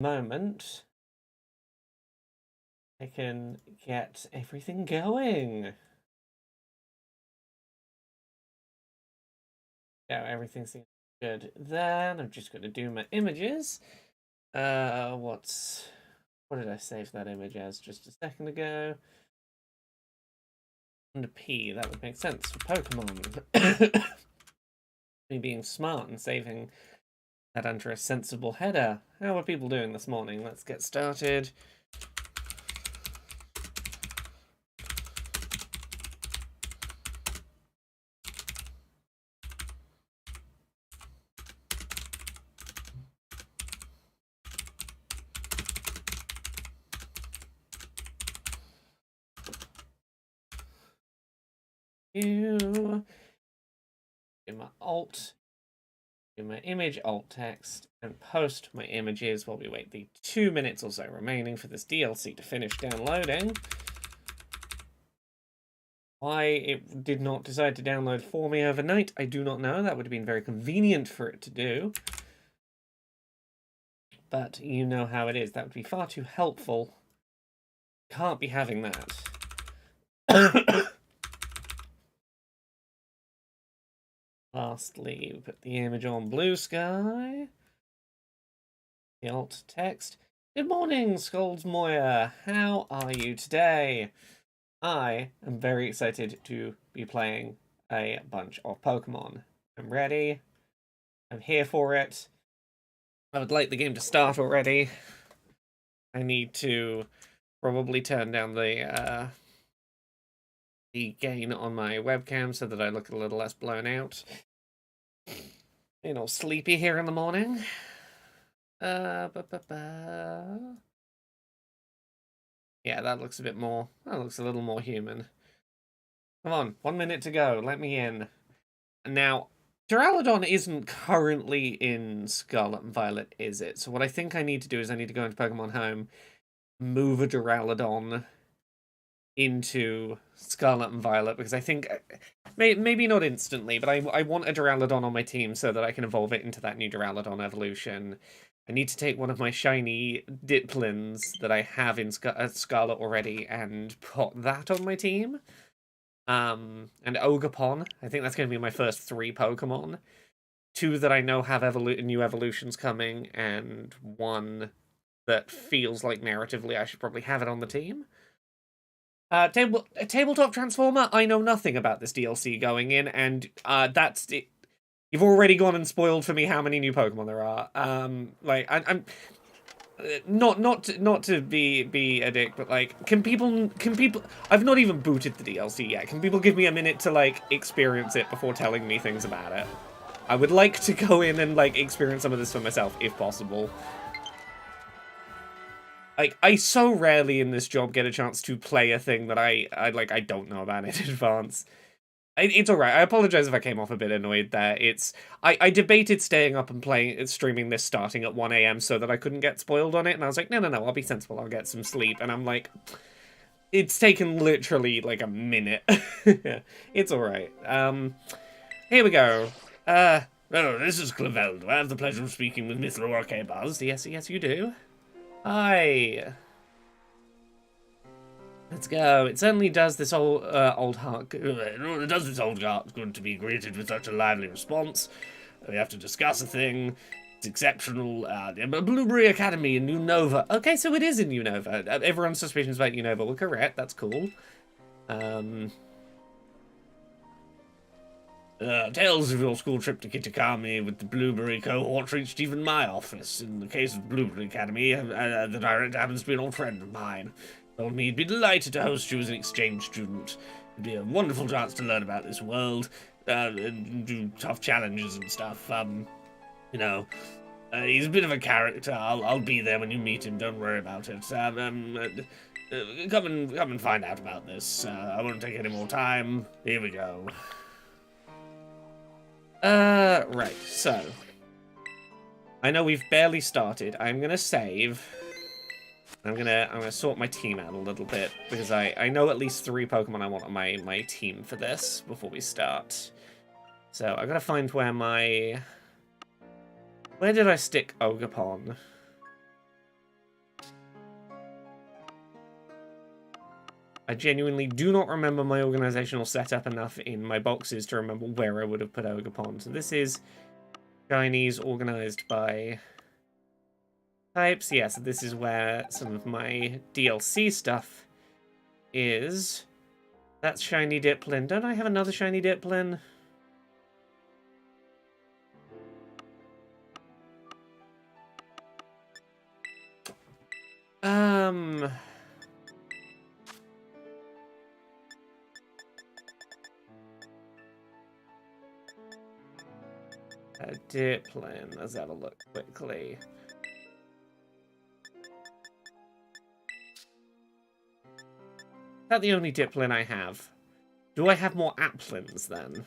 moment, I can get everything going. Yeah, everything seems good. Then I'm just going to do my images. What did I save that image as just a second ago? Under P, that would make sense for Pokemon. Me being smart and saving that under a sensible header. How are people doing this morning? Let's get started. Do my alt, do my image alt text, and post my images while we wait the 2 minutes or so remaining for this DLC to finish downloading. Why it did not decide to download for me overnight, I do not know. That would have been very convenient for it to do. But you know how it is. That would be far too helpful. Can't be having that. Lastly, we put the image on blue sky. The alt text. Good morning, Scolds Moya. How are you today? I am very excited to be playing a bunch of Pokemon. I'm ready. I'm here for it. I would like the game to start already. I need to probably turn down the gain on my webcam so that I look a little less blown out. You know, sleepy here in the morning. Yeah, that looks a bit more... That looks a little more human. Come on, 1 minute to go. Let me in. Now, Duraladon isn't currently in Scarlet and Violet, is it? So what I think I need to do is I need to go into Pokemon Home, move a Duraladon into Scarlet and Violet, because I think... Maybe not instantly, but I want a Duraladon on my team so that I can evolve it into that new Duraladon evolution. I need to take one of my shiny Diplins that I have in Scarlet already and put that on my team. And Ogapon. I think that's going to be my first 3 Pokemon. 2 that I know have new evolutions coming, and 1 that feels like narratively I should probably have it on the team. Tabletop Transformer, I know nothing about this DLC going in, and that's it. You've already gone and spoiled for me how many new Pokemon there are. Like, I'm not to be a dick, but like, can people? I've not even booted the DLC yet. Can people give me a minute to like experience it before telling me things about it? I would like to go in and like experience some of this for myself, if possible. Like, I so rarely in this job get a chance to play a thing that I don't know about in advance. It's alright. I apologize if I came off a bit annoyed there. I debated staying up and streaming this starting at 1 AM so that I couldn't get spoiled on it, and I was like, no, I'll be sensible, I'll get some sleep. And I'm like, it's taken literally like a minute. It's alright. Here we go. Oh, this is Clavel. Do I have the pleasure of speaking with Miss Lorca Buzz? Yes, you do. Hi. Let's go. It certainly does this old heart. It does this old heart good to be greeted with such a lively response. We have to discuss a thing. It's exceptional. Blueberry Academy in Unova. Okay, so it is in Unova. Everyone's suspicions about Unova were correct. That's cool. Tales of your school trip to Kitakami with the Blueberry cohort reached even my office. In the case of Blueberry Academy, the director happens to be an old friend of mine. Told me he'd be delighted to host you as an exchange student. It'd be a wonderful chance to learn about this world, and do tough challenges and stuff. You know, he's a bit of a character. I'll be there when you meet him. Don't worry about it. Come and find out about this. I won't take any more time. Here we go. Right, so I know we've barely started. I'm gonna save. I'm gonna sort my team out a little bit because I know at least 3 Pokemon I want on my team for this before we start. So I gotta find where did I stick Ogapon? I genuinely do not remember my organizational setup enough in my boxes to remember where I would have put Ogerpon. So this is Chinese organized by types. Yeah, so this is where some of my DLC stuff is. That's Shiny Diplin. Don't I have another Shiny Diplin? Diplin. Let's have a look quickly. Is that the only Diplin I have? Do I have more Applins then?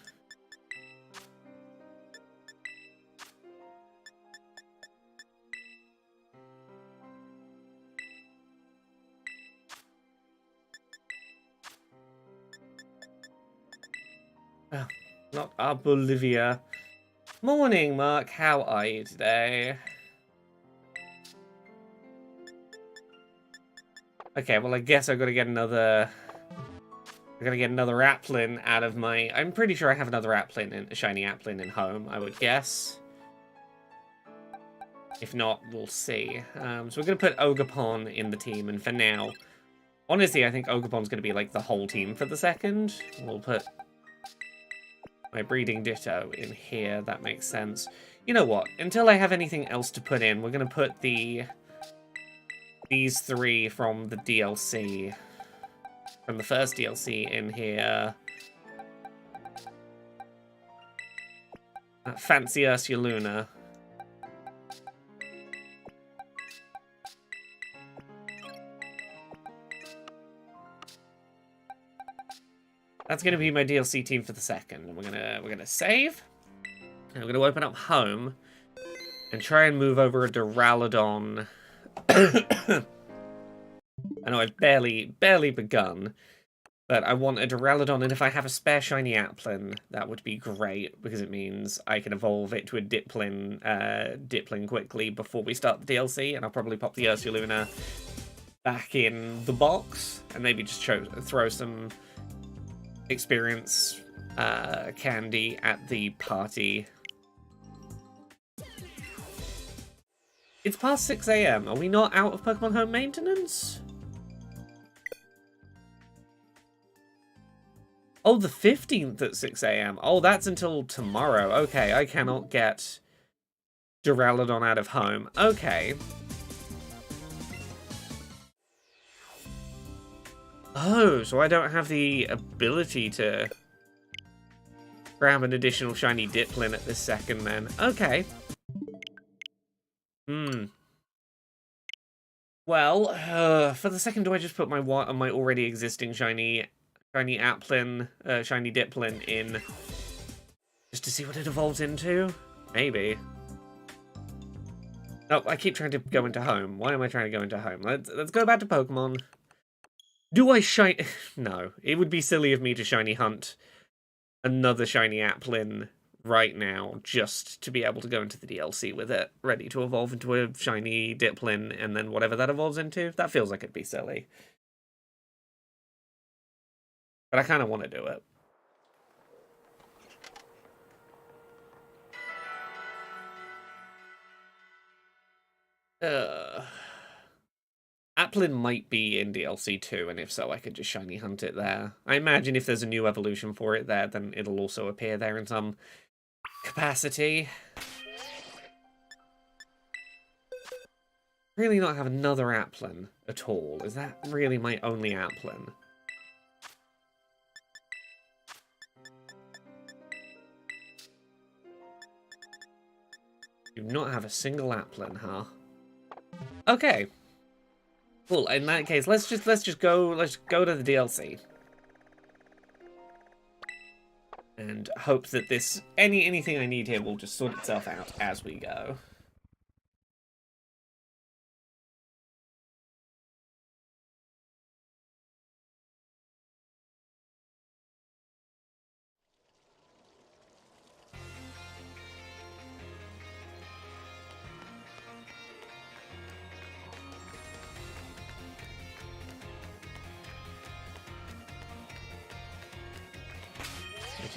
Oh, not our Bolivia. Morning, Mark. How are you today? Okay, well, I guess I've got to get another... I'm gonna get another Applin out of my... I'm pretty sure I have another Applin, a shiny Applin in home, I would guess. If not, we'll see. So we're gonna put Ogerpon in the team, and for now... Honestly, I think Ogerpon's gonna be, like, the whole team for the second. We'll put my Breeding Ditto in here, that makes sense. You know what? Until I have anything else to put in, we're gonna put these three from the DLC... From the first DLC in here. Fancy Ursuluna. That's gonna be my DLC team for the second. We're gonna save. And we're gonna open up home and try and move over a Duraladon. I know I've barely begun, but I want a Duraladon, and if I have a spare shiny Applin, that would be great, because it means I can evolve it to a Diplin quickly before we start the DLC, and I'll probably pop the Ursuluna back in the box, and maybe just throw some experience candy at the party. It's past 6 AM. Are we not out of Pokemon Home maintenance? Oh, the 15th at 6 AM. Oh, that's until tomorrow. Okay, I cannot get Duraladon out of home. Okay. Oh, so I don't have the ability to grab an additional shiny Diplin at this second then. Okay. Well, for the second, do I just put my already existing shiny Applin, shiny Diplin in, just to see what it evolves into? Maybe. Oh, I keep trying to go into home. Why am I trying to go into home? Let's go back to Pokemon. Do I shiny... No, it would be silly of me to shiny hunt another shiny Applin right now, just to be able to go into the DLC with it, ready to evolve into a shiny Diplin, and then whatever that evolves into. That feels like it'd be silly. But I kind of want to do it. Applin might be in DLC 2, and if so, I could just shiny hunt it there. I imagine if there's a new evolution for it there, then it'll also appear there in some capacity. Really not have another Applin at all. Is that really my only Applin? Do not have a single Applin, huh? Okay. Cool. In that case, let's just go to the DLC. And hope that this anything I need here will just sort itself out as we go.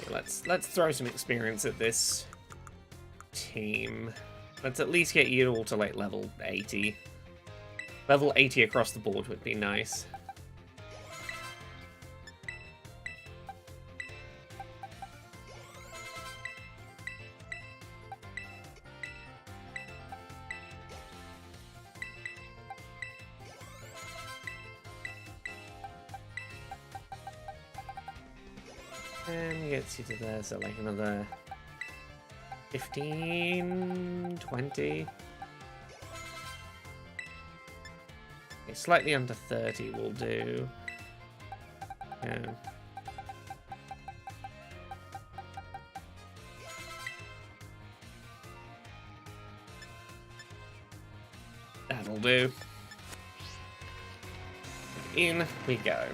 Let's throw some experience at this team. Let's at least get you all to like level 80. Level 80 across the board would be nice. And gets you to there, so like another 15, 20. Okay, slightly under 30 will do. Yeah. That'll do. In we go.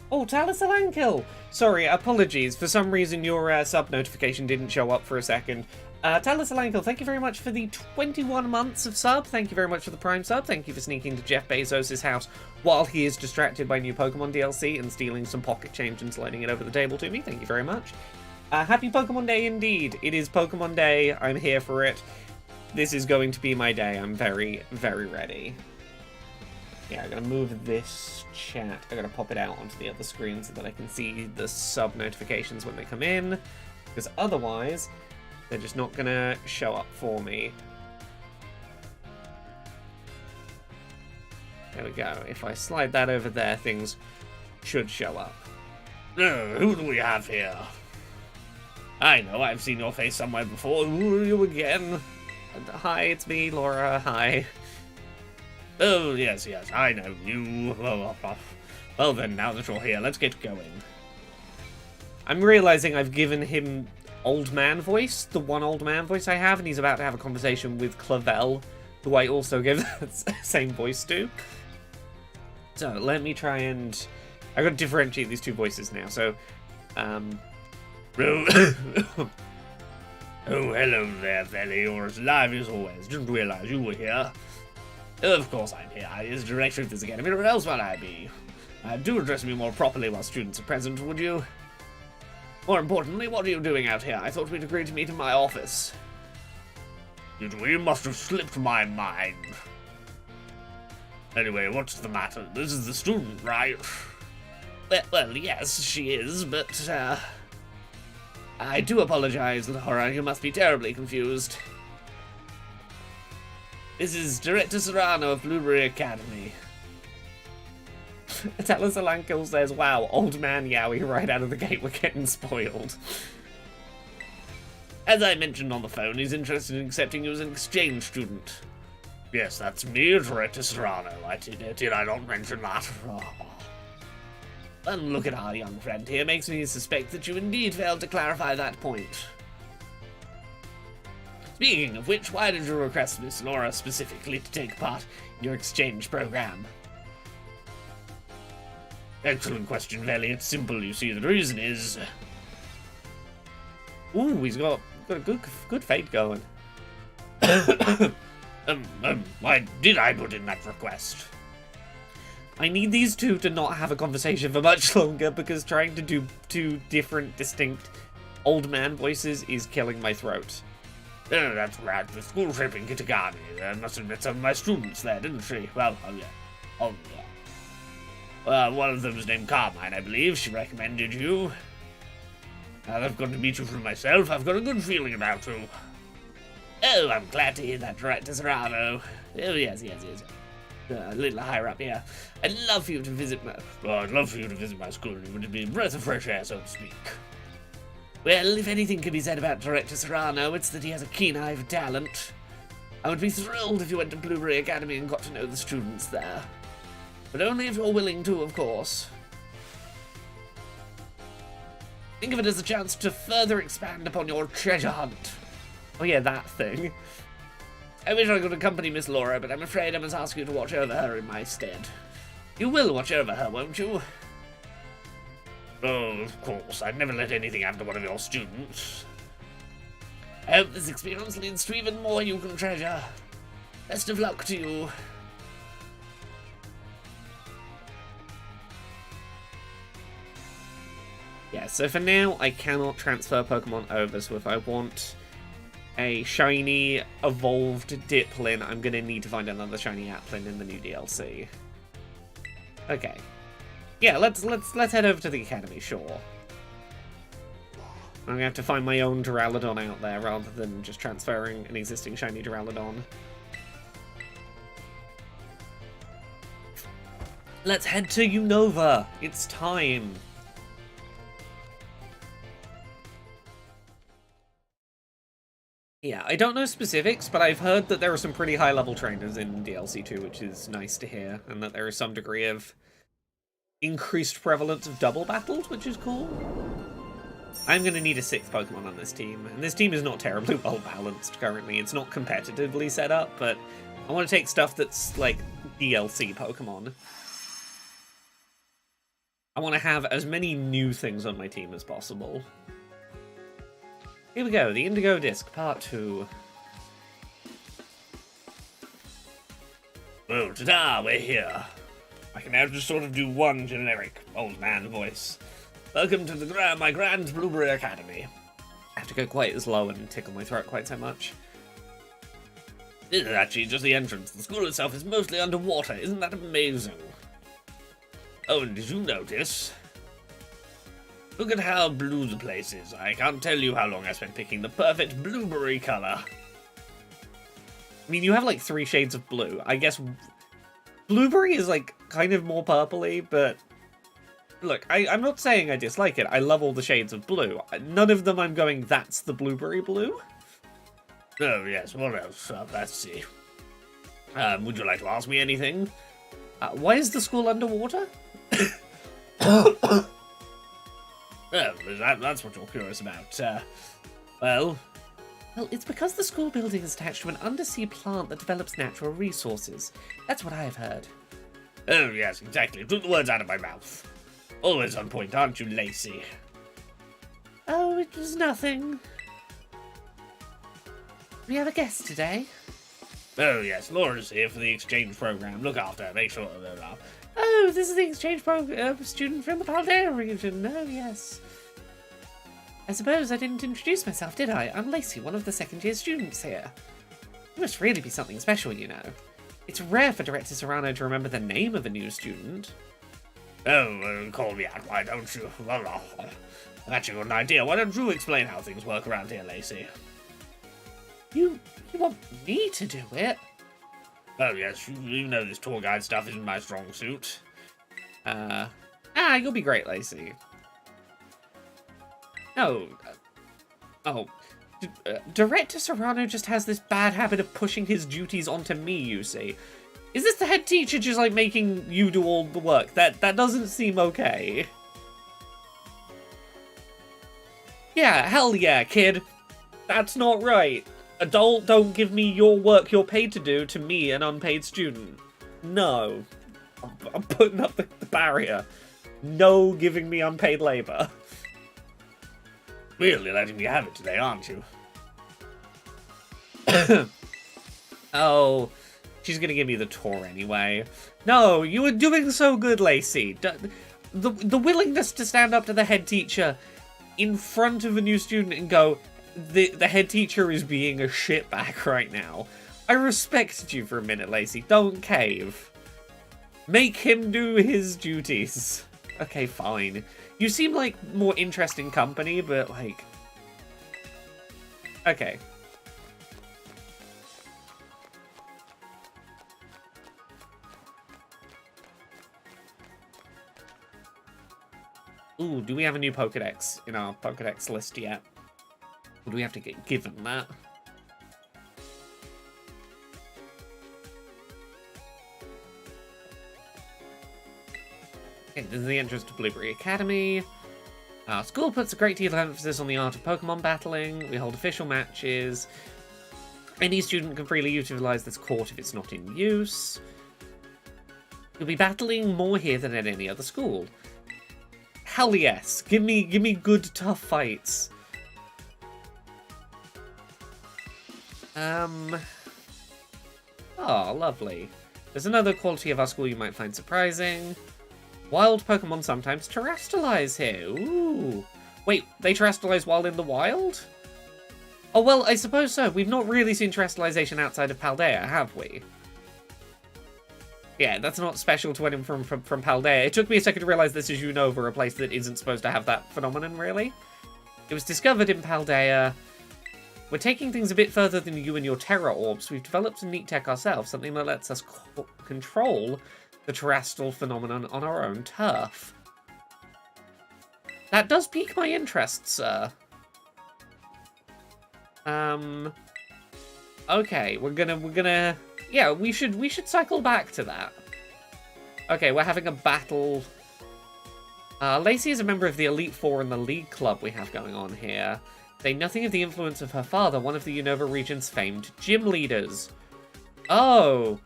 Oh, Talasalankill! Sorry, apologies. For some reason, your sub notification didn't show up for a second. Talasalankill, thank you very much for the 21 months of sub. Thank you very much for the Prime sub. Thank you for sneaking to Jeff Bezos' house while he is distracted by new Pokemon DLC and stealing some pocket change and sliding it over the table to me. Thank you very much. Happy Pokemon Day indeed. It is Pokemon Day. I'm here for it. This is going to be my day. I'm very, very ready. Yeah, I'm going to move this chat. I'm going to pop it out onto the other screen so that I can see the sub notifications when they come in. Because otherwise, they're just not going to show up for me. There we go. If I slide that over there, things should show up. Who do we have here? I know, I've seen your face somewhere before. Who are you again? Hi, it's me, Laura. Hi. Oh, yes, I know you. Well then, now that you're here, let's get going. I'm realizing I've given him old man voice, the one old man voice I have, and he's about to have a conversation with Clavel, who I also give the same voice to. So, let me try and... I've got to differentiate these two voices now, so... Oh, hello there, Felly. You're as live as always. Didn't realize you were here. Of course I'm here. I is director of this academy. Where else would I be? Do address me more properly while students are present, would you? More importantly, what are you doing out here? I thought we'd agreed to meet in my office. Did we? Must have slipped my mind. Anyway, what's the matter? This is the student, right? Well, yes, she is, but, I do apologize, Laura. You must be terribly confused. This is Director Serrano of Blueberry Academy. Talasalankill says, wow, old man Yowie right out of the gate, we're getting spoiled. As I mentioned on the phone, he's interested in accepting you as an exchange student. Yes, that's me, Director Serrano. Did I not mention that? And look at our young friend here. Makes me suspect that you indeed failed to clarify that point. Speaking of which, why did you request Miss Laura specifically to take part in your exchange program? Excellent question, Velly. It's simple, you see. The reason is... Ooh, he's got a good fade going. Why did I put in that request? I need these two to not have a conversation for much longer because trying to do two different, distinct old man voices is killing my throat. Oh, that's right. The school trip in Kitagami. I must have met some of my students there, didn't she? Well, oh yeah. Well, one of them was named Carmine, I believe. She recommended you. Now that I've got to meet you for myself, I've got a good feeling about you. Oh, I'm glad to hear that, Director Serrano. Oh, yes. A little higher up here. I'd love for you to visit my... Well, I'd love for you to visit my school. It would be a breath of fresh air, so to speak. Well, if anything can be said about Director Serrano, it's that he has a keen eye for talent. I would be thrilled if you went to Blueberry Academy and got to know the students there. But only if you're willing to, of course. Think of it as a chance to further expand upon your treasure hunt. Oh yeah, that thing. I wish I could accompany Miss Laura, but I'm afraid I must ask you to watch over her in my stead. You will watch over her, won't you? Oh, of course. I'd never let anything happen to one of your students. I hope this experience leads to even more you can treasure. Best of luck to you. Yeah, so for now, I cannot transfer Pokemon over, so if I want a shiny, evolved Diplin, I'm gonna need to find another shiny Applin in the new DLC. Okay. Yeah, let's head over to the academy, sure. I'm gonna have to find my own Duraladon out there rather than just transferring an existing shiny Duraladon. Let's head to Unova. It's time. Yeah, I don't know specifics, but I've heard that there are some pretty high-level trainers in DLC 2, which is nice to hear, and that there is some degree of increased prevalence of double battles, which is cool. I'm going to need a 6th Pokemon on this team, and this team is not terribly well-balanced currently. It's not competitively set up, but I want to take stuff that's, like, DLC Pokemon. I want to have as many new things on my team as possible. Here we go, the Indigo Disc, Part 2. Well, ta-da, we're here. I can now just sort of do one generic old man voice. Welcome to my Grand Blueberry Academy. I have to go quite as low and tickle my throat quite so much. This is actually just the entrance. The school itself is mostly underwater. Isn't that amazing? Oh, and did you notice? Look at how blue the place is. I can't tell you how long I spent picking the perfect blueberry color. I mean, you have like 3 shades of blue. I guess blueberry is like kind of more purpley, but look, I'm not saying I dislike it. I love all the shades of blue. None of them I'm going, that's the blueberry blue. Oh, yes, what else? Let's see. Would you like to ask me anything? Why is the school underwater? Oh, that's what you're curious about. Well, it's because the school building is attached to an undersea plant that develops natural resources. That's what I've heard. Oh, yes, exactly. Took the words out of my mouth. Always on point, aren't you, Lacy? Oh, it was nothing. We have a guest today. Oh, yes, Laura's here for the exchange program. Look after her, make sure they're up. Oh, this is the exchange student from the Paldea region. Oh, yes. I suppose I didn't introduce myself, did I? I'm Lacy, one of the second-year students here. You must really be something special, you know. It's rare for Director Serrano to remember the name of a new student. Oh, call me out, why don't you? Well, I've actually got an idea. Why don't you explain how things work around here, Lacy? You want me to do it? Oh, yes, you know this tour guide stuff isn't my strong suit. You'll be great, Lacy. No. Director Serrano just has this bad habit of pushing his duties onto me, you see. Is this the head teacher just, like, making you do all the work? That doesn't seem okay. Yeah, hell yeah, kid. That's not right. Adult, don't give me your work you're paid to do to me, an unpaid student. No. I'm putting up the barrier. No giving me unpaid labor. Really letting me have it today, aren't you? Oh, she's gonna give me the tour anyway. No, you were doing so good, Lacy. The willingness to stand up to the head teacher in front of a new student and go, the head teacher is being a shitbag right now. I respected you for a minute, Lacy. Don't cave. Make him do his duties. Okay, fine. You seem like more interesting company, but like... Okay. Ooh, do we have a new Pokedex in our Pokedex list yet? Or do we have to get given that? Okay, this is the entrance to Blueberry Academy. Our school puts a great deal of emphasis on the art of Pokemon battling. We hold official matches. Any student can freely utilize this court if it's not in use. You'll be battling more here than at any other school. Hell yes! Give me good tough fights. Oh, lovely. There's another quality of our school you might find surprising. Wild Pokemon sometimes terrestrialize here. Ooh. Wait, they terrestrialize while in the wild? Oh, well, I suppose so. We've not really seen terrestrialization outside of Paldea, have we? Yeah, that's not special to anyone from Paldea. It took me a second to realize this is Unova, a place that isn't supposed to have that phenomenon, really. It was discovered in Paldea. We're taking things a bit further than you and your Terra Orbs. We've developed some neat tech ourselves, something that lets us control the terrestrial phenomenon on our own turf. That does pique my interest, sir. Okay, we're gonna... Yeah, we should cycle back to that. Okay, we're having a battle. Lacy is a member of the Elite Four in the League Club we have going on here. Say nothing of the influence of her father, one of the Unova region's famed gym leaders. Oh!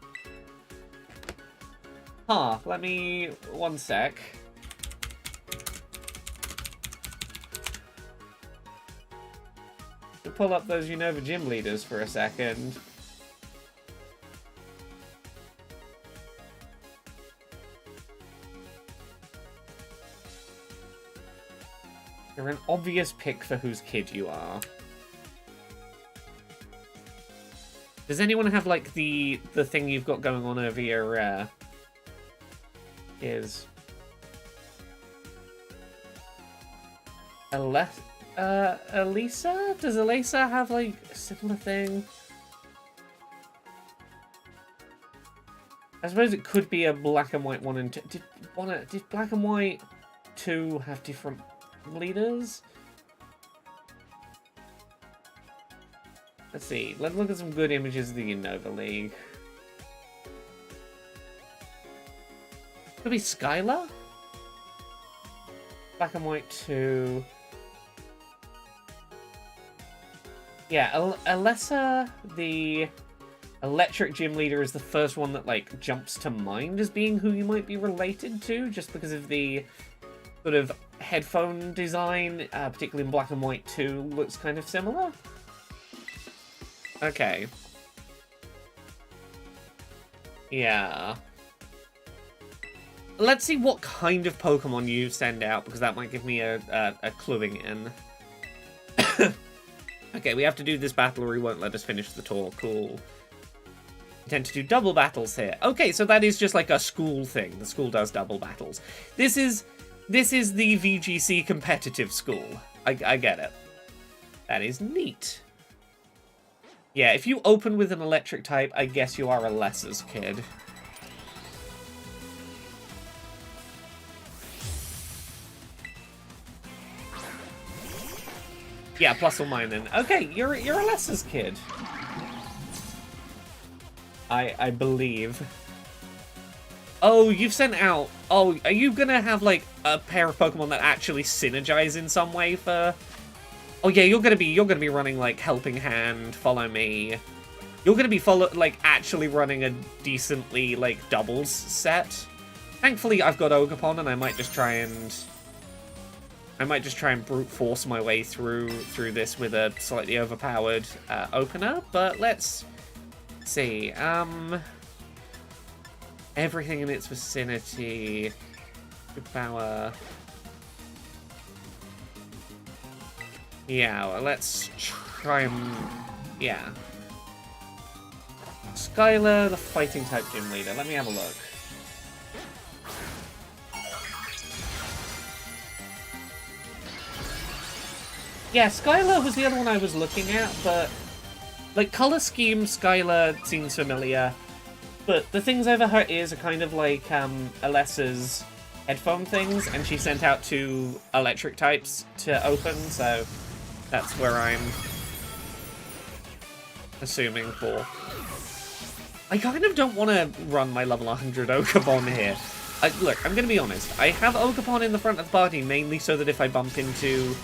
Huh, let me... one sec. To pull up those Unova gym leaders for a second. You're an obvious pick for whose kid you are. Does anyone have, like, the thing you've got going on over your, is... Elisa? Does Elisa have, like, a similar thing? I suppose it could be a black and white 1 and 2. Did black and white 2 have different leaders? Let's see. Let's look at some good images of the Unova League. Could be Skylar? Black and white 2. Yeah, Alessa, the electric gym leader, is the first one that, like, jumps to mind as being who you might be related to, just because of the sort of headphone design, particularly in black and white 2, looks kind of similar. Okay. Yeah. Let's see what kind of Pokemon you send out, because that might give me a cluing in. Okay, we have to do this battle or he won't let us finish the tour. Cool. We tend to do double battles here. Okay, so that is just like a school thing. The school does double battles. This is the VGC competitive school. I get it. That is neat. Yeah, if you open with an electric type, I guess you are a Lesser's kid. Yeah, plus or minus. Okay, you're a Lesser's kid. I believe. Oh, you've sent out... Oh, are you gonna have, like, a pair of Pokemon that actually synergize in some way for... Oh, yeah, you're gonna be running, like, Helping Hand, Follow Me. You're gonna be actually running a decently, like, doubles set. Thankfully, I've got Ogerpon, and I might just try and brute force my way through this with a slightly overpowered opener, but let's see. Everything in its vicinity. Good power. Yeah, well, let's try and... Yeah. Skylar, the fighting type gym leader. Let me have a look. Yeah, Skylar was the other one I was looking at, but... Like, color scheme, Skylar seems familiar. But the things over her ears are kind of like Alessa's headphone things, and she sent out 2 electric types to open, so that's where I'm assuming for. I kind of don't want to run my level 100 Ogerpon here. Look, I'm going to be honest. I have Ogerpon in the front of the party mainly so that if I bump into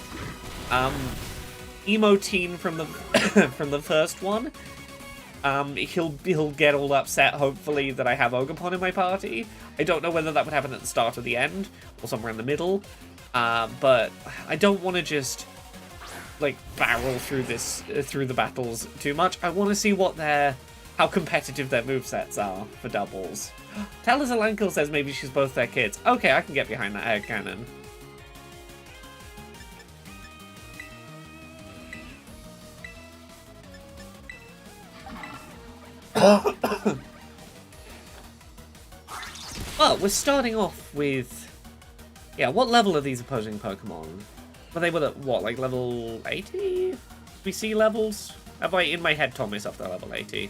Emo Teen from the from the first one, he'll get all upset, hopefully, that I have Ogerpon in my party. I don't know whether that would happen at the start or the end, or somewhere in the middle, but I don't want to just, like, barrel through the battles too much. I want to see what their how competitive their movesets are for doubles. Telezalankel says maybe she's both their kids. Okay, I can get behind that air cannon. Well, we're starting off with... Yeah, what level are these opposing Pokemon? Well, they were at, what, like level 80? We see levels? Have I, in my head, told myself they're level 80?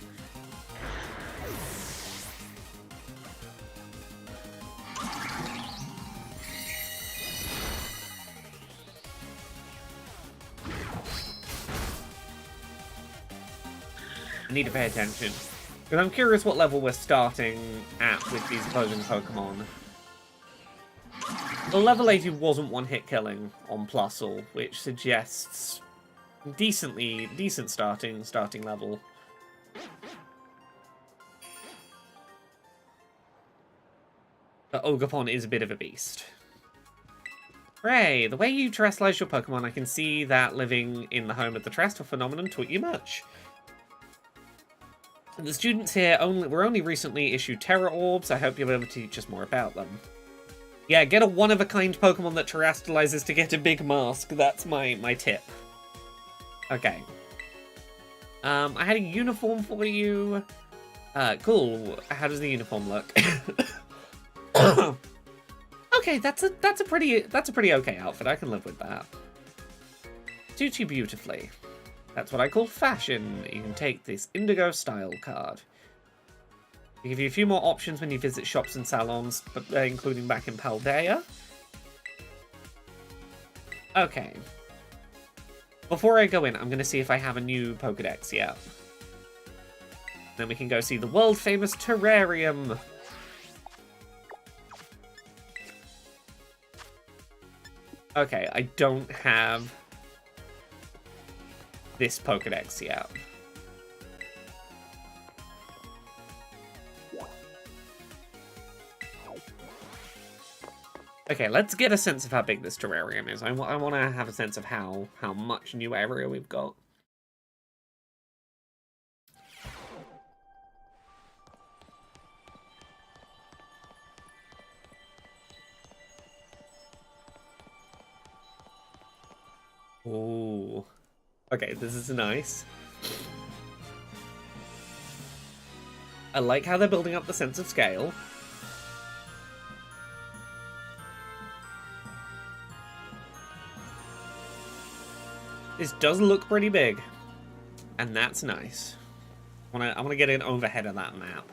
I need to pay attention. Because I'm curious what level we're starting at with these opposing Pokemon. The level 80 wasn't one-hit killing on Plusle, which suggests decent starting level. But Ogerpon is a bit of a beast. Hooray! The way you terrestrialize your Pokemon, I can see that living in the home of the terrestrial phenomenon taught you much. The students here were only recently issued Terra Orbs. I hope you'll be able to teach us more about them. Yeah, get a one-of-a-kind Pokemon that terrestrializes to get a big mask. That's my tip. Okay. I had a uniform for you. Cool. How does the uniform look? Okay, that's a pretty okay outfit. I can live with that. Suits you beautifully. That's what I call fashion. You can take this Indigo style card. They give you a few more options when you visit shops and salons, but including back in Paldea. Okay. Before I go in, I'm going to see if I have a new Pokedex yet. Then we can go see the world-famous Terrarium. Okay, I don't have this Pokedex yet. Okay, let's get a sense of how big this terrarium is. I want to have a sense of how much new area we've got. Ooh. Okay, this is nice. I like how they're building up the sense of scale. This does look pretty big, and that's nice. I want to get an overhead of that map.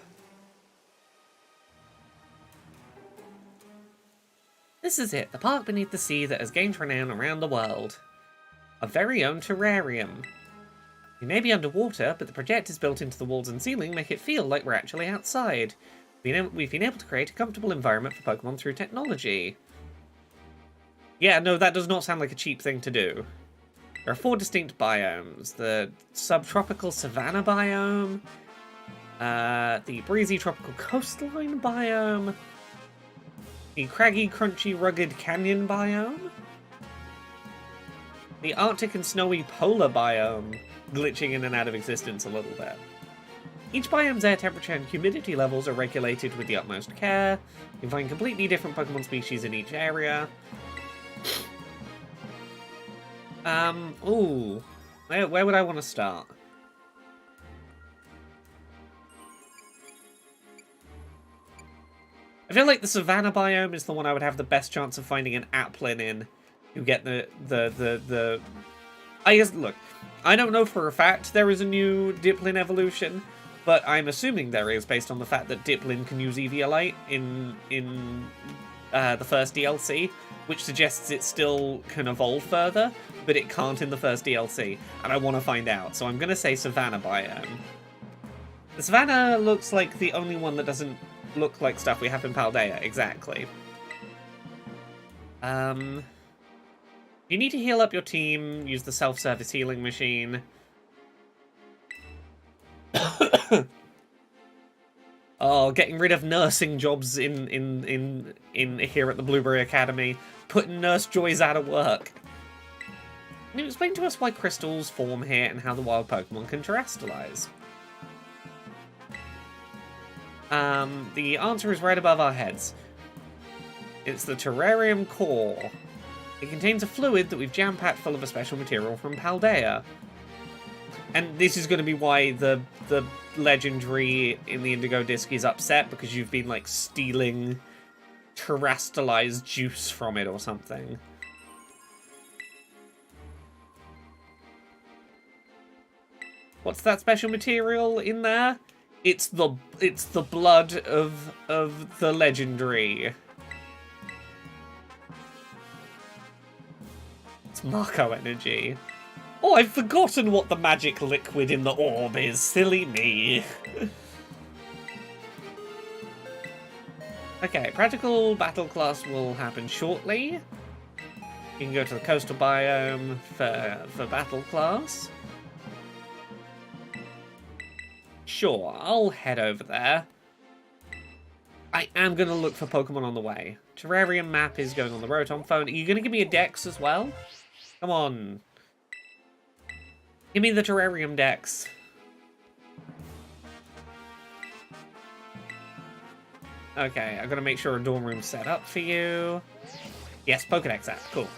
This is it, the park beneath the sea that has gained renown around the world. Our very own terrarium. We may be underwater, but the projectors built into the walls and ceiling make it feel like we're actually outside. We've been able to create a comfortable environment for Pokemon through technology. Yeah, no, that does not sound like a cheap thing to do. There are 4 distinct biomes. The subtropical savanna biome, the breezy tropical coastline biome, the craggy, crunchy, rugged canyon biome, the arctic and snowy polar biome, glitching in and out of existence a little bit. Each biome's air temperature and humidity levels are regulated with the utmost care. You can find completely different Pokemon species in each area. Ooh. Where would I want to start? I feel like the Savannah biome is the one I would have the best chance of finding an Applin in. You get the... I guess, look, I don't know for a fact there is a new Diplin evolution, but I'm assuming there is based on the fact that Diplin can use Eviolite in the first DLC, which suggests it still can evolve further, but it can't in the first DLC, and I want to find out, so I'm going to say Savannah biome. The Savannah looks like the only one that doesn't look like stuff we have in Paldea, exactly. You need to heal up your team, use the self-service healing machine. Oh, getting rid of nursing jobs in here at the Blueberry Academy. Putting Nurse Joys out of work. Can you explain to us why crystals form here and how the wild Pokemon can terrestrialize? The answer is right above our heads. It's the Terrarium core. It contains a fluid that we've jam-packed full of a special material from Paldea. And this is going to be why the legendary in the Indigo disc is upset, because you've been, like, stealing terastallized juice from it or something. What's that special material in there? It's the blood of the legendary. It's Marco energy. Oh, I've forgotten what the magic liquid in the orb is. Silly me. Okay, practical battle class will happen shortly. You can go to the coastal biome for battle class. Sure, I'll head over there. I am going to look for Pokemon on the way. Terrarium map is going on the Rotom phone. Are you going to give me a Dex as well? Come on. Give me the Terrarium Dex. Okay, I've got to make sure a dorm room's set up for you. Yes, Pokedex app. Cool.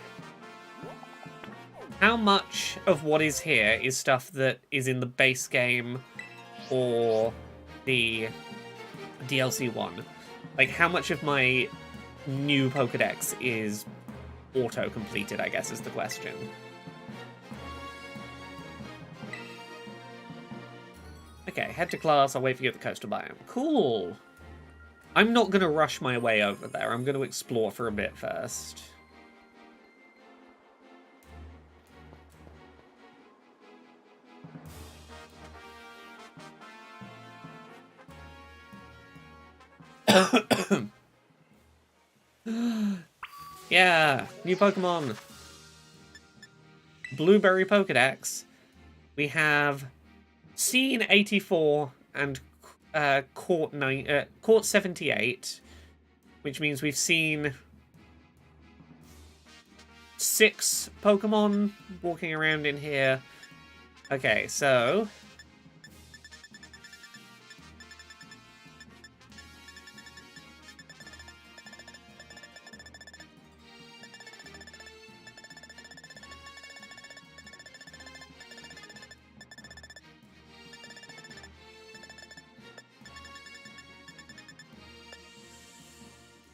How much of what is here is stuff that is in the base game or the DLC one? Like, how much of my new Pokedex is auto-completed, I guess, is the question. Okay, head to class. I'll wait for you at the coastal biome. Cool. I'm not going to rush my way over there. I'm going to explore for a bit first. Yeah, new Pokemon. Blueberry Pokedex. We have seen 84 and caught 78, which means we've seen 6 Pokemon walking around in here. Okay, so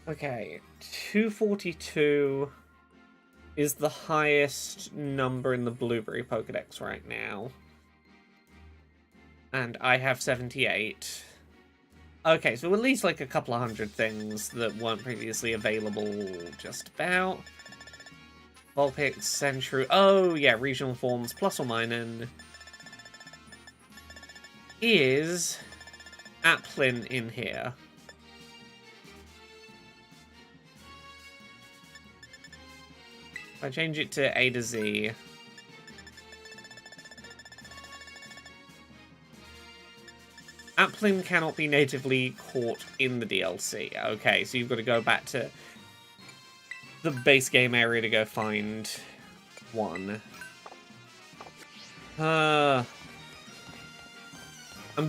okay, 242 is the highest number in the Blueberry Pokedex right now. And I have 78. Okay, so at least like a couple of hundred things that weren't previously available just about. Vulpix, Sentru. Oh, yeah, regional forms, plus or minus. Is Applin in here? If I change it to A to Z. Applin cannot be natively caught in the DLC. Okay, so you've got to go back to the base game area to go find one. I'm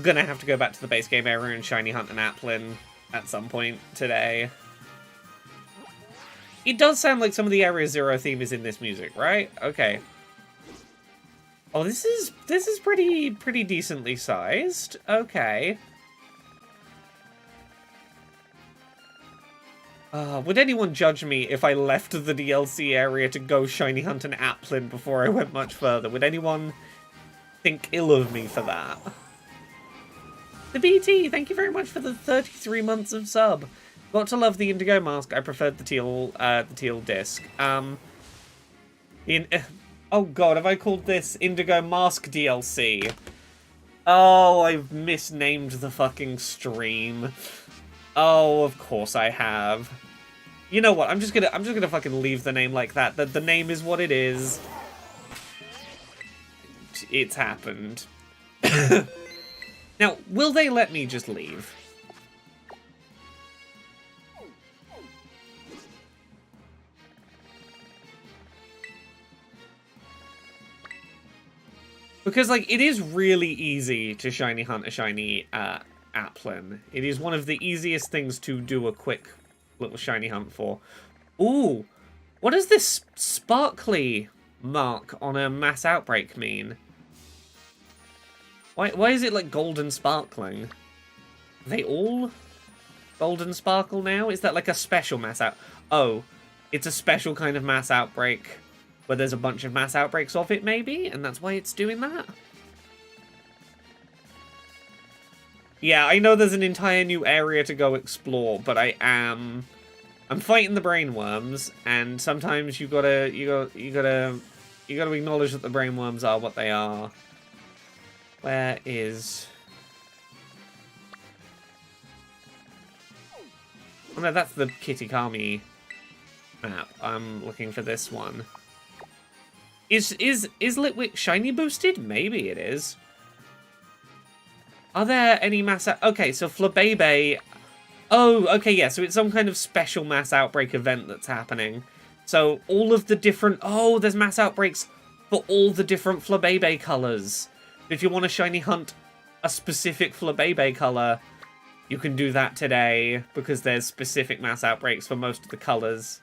gonna have to go back to the base game area and shiny hunt an Applin at some point today. It does sound like some of the Area Zero theme is in this music, right? Okay. Oh, this is pretty decently sized. Okay. Would anyone judge me if I left the DLC area to go shiny hunt an Applin before I went much further? Would anyone think ill of me for that? The BT, thank you very much for the 33 months of sub. Got to love the Indigo mask. I preferred the teal disc. Oh god, have I called this Indigo Mask DLC? Oh, I've misnamed the fucking stream. Oh, of course I have. You know what? I'm just gonna fucking leave the name like that. The name is what it is. It's happened. Now, will they let me just leave? Because, like, it is really easy to shiny hunt a shiny Applin. It is one of the easiest things to do a quick little shiny hunt for. Ooh! What does this sparkly mark on a mass outbreak mean? Why is it like golden sparkling? Are they all golden sparkle now? Is that like a special mass out? Oh, it's a special kind of mass outbreak where there's a bunch of mass outbreaks of it, maybe? And that's why it's doing that? Yeah, I know there's an entire new area to go explore, but I'm fighting the brainworms, and sometimes you gotta acknowledge that the brainworms are what they are. Where is... Oh no, that's the Kitakami map. I'm looking for this one. Is Litwick shiny boosted? Maybe it is. Are there any mass... Okay, so Flabebe... Oh, okay, yeah, so it's some kind of special mass outbreak event that's happening. So all of the different... Oh, there's mass outbreaks for all the different Flabebe colours. If you want to shiny hunt a specific Flabebe colour, you can do that today, because there's specific mass outbreaks for most of the colours.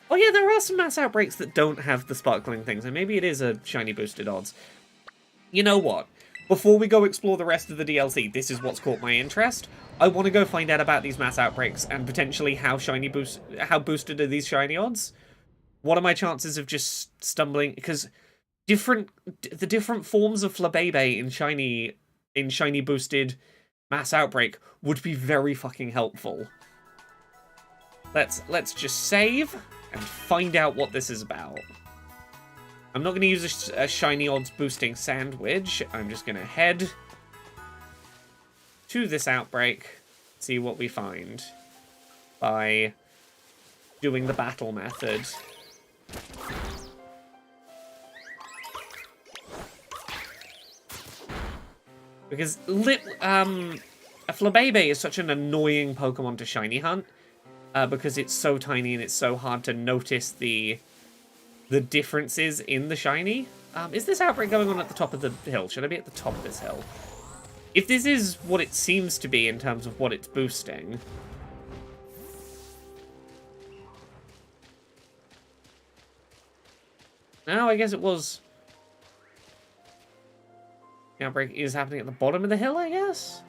Oh yeah, there are some mass outbreaks that don't have the sparkling things, and maybe it is a shiny boosted odds. You know what? Before we go explore the rest of the DLC, this is what's caught my interest. I want to go find out about these mass outbreaks and potentially how boosted are these shiny odds. What are my chances of just stumbling? Because the different forms of Flabebe in shiny boosted mass outbreak would be very fucking helpful. Let's just save and find out what this is about. I'm not going to use a shiny odds boosting sandwich. I'm just going to head to this outbreak, see what we find by doing the battle method. Because a Flabebe is such an annoying Pokemon to shiny hunt, because it's so tiny and it's so hard to notice the differences in the shiny. Is this outbreak going on at the top of the hill? Should I be at the top of this hill? If this is what it seems to be in terms of what it's boosting... No, I guess it was... The outbreak is happening at the bottom of the hill, I guess?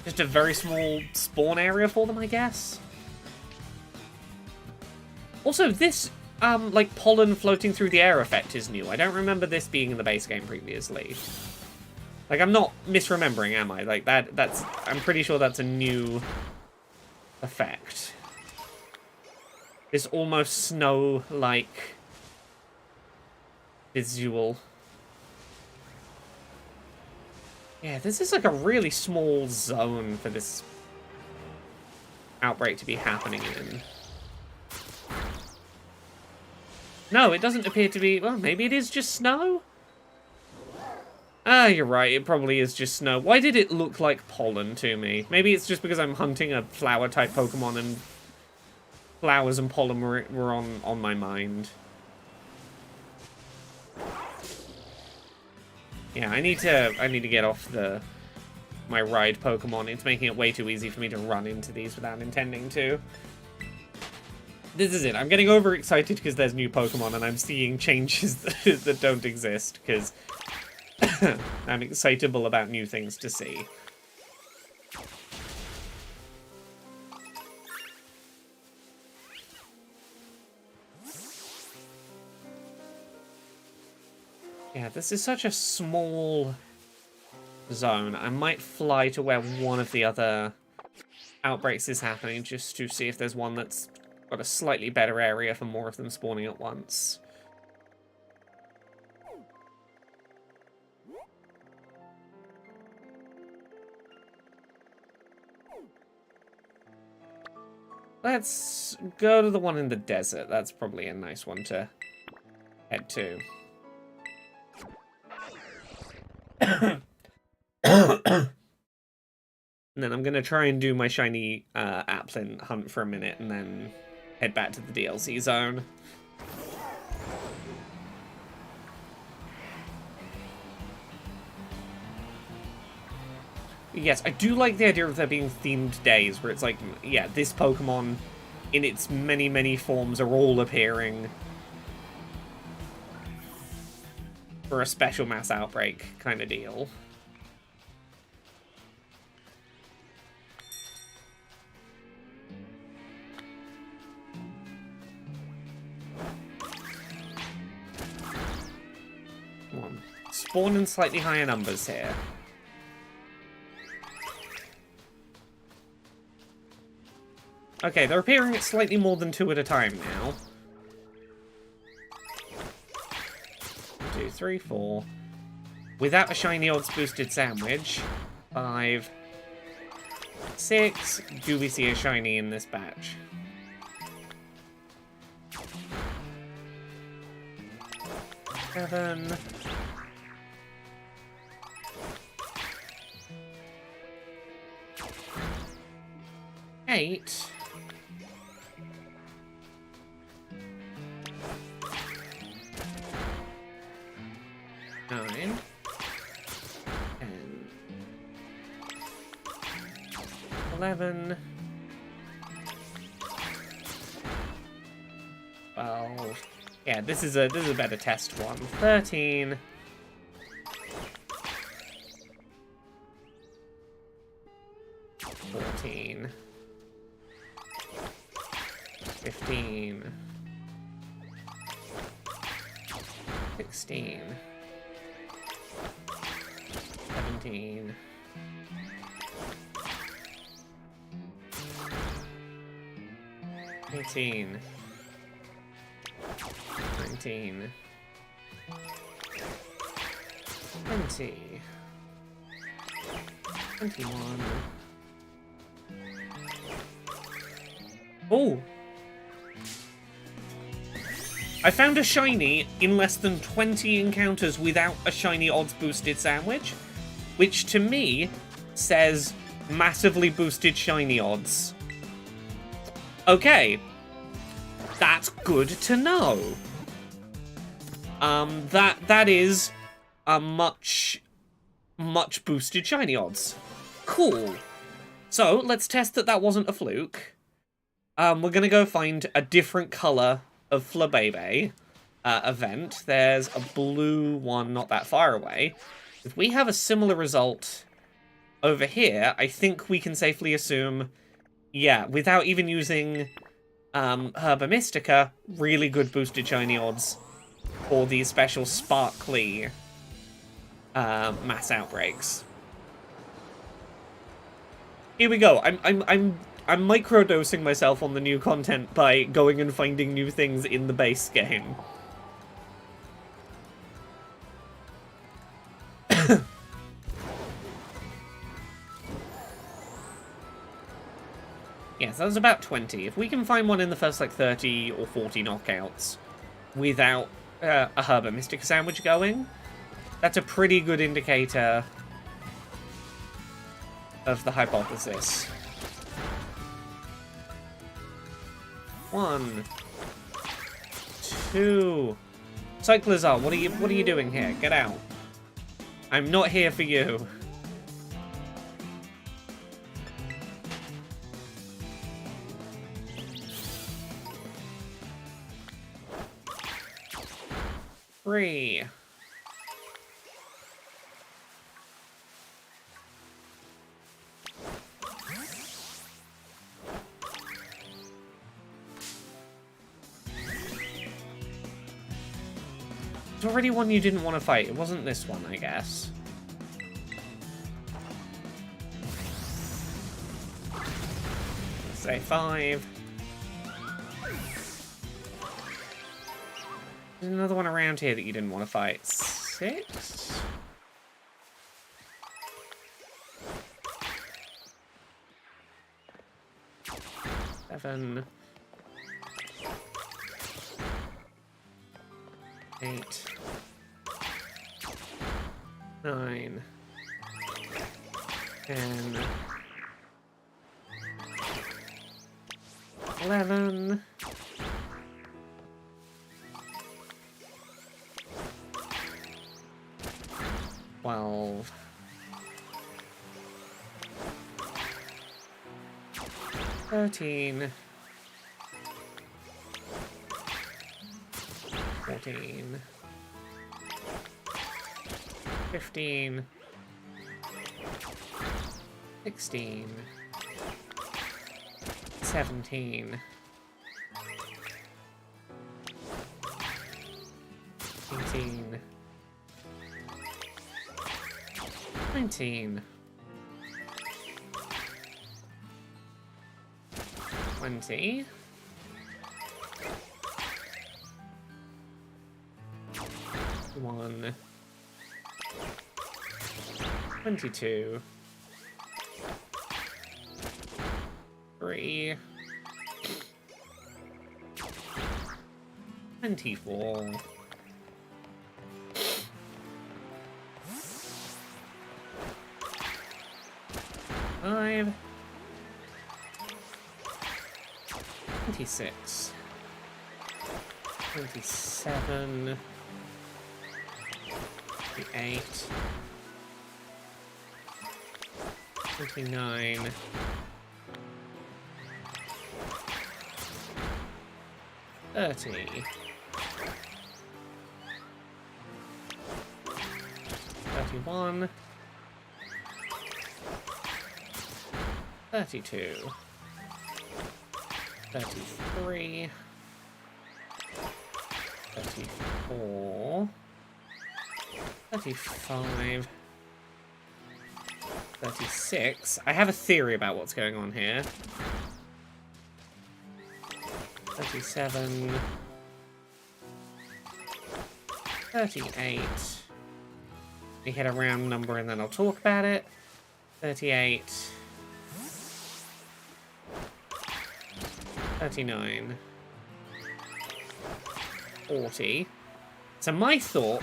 Just a very small spawn area for them, I guess. Also, this, like, pollen floating through the air effect is new. I don't remember this being in the base game previously. Like, I'm not misremembering, am I? Like, that's... I'm pretty sure that's a new effect. This almost snow-like visual. Yeah, this is like a really small zone for this outbreak to be happening in. No, it doesn't appear to be... Well, maybe it is just snow? Ah, you're right. It probably is just snow. Why did it look like pollen to me? Maybe it's just because I'm hunting a flower-type Pokemon and flowers and pollen were on my mind. Yeah, I need to get off my ride Pokemon. It's making it way too easy for me to run into these without intending to. This is it. I'm getting overexcited because there's new Pokemon and I'm seeing changes that don't exist because I'm excitable about new things to see. Yeah, this is such a small zone. I might fly to where one of the other outbreaks is happening just to see if there's one that's got a slightly better area for more of them spawning at once. Let's go to the one in the desert. That's probably a nice one to head to. And then I'm going to try and do my shiny Applin hunt for a minute and then head back to the DLC zone. Yes, I do like the idea of there being themed days where it's like, yeah, this Pokemon in its many, many forms are all appearing for a special mass outbreak kind of deal. Come on. Spawn in slightly higher numbers here. Okay, they're appearing at slightly more than 2 at a time now. 1, 2, 3, 4. Without a shiny odds boosted sandwich. 5, 6. Do we see a shiny in this batch? 7. 8. 9, 10, 11, 12. Yeah, this is a better test one. 13. 14. 15. 16. 17. 18. 19. 20. 21. Oh! I found a shiny in less than 20 encounters without a shiny odds boosted sandwich, which to me says massively boosted shiny odds. Okay. That's good to know. That is a much boosted shiny odds. Cool. So, let's test that wasn't a fluke. We're gonna go find a different colour of Flabebe event. There's a blue one not that far away. If we have a similar result over here, I think we can safely assume, yeah, without even using Herba Mystica, really good boosted shiny odds for these special sparkly mass outbreaks. Here we go. I'm microdosing myself on the new content by going and finding new things in the base game. Yes, that was about 20. If we can find one in the first, like, 30 or 40 knockouts without a Herba Mystica sandwich going, that's a pretty good indicator of the hypothesis. 1, 2. Cyclizar, what are you doing here? Get out. I'm not here for you. Three. There's already one you didn't want to fight. It wasn't this one, I guess. Let's say 5. There's another one around here that you didn't want to fight. 6? Seven. 8. 9. 10, 11, 12, 13, 14, 15, 16, 17, 18, 19, 20, 1, 22, 3, 24, 5, 26, 27, 28, 29, 30, 31, 32, 33, 34, 35, 36. I have a theory about what's going on here. 37, 38. We hit a round number and then I'll talk about it. 38, 39, 40. So my thought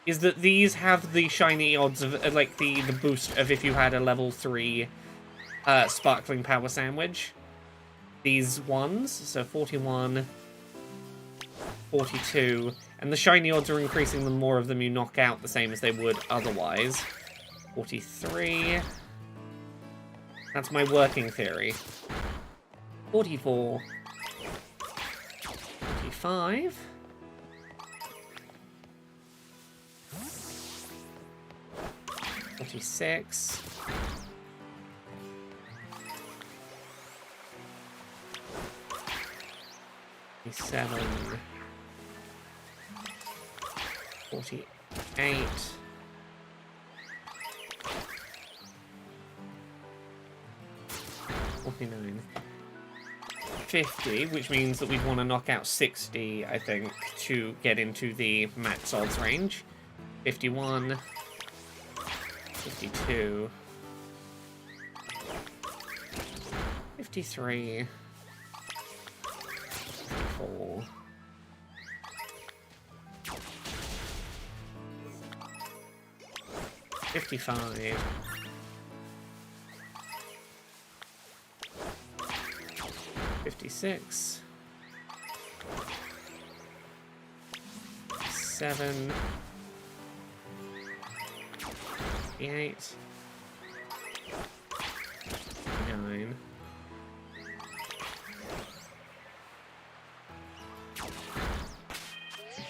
is that these have the shiny odds of, like, the boost of if you had a level 3 sparkling power sandwich. These ones, so 41, 42, and the shiny odds are increasing the more of them you knock out, the same as they would otherwise. 43. That's my working theory. 44. 45. 46. 47. 48. 49. 50, which means that we'd want to knock out 60, I think, to get into the max odds range. 51. 52. 53. 54. 55. 56. 7. 58. 9.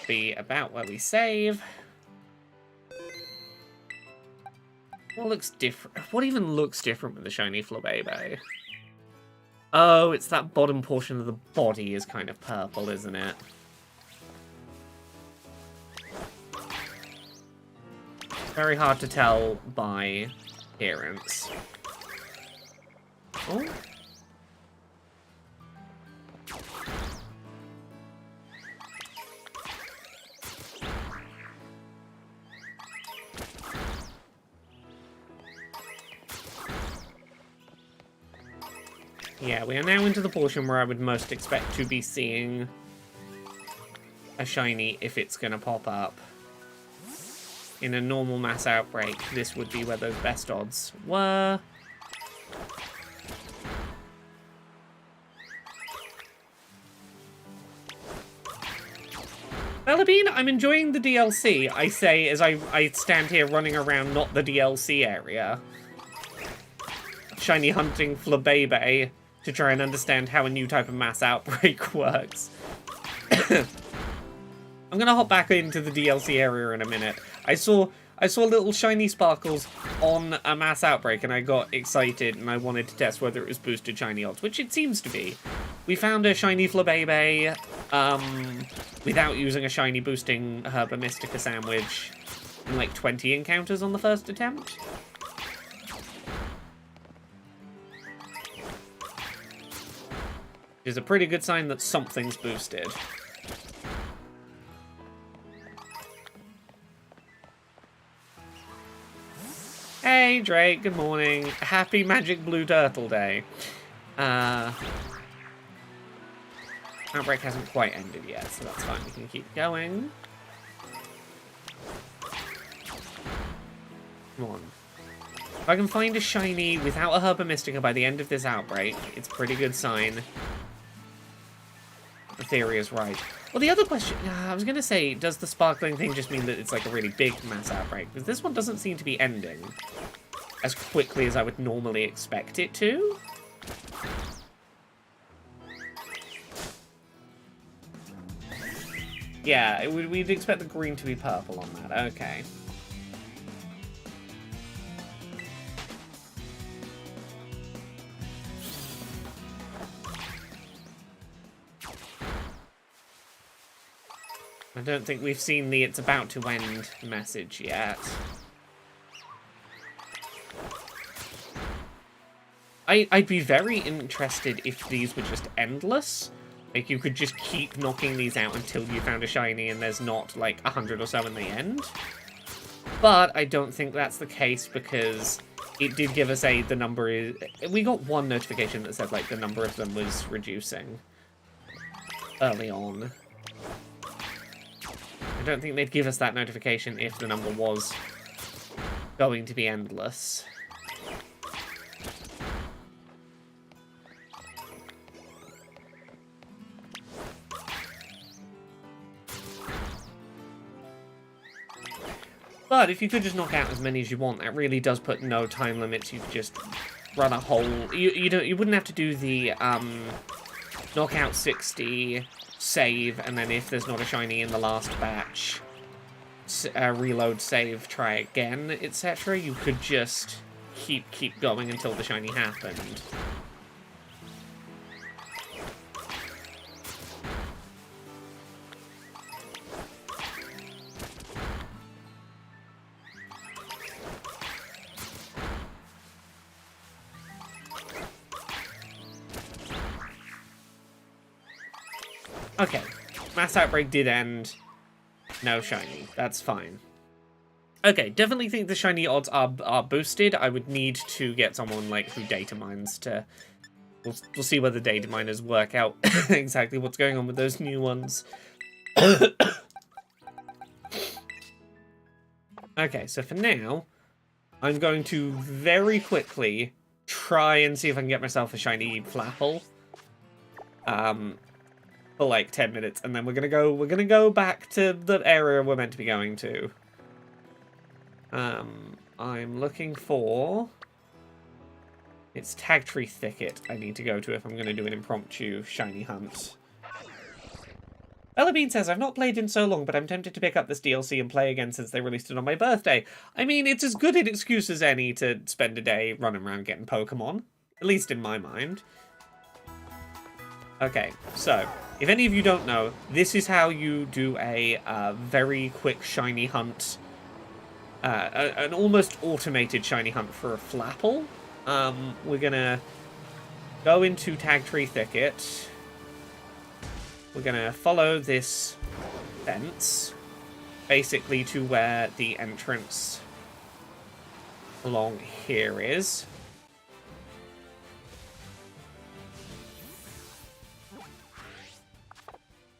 'Be about where we save. What looks different? What even looks different with the shiny Flabébé? Oh, it's that bottom portion of the body is kind of purple, isn't it? Very hard to tell by appearance. Oh. Yeah, we are now into the portion where I would most expect to be seeing a shiny if it's gonna pop up. in a normal mass outbreak, this would be where those best odds were. Bellabean, I'm enjoying the DLC, I say as I stand here running around not the DLC area. Shiny hunting Flabebe to try and understand how a new type of mass outbreak works. I'm gonna hop back into the DLC area in a minute. I saw little shiny sparkles on a mass outbreak and I got excited and I wanted to test whether it was boosted shiny odds, which it seems to be. We found a shiny Flabebe without using a shiny boosting Herba Mystica sandwich in like 20 encounters on the first attempt. Which is a pretty good sign that something's boosted. Hey Drake, good morning. Happy Magic Blue Turtle Day. Outbreak hasn't quite ended yet, so that's fine. We can keep going. Come on. If I can find a shiny without a Herba Mystica by the end of this outbreak, it's a pretty good sign. The theory is right. Well, the other question, I was going to say, does the sparkling thing just mean that it's like a really big mass outbreak? Because this one doesn't seem to be ending as quickly as I would normally expect it to. Yeah, we'd expect the green to be purple on that. Okay. I don't think we've seen the "it's about to end" message yet. I'd be very interested if these were just endless. Like, you could just keep knocking these out until you found a shiny and there's not, like, 100 or so in the end. But I don't think that's the case because it did give us the number is... We got one notification that said, like, the number of them was reducing early on. I don't think they'd give us that notification if the number was going to be endless. But if you could just knock out as many as you want, that really does put no time limits. You could just run a whole... You wouldn't have to do the knockout 60, save, and then if there's not a shiny in the last batch, reload, save, try again, etc. You could just keep going until the shiny happened. Okay, mass outbreak did end. No shiny. That's fine. Okay, definitely think the shiny odds are boosted. I would need to get someone like who data mines to... We'll see whether data miners work out exactly what's going on with those new ones. Okay, so for now, I'm going to very quickly try and see if I can get myself a shiny flapple. For like 10 minutes, and then we're gonna go back to the area we're meant to be going to. I'm looking for... It's Tagtree Thicket I need to go to if I'm gonna do an impromptu shiny hunt. Ella Bean says, I've not played in so long, but I'm tempted to pick up this DLC and play again since they released it on my birthday. I mean, it's as good an excuse as any to spend a day running around getting Pokemon. At least in my mind. Okay, so... If any of you don't know, this is how you do a very quick shiny hunt. An almost automated shiny hunt for a flapple. We're gonna go into Tagtree Thicket. We're gonna follow this fence, basically to where the entrance along here is.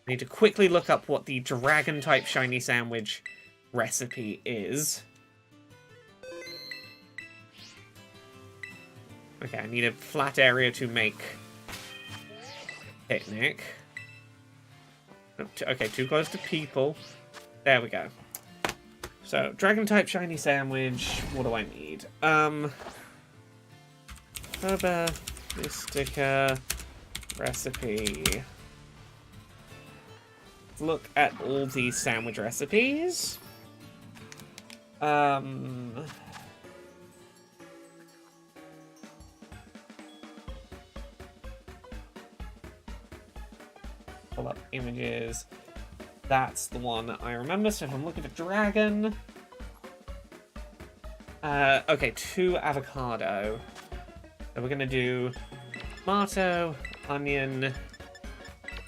I need to quickly look up what the dragon-type shiny sandwich recipe is. Okay, I need a flat area to make picnic. Okay, too close to people. There we go. So, dragon-type shiny sandwich. What do I need? Herba, Mystica, recipe. Let's look at all these sandwich recipes. Pull up images. That's the one I remember. So if I'm looking for dragon. Okay, 2 avocado. So we're gonna do tomato, onion,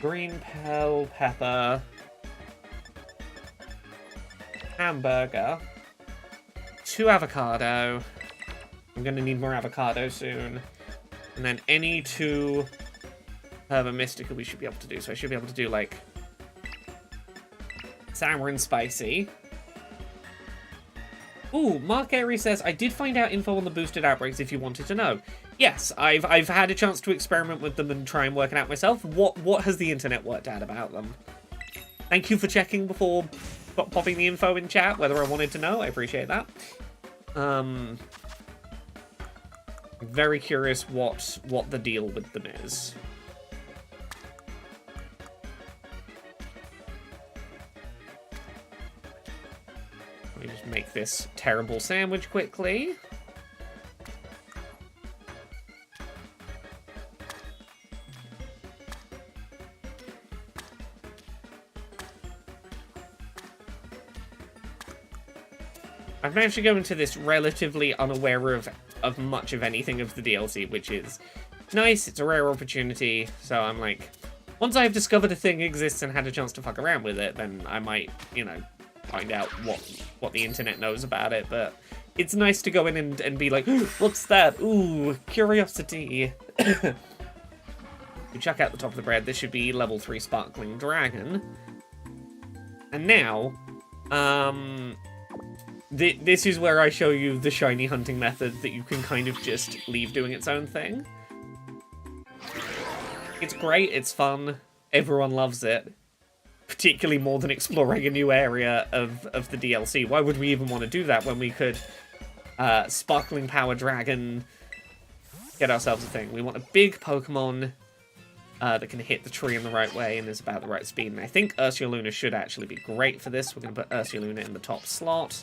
green bell pepper, hamburger, 2 avocado. I'm gonna need more avocado soon. And then any 2 herba mystica we should be able to do. So I should be able to do like sour and spicy. Ooh, Mark Airy says, I did find out info on the boosted outbreaks if you wanted to know. Yes, I've had a chance to experiment with them and try and work it out myself. What has the internet worked out about them? Thank you for checking before popping the info in chat, whether I wanted to know. I appreciate that. Very curious what the deal with them is. Let me just make this terrible sandwich quickly. I've managed to go into this relatively unaware of much of anything of the DLC, which is nice. It's a rare opportunity, so I'm like, once I've discovered a thing exists and had a chance to fuck around with it, then I might, you know, find out what the internet knows about it. But it's nice to go in and be like, what's that? Ooh, curiosity. You check out the top of the bread. This should be level 3 sparkling dragon. And now, this is where I show you the shiny hunting method that you can kind of just leave doing its own thing. It's great, it's fun, everyone loves it. Particularly more than exploring a new area of the DLC. Why would we even want to do that when we could sparkling power dragon get ourselves a thing? We want a big Pokemon that can hit the tree in the right way and is about the right speed. And I think Ursaluna should actually be great for this. We're going to put Ursaluna in the top slot.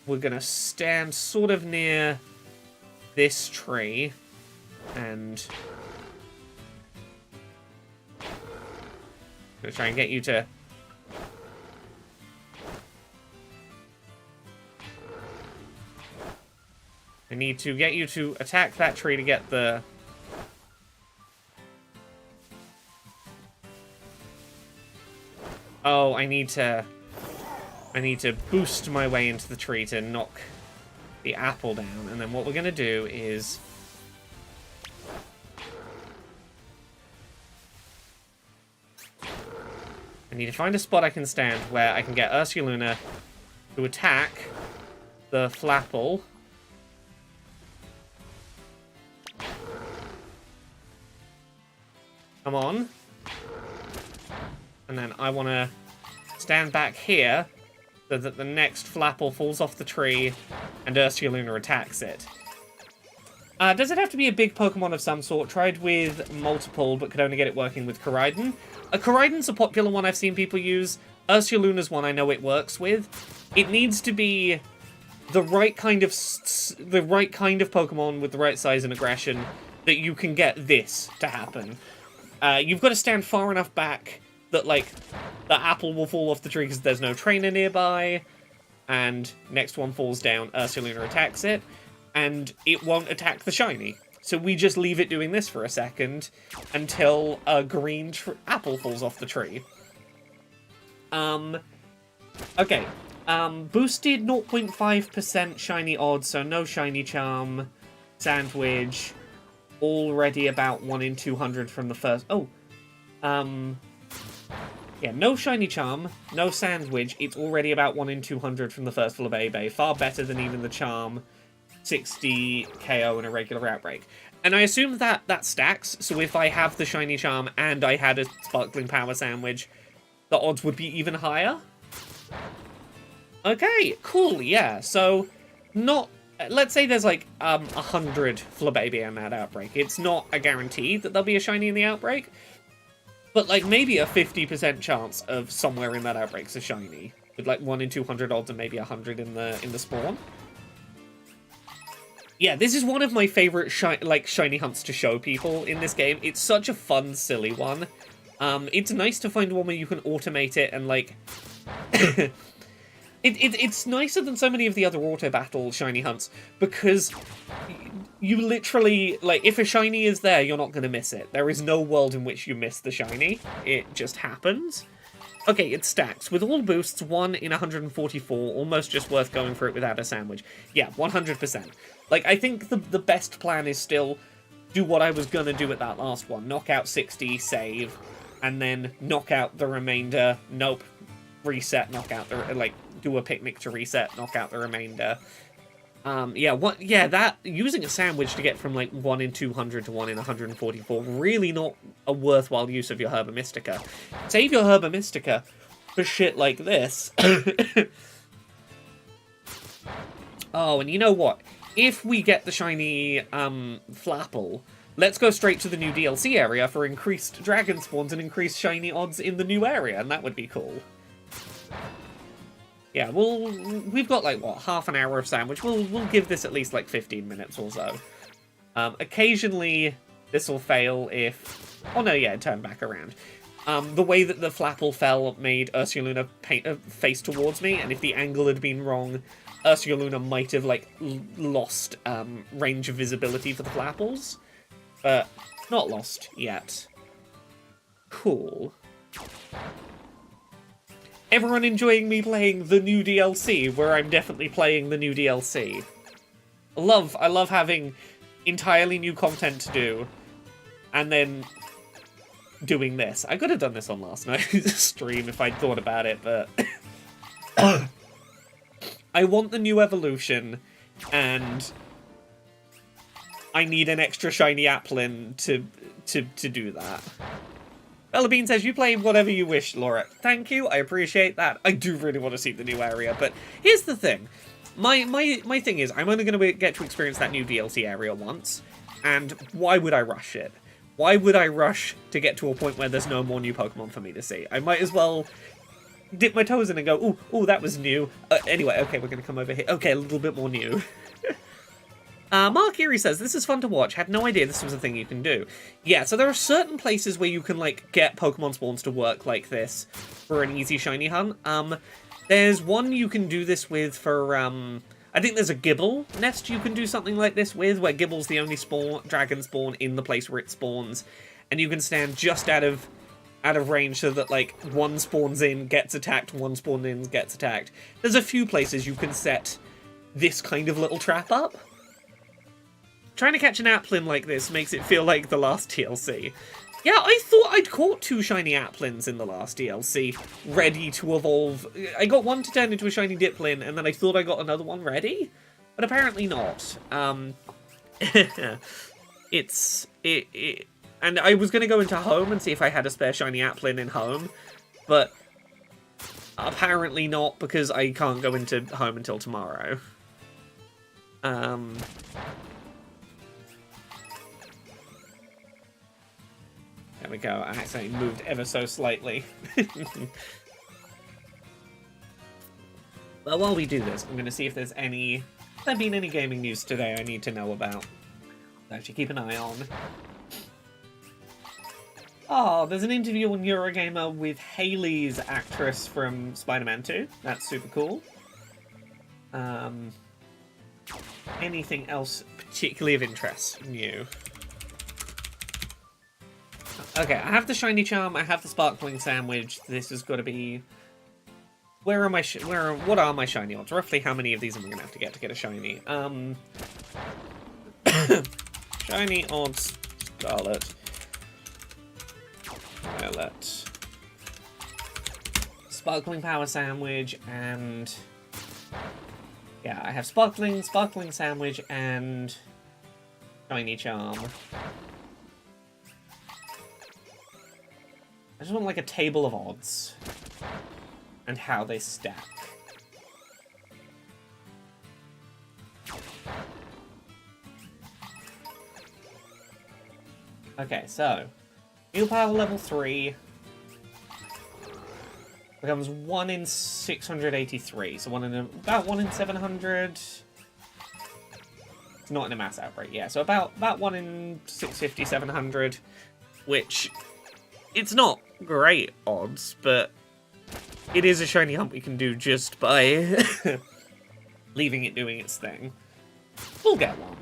We're going to stand sort of near this tree and I'm going to try and get you to I need to get you to attack that tree to get the oh, I need to boost my way into the tree to knock the apple down. And then what we're going to do is I need to find a spot I can stand where I can get Ursaluna to attack the flapple. Come on. And then I want to stand back here so that the next flapple falls off the tree and Ursaluna attacks it. Does it have to be a big Pokemon of some sort? Tried with multiple, but could only get it working with Koraidon. Koraidon's a popular one I've seen people use. Ursaluna's one I know it works with. It needs to be the right kind of Pokemon with the right size and aggression that you can get this to happen. You've got to stand far enough back that, like, the apple will fall off the tree because there's no trainer nearby, and next one falls down, Ursaluna attacks it, and it won't attack the shiny. So we just leave it doing this for a second until a green apple falls off the tree. Okay. Boosted 0.5% shiny odds, so no shiny charm. Sandwich. Already about 1 in 200 from the first... Oh. Yeah, no shiny charm, no sandwich. It's already about 1 in 200 from the first Flabébé. Far better than even the charm, 60 KO, and a regular outbreak. And I assume that that stacks, so if I have the shiny charm and I had a sparkling power sandwich, the odds would be even higher. Okay, cool, yeah. So, not... Let's say there's like 100 Flabébé in that outbreak. It's not a guarantee that there'll be a shiny in the outbreak, but like maybe a 50% chance of somewhere in that outbreak's a shiny, with like 1 in 200 odds and maybe 100 in the spawn. Yeah, this is one of my favorite shiny hunts to show people in this game. It's such a fun, silly one. It's nice to find one where you can automate it and like. It's nicer than so many of the other auto battle shiny hunts because you literally, like, if a shiny is there, you're not going to miss it. There is no world in which you miss the shiny. It just happens. Okay, it stacks. With all boosts, 1 in 144, almost just worth going for it without a sandwich. Yeah, 100%. Like, I think the best plan is still do what I was going to do at that last one. Knock out 60, save, and then knock out the remainder. Nope. Reset, knock out the, like, do a picnic to reset, knock out the remainder. That using a sandwich to get from like 1 in 200 to 1 in 144, really not a worthwhile use of your Herba Mystica. Save your Herba Mystica for shit like this. Oh, and you know what? If we get the shiny Flapple, let's go straight to the new DLC area for increased dragon spawns and increased shiny odds in the new area, and that would be cool. Yeah, we've got, like, what, half an hour of sandwich. We'll give this at least, like, 15 minutes or so. Occasionally, this will fail if... Oh, no, yeah, it turned back around. The way that the Flapple fell made Ursaluna face towards me, and if the angle had been wrong, Ursaluna might have, like, lost range of visibility for the Flapples. But not lost yet. Cool. Everyone enjoying me playing the new DLC, where I'm definitely playing the new DLC. I love having entirely new content to do, and then doing this. I could have done this on last night's stream if I'd thought about it, but... I want the new evolution, and I need an extra shiny Applin to do that. Bean says, you play whatever you wish, Laura. Thank you, I appreciate that. I do really want to see the new area, but here's the thing. My thing is, I'm only going to get to experience that new DLC area once, and why would I rush it? Why would I rush to get to a point where there's no more new Pokemon for me to see? I might as well dip my toes in and go, ooh, that was new. Anyway, okay, we're going to come over here. Okay, a little bit more new. Mark Erie says, this is fun to watch. Had no idea this was a thing you can do. Yeah, so there are certain places where you can, like, get Pokemon spawns to work like this for an easy shiny hunt. There's one you can do this with for, I think there's a Gibble nest you can do something like this with, where Gibble's the only dragon spawn in the place where it spawns, and you can stand just out of range so that, like, one spawns in, gets attacked, one spawns in, gets attacked. There's a few places you can set this kind of little trap up. Trying to catch an Applin like this makes it feel like the last DLC. Yeah, I thought I'd caught 2 shiny Applins in the last DLC, ready to evolve. I got one to turn into a shiny Diplin, and then I thought I got another one ready, but apparently not. And I was going to go into Home and see if I had a spare shiny Applin in Home, but apparently not, because I can't go into Home until tomorrow. There we go, I accidentally moved ever so slightly. Well, while we do this, I'm going to see if there's been any gaming news today I need to know about. Actually, keep an eye on. Oh, there's an interview on Eurogamer with Hayley's actress from Spider-Man 2. That's super cool. Anything else particularly of interest new? Okay, I have the shiny charm, I have the sparkling sandwich. This has got to be... What are my shiny odds? Roughly how many of these am I going to have to get a shiny? Shiny odds, Scarlet, Violet, Sparkling Power Sandwich, and... yeah, I have Sparkling Sandwich, and... Shiny Charm. I just want, like, a table of odds. And how they stack. Okay, so... New Power level 3... becomes 1 in 683, so about 1 in 700... It's not in a mass outbreak, yeah, so about 1 in 650, 700, which... It's not great odds, but... It is a shiny hunt we can do just by leaving it doing its thing. We'll get one.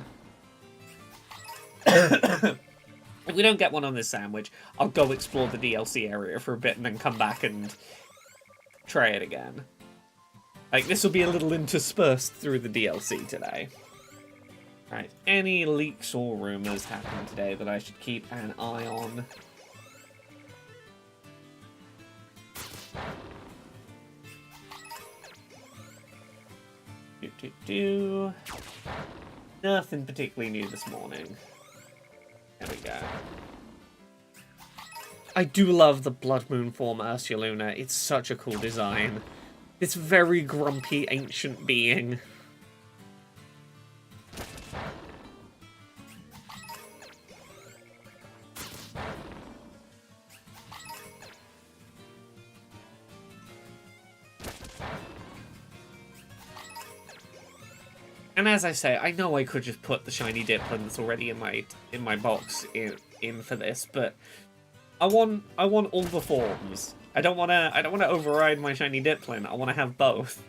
If we don't get one on this sandwich, I'll go explore the DLC area for a bit and then come back and try it again. Like, this will be a little interspersed through the DLC today. Right, any leaks or rumours happening today that I should keep an eye on? Nothing particularly new this morning. There we go. I do love the Blood Moon form Ursuluna. It's such a cool design. This very grumpy ancient being. And as I say, I know I could just put the shiny Dipplin that's already in my box in for this, but I want all the forms. I don't wanna override my shiny Dipplin. I wanna have both.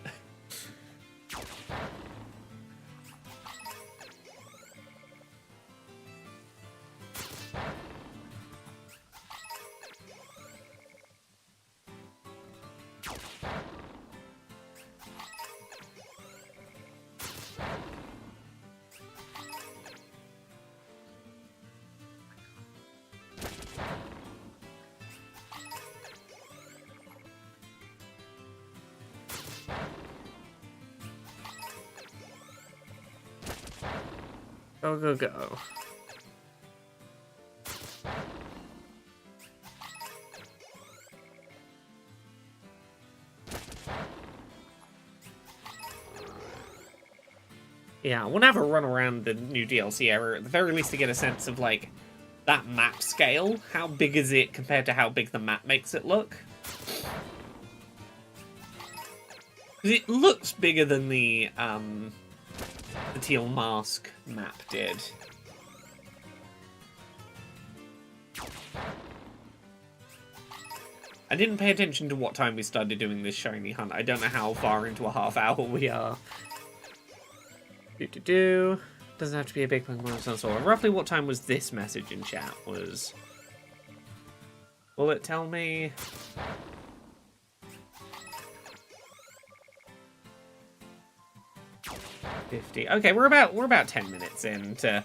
Go, go, go. Yeah, I want to have a run around the new DLC area, at the very least to get a sense of, like, that map scale. How big is it compared to how big the map makes it look? Because it looks bigger than the Teal Mask map did. I didn't pay attention to what time we started doing this shiny hunt. I don't know how far into a half hour we are. Doesn't have to be a big Pokemon of some sort. Roughly what time was this message in chat? Will it tell me? Okay, we're about 10 minutes in to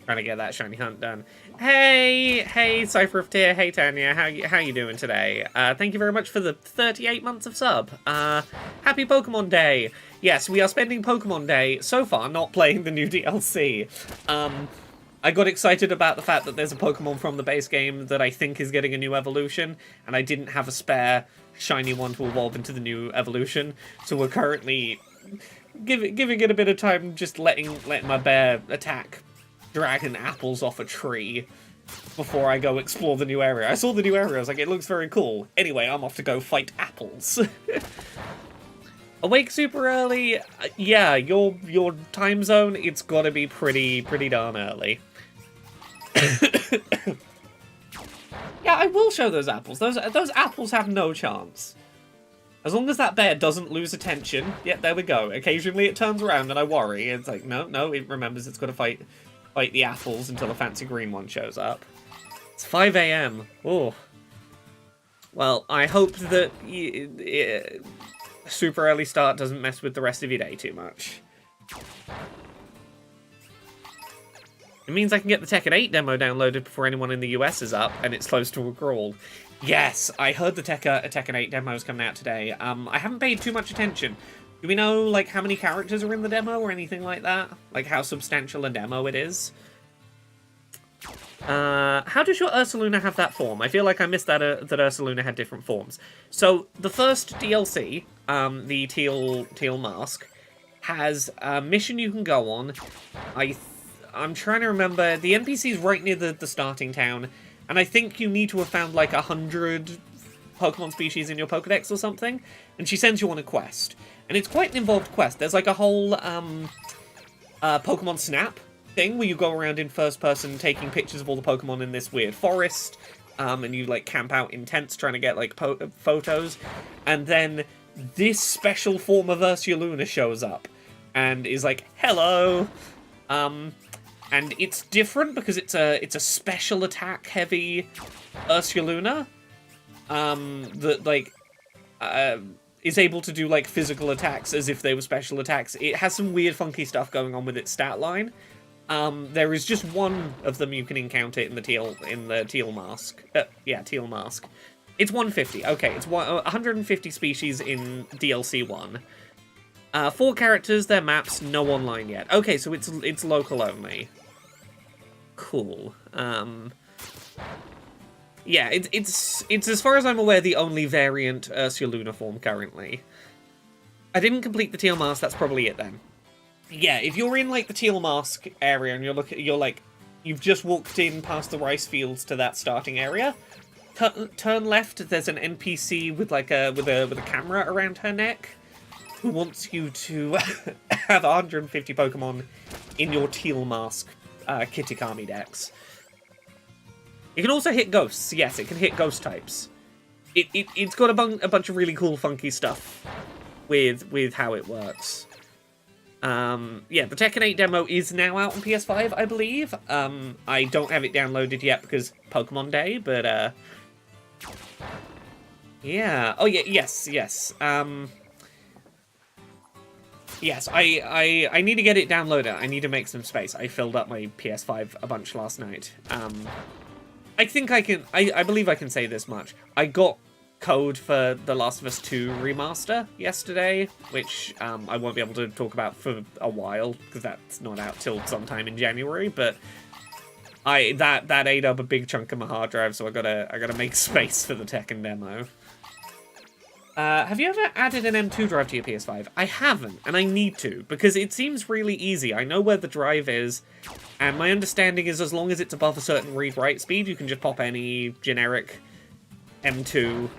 trying to get that shiny hunt done. Hey, Cypher of Tear. Hey, Tanya. How you doing today? Thank you very much for the 38 months of sub. Happy Pokemon Day. Yes, we are spending Pokemon Day so far not playing the new DLC. I got excited about the fact that there's a Pokemon from the base game that I think is getting a new evolution, and I didn't have a spare shiny one to evolve into the new evolution, so we're currently giving it a bit of time, just letting my bear attack dragon apples off a tree before I go explore the new area. I saw the new area, I was like, it looks very cool. Anyway, I'm off to go fight apples. Awake super early? Yeah, your time zone, it's gotta be pretty darn early. Yeah, I will show those apples. Those apples have no chance. As long as that bear doesn't lose attention. Yeah, there we go. Occasionally it turns around and I worry. It's like, no, it remembers it's got to fight the apples until a fancy green one shows up. It's 5 AM. Oh. Well, I hope that super early start doesn't mess with the rest of your day too much. It means I can get the Tekken 8 demo downloaded before anyone in the US is up, and it's close to a crawl. Yes, I heard the Tekken 8 demo is coming out today. I haven't paid too much attention. Do we know, like, how many characters are in the demo or anything like that? Like, how substantial a demo it is? How does your Ursaluna have that form? I feel like I missed that Ursaluna had different forms. So, the first DLC, the teal mask, has a mission you can go on. I'm trying to remember. The NPC's right near the starting town, and I think you need to have found like 100 Pokemon species in your Pokedex or something, and she sends you on a quest. And it's quite an involved quest. There's like a whole Pokemon Snap thing where you go around in first person taking pictures of all the Pokemon in this weird forest, and you like camp out in tents trying to get like photos, and then this special form of Ursaluna shows up and is like, hello, and it's different because it's a special attack heavy Ursaluna that like is able to do like physical attacks as if they were special attacks. It has some weird funky stuff going on with its stat line. There is just one of them you can encounter in the teal mask. Yeah, teal mask. It's 150. Okay, it's 150 species in DLC 1. 4 characters, their maps, no online yet. Okay, so it's local only. Cool. Yeah, it's as far as I'm aware the only variant Ursaluna form currently. I didn't complete the teal mask. That's probably it then. Yeah, if you're in like the teal mask area and you've just walked in past the rice fields to that starting area, turn left. There's an NPC with like with a camera around her neck, who wants you to have 150 Pokemon in your teal mask Kitakami dex. It can also hit ghosts. Yes, it can hit ghost types. It's got a bunch of really cool, funky stuff with how it works. Yeah, the Tekken 8 demo is now out on PS5, I believe. I don't have it downloaded yet because Pokemon Day, but yeah. Oh yeah, yes. Yes, I need to get it downloaded. I need to make some space. I filled up my PS5 a bunch last night. I think I can... I believe I can say this much. I got code for The Last of Us 2 Remaster yesterday, which I won't be able to talk about for a while, because that's not out till sometime in January, but that ate up a big chunk of my hard drive, so I gotta make space for the Tekken demo. Have you ever added an M2 drive to your PS5? I haven't, and I need to, because it seems really easy. I know where the drive is, and my understanding is as long as it's above a certain read-write speed, you can just pop any generic M2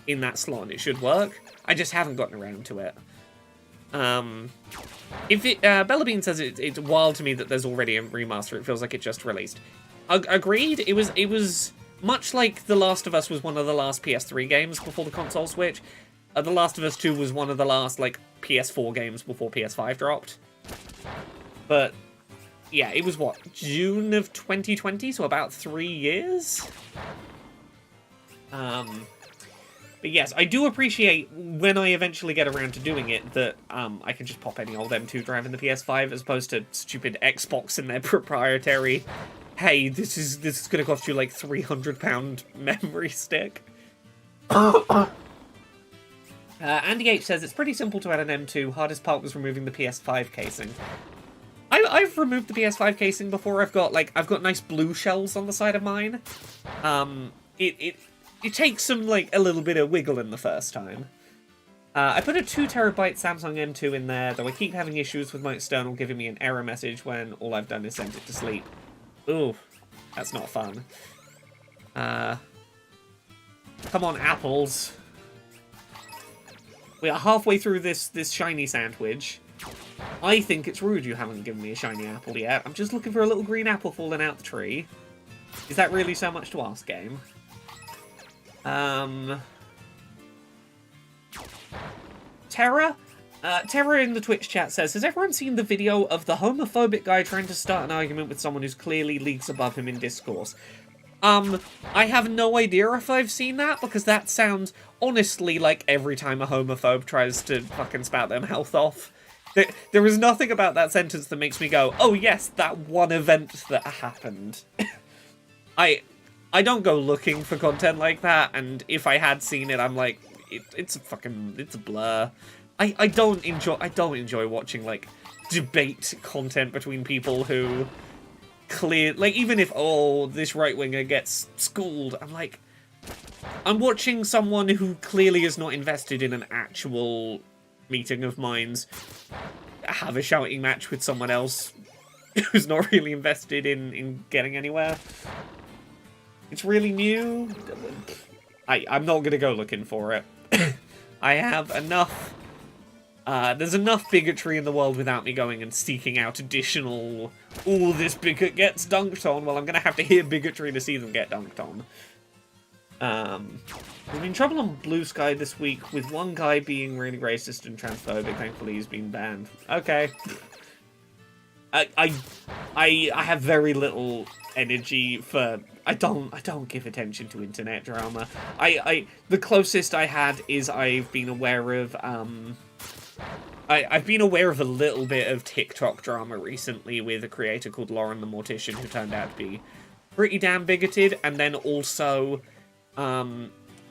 in that slot, and it should work. I just haven't gotten around to it. Bellabean says it's wild to me that there's already a remaster. It feels like it just released. Agreed. It was much like The Last of Us was one of the last PS3 games before the console switch. The Last of Us 2 was one of the last like PS4 games before PS5 dropped. But yeah, it was what, June of 2020, so about 3 years. But yes, I do appreciate when I eventually get around to doing it that I can just pop any old M2 drive in the PS5 as opposed to stupid Xbox and their proprietary, hey, this is going to cost you like £300 memory stick. Andy H says it's pretty simple to add an M2. Hardest part was removing the PS5 casing. I've removed the PS5 casing before. I've got nice blue shells on the side of mine. It takes some, like, a little bit of wiggling the first time. I put a 2TB Samsung M2 in there, though I keep having issues with my external giving me an error message when all I've done is sent it to sleep. Ooh, that's not fun. Come on, apples. We are halfway through this shiny sandwich. I think it's rude you haven't given me a shiny apple yet. I'm just looking for a little green apple falling out the tree. Is that really so much to ask, game? Terra? Terra in the Twitch chat says, has everyone seen the video of the homophobic guy trying to start an argument with someone who's clearly leagues above him in discourse? I have no idea if I've seen that, because that sounds honestly like every time a homophobe tries to fucking spout their mouth off. There is nothing about that sentence that makes me go, oh yes, that one event that happened. I don't go looking for content like that, and if I had seen it, I'm like, it's a blur. I don't enjoy watching, like, debate content between people who like, even if, oh, this right-winger gets schooled, I'm like, I'm watching someone who clearly is not invested in an actual meeting of minds have a shouting match with someone else who's not really invested in getting anywhere. It's really new. I'm not gonna go looking for it. I have enough. There's enough bigotry in the world without me going and seeking out additional. Ooh, this bigot gets dunked on. Well, I'm gonna have to hear bigotry to see them get dunked on. There's been trouble on Blue Sky this week with one guy being really racist and transphobic. Thankfully, he's been banned. Okay. I have very little energy for. I don't give attention to internet drama. The closest I had is I've been aware of I've been aware of a little bit of TikTok drama recently with a creator called Lauren the Mortician who turned out to be pretty damn bigoted, and then also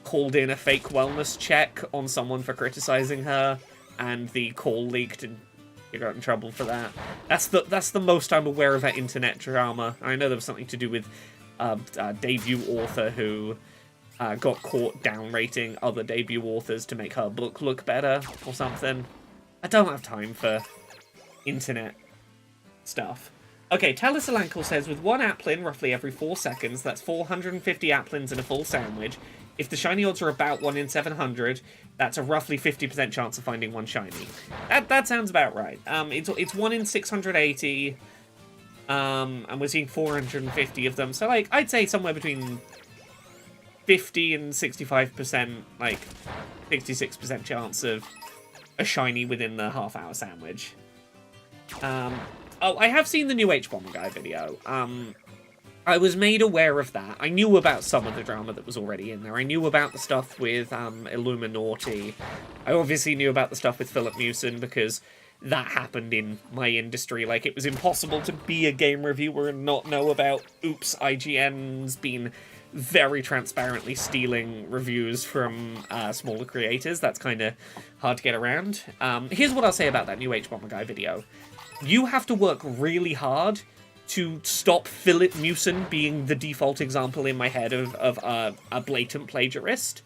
called in a fake wellness check on someone for criticizing her, and the call leaked and you got in trouble for that. That's the most I'm aware of that internet drama. I know there was something to do with a debut author who got caught downrating other debut authors to make her book look better or something. I don't have time for internet stuff. Okay, Talisalankel says, with one applin roughly every 4 seconds, that's 450 applins in a full sandwich. If the shiny odds are about 1 in 700, that's a roughly 50% chance of finding one shiny. That sounds about right. It's 1 in 680, and we're seeing 450 of them. So, like, I'd say somewhere between 50 and 65%, like, 66% chance of a shiny within the half-hour sandwich. Oh, I have seen the new H-Bomber Guy video. I was made aware of that. I knew about some of the drama that was already in there. I knew about the stuff with Illuminati. I obviously knew about the stuff with Philip Mewson because that happened in my industry. Like, it was impossible to be a game reviewer and not know about, oops, IGN's been very transparently stealing reviews from smaller creators. That's kind of hard to get around. Here's what I'll say about that new H-Bomber Guy video. You have to work really hard to stop Philip Mewson being the default example in my head of a blatant plagiarist.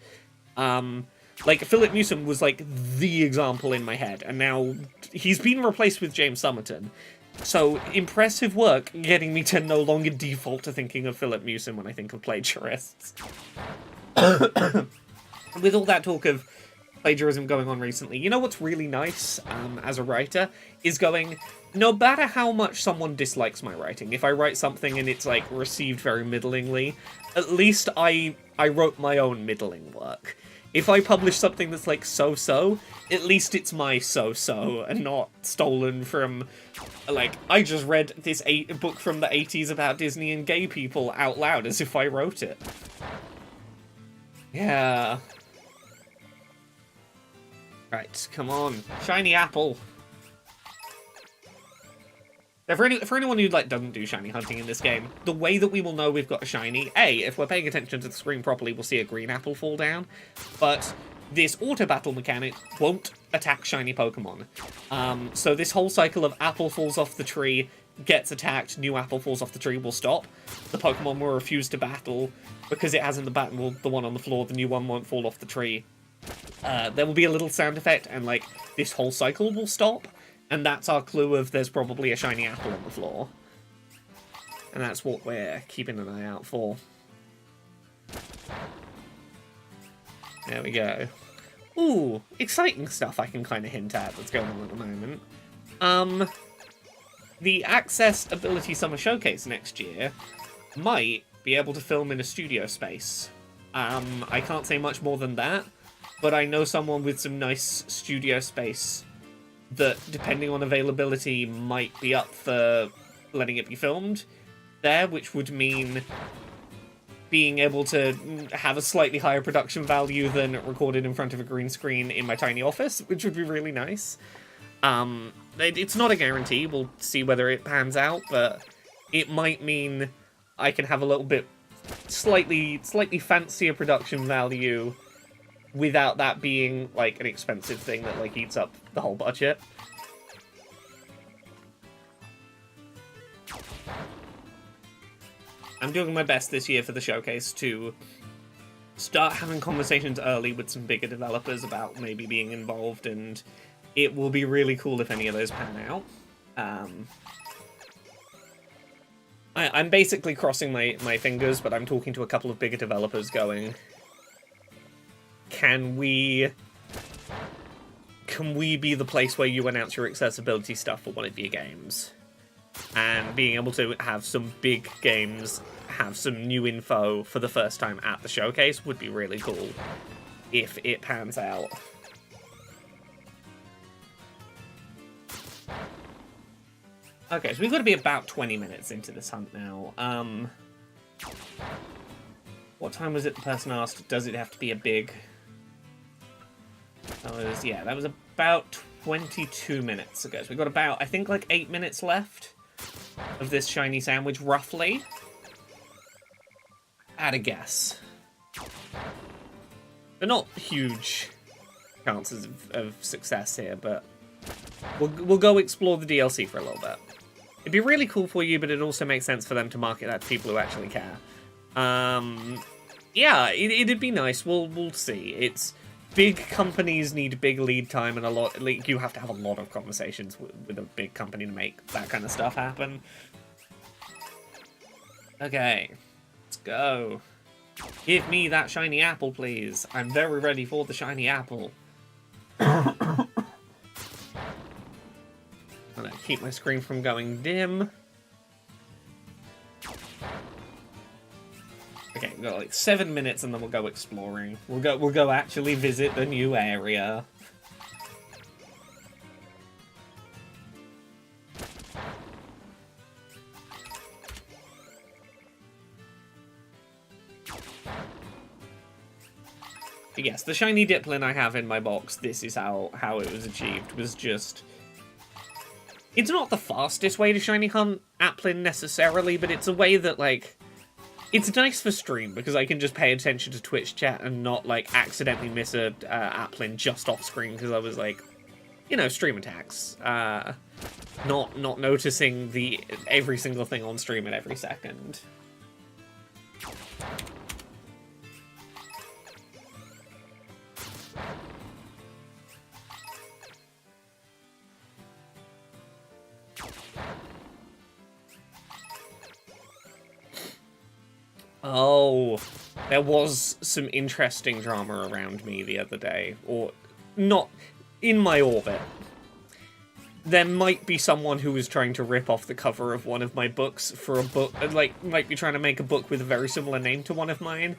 Like, Philip Mewson was, like, the example in my head, and now he's been replaced with James Somerton. So, impressive work getting me to no longer default to thinking of Philip Mewson when I think of plagiarists. With all that talk of plagiarism going on recently, you know what's really nice as a writer is going, no matter how much someone dislikes my writing, if I write something and it's, like, received very middlingly, at least I wrote my own middling work. If I publish something that's, like, so-so, at least it's my so-so and not stolen from, like, I just read this book from the 80s about Disney and gay people out loud as if I wrote it. Yeah. Right, come on. Shiny apple. For anyone who, like, doesn't do shiny hunting in this game, the way that we will know we've got a shiny, if we're paying attention to the screen properly, we'll see a green apple fall down, but this auto-battle mechanic won't attack shiny Pokemon. So this whole cycle of apple falls off the tree, gets attacked, new apple falls off the tree, will stop. The Pokemon will refuse to battle. Because it hasn't battled the one on the floor, the new one won't fall off the tree. There will be a little sound effect, and, like, this whole cycle will stop. And that's our clue of there's probably a shiny apple on the floor. And that's what we're keeping an eye out for. There we go. Ooh, exciting stuff I can kind of hint at that's going on at the moment. The Access Ability Summer Showcase next year might be able to film in a studio space. I can't say much more than that, but I know someone with some nice studio space that, depending on availability, might be up for letting it be filmed there, which would mean being able to have a slightly higher production value than recorded in front of a green screen in my tiny office, which would be really nice. It's not a guarantee, we'll see whether it pans out, but it might mean I can have a little bit slightly fancier production value without that being, like, an expensive thing that, like, eats up the whole budget. I'm doing my best this year for the showcase to start having conversations early with some bigger developers about maybe being involved, and it will be really cool if any of those pan out. I'm basically crossing my fingers, but I'm talking to a couple of bigger developers going, can we be the place where you announce your accessibility stuff for one of your games? And being able to have some big games have some new info for the first time at the showcase would be really cool if it pans out. Okay, so we've got to be about 20 minutes into this hunt now. What time was it the person asked, does it have to be a big... that was about 22 minutes ago. So we've got about, I think, like 8 minutes left of this shiny sandwich, roughly. At a guess. They're not huge chances of success here, but we'll go explore the DLC for a little bit. It'd be really cool for you, but it also makes sense for them to market that to people who actually care. Yeah, it'd be nice. We'll see. It's big companies need big lead time and a lot. Like, you have to have a lot of conversations with a big company to make that kind of stuff happen. Okay, let's go. Give me that shiny apple, please. I'm very ready for the shiny apple. I'm gonna keep my screen from going dim. Okay, we've got like 7 minutes and then we'll go exploring. We'll go actually visit the new area. Yes, the shiny Diplin I have in my box, this is how it was achieved, was just... It's not the fastest way to shiny hunt Applin necessarily, but it's a way that, like... It's nice for stream, because I can just pay attention to Twitch chat and not, like, accidentally miss a Applin just off screen, because I was, like, you know, stream attacks. Not noticing every single thing on stream at every second. Oh, there was some interesting drama around me the other day, or not in my orbit. There might be someone who was trying to rip off the cover of one of my books for a book, like, might be trying to make a book with a very similar name to one of mine,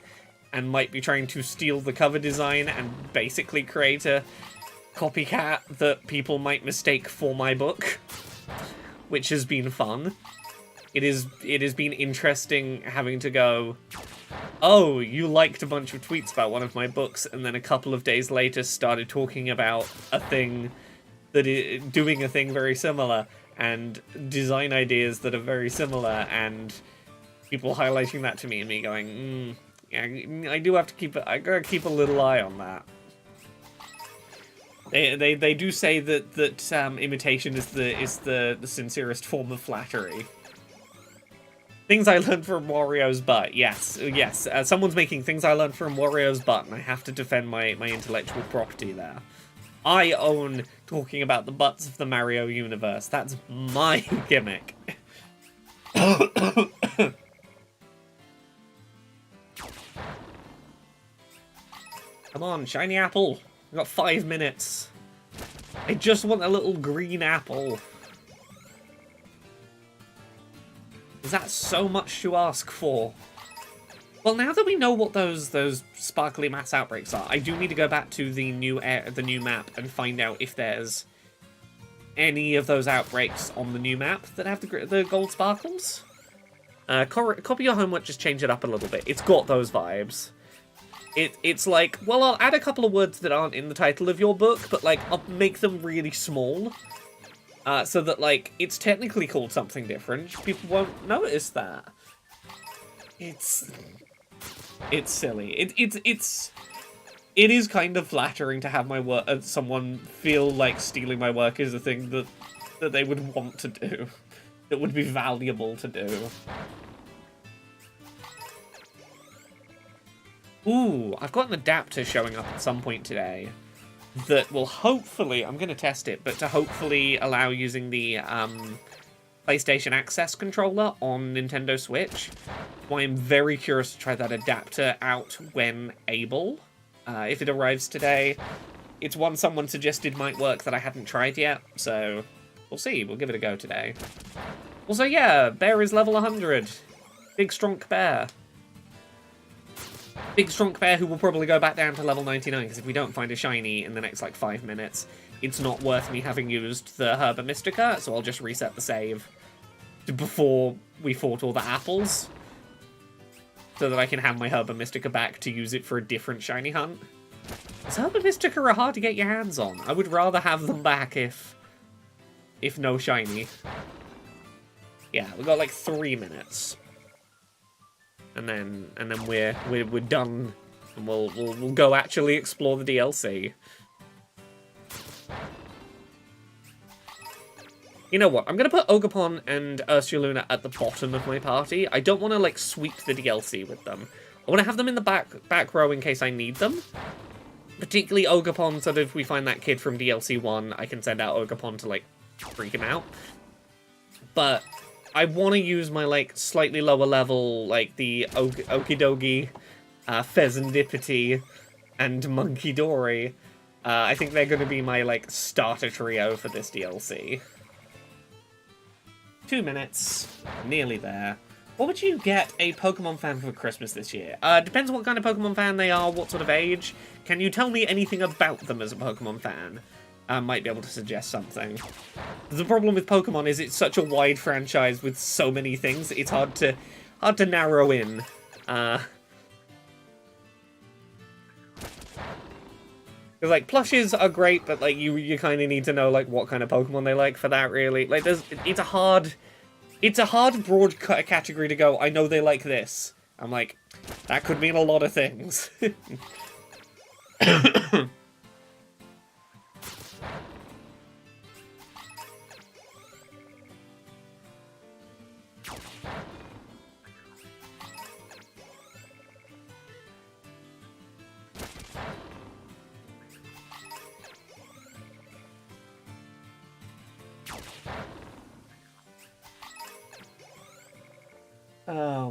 and might be trying to steal the cover design and basically create a copycat that people might mistake for my book, which has been fun. It has been interesting having to go, oh, you liked a bunch of tweets about one of my books, and then a couple of days later started talking about a thing that is doing a thing very similar, and design ideas that are very similar, and people highlighting that to me and me going, yeah, I do have to I gotta keep a little eye on that. They do say that imitation is the sincerest form of flattery. Things I learned from Wario's butt. Yes. Someone's making things I learned from Wario's butt, and I have to defend my intellectual property there. I own talking about the butts of the Mario universe. That's my gimmick. Come on, shiny apple. We've got 5 minutes. I just want a little green apple. Is that so much to ask for? Well, now that we know what those sparkly mass outbreaks are, I do need to go back to the new map and find out if there's any of those outbreaks on the new map that have the gold sparkles. Copy your homework, just change it up a little bit. It's got those vibes. It's like, well, I'll add a couple of words that aren't in the title of your book, but, like, I'll make them really small. So that, like, it's technically called something different. People won't notice that. It's silly. It is kind of flattering to have my work, someone feel like stealing my work is a thing that they would want to do, that would be valuable to do. Ooh, I've got an adapter showing up at some point today that will hopefully, I'm going to test it, but to hopefully allow using the PlayStation Access controller on Nintendo Switch. So I am very curious to try that adapter out when able. If it arrives today, it's one someone suggested might work that I hadn't tried yet, so we'll see. We'll give it a go today. Also, yeah, bear is level 100. Big strong bear. Big strong bear who will probably go back down to level 99, because if we don't find a shiny in the next, like, 5 minutes, it's not worth me having used the Herba Mystica, so I'll just reset the save before we fought all the apples, so that I can have my Herba Mystica back to use it for a different shiny hunt. Because Herba Mystica are hard to get your hands on. I would rather have them back if no shiny. Yeah, we've got like 3 minutes. And then we're done, and we'll go actually explore the DLC. You know what? I'm gonna put Ogerpon and Ursuluna at the bottom of my party. I don't want to like sweep the DLC with them. I want to have them in the back row in case I need them. Particularly Ogerpon, so that if we find that kid from DLC 1, I can send out Ogerpon to like freak him out. But I want to use my, like, slightly lower level, like, the Okidogi, Pheasantipity, and Monkey Dory. I think they're going to be my, like, starter trio for this DLC. 2 minutes. Nearly there. What would you get a Pokemon fan for Christmas this year? Depends what kind of Pokemon fan they are, what sort of age. Can you tell me anything about them as a Pokemon fan? I might be able to suggest something. The problem with Pokemon is it's such a wide franchise with so many things, it's hard to narrow in. Because, like, plushes are great, but, like, you kind of need to know, like, what kind of Pokemon they like for that, really. Like, it's a hard broad category to go, I know they like this. I'm like, that could mean a lot of things.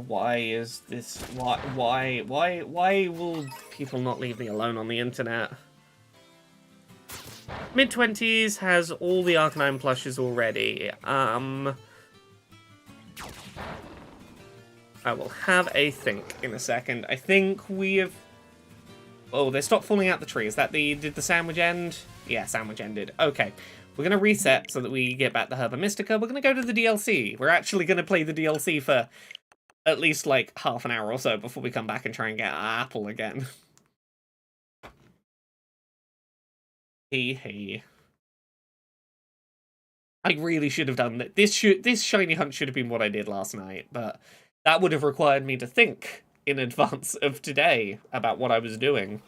Why is this? Why will people not leave me alone on the internet? Mid-20s has all the Arcanine plushes already. I will have a think in a second. I think we have... Oh, they stopped falling out the tree. Is that did the sandwich end? Yeah, sandwich ended. Okay. We're going to reset so that we get back the Herba Mystica. We're going to go to the DLC. We're actually going to play the DLC for at least, like, half an hour or so before we come back and try and get our apple again. Hee. I really should have done that. This shiny hunt should have been what I did last night, but that would have required me to think in advance of today about what I was doing.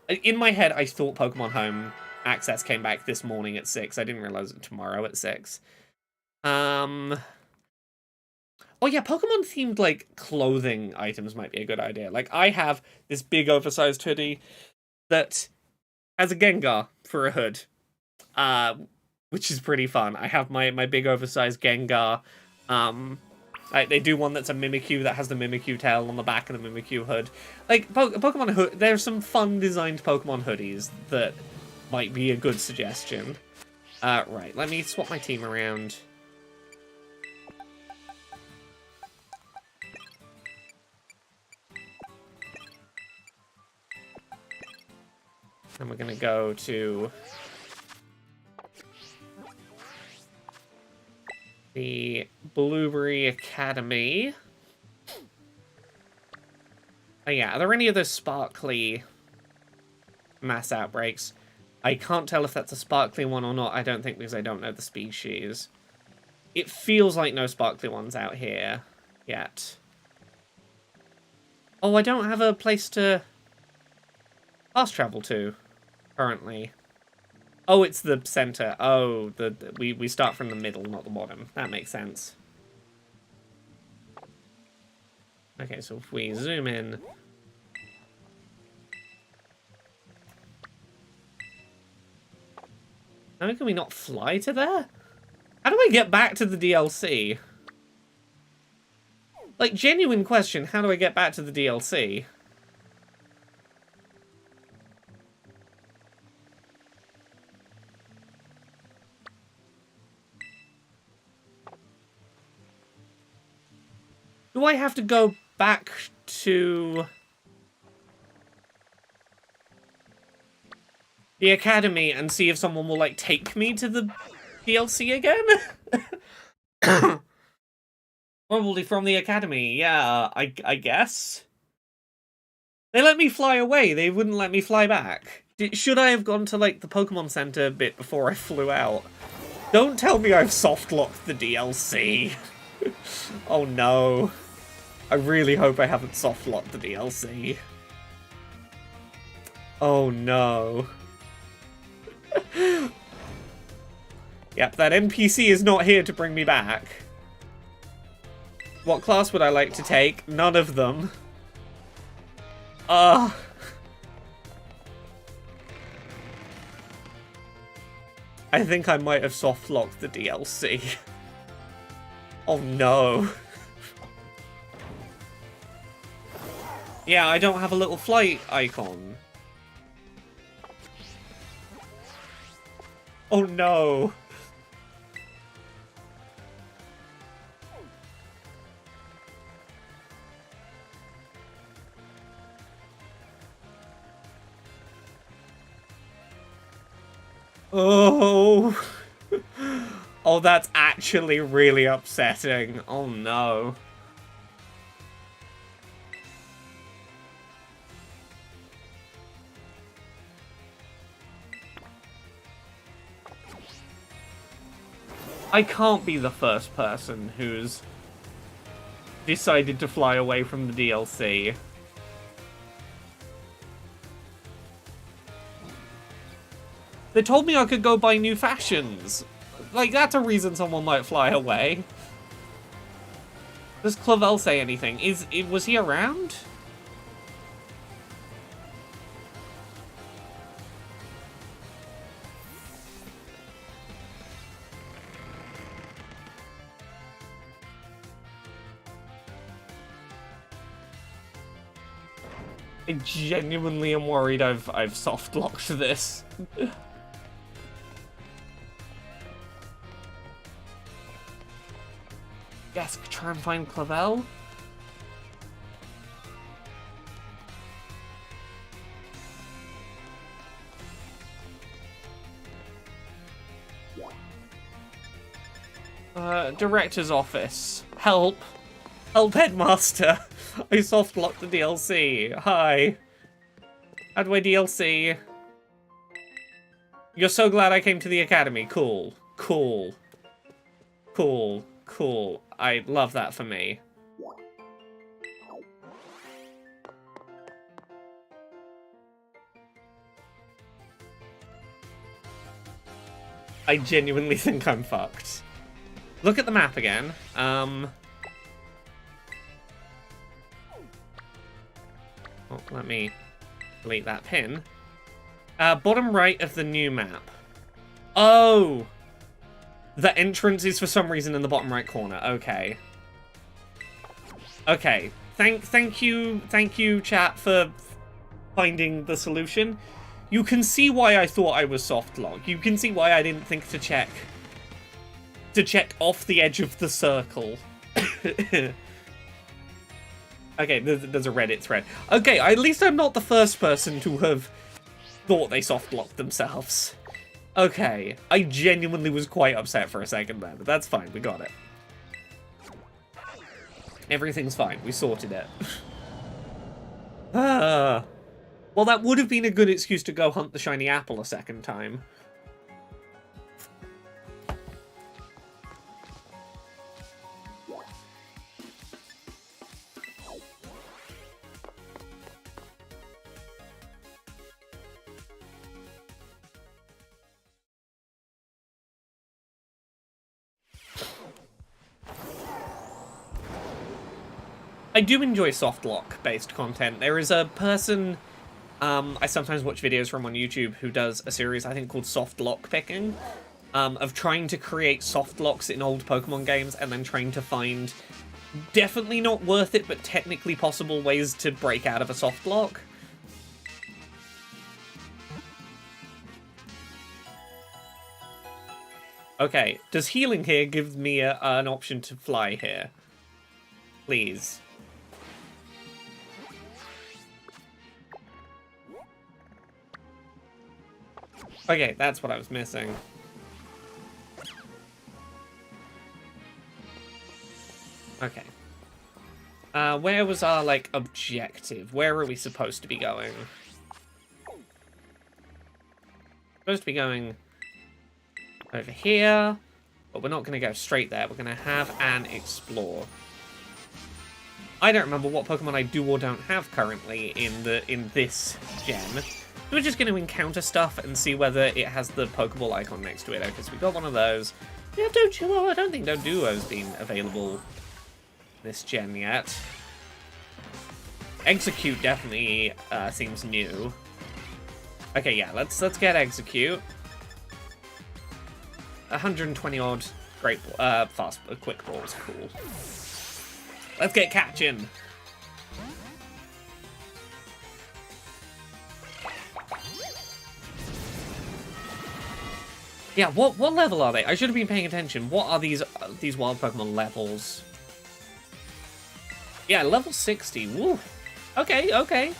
In my head, I thought Pokemon Home Access came back this morning at 6. I didn't realize it tomorrow at 6. Oh yeah, Pokemon-themed, like, clothing items might be a good idea. Like, I have this big oversized hoodie that has a Gengar for a hood, which is pretty fun. I have my big oversized Gengar. They do one that's a Mimikyu that has the Mimikyu tail on the back of the Mimikyu hood. Like, Pokemon hood, there's some fun designed Pokemon hoodies that might be a good suggestion. Right, let me swap my team around. And we're gonna go to the Blueberry Academy. Oh yeah, are there any other sparkly mass outbreaks? I can't tell if that's a sparkly one or not. I don't think, because I don't know the species. It feels like no sparkly ones out here yet. Oh, I don't have a place to fast travel to, currently. Oh, it's the center. Oh, we start from the middle, not the bottom. That makes sense. Okay, so if we zoom in... How can we not fly to there? How do I get back to the DLC? Like, genuine question, how do I get back to the DLC? Do I have to go back to the academy and see if someone will, like, take me to the DLC again? Probably from the academy, yeah, I guess. They let me fly away, they wouldn't let me fly back. Should I have gone to, like, the Pokemon Center bit before I flew out? Don't tell me I've soft-locked the DLC. Oh no. I really hope I haven't soft-locked the DLC. Oh no. Yep, that NPC is not here to bring me back. What class would I like to take? None of them. I think I might have soft-locked the DLC. Oh no. Yeah, I don't have a little flight icon. Oh no. Oh. Oh, that's actually really upsetting. Oh no. I can't be the first person who's decided to fly away from the DLC. They told me I could go buy new fashions. Like, that's a reason someone might fly away. Does Clavel say anything? Was he around? I genuinely am worried I've soft-locked this. Yes, try and find Clavel. Director's office. Help. Help, Headmaster. I soft-locked the DLC. Hi. How do I DLC? You're so glad I came to the academy. Cool. Cool. Cool. Cool. I love that for me. I genuinely think I'm fucked. Look at the map again. Oh, let me delete that pin. Bottom right of the new map. Oh! The entrance is for some reason in the bottom right corner. Okay. Okay. Thank you, chat, for finding the solution. You can see why I thought I was soft-locked. You can see why I didn't think to check off the edge of the circle. Okay, there's a Reddit thread. Okay, at least I'm not the first person to have thought they soft-locked themselves. Okay, I genuinely was quite upset for a second there, but that's fine, we got it. Everything's fine, we sorted it. Well, that would have been a good excuse to go hunt the shiny apple a second time. I do enjoy Softlock-based content. There is a person I sometimes watch videos from on YouTube who does a series, I think, called Softlock Picking, of trying to create softlocks in old Pokemon games and then trying to find definitely not worth it, but technically possible ways to break out of a softlock. Okay, does healing here give me an option to fly here? Please. Okay, that's what I was missing. Okay. Where was our, like, objective? Where are we supposed to be going? Supposed to be going over here, but we're not going to go straight there. We're going to have an explore. I don't remember what Pokemon I do or don't have currently in this gen. We're just going to encounter stuff and see whether it has the Pokeball icon next to it, because we got one of those. We have Doduo. I don't think Doduo's been available this gen yet. Execute definitely seems new. Okay, yeah, let's get Execute. 120 odd great quick balls, cool. Let's get catching. Yeah, what level are they? I should have been paying attention. What are these wild Pokemon levels? Yeah, level 60. Woo. Okay, okay.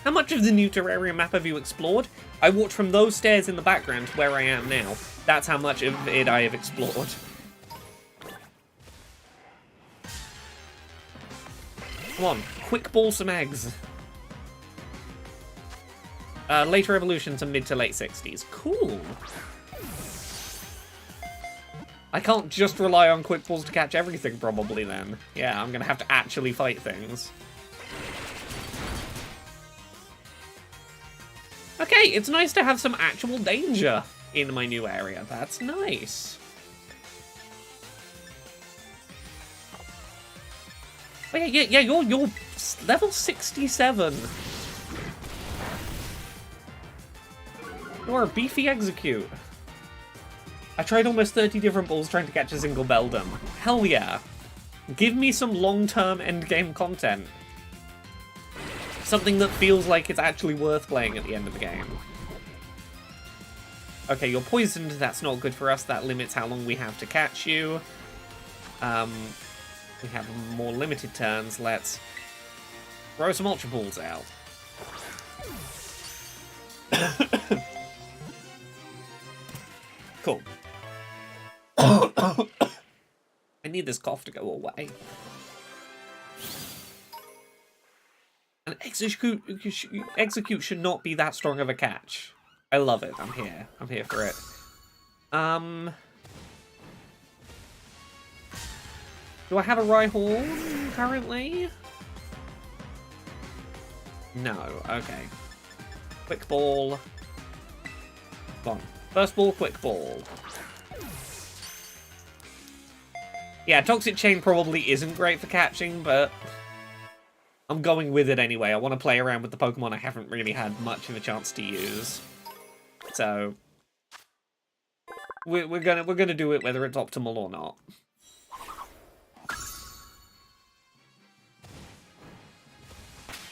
How much of the new Terrarium map have you explored? I walked from those stairs in the background to where I am now. That's how much of it I have explored. Come on, quick ball some eggs. Later evolution to mid to late 60s. Cool. I can't just rely on quick balls to catch everything, probably, then. Yeah, I'm gonna have to actually fight things. Okay, it's nice to have some actual danger in my new area. That's nice. Oh, yeah, you're level 67. You're a beefy Execute. I tried almost 30 different balls trying to catch a single Beldum. Hell yeah. Give me some long-term endgame content. Something that feels like it's actually worth playing at the end of the game. Okay, you're poisoned. That's not good for us. That limits how long we have to catch you. We have more limited turns. Let's throw some Ultra Balls out. Cool. I need this cough to go away. And Execute should not be that strong of a catch. I love it. I'm here. I'm here for it. Do I have a Rhyhorn currently? No. Okay. Quick ball. Come on. First ball, quick ball. Yeah, Toxic Chain probably isn't great for catching, but I'm going with it anyway. I want to play around with the Pokemon I haven't really had much of a chance to use. So we're gonna do it whether it's optimal or not.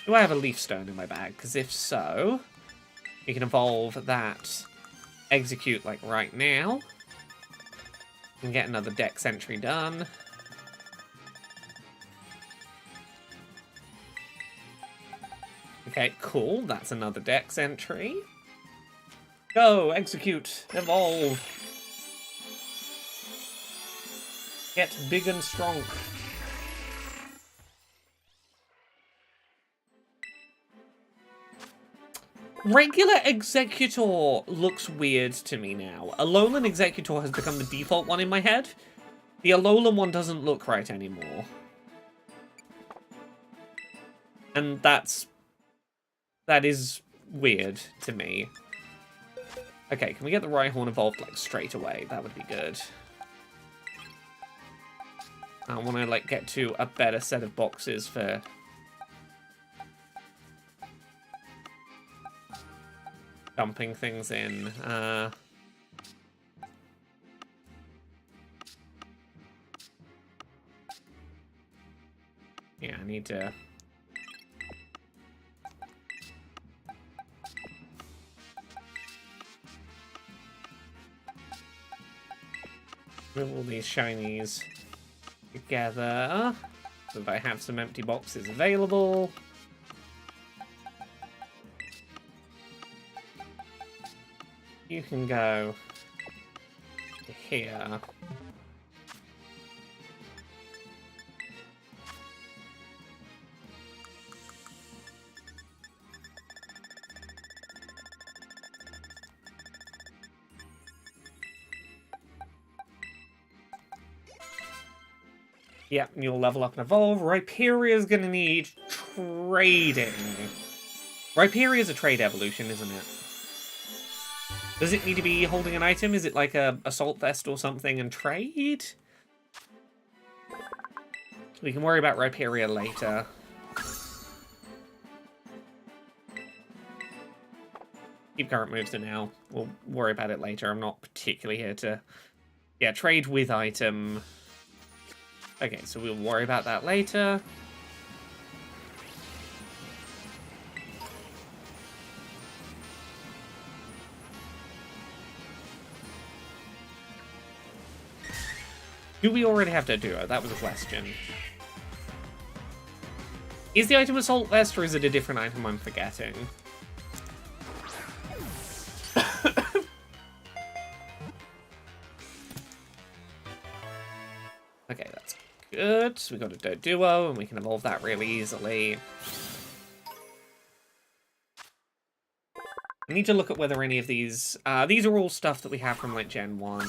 Do I have a Leaf Stone in my bag? Because if so, we can evolve that Execute like right now. And get another Dex entry done. Okay, cool. That's another Dex entry. Go, Execute, evolve. Get big and strong. Regular Executor looks weird to me now. Alolan Executor has become the default one in my head. The Alolan one doesn't look right anymore. And that is weird to me. Okay, can we get the Rhyhorn evolved like straight away? That would be good. I want to, like, get to a better set of boxes for... dumping things in. Yeah, I need to... move all these shinies together so that I have some empty boxes available. You can go to here. Yep, you'll level up and evolve. Rhyperia's gonna need trading. Rhyperia's a trade evolution, isn't it? Does it need to be holding an item? Is it like a assault vest or something and trade? We can worry about Rhyperia later. Keep current moves to now. We'll worry about it later. I'm not particularly here to... yeah, trade with item. Okay, so we'll worry about that later. Do we already have to do it? That was a question. Is the item Assault Vest, or is it a different item I'm forgetting? Okay, that's good. We got a Doduo, and we can evolve that really easily. I need to look at whether any of these... these are all stuff that we have from, like, Gen 1.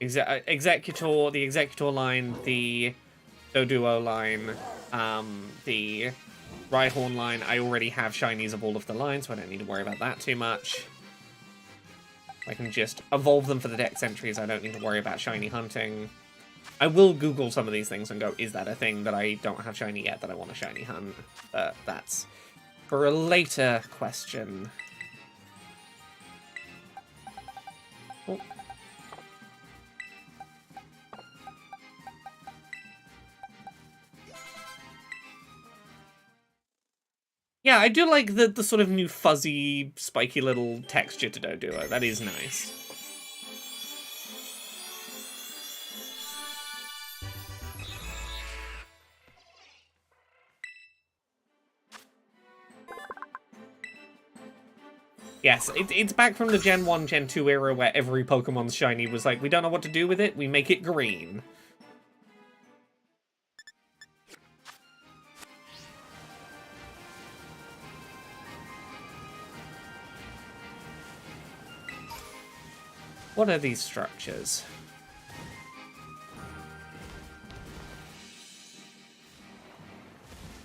Executor, the Executor line, the Doduo line, the Rhyhorn line. I already have shinies of all of the lines, so I don't need to worry about that too much. I can just evolve them for the dex entries. I don't need to worry about shiny hunting. I will Google some of these things and go, is that a thing that I don't have shiny yet that I want to shiny hunt? But that's for a later question. Oh. Yeah, I do like the sort of new fuzzy, spiky little texture to Doduo. That is nice. Yes, it's back from the Gen 1, Gen 2 era where every Pokemon's shiny was like, we don't know what to do with it, we make it green. What are these structures?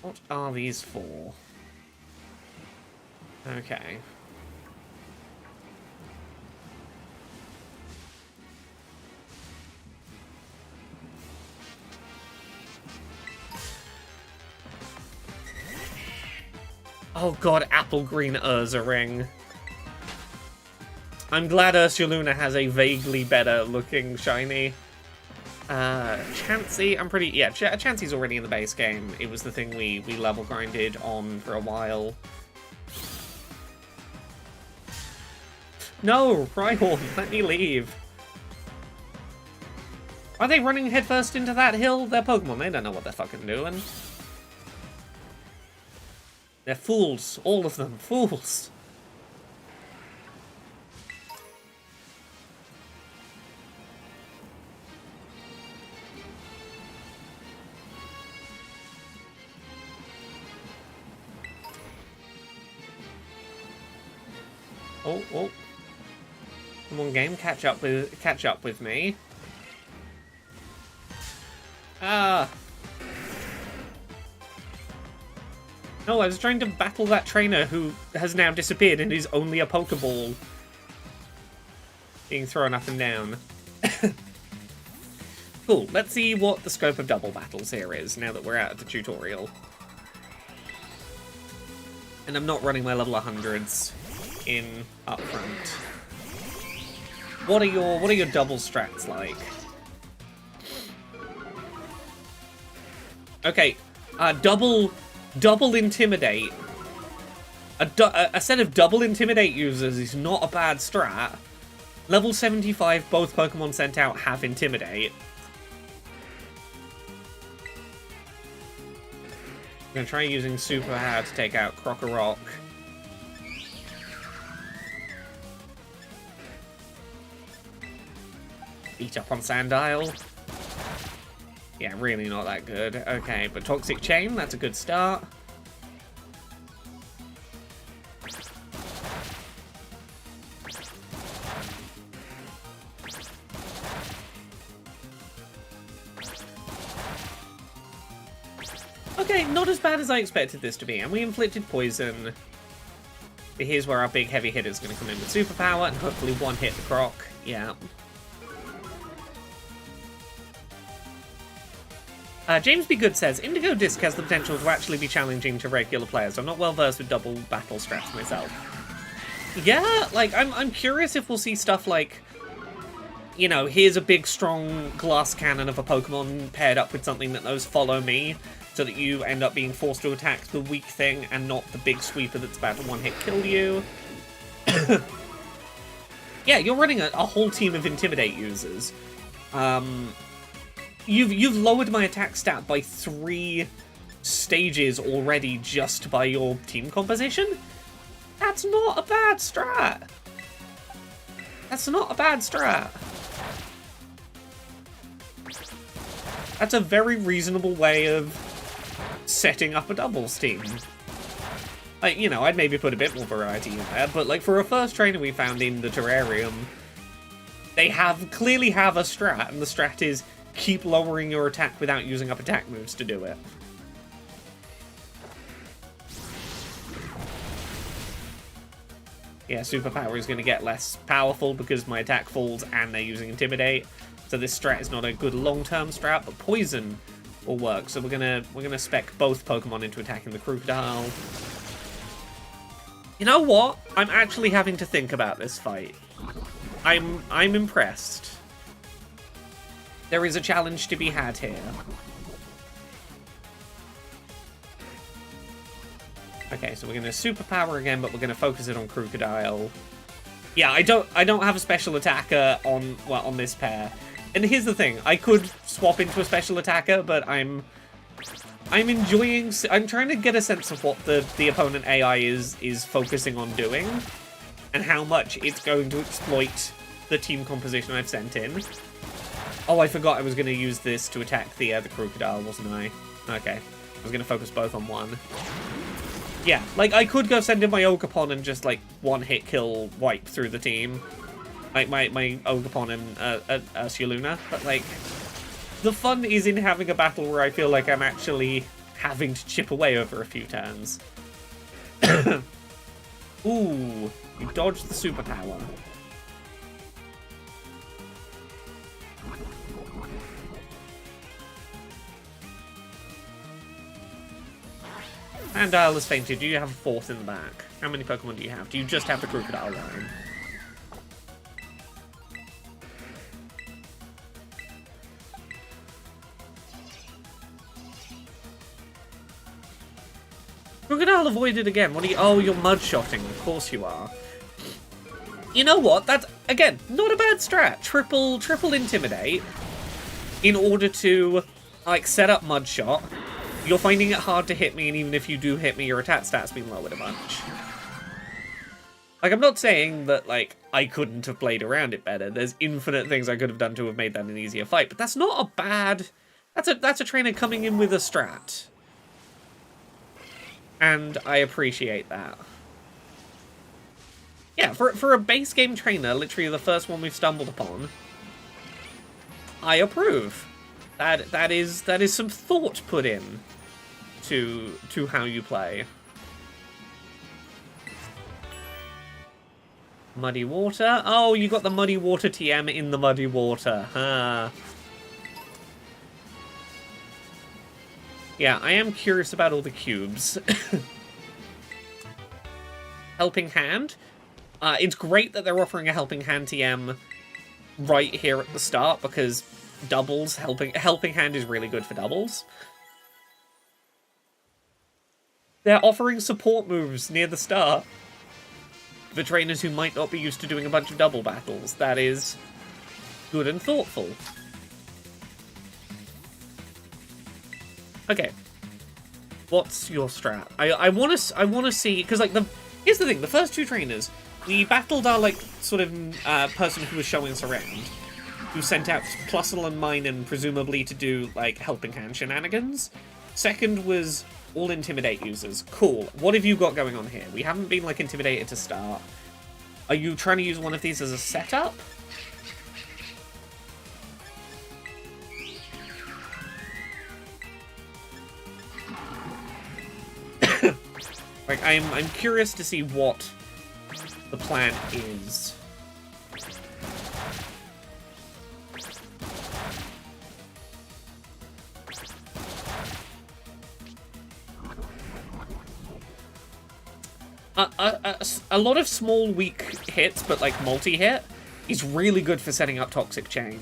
What are these for? Okay. Oh god, apple green Ursaring. I'm glad Ursaluna has a vaguely better looking shiny. Chansey, I'm pretty... yeah, Chansey's already in the base game. It was the thing we level grinded on for a while. No, Rhyhorn, let me leave. Are they running headfirst into that hill? They're Pokemon, they don't know what they're fucking doing. They're fools, all of them, fools. Oh, oh. Come on, game, catch up with me. Ah. No, I was trying to battle that trainer who has now disappeared and is only a Pokeball being thrown up and down. Cool, let's see what the scope of double battles here is, now that we're out of the tutorial. And I'm not running my level 100s in up front. What are your double strats like? Okay, double intimidate. A set of double intimidate users is not a bad strat. Level 75, both Pokemon sent out have intimidate. I'm gonna try using Super Power to take out Crocorock. Beat up on Sandile. Yeah, really not that good. Okay, but Toxic Chain, that's a good start. Okay, not as bad as I expected this to be, and we inflicted poison. But here's where our big heavy hitter is going to come in with superpower, and hopefully one hit the Croc. Yeah. James B. Good says, Indigo Disc has the potential to actually be challenging to regular players. I'm not well versed with double battle strats myself. Yeah, like, I'm curious if we'll see stuff like, you know, here's a big, strong glass cannon of a Pokemon paired up with something that knows follow me, so that you end up being forced to attack the weak thing and not the big sweeper that's about to one-hit kill you. Yeah, you're running a whole team of Intimidate users. You've lowered my attack stat by 3 stages already just by your team composition? That's not a bad strat. That's not a bad strat. That's a very reasonable way of setting up a doubles team. Like, you know, I'd maybe put a bit more variety in there, but like for a first trainer we found in the Terrarium, they clearly have a strat, and the strat is keep lowering your attack without using up attack moves to do it. Yeah, superpower is going to get less powerful because my attack falls and they're using Intimidate. So this strat is not a good long-term strat, but Poison will work. So we're gonna spec both Pokemon into attacking the Crocodile. You know what? I'm actually having to think about this fight. I'm impressed. There is a challenge to be had here. Okay, so we're gonna superpower again, but we're gonna focus it on Crocodile. Yeah, I don't have a special attacker on this pair. And here's the thing, I could swap into a special attacker, but I'm trying to get a sense of what the opponent AI is focusing on doing, and how much it's going to exploit the team composition I've sent in. Oh, I forgot I was going to use this to attack the Crocodile, wasn't I? Okay, I was going to focus both on one. Yeah, like, I could go send in my Ogerpon and just, like, one-hit kill wipe through the team. Like, my Ogerpon and Ursaluna. But, like, the fun is in having a battle where I feel like I'm actually having to chip away over a few turns. Ooh, you dodged the superpower. Sandile has fainted. Do you have a fourth in the back? How many Pokemon do you have? Do you just have the Crocodile line? Crocodile avoided again. What are you? Oh, you're mud-shotting. Of course you are. You know what? That's, again, not a bad strat. Triple Intimidate in order to, like, set up Mudshot. You're finding it hard to hit me, and even if you do hit me, your attack stat's been lowered a bunch. Like, I'm not saying that, like, I couldn't have played around it better. There's infinite things I could have done to have made that an easier fight, but that's not a bad... That's a trainer coming in with a strat. And I appreciate that. Yeah, for a base game trainer, literally the first one we've stumbled upon, I approve. That is some thought put in to how you play. Muddy water. Oh, you got the muddy water TM in the muddy water. Huh. Yeah, I am curious about all the cubes. Helping Hand. It's great that they're offering a Helping Hand TM right here at the start, because doubles, Helping Hand is really good for doubles. They're offering support moves near the start for trainers who might not be used to doing a bunch of double battles. That is good and thoughtful. Okay. What's your strat? I want to see, because like here's the thing, the first two trainers, we battled our like sort of person who was showing us around, who sent out Plusle and Minen presumably to do like Helping Hand shenanigans. Second was all Intimidate users. Cool. What have you got going on here? We haven't been like intimidated to start. Are you trying to use one of these as a setup? Like, I'm curious to see what the plan is. A lot of small, weak hits, but like multi-hit, is really good for setting up Toxic Chain.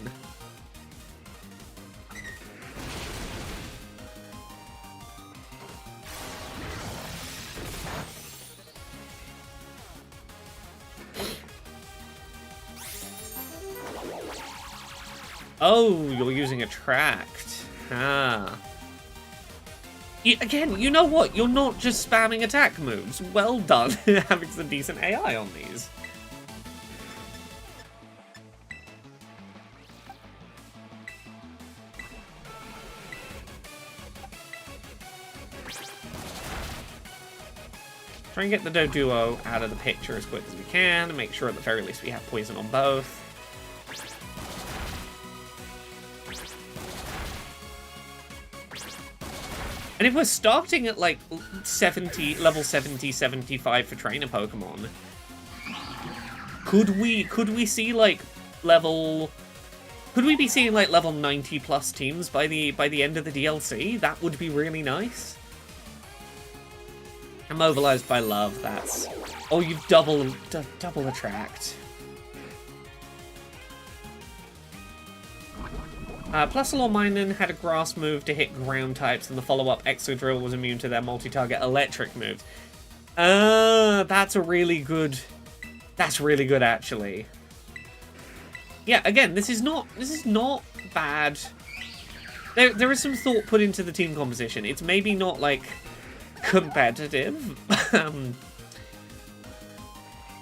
Oh, you're using Attract. Ah. Again, you know what? You're not just spamming attack moves. Well done having some decent AI on these. Try and get the Doduo out of the picture as quick as we can, and make sure at the very least we have poison on both. And if we're starting at like level 70, 75 for trainer Pokemon, could we see like could we be seeing like level 90 plus teams by the end of the DLC? That would be really nice. I'm mobilized by love. That's oh, you've double attract. Plusle or Minen had a grass move to hit ground types, and the follow-up Exodrill was immune to their multi-target electric moves. That's really good, actually. Yeah, again, this is not bad. There is some thought put into the team composition. It's maybe not, like, competitive.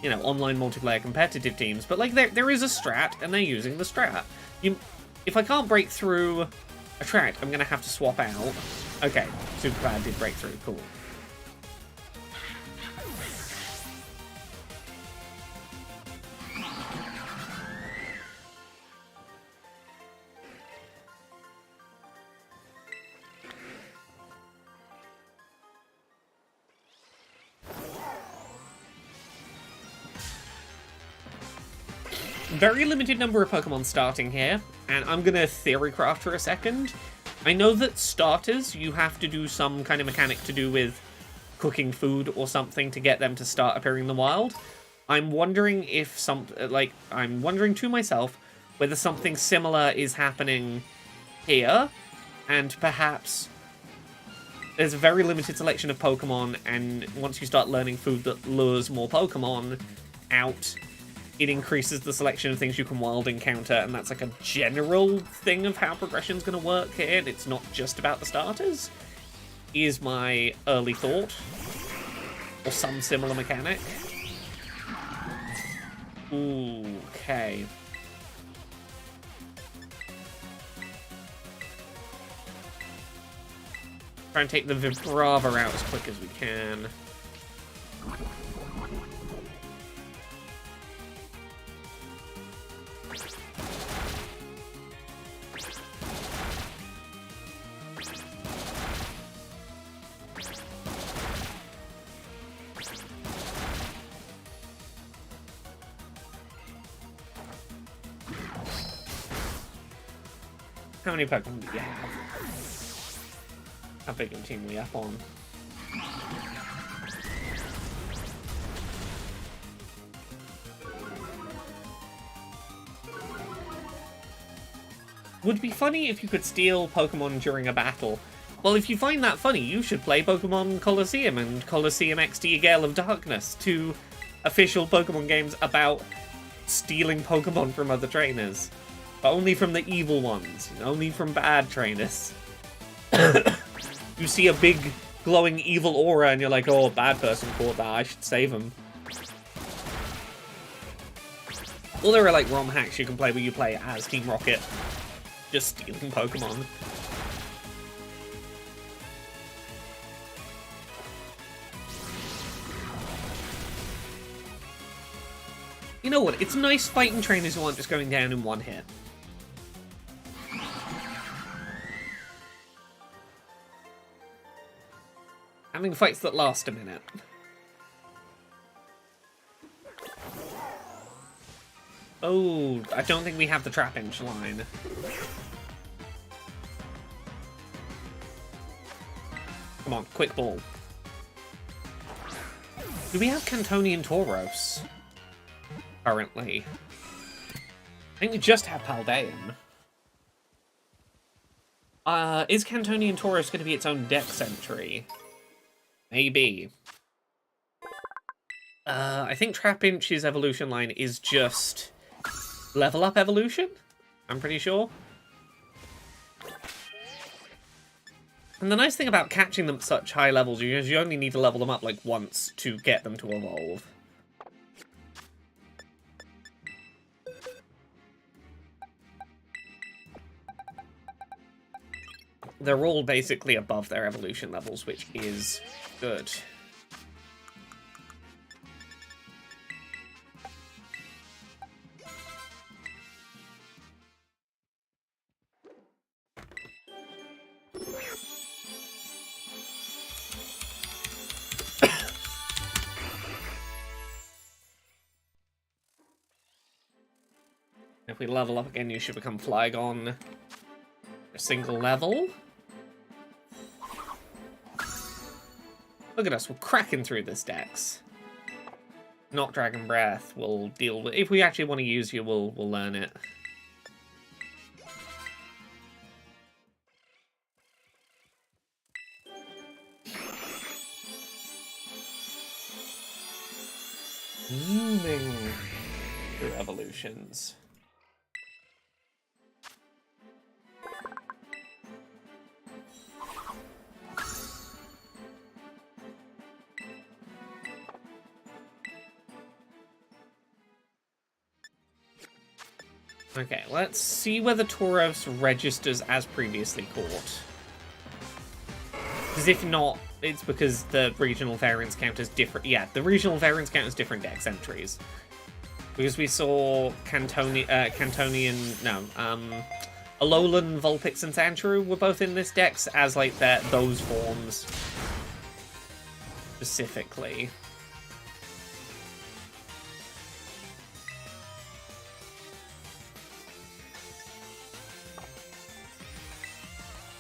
You know, online multiplayer competitive teams, but, like, there is a strat, and they're using the strat. If I can't break through Attract, I'm going to have to swap out. Okay, Super Bad did break through. Cool. Very limited number of Pokemon starting here, and I'm gonna theorycraft for a second. I know that starters, you have to do some kind of mechanic to do with cooking food or something to get them to start appearing in the wild. I'm wondering if I'm wondering to myself whether something similar is happening here, and perhaps there's a very limited selection of Pokemon, and once you start learning food that lures more Pokemon out, it increases the selection of things you can wild encounter, and that's like a general thing of how progression's going to work here, and it's not just about the starters, is my early thought. Or some similar mechanic. Ooh, okay. Try and take the Vibrava out as quick as we can. How many Pokemon do you have? How big a team we up on? Would be funny if you could steal Pokemon during a battle. Well, if you find that funny, you should play Pokemon Colosseum and Colosseum XD Gale of Darkness, two official Pokemon games about stealing Pokemon from other trainers. But only from the evil ones, only from bad trainers. You see a big, glowing evil aura and you're like, oh, a bad person caught that, I should save him. Well, there are like ROM hacks you can play where you play as Team Rocket, just stealing Pokemon. You know what? It's nice fighting trainers who aren't just going down in one hit. Having fights that last a minute. Oh, I don't think we have the Trap-Inch line. Come on, quick ball. Do we have Cantonian Tauros? Currently. I think we just have Paldean. Is Cantonian Tauros going to be its own Dex entry? Maybe. I think Trap-Inch's evolution line is just level up evolution? I'm pretty sure. And the nice thing about catching them at such high levels is you only need to level them up like once to get them to evolve. They're all basically above their evolution levels, which is good. If we level up again, you should become Flygon. A single level. Look at us, we're cracking through this dex. Not Dragon Breath, we'll deal with... If we actually want to use you, we'll learn it. Zooming through evolutions. Okay, let's see whether Tauros registers as previously caught. Because if not, it's because the regional variants count as different... Yeah, the regional variants count as different dex entries. Because we saw Alolan, Vulpix, and Sandshrew were both in this dex as, like, those forms. Specifically.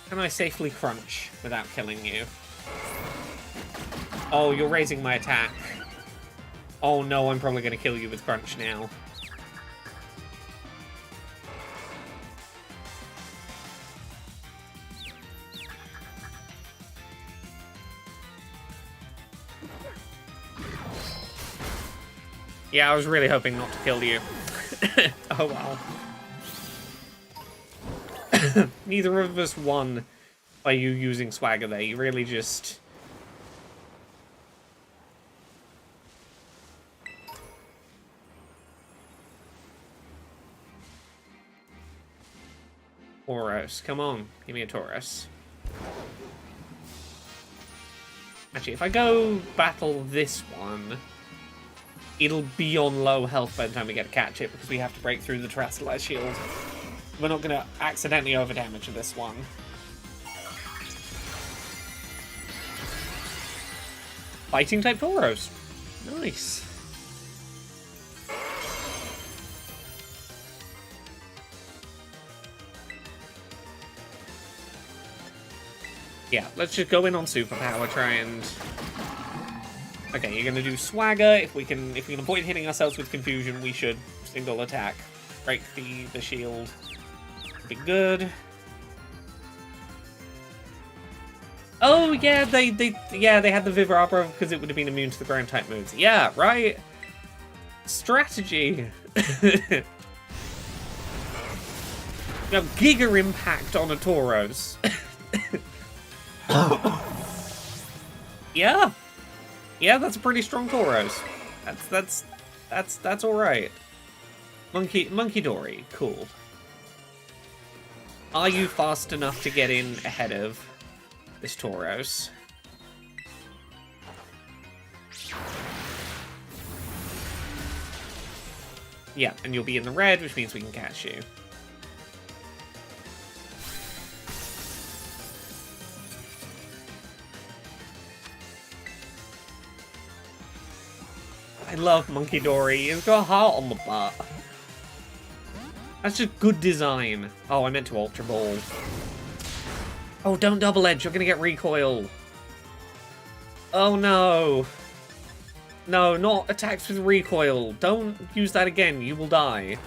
Can I safely crunch without killing you? Oh, you're raising my attack. Oh no, I'm probably going to kill you with crunch now. Yeah, I was really hoping not to kill you. Oh well. Neither of us won by you using swagger there. You really just... Tauros, come on. Give me a Tauros. Actually, if I go battle this one, it'll be on low health by the time we get to catch it, because we have to break through the Terrarium shield. We're not going to accidentally overdamage this one. Fighting type Tauros. Nice. Yeah, let's just go in on superpower, try and... Okay, you're gonna do swagger. If we can avoid hitting ourselves with confusion, we should single attack. Break the shield. Be good. Oh yeah, they had the Vibrabra because it would have been immune to the ground type moves. Yeah, right. Strategy. Now, Giga Impact on a Tauros. Yeah. Yeah, that's a pretty strong Tauros. That's alright. Monkey Dory, cool. Are you fast enough to get in ahead of this Tauros? Yeah, and you'll be in the red, which means we can catch you. I love Monkey Dory. It's got a heart on the butt. That's just good design. Oh, I meant to Ultra Ball. Oh, don't double edge. You're gonna get recoil. Oh no. No, not attacks with recoil. Don't use that again. You will die.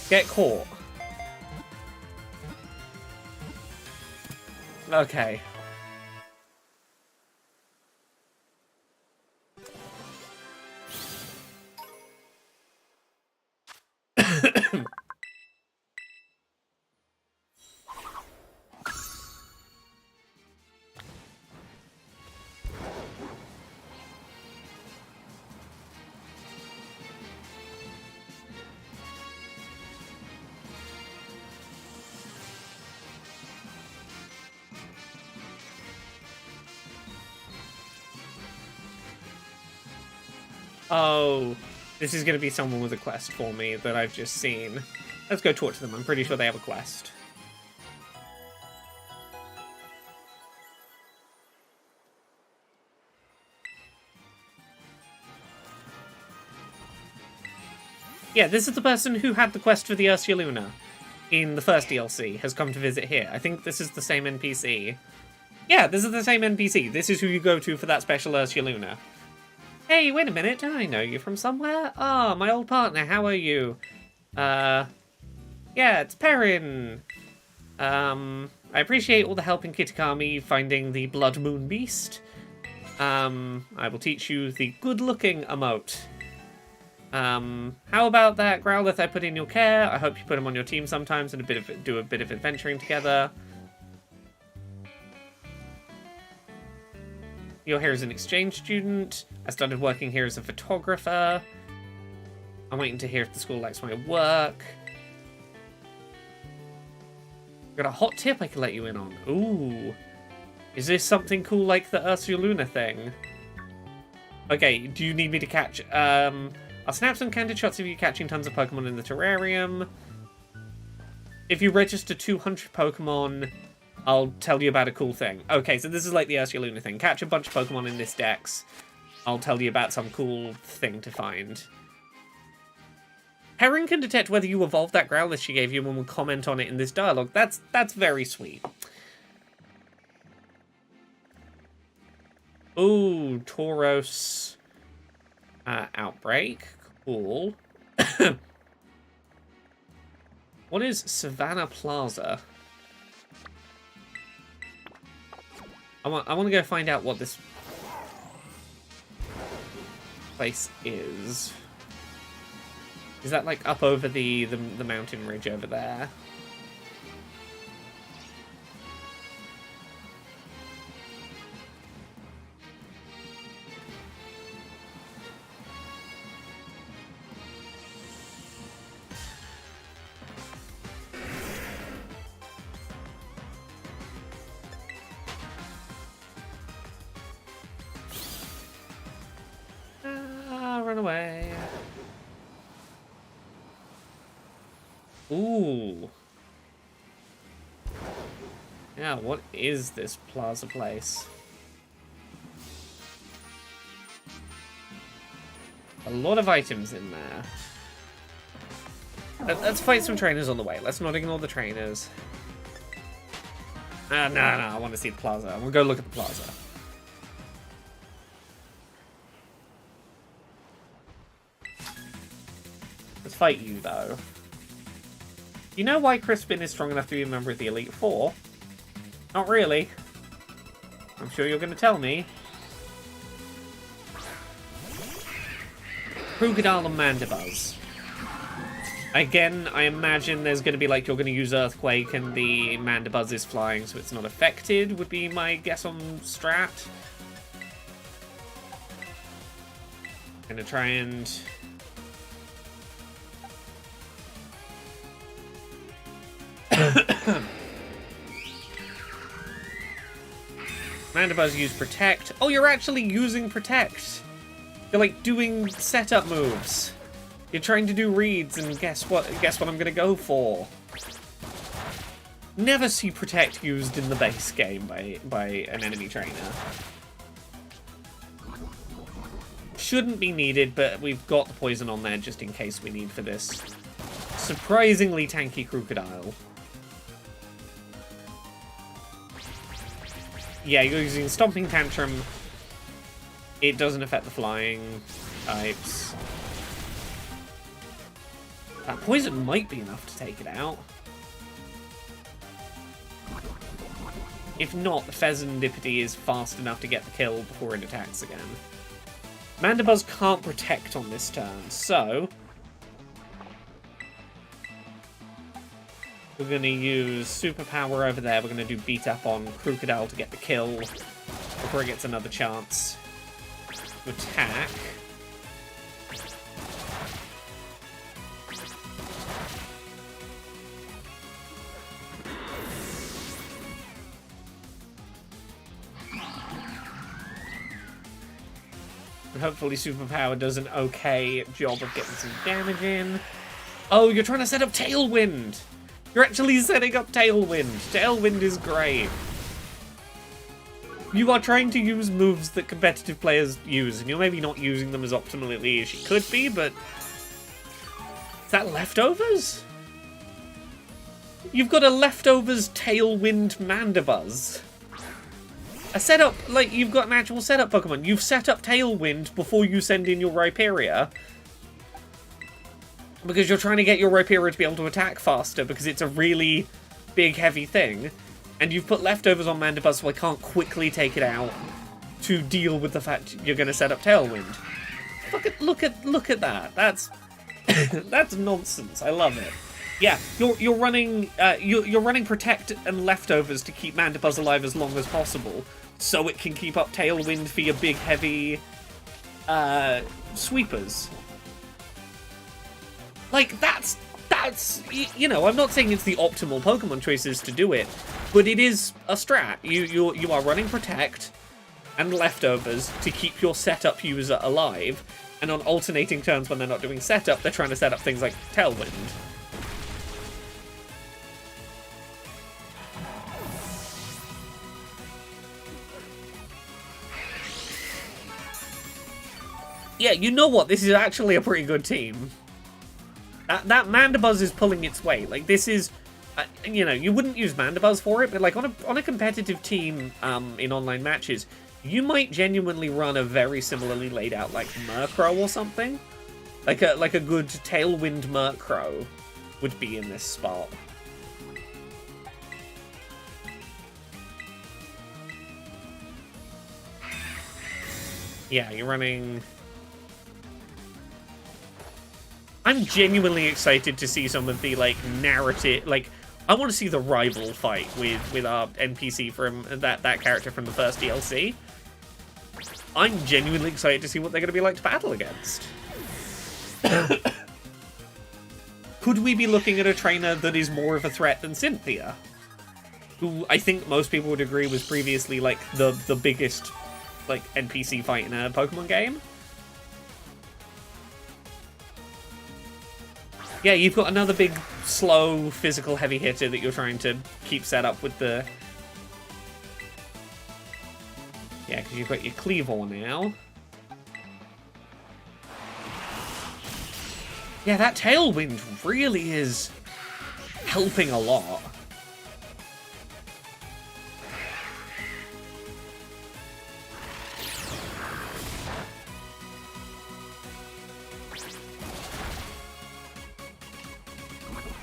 Get caught. Okay. Oh, this is going to be someone with a quest for me that I've just seen. Let's go talk to them. I'm pretty sure they have a quest. Yeah, this is the person who had the quest for the Ursuluna in the first DLC, has come to visit here. I think this is the same NPC. Yeah, this is the same NPC. This is who you go to for that special Ursuluna. Hey, wait a minute, don't I know you from somewhere? Ah, my old partner, how are you? Yeah, it's Perrin. I appreciate all the help in Kitakami finding the Blood Moon Beast. I will teach you the good-looking emote. How about that Growlithe I put in your care? I hope you put him on your team sometimes and do a bit of adventuring together. You're here as an exchange student. I started working here as a photographer. I'm waiting to hear if the school likes my work. Got a hot tip I can let you in on. Ooh. Is this something cool like the Ursuluna thing? Okay, do you need me to catch... I'll snap some candid shots of you catching tons of Pokemon in the Terrarium. If you register 200 Pokemon... I'll tell you about a cool thing. Okay, so this is like the Ursuluna thing. Catch a bunch of Pokemon in this dex. I'll tell you about some cool thing to find. Perrin can detect whether you evolved that Growlithe she gave you and will comment on it in this dialogue. That's very sweet. Ooh, Tauros. Outbreak. Cool. What is Savannah Plaza? I want to go find out what this place is. Is that like up over the mountain ridge over there? Run away. Ooh. Yeah, what is this plaza place? A lot of items in there. Let's fight some trainers on the way. Let's not ignore the trainers. No, I want to see the plaza. I'm gonna go look at the plaza. Let's fight you, though. You know why Crispin is strong enough to be a member of the Elite Four? Not really. I'm sure you're going to tell me. Krookodile and Mandibuzz. Again, I imagine there's going to be like you're going to use Earthquake and the Mandibuzz is flying, so it's not affected, would be my guess on strat. Gonna try and... Mandibuzz use Protect. Oh, you're actually using Protect. You're like doing setup moves. You're trying to do reads, and guess what? Guess what I'm gonna go for. Never see Protect used in the base game by an enemy trainer. Shouldn't be needed, but we've got the poison on there just in case we need for this surprisingly tanky Krookodile. Yeah, you're using Stomping Tantrum. It doesn't affect the flying types. That poison might be enough to take it out. If not, the Pheasantipity is fast enough to get the kill before it attacks again. Mandibuzz can't protect on this turn, so... we're going to use Superpower over there. We're going to do Beat Up on Krookodile to get the kill before it gets another chance to attack. And hopefully Superpower does an okay job of getting some damage in. Oh, you're trying to set up Tailwind! You're actually setting up Tailwind. Tailwind is great. You are trying to use moves that competitive players use, and you're maybe not using them as optimally as you could be, but... is that leftovers? You've got a leftovers Tailwind Mandibuzz. A setup, like, you've got an actual setup Pokemon. You've set up Tailwind before you send in your Rhyperior. Because you're trying to get your Rhyperior to be able to attack faster, because it's a really big, heavy thing. And you've put leftovers on Mandibuzz so I can't quickly take it out to deal with the fact you're going to set up Tailwind. Look at that. That's that's nonsense. I love it. Yeah, you're running you're running Protect and leftovers to keep Mandibuzz alive as long as possible, so it can keep up Tailwind for your big, heavy sweepers. Like, that's, you know, I'm not saying it's the optimal Pokemon choices to do it, but it is a strat. You are running Protect and leftovers to keep your setup user alive, and on alternating turns when they're not doing setup, they're trying to set up things like Tailwind. Yeah, you know what? This is actually a pretty good team. That Mandibuzz is pulling its weight. Like, this is... you know, you wouldn't use Mandibuzz for it, but, like, on a competitive team in online matches, you might genuinely run a very similarly laid out, like, Murkrow or something. Like a good Tailwind Murkrow would be in this spot. Yeah, you're running... I'm genuinely excited to see some of the, like, narrative... like, I want to see the rival fight with our NPC from that character from the first DLC. I'm genuinely excited to see what they're going to be like to battle against. Could we be looking at a trainer that is more of a threat than Cynthia? Who I think most people would agree was previously, like, the biggest, like, NPC fight in a Pokemon game? Yeah, you've got another big, slow, physical heavy hitter that you're trying to keep set up with the... yeah, because you've got your Cleavor now. Yeah, that Tailwind really is helping a lot.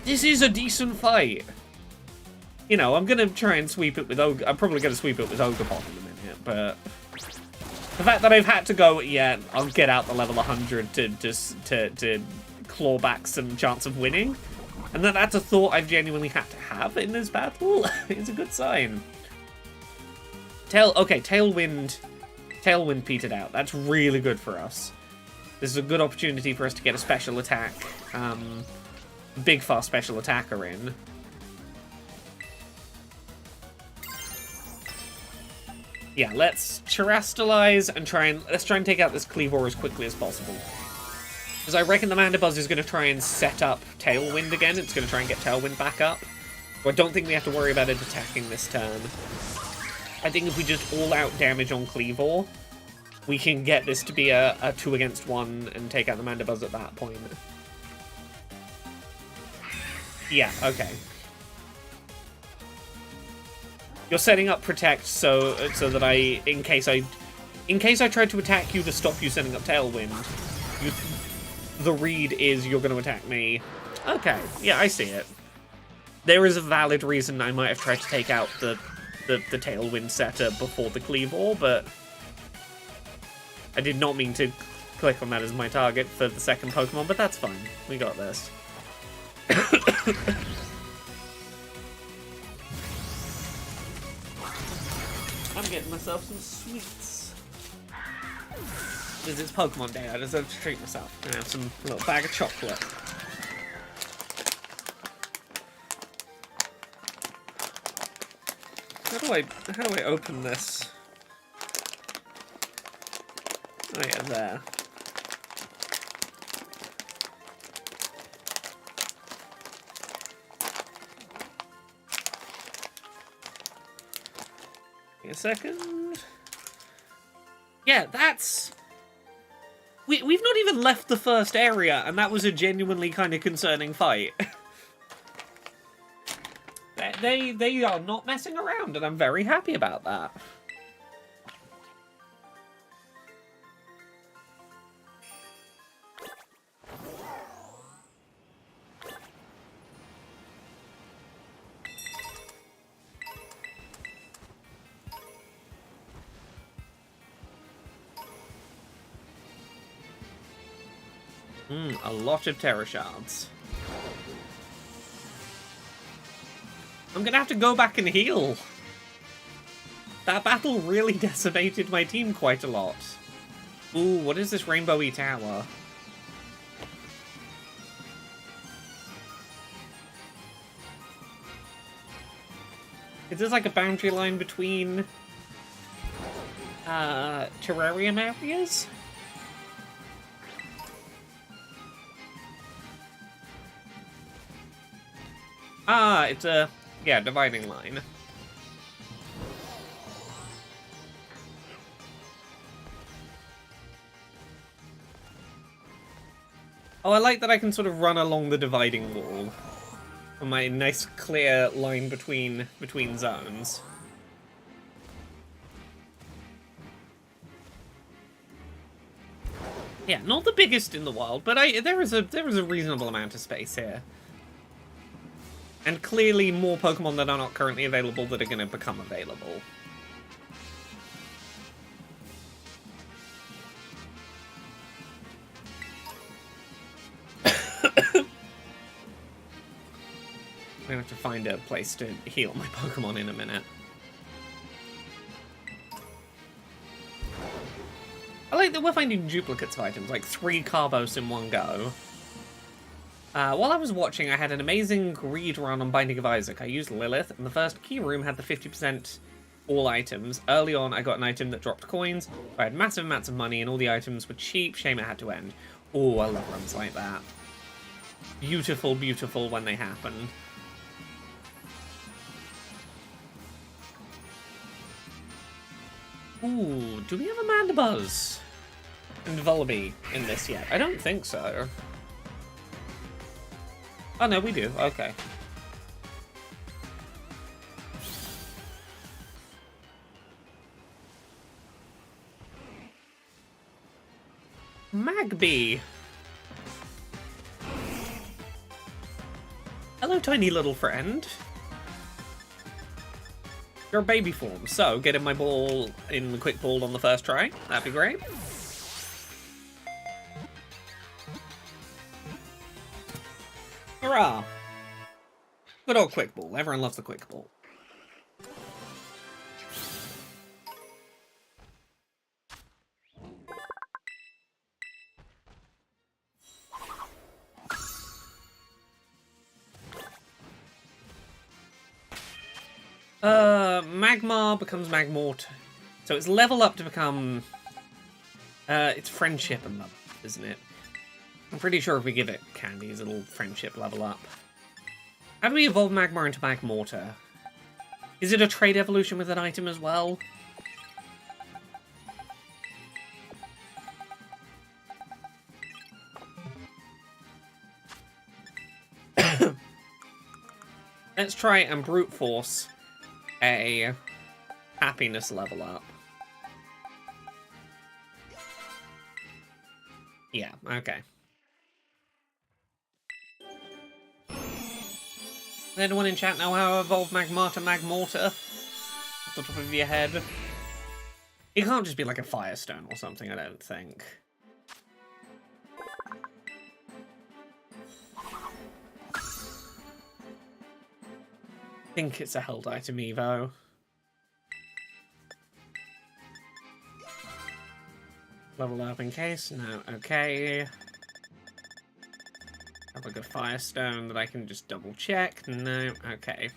This is a decent fight. You know, I'm gonna try and sweep it with I'm probably gonna sweep it with Ogerpon in a minute, but the fact that I've had to go, yeah, I'll get out the level 100 to claw back some chance of winning, and that's a thought I've genuinely had to have in this battle. It's a good sign. Tailwind petered out. That's really good for us. This is a good opportunity for us to get a special attack, big fast special attacker in. Yeah, let's terrestrialize and let's try and take out this Cleavor as quickly as possible. Because I reckon the Mandibuzz is going to try and set up Tailwind again. It's going to try and get Tailwind back up. So I don't think we have to worry about it attacking this turn. I think if we just all-out damage on Cleavor, we can get this to be a 2 against 1 and take out the Mandibuzz at that point. Yeah, okay. You're setting up Protect so that in case I tried to attack you to stop you setting up Tailwind, the read is you're going to attack me. Okay, yeah, I see it. There is a valid reason I might have tried to take out the Tailwind setter before the Cleavor, but I did not mean to click on that as my target for the second Pokemon, but that's fine. We got this. I'm getting myself some sweets. Because it's Pokemon Day, I deserve to treat myself. I'm gonna have some little bag of chocolate. How do I open this? Oh yeah, there. A second. Yeah, that's... We've not even left the first area, and that was a genuinely kind of concerning fight. They are not messing around, and I'm very happy about that. A lot of Terror Shards. I'm gonna have to go back and heal. That battle really decimated my team quite a lot. Ooh, what is this rainbowy tower? Is this like a boundary line between terrarium areas? Ah, it's a, yeah, dividing line. Oh, I like that I can sort of run along the dividing wall. On my nice clear line between zones. Yeah, not the biggest in the world, but there is a reasonable amount of space here. And clearly more Pokemon that are not currently available that are going to become available. I'm going to have to find a place to heal my Pokemon in a minute. I like that we're finding duplicates of items, like 3 Carbos in one go. While I was watching, I had an amazing greed run on Binding of Isaac. I used Lilith, and the first key room had the 50% all items. Early on, I got an item that dropped coins. I had massive amounts of money, and all the items were cheap. Shame it had to end. Oh, I love runs like that. Beautiful, beautiful when they happen. Ooh, do we have a Mandibuzz and Volibee in this yet? I don't think so. Oh, no, we do. Okay. Magby. Hello, tiny little friend. You're a baby form, so getting my ball in the quick ball on the first try. That'd be great. Hurrah! Good old quick ball. Everyone loves the quick ball. Magmar becomes Magmort. So it's level up to become... it's friendship and love, isn't it? I'm pretty sure if we give it candies, it'll friendship level up. How do we evolve Magmar into Magmortar? Is it a trade evolution with an item as well? Let's try and brute force a happiness level up. Yeah, okay. Anyone in chat know how to evolve Magmar to Magmortar? Off the top of your head? It can't just be like a Firestone or something, I don't think. I think it's a held item Evo. Level up in case? No, okay. Have like a Firestone that I can just double check? No, okay.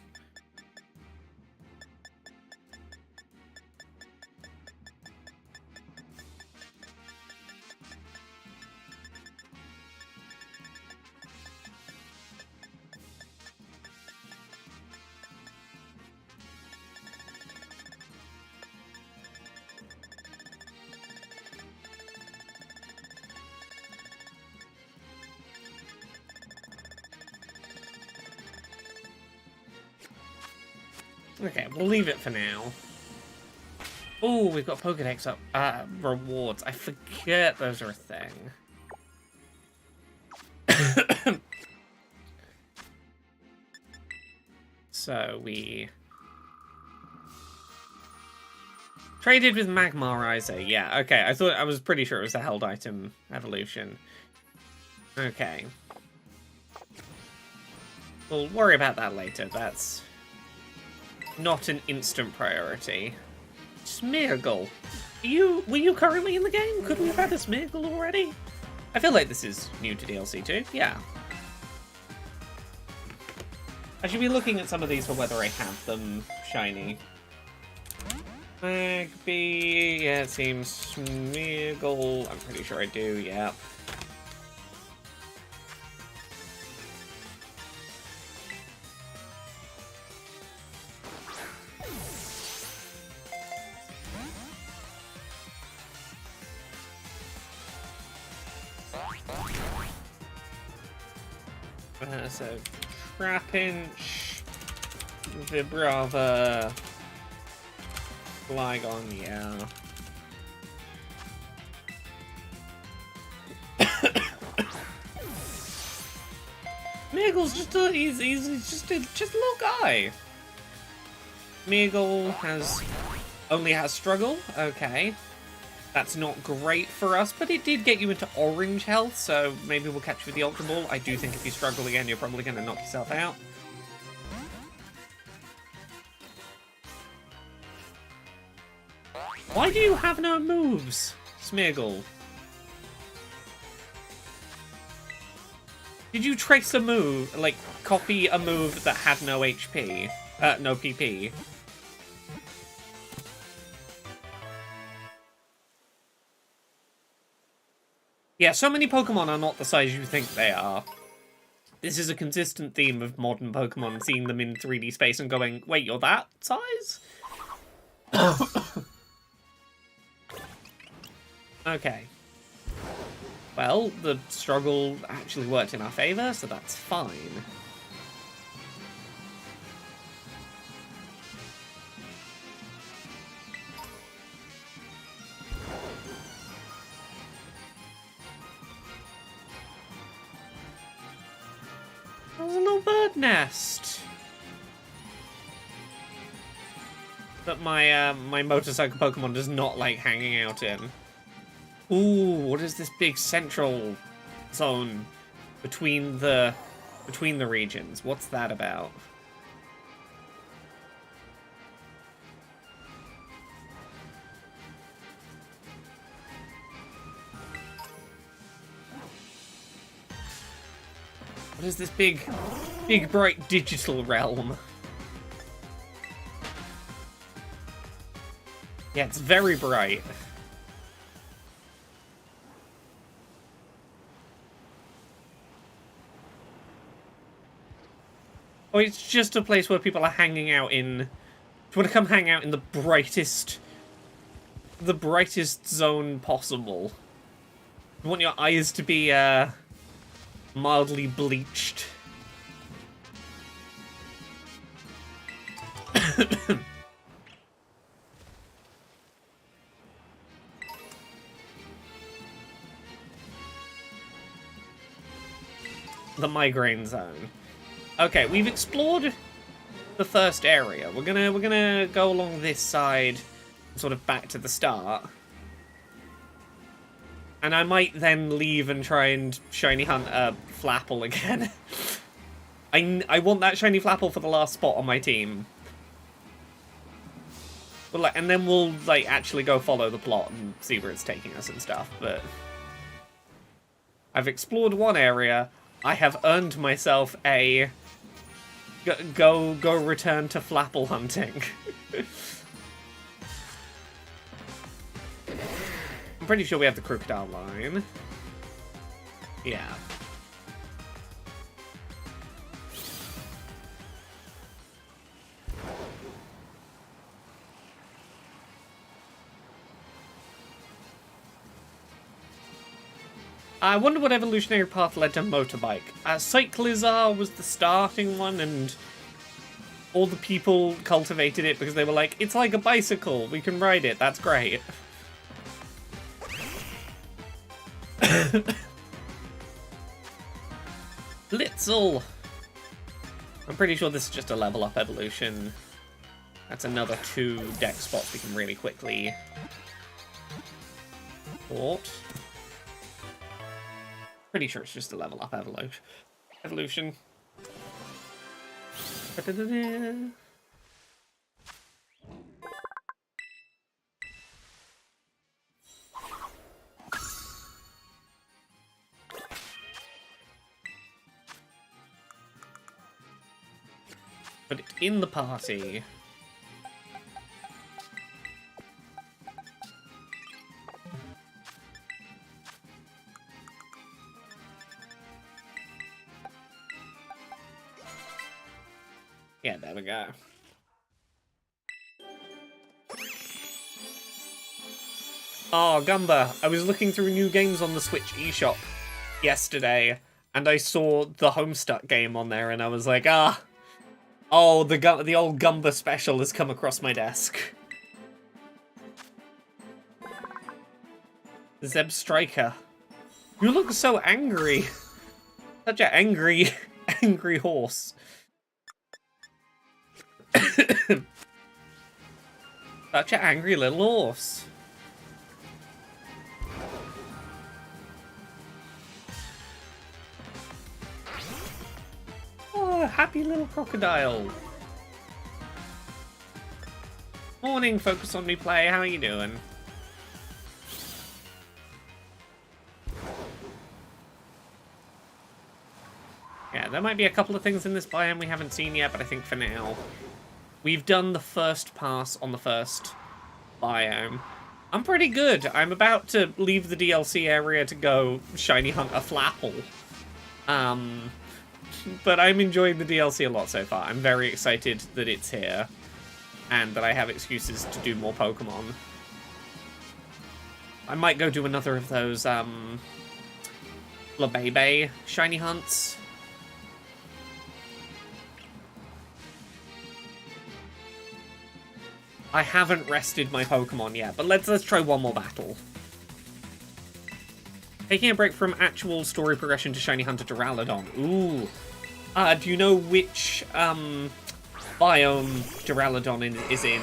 Okay, we'll leave it for now. Oh, we've got Pokedex up. Rewards. I forget those are a thing. So we traded with Magmarizer. Yeah, okay. I was pretty sure it was a held item evolution. Okay. We'll worry about that later. That's not an instant priority. Smeargle. Were you currently in the game? Could we have had a Smeargle already? I feel like this is new to DLC too. Yeah. I should be looking at some of these for whether I have them shiny. Magby, yeah, it seems Smeargle. I'm pretty sure I do, yeah. So, Trapinch, Vibrava, Flygon, yeah. Smeargle's just a, he's just a little guy. Smeargle only has struggle, okay. That's not great for us, but it did get you into orange health, so maybe we'll catch you with the Ultra Ball. I do think if you struggle again, you're probably going to knock yourself out. Why do you have no moves, Smeargle? Did you trace a move, like, copy a move that had no HP? No PP? Yeah, so many Pokemon are not the size you think they are. This is a consistent theme of modern Pokemon, seeing them in 3D space and going, wait, you're that size? Okay. Well, the struggle actually worked in our favour, so that's fine. There's a little bird nest that my motorcycle Pokemon does not like hanging out in. Ooh, what is this big central zone between the regions? What's that about? What is this big bright digital realm? Yeah, it's very bright. Oh, it's just a place where people are hanging out in... Do you want to come hang out in the brightest zone possible? You want your eyes to be, mildly bleached. The migraine zone. Okay, we've explored the first area. We're gonna go along this side, sort of back to the start. And I might then leave and try and shiny hunt a flapple again. I want that shiny flapple for the last spot on my team. But like, and then we'll like actually go follow the plot and see where it's taking us and stuff. But I've explored one area. I have earned myself a go return to flapple hunting. I'm pretty sure we have the crocodile line. Yeah. I wonder what evolutionary path led to motorbike. Cyclizar was the starting one, and all the people cultivated it because they were like, it's like a bicycle, we can ride it, that's great. Blitzel! I'm pretty sure this is just a level up evolution. That's another 2 deck spots we can really quickly port. Pretty sure it's just a level up evolution. Put it in the party. Yeah, there we go. Oh, Gumba, I was looking through new games on the Switch eShop yesterday, and I saw the Homestuck game on there, and I was like, oh, the old Gumba special has come across my desk. Zeb Striker. You look so angry. Such an angry horse. Such an angry little horse. Oh, happy little crocodile. Morning, Focus on Me Play. How are you doing? Yeah, there might be a couple of things in this biome we haven't seen yet, but I think for now we've done the first pass on the first biome. I'm pretty good. I'm about to leave the DLC area to go shiny hunt a flapple. But I'm enjoying the DLC a lot so far. I'm very excited that it's here and that I have excuses to do more Pokemon. I might go do another of those Flabebe shiny hunts. I haven't rested my Pokemon yet, but let's try one more battle. Taking a break from actual story progression to shiny hunter Duraladon. Ooh. Do you know which biome Duraladon is in?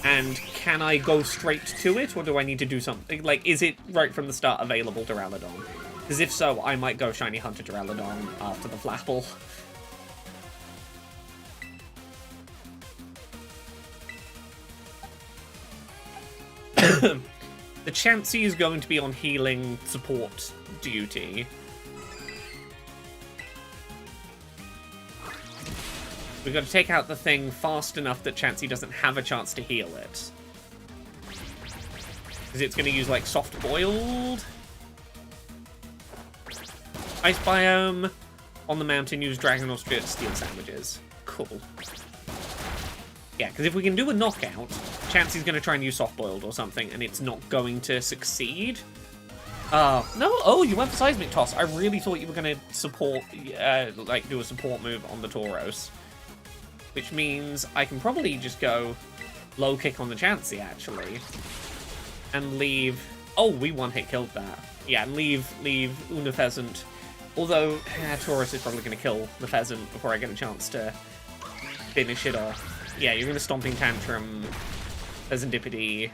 And can I go straight to it, or do I need to do something? Like, is it right from the start available Duraladon? Because if so, I might go Shiny Hunter Duraladon after the Flapple. The Chansey is going to be on healing support duty. We've got to take out the thing fast enough that Chansey doesn't have a chance to heal it. Because it's going to use, like, soft boiled. Ice biome. On the mountain, use Dragon or Steel Sandwiches. Cool. Yeah, because if we can do a knockout, Chansey's going to try and use soft boiled or something, and it's not going to succeed. No, oh, you went for Seismic Toss. I really thought you were going to support, like, do a support move on the Tauros. Which means I can probably just go low kick on the Chansey, actually. And leave... Oh, we one-hit killed that. Yeah, and leave Una Pheasant. Although, Tauros is probably going to kill the Pheasant before I get a chance to finish it off. Yeah, you're going to Stomping Tantrum, Pheasantipity.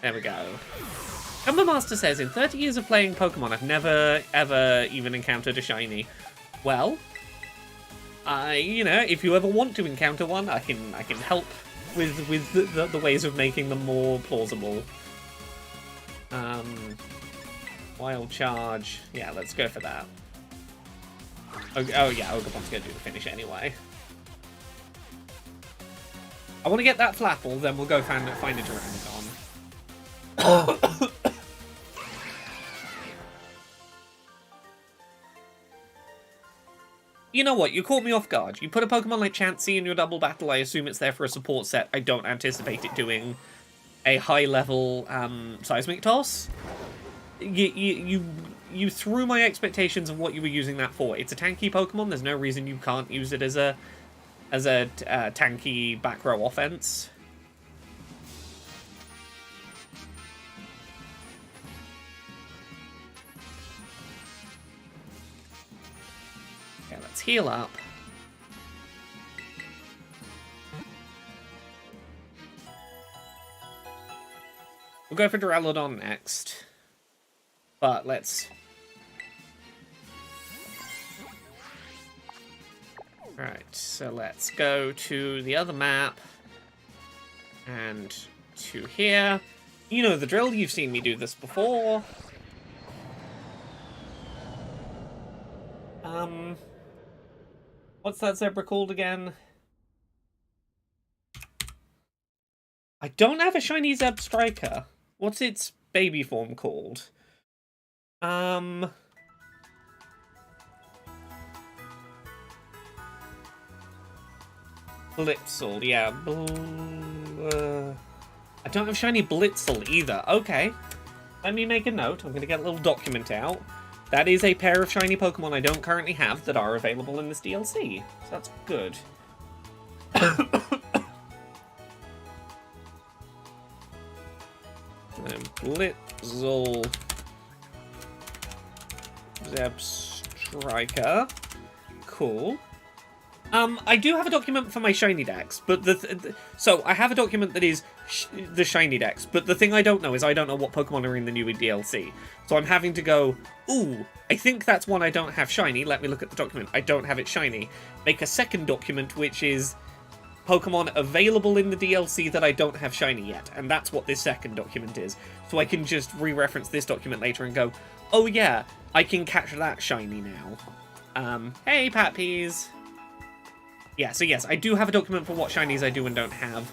There we go. Gumbo Master says, in 30 years of playing Pokemon, I've never, ever even encountered a shiny. Well... you know, if you ever want to encounter one, I can help with the ways of making them more plausible. Wild Charge. Yeah, let's go for that. Oh yeah, Ogerpon's gonna do the finish anyway. I want to get that Flapple, then we'll go find a Duraladon. You know what? You caught me off guard. You put a Pokemon like Chansey in your double battle. I assume it's there for a support set. I don't anticipate it doing a high-level Seismic Toss. You threw my expectations of what you were using that for. It's a tanky Pokemon. There's no reason you can't use it as a tanky back row offense. Let's heal up. We'll go for Duraladon next. But let's... Right, so let's go to the other map. And to here. You know the drill, you've seen me do this before. What's that zebra called again? I don't have a shiny Zeb Striker. What's its baby form called? Blitzel, yeah. I don't have shiny Blitzel either. Okay. Let me make a note. I'm going to get a little document out. That is a pair of shiny Pokemon I don't currently have that are available in this DLC. So that's good. Blitzel... Zeb Striker. Cool. I do have a document for my shiny dex, but so I have a document that is the shiny dex, but the thing I don't know is I don't know what Pokemon are in the new DLC. So I'm having to go, ooh, I think that's one I don't have shiny. Let me look at the document. I don't have it shiny. Make a second document, which is Pokemon available in the DLC that I don't have shiny yet. And that's what this second document is. So I can just re-reference this document later and go, oh yeah, I can catch that shiny now. Hey, Pat Peas. Yeah, so yes, I do have a document for what shinies I do and don't have,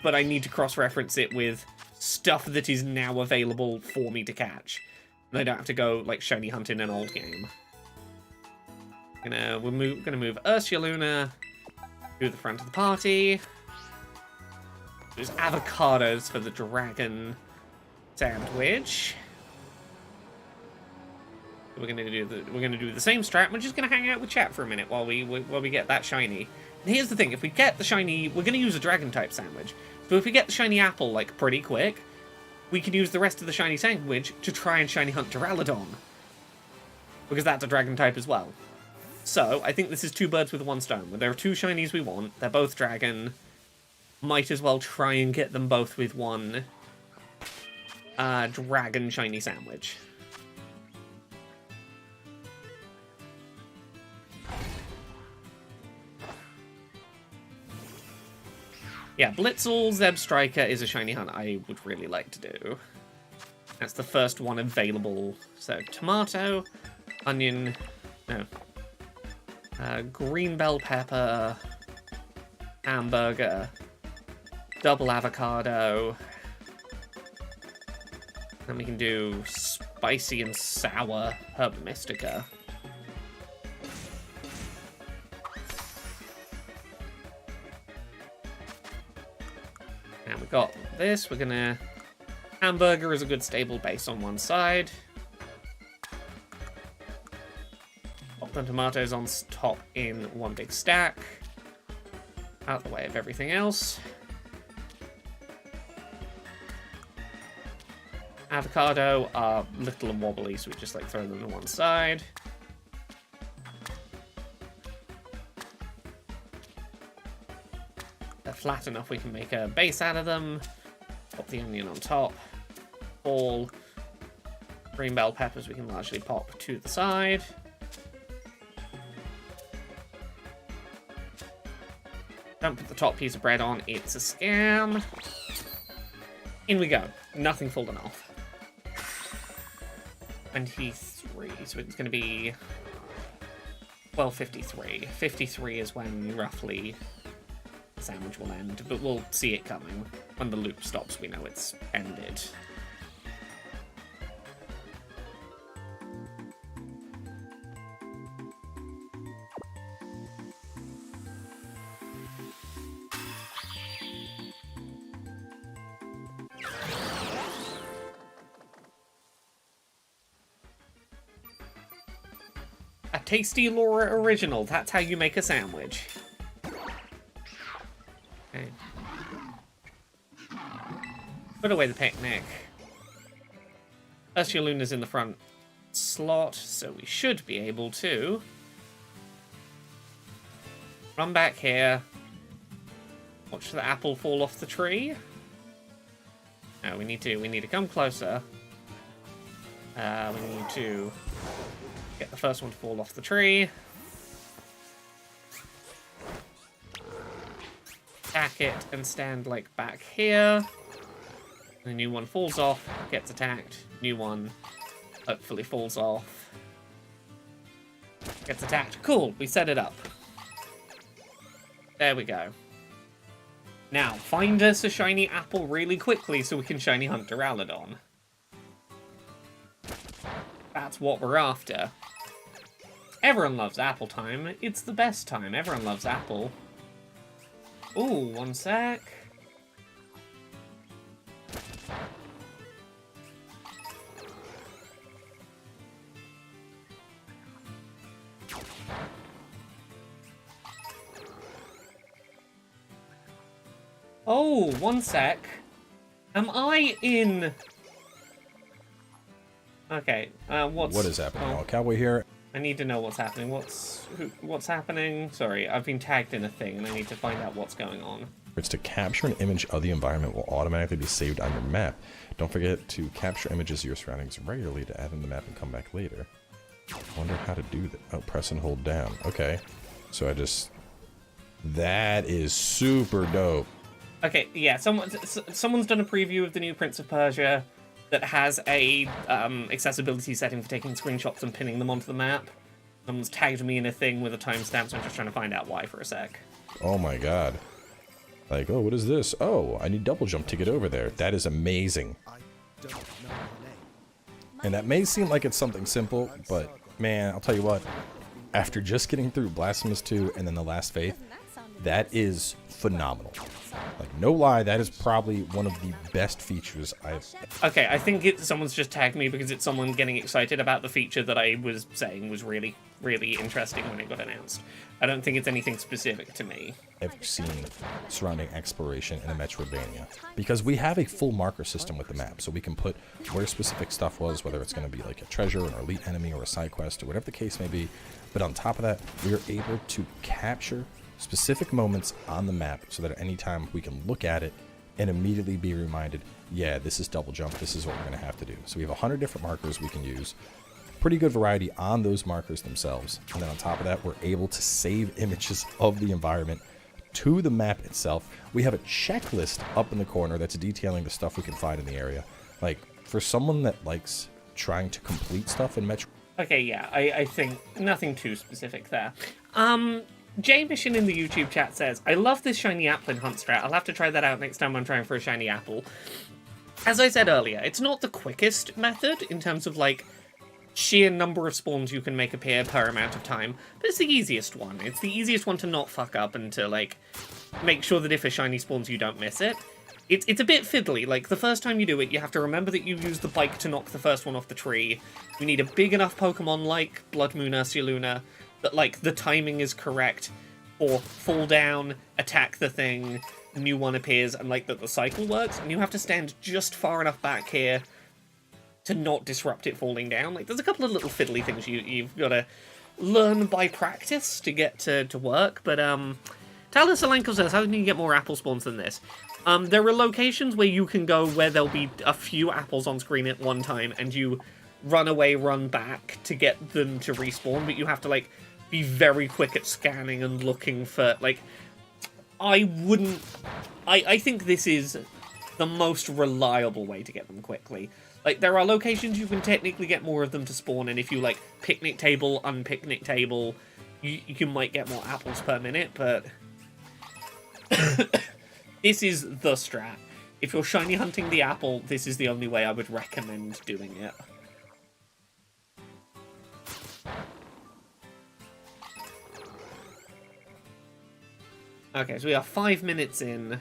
but I need to cross-reference it with stuff that is now available for me to catch. And I don't have to go, like, shiny hunt in an old game. We're gonna move Ursuluna to the front of the party. There's avocados for the dragon sandwich. We're gonna do the same strat. We're just gonna hang out with chat for a minute while we get that shiny. And here's the thing: if we get the shiny, we're gonna use a dragon type sandwich. So if we get the shiny apple like pretty quick, we can use the rest of the shiny sandwich to try and shiny hunt Duraladon, because that's a dragon type as well. So, I think this is 2 birds with 1 stone. There are 2 shinies we want. They're both dragon. Might as well try and get them both with 1 dragon shiny sandwich. Yeah, Blitzel, Zeb Striker is a shiny hunt I would really like to do. That's the first one available. So, tomato, onion, no. Green bell pepper, hamburger, double avocado. Then we can do spicy and sour herb mystica. And we got this. We're gonna... Hamburger is a good stable base on one side. Pop the tomatoes on top in 1 big stack. Out the way of everything else. Avocado are little and wobbly, so we just like throw them to one side. They're flat enough we can make a base out of them. Pop the onion on top. All green bell peppers we can largely pop to the side. Don't put the top piece of bread on, it's a scam. In we go. Nothing fallen off. 23, so it's going to be... Well, 53. 53 is when, roughly, the sandwich will end, but we'll see it coming. When the loop stops, we know it's ended. A Tasty Laura original. That's how you make a sandwich. Okay. Put away the picnic. Ursaluna's in the front slot, so we should be able to run back here. Watch the apple fall off the tree. No, we need to come closer. We need to get the first one to fall off the tree. Attack it and stand like back here. The new one falls off, gets attacked. New one hopefully falls off. Gets attacked. Cool, we set it up. There we go. Now, find us a shiny apple really quickly so we can shiny hunt Duraladon. That's what we're after. Everyone loves apple time. It's the best time. Everyone loves apple. Ooh, 1 sec. Oh, 1 sec. Am I in... Okay, What is happening? Oh, Cowboy here. I need to know what's happening. What's happening? Sorry, I've been tagged in a thing and I need to find out what's going on. It's to capture an image of the environment will automatically be saved on your map. Don't forget to capture images of your surroundings regularly to add in the map and come back later. I wonder how to do that. Oh, press and hold down. Okay. So I just... That is super dope. Okay, yeah, someone's done a preview of the new Prince of Persia that has a accessibility setting for taking screenshots and pinning them onto the map. Someone's tagged me in a thing with a timestamp, so I'm just trying to find out why for a sec. Oh my god. Like, oh, what is this? Oh, I need double jump to get over there. That is amazing. And that may seem like it's something simple, but man, I'll tell you what. After just getting through Blasphemous 2 and then The Last Faith, that is phenomenal. Like, no lie, that is probably one of the best features I've... Okay, I think someone's just tagged me because it's someone getting excited about the feature that I was saying was really, really interesting when it got announced. I don't think it's anything specific to me. I've seen surrounding exploration in a Metroidvania. Because we have a full marker system with the map, so we can put where specific stuff was, whether it's going to be like a treasure, or an elite enemy, or a side quest, or whatever the case may be. But on top of that, we are able to capture specific moments on the map so that at any time we can look at it and immediately be reminded, yeah, this is double jump, this is what we're going to have to do. So we have 100 different markers we can use. Pretty good variety on those markers themselves. And then on top of that, we're able to save images of the environment to the map itself. We have a checklist up in the corner that's detailing the stuff we can find in the area. Like, for someone that likes trying to complete stuff in Metro... Okay, yeah, I think nothing too specific there. Jay Mission in the YouTube chat says, I love this shiny apple in hunt strat. I'll have to try that out next time I'm trying for a shiny apple. As I said earlier, it's not the quickest method in terms of, like, sheer number of spawns you can make appear per amount of time, but it's the easiest one. It's the easiest one to not fuck up and to, like, make sure that if a shiny spawns you don't miss it. It's a bit fiddly. Like, the first time you do it, you have to remember that you use the bike to knock the first one off the tree. You need a big enough Pokemon like Blood Moon Ursaluna that, like, the timing is correct, or fall down, attack the thing, new one appears, and, like, that the cycle works, and you have to stand just far enough back here to not disrupt it falling down. Like, there's a couple of little fiddly things you've got to learn by practice to get to work, but, Talis Alenko says, how can you get more apple spawns than this? There are locations where you can go where there'll be a few apples on screen at one time, and you run away, run back to get them to respawn, but you have to, like, be very quick at scanning and looking for, like, I think this is the most reliable way to get them quickly. Like, there are locations you can technically get more of them to spawn, and if you, like, picnic table, unpicnic table, you might get more apples per minute, but... This is the strat. If you're shiny hunting the apple, this is the only way I would recommend doing it. Okay, so we are 5 minutes in.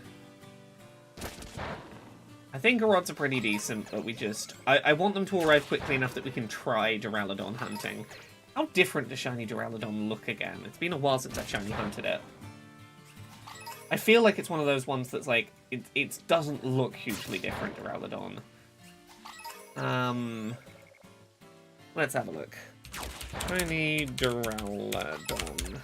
I think our odds are pretty decent, but we just... I want them to arrive quickly enough that we can try Duraladon hunting. How different does shiny Duraladon look again? It's been a while since I've shiny hunted it. I feel like it's one of those ones that's like, it doesn't look hugely different, Duraladon. Let's have a look. Shiny Duraladon.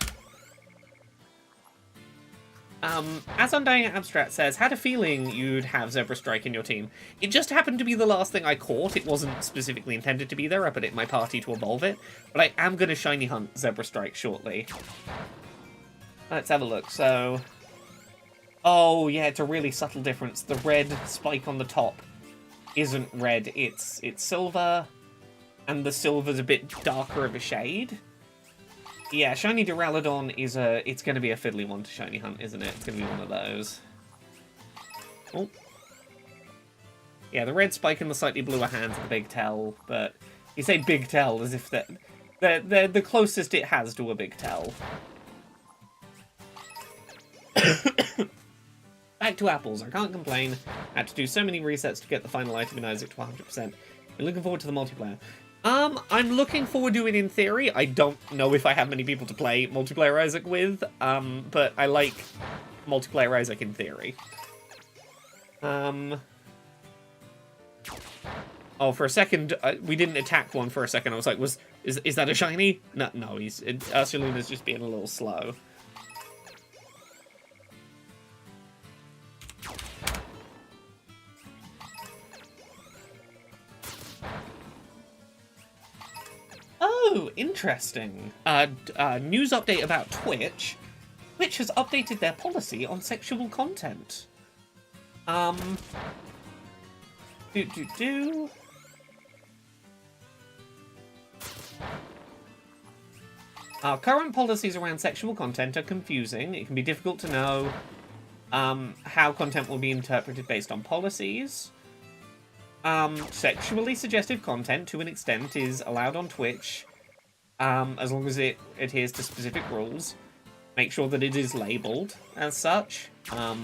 As Undying Abstract says, had a feeling you'd have Zebra Strike in your team. It just happened to be the last thing I caught. It wasn't specifically intended to be there. I put it in my party to evolve it. But I am going to shiny hunt Zebra Strike shortly. Let's have a look. So... Oh, yeah, it's a really subtle difference. The red spike on the top isn't red, it's silver, and the silver's a bit darker of a shade. Yeah, shiny Duraladon is it's going to be a fiddly one to shiny hunt, isn't it? It's going to be one of those. Oh. Yeah, the red spike and the slightly bluer hands are the big tell, but you say big tell as if they're the closest it has to a big tell. Back to apples. I can't complain. I had to do so many resets to get the final item in Isaac to 100%. I'm looking forward to the multiplayer. I'm looking forward to it in theory. I don't know if I have many people to play multiplayer Isaac with, but I like multiplayer Isaac in theory. Oh, for a second, we didn't attack one for a second. I was like, is that a shiny? No, Ursaluna's just being a little slow. Oh, interesting. News update about Twitch. Twitch has updated their policy on sexual content. Our current policies around sexual content are confusing. It can be difficult to know how content will be interpreted based on policies. Sexually suggestive content, to an extent, is allowed on Twitch, as long as it adheres to specific rules. Make sure that it is labelled as such, so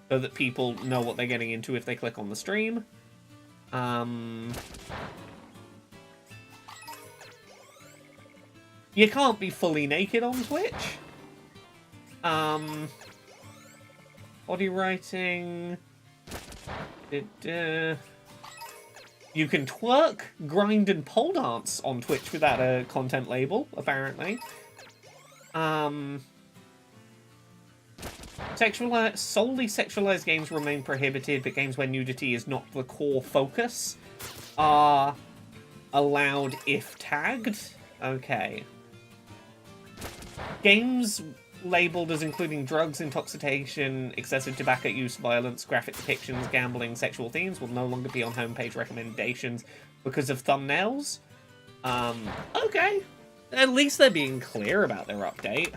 that people know what they're getting into if they click on the stream. You can't be fully naked on Twitch. Body writing... You can twerk, grind, and pole dance on Twitch without a content label, apparently. Solely sexualized games remain prohibited, but games where nudity is not the core focus are allowed if tagged. Okay. Games labeled as including drugs, intoxication, excessive tobacco use, violence, graphic depictions, gambling, sexual themes will no longer be on homepage recommendations because of thumbnails. Okay. At least they're being clear about their update.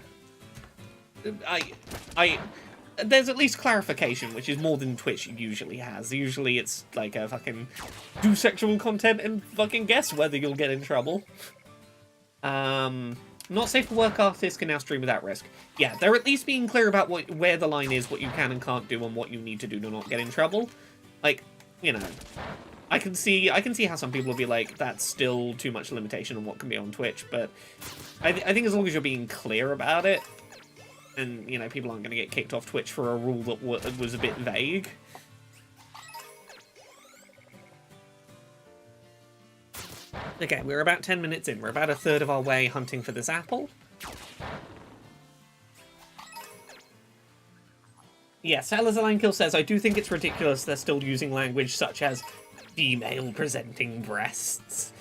There's at least clarification, which is more than Twitch usually has. Usually it's like a fucking do sexual content and fucking guess whether you'll get in trouble. Not safe for work artists can now stream without risk. Yeah, they're at least being clear about where the line is, what you can and can't do, and what you need to do to not get in trouble. Like, you know, I can see how some people will be like, that's still too much limitation on what can be on Twitch, but I think as long as you're being clear about it, and, you know, people aren't going to get kicked off Twitch for a rule that was a bit vague. Okay, we're about 10 minutes in. We're about a third of our way hunting for this apple. Yeah, Salazar says, I do think it's ridiculous they're still using language such as female-presenting breasts.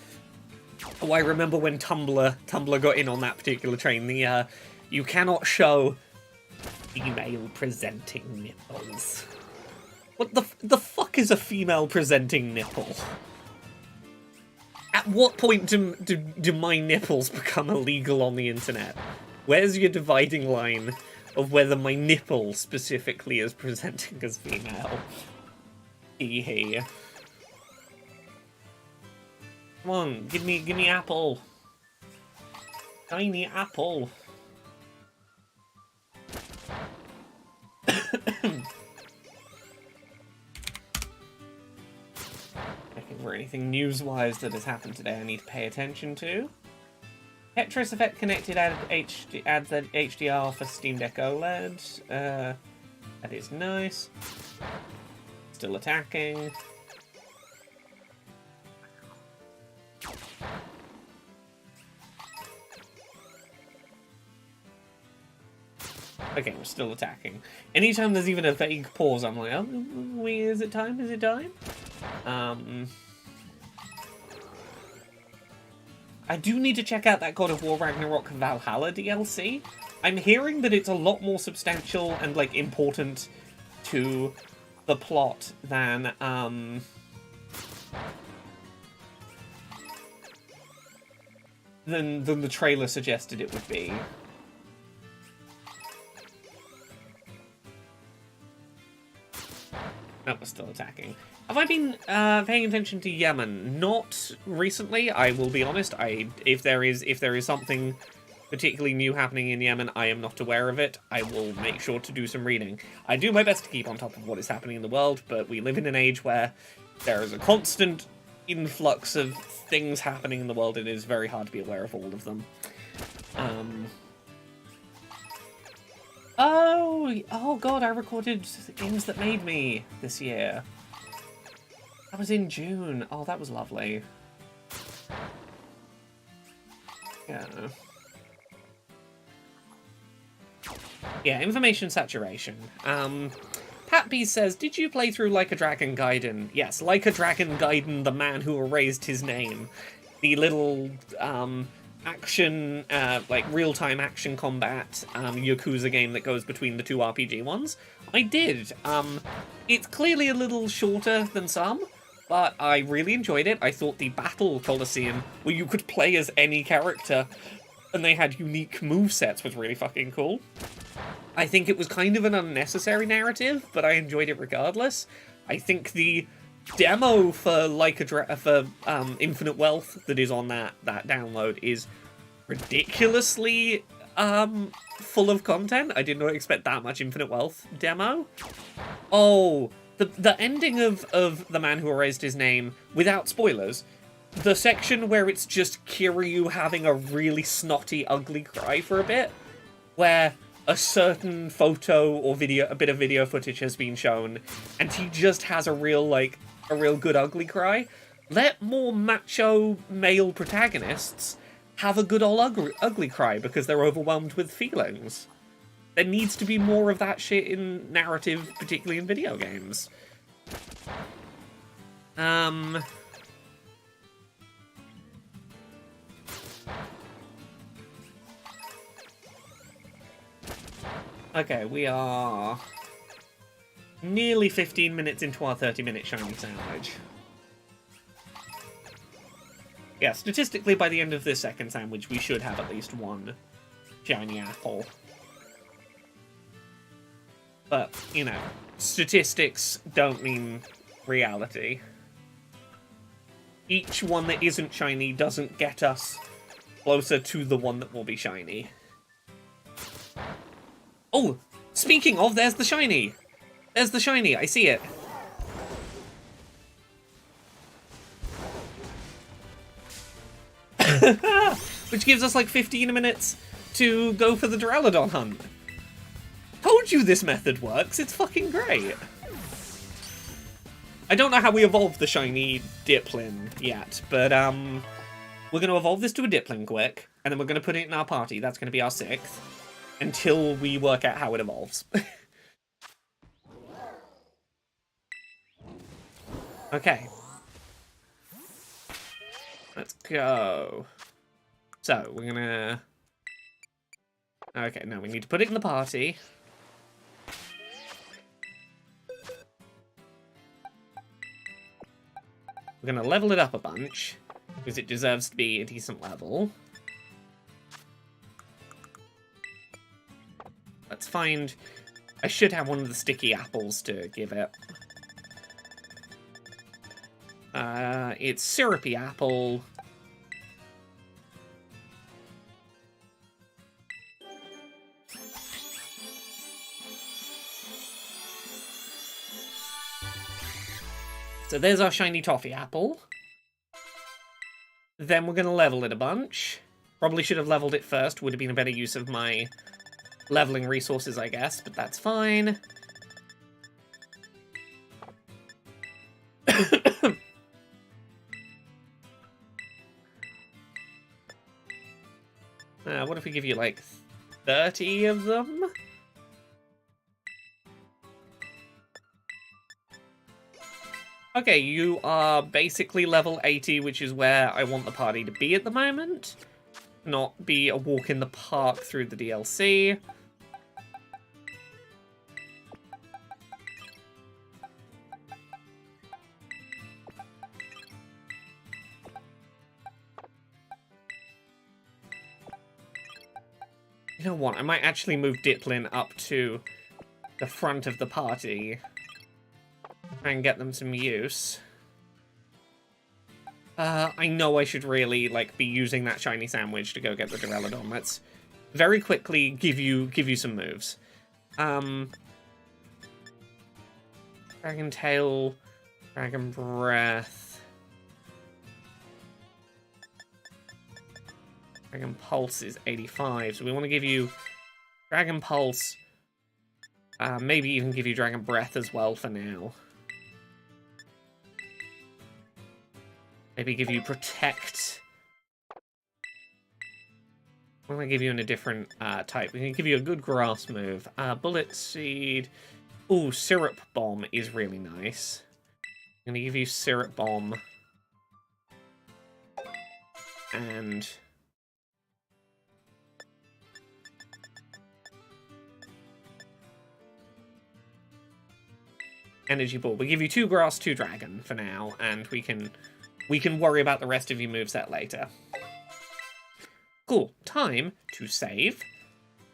Oh, I remember when Tumblr got in on that particular train. The, you cannot show female-presenting nipples. What the fuck is a female-presenting nipple? At what point do my nipples become illegal on the internet? Where's your dividing line of whether my nipple specifically is presenting as female? Hee. Come on, give me apple. Tiny apple. For anything news-wise that has happened today I need to pay attention to. Tetris Effect Connected adds the HDR for Steam Deck OLED. That is nice. Still attacking. Okay, we're still attacking. Anytime there's even a vague pause, I'm like, oh, wait, is it time? Is it time? I do need to check out that God of War Ragnarok Valhalla DLC. I'm hearing that it's a lot more substantial and, like, important to the plot than, than the trailer suggested it would be. Oh, we're still attacking. Have I been paying attention to Yemen? Not recently, I will be honest. If there is something particularly new happening in Yemen, I am not aware of it. I will make sure to do some reading. I do my best to keep on top of what is happening in the world, but we live in an age where there is a constant influx of things happening in the world. It is very hard to be aware of all of them. Oh god, I recorded Games That Made Me this year. That was in June. Oh, that was lovely. Yeah. Yeah, information saturation. Pat B says, did you play through Like a Dragon Gaiden? Yes, Like a Dragon Gaiden, the man who erased his name. The little, action, like, real-time action combat, Yakuza game that goes between the two RPG ones. I did. It's clearly a little shorter than some, but I really enjoyed it. I thought the Battle Coliseum, where you could play as any character, and they had unique movesets, was really fucking cool. I think it was kind of an unnecessary narrative, but I enjoyed it regardless. I think the demo for Infinite Wealth that is on that download is ridiculously full of content. I did not expect that much Infinite Wealth demo. Oh, the ending of The Man Who Erased His Name, without spoilers, the section where it's just Kiryu having a really snotty, ugly cry for a bit, where a certain photo or video, a bit of video footage has been shown, and he just has a real good ugly cry. Let more macho male protagonists have a good old ugly cry because they're overwhelmed with feelings. There needs to be more of that shit in narrative, particularly in video games. Okay, we are nearly 15 minutes into our 30-minute shiny sandwich. Yeah, statistically, by the end of this second sandwich, we should have at least one shiny apple. But, you know, statistics don't mean reality. Each one that isn't shiny doesn't get us closer to the one that will be shiny. Oh, speaking of, there's the shiny. There's the shiny, I see it. Which gives us like 15 minutes to go for the Duraladon hunt. Told you this method works, it's fucking great. I don't know how we evolved the shiny Diplin yet, but we're going to evolve this to a Diplin quick, and then we're going to put it in our party. That's going to be our 6th, until we work out how it evolves. Okay. Let's go. So, we're gonna... Okay, now we need to put it in the party. We're gonna level it up a bunch, because it deserves to be a decent level. Let's find... I should have one of the sticky apples to give it. It's syrupy apple. So there's our shiny toffee apple. Then we're going to level it a bunch. Probably should have leveled it first. Would have been a better use of my leveling resources, I guess, but that's fine. What if we give you, like, 30 of them? Okay, you are basically level 80, which is where I want the party to be at the moment. Not be a walk in the park through the DLC. You know what, I might actually move Diplin up to the front of the party. Try and get them some use. I know I should really, like, be using that shiny sandwich to go get the Duraladon. Let's very quickly give you some moves. Dragon Tail, Dragon Breath. Dragon Pulse is 85, so we want to give you Dragon Pulse, maybe even give you Dragon Breath as well for now. Maybe give you Protect. I'm going to give you in a different type. We're going to give you a good grass move. Bullet Seed. Ooh, Syrup Bomb is really nice. I'm going to give you Syrup Bomb. And... Energy Ball. We'll give you 2 grass, 2 dragon for now, and we can worry about the rest of your moveset later. Cool. Time to save.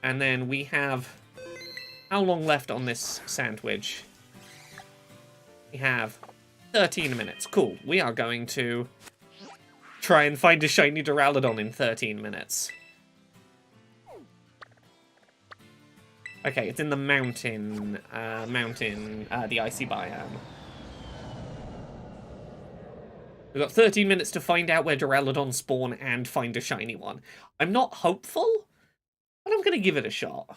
And then we have... How long left on this sandwich? We have 13 minutes. Cool. We are going to try and find a shiny Duraladon in 13 minutes. Okay, it's in the mountain, the icy biome. We've got 13 minutes to find out where Duraladon spawn and find a shiny one. I'm not hopeful, but I'm gonna give it a shot.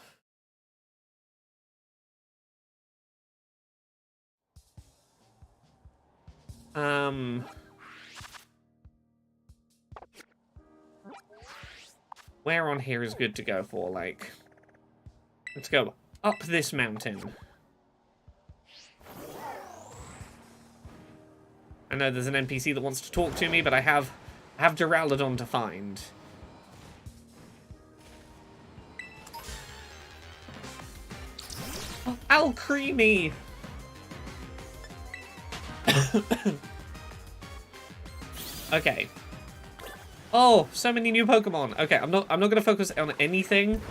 Where on here is good to go for, like... Let's go up this mountain. I know there's an NPC that wants to talk to me, but I have Duraladon to find. Oh, Alcremie! Okay. Oh, so many new Pokemon. Okay, I'm not gonna focus on anything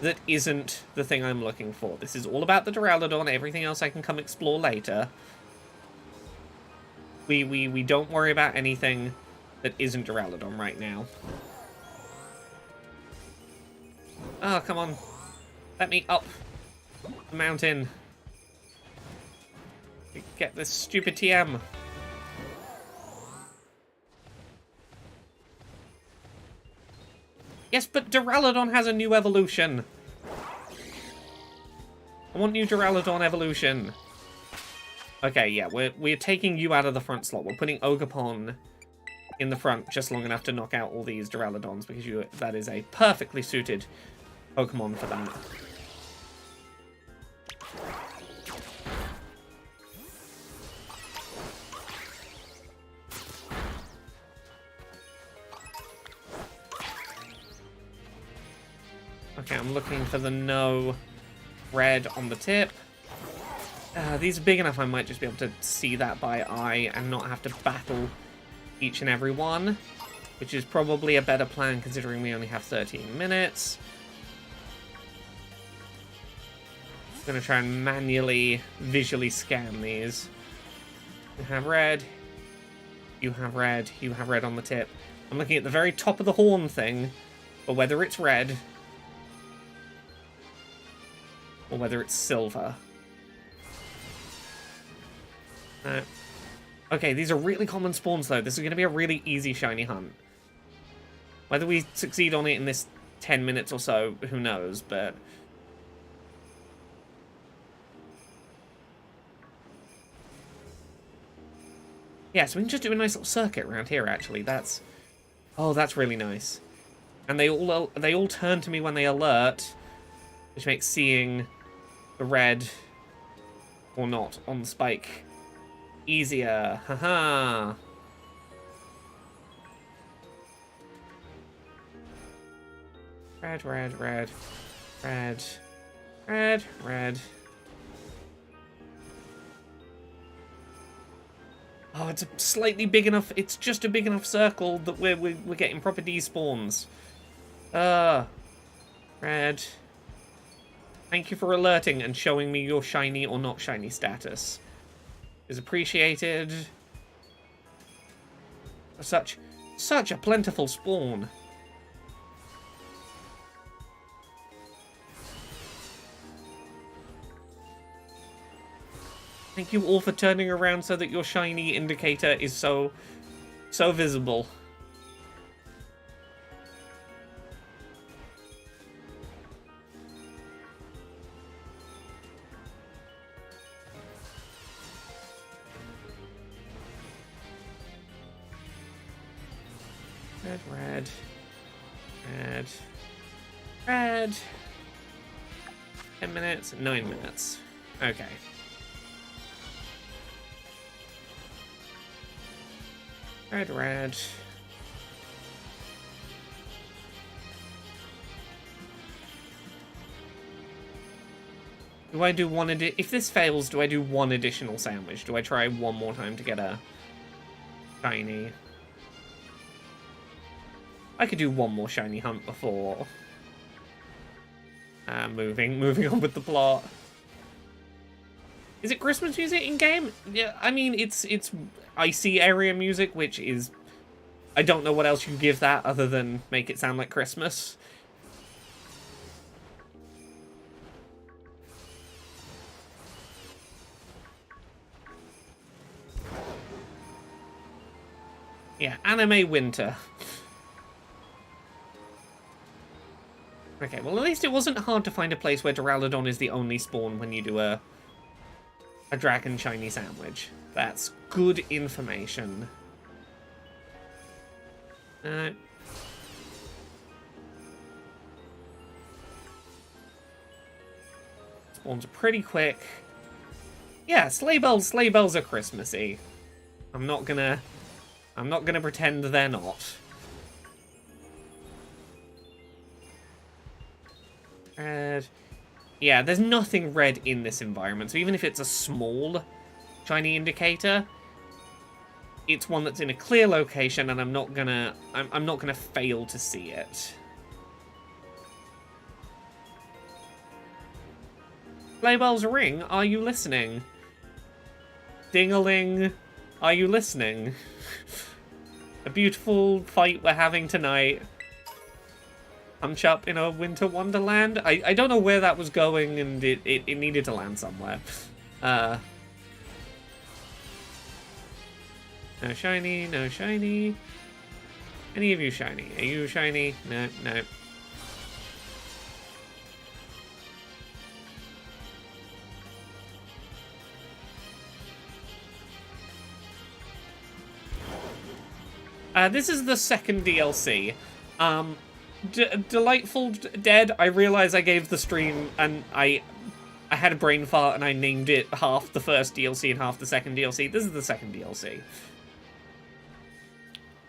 that isn't the thing I'm looking for. This is all about the Duraladon. Everything else I can come explore later. We don't worry about anything that isn't Duraladon right now. Oh, come on. Let me up the mountain. Get this stupid TM. Yes, but Duraladon has a new evolution. I want new Duraladon evolution. Okay, yeah, we're taking you out of the front slot. We're putting Ogerpon in the front just long enough to knock out all these Duraladons because that is a perfectly suited Pokemon for that. Okay, I'm looking for the no red on the tip. These are big enough I might just be able to see that by eye and not have to battle each and every one, which is probably a better plan considering we only have 13 minutes. I'm going to try and manually, visually scan these. You have red. You have red. You have red on the tip. I'm looking at the very top of the horn thing, but whether it's red or whether it's silver. Okay, these are really common spawns, though. This is going to be a really easy shiny hunt. Whether we succeed on it in this 10 minutes or so, who knows, but... Yeah, so we can just do a nice little circuit around here, actually. That's... Oh, that's really nice. And they all turn to me when they alert, which makes seeing the red or not on the spike easier. Haha. Red, red, red, red, red, red. Oh, it's a slightly big enough. It's just a big enough circle that we're getting proper despawns. Red. Thank you for alerting and showing me your shiny or not shiny status. Is appreciated. Such a plentiful spawn. Thank you all for turning around so that your shiny indicator is so visible. Red, red, red, red. 10 minutes, 9 minutes. Okay. Red, red. Do I do one if this fails, do I do one additional sandwich? Do I try one more time to get a shiny? I could do one more shiny hunt before. Moving on with the plot. Is it Christmas music in game? Yeah, I mean it's icy area music, which is I don't know what else you give that other than make it sound like Christmas. Yeah, anime winter. Okay, well at least it wasn't hard to find a place where Duraladon is the only spawn when you do a dragon shiny sandwich. That's good information. Spawns are pretty quick. Yeah, sleigh bells are Christmassy. I'm not gonna pretend they're not. Red. Yeah, there's nothing red in this environment, so even if it's a small shiny indicator, it's one that's in a clear location, and I'm not gonna fail to see it. Sleigh bells ring. Are you listening? Ding-a-ling. Are you listening? A beautiful fight we're having tonight. Punch up in a winter wonderland. I don't know where that was going, and it needed to land somewhere. No shiny, no shiny. Any of you shiny? Are you shiny? No, no. This is the second DLC. Delightful Dead, I realize I gave the stream, and I had a brain fart, and I named it half the first DLC and half the second DLC. This is the second DLC.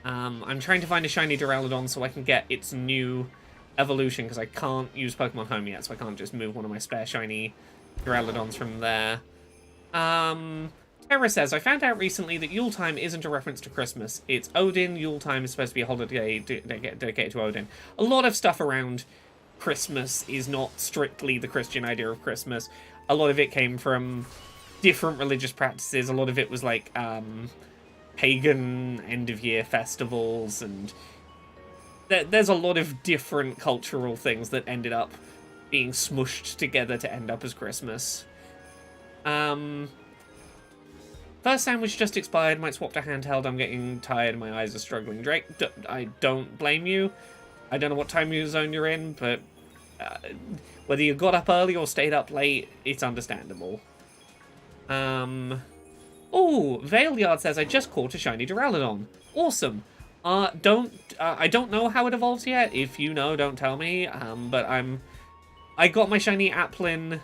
I'm trying to find a shiny Duraladon so I can get its new evolution, because I can't use Pokemon Home yet, so I can't just move one of my spare shiny Duraladons from there. Terra says, I found out recently that Yuletime isn't a reference to Christmas. It's Odin. Yuletime is supposed to be a holiday dedicated to Odin. A lot of stuff around Christmas is not strictly the Christian idea of Christmas. A lot of it came from different religious practices. A lot of it was like pagan end-of-year festivals, and there's a lot of different cultural things that ended up being smushed together to end up as Christmas. First sandwich just expired. Might swap to handheld. I'm getting tired. My eyes are struggling. Drake, I don't blame you. I don't know what time zone you're in, but whether you got up early or stayed up late, it's understandable. Oh, Valeyard says, I just caught a shiny Duraladon. Awesome. I don't know how it evolves yet. If you know, don't tell me. But I got my shiny Applin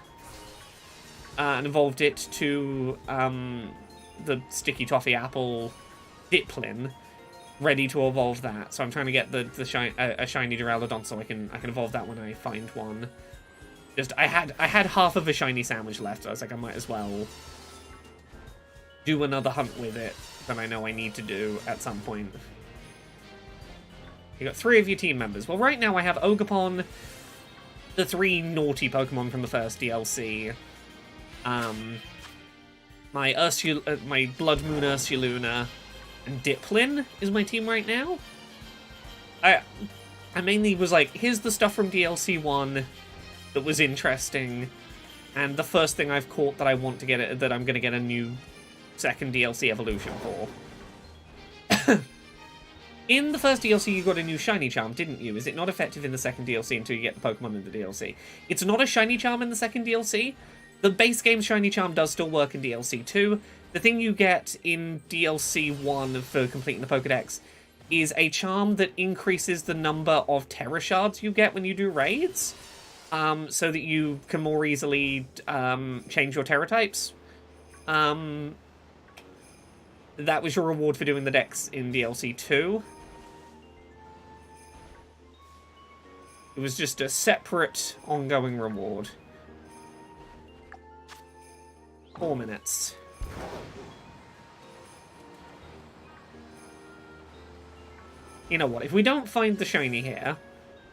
and evolved it to the Sticky Toffee Apple Diplin, ready to evolve that. So I'm trying to get a shiny Duraladon so I can evolve that when I find one. I had half of a shiny sandwich left. So I was like, I might as well do another hunt with it that I know I need to do at some point. You got 3 of your team members. Well, right now I have Ogapon, the 3 naughty Pokemon from the first DLC. My Blood Moon Ursaluna and Diplin is my team right now. I mainly was like, here's the stuff from DLC 1 that was interesting, and the first thing I've caught that I want to get that I'm going to get a new second DLC evolution for. In the first DLC, you got a new shiny charm, didn't you? Is it not effective in the second DLC until you get the Pokemon in the DLC? It's not a shiny charm in the second DLC. The base game shiny charm does still work in DLC 2. The thing you get in DLC 1 for completing the Pokedex is a charm that increases the number of Terra Shards you get when you do raids, so that you can more easily change your Terra types. That was your reward for doing the Dex in DLC 2. It was just a separate, ongoing reward. 4 minutes. You know what? If we don't find the shiny here,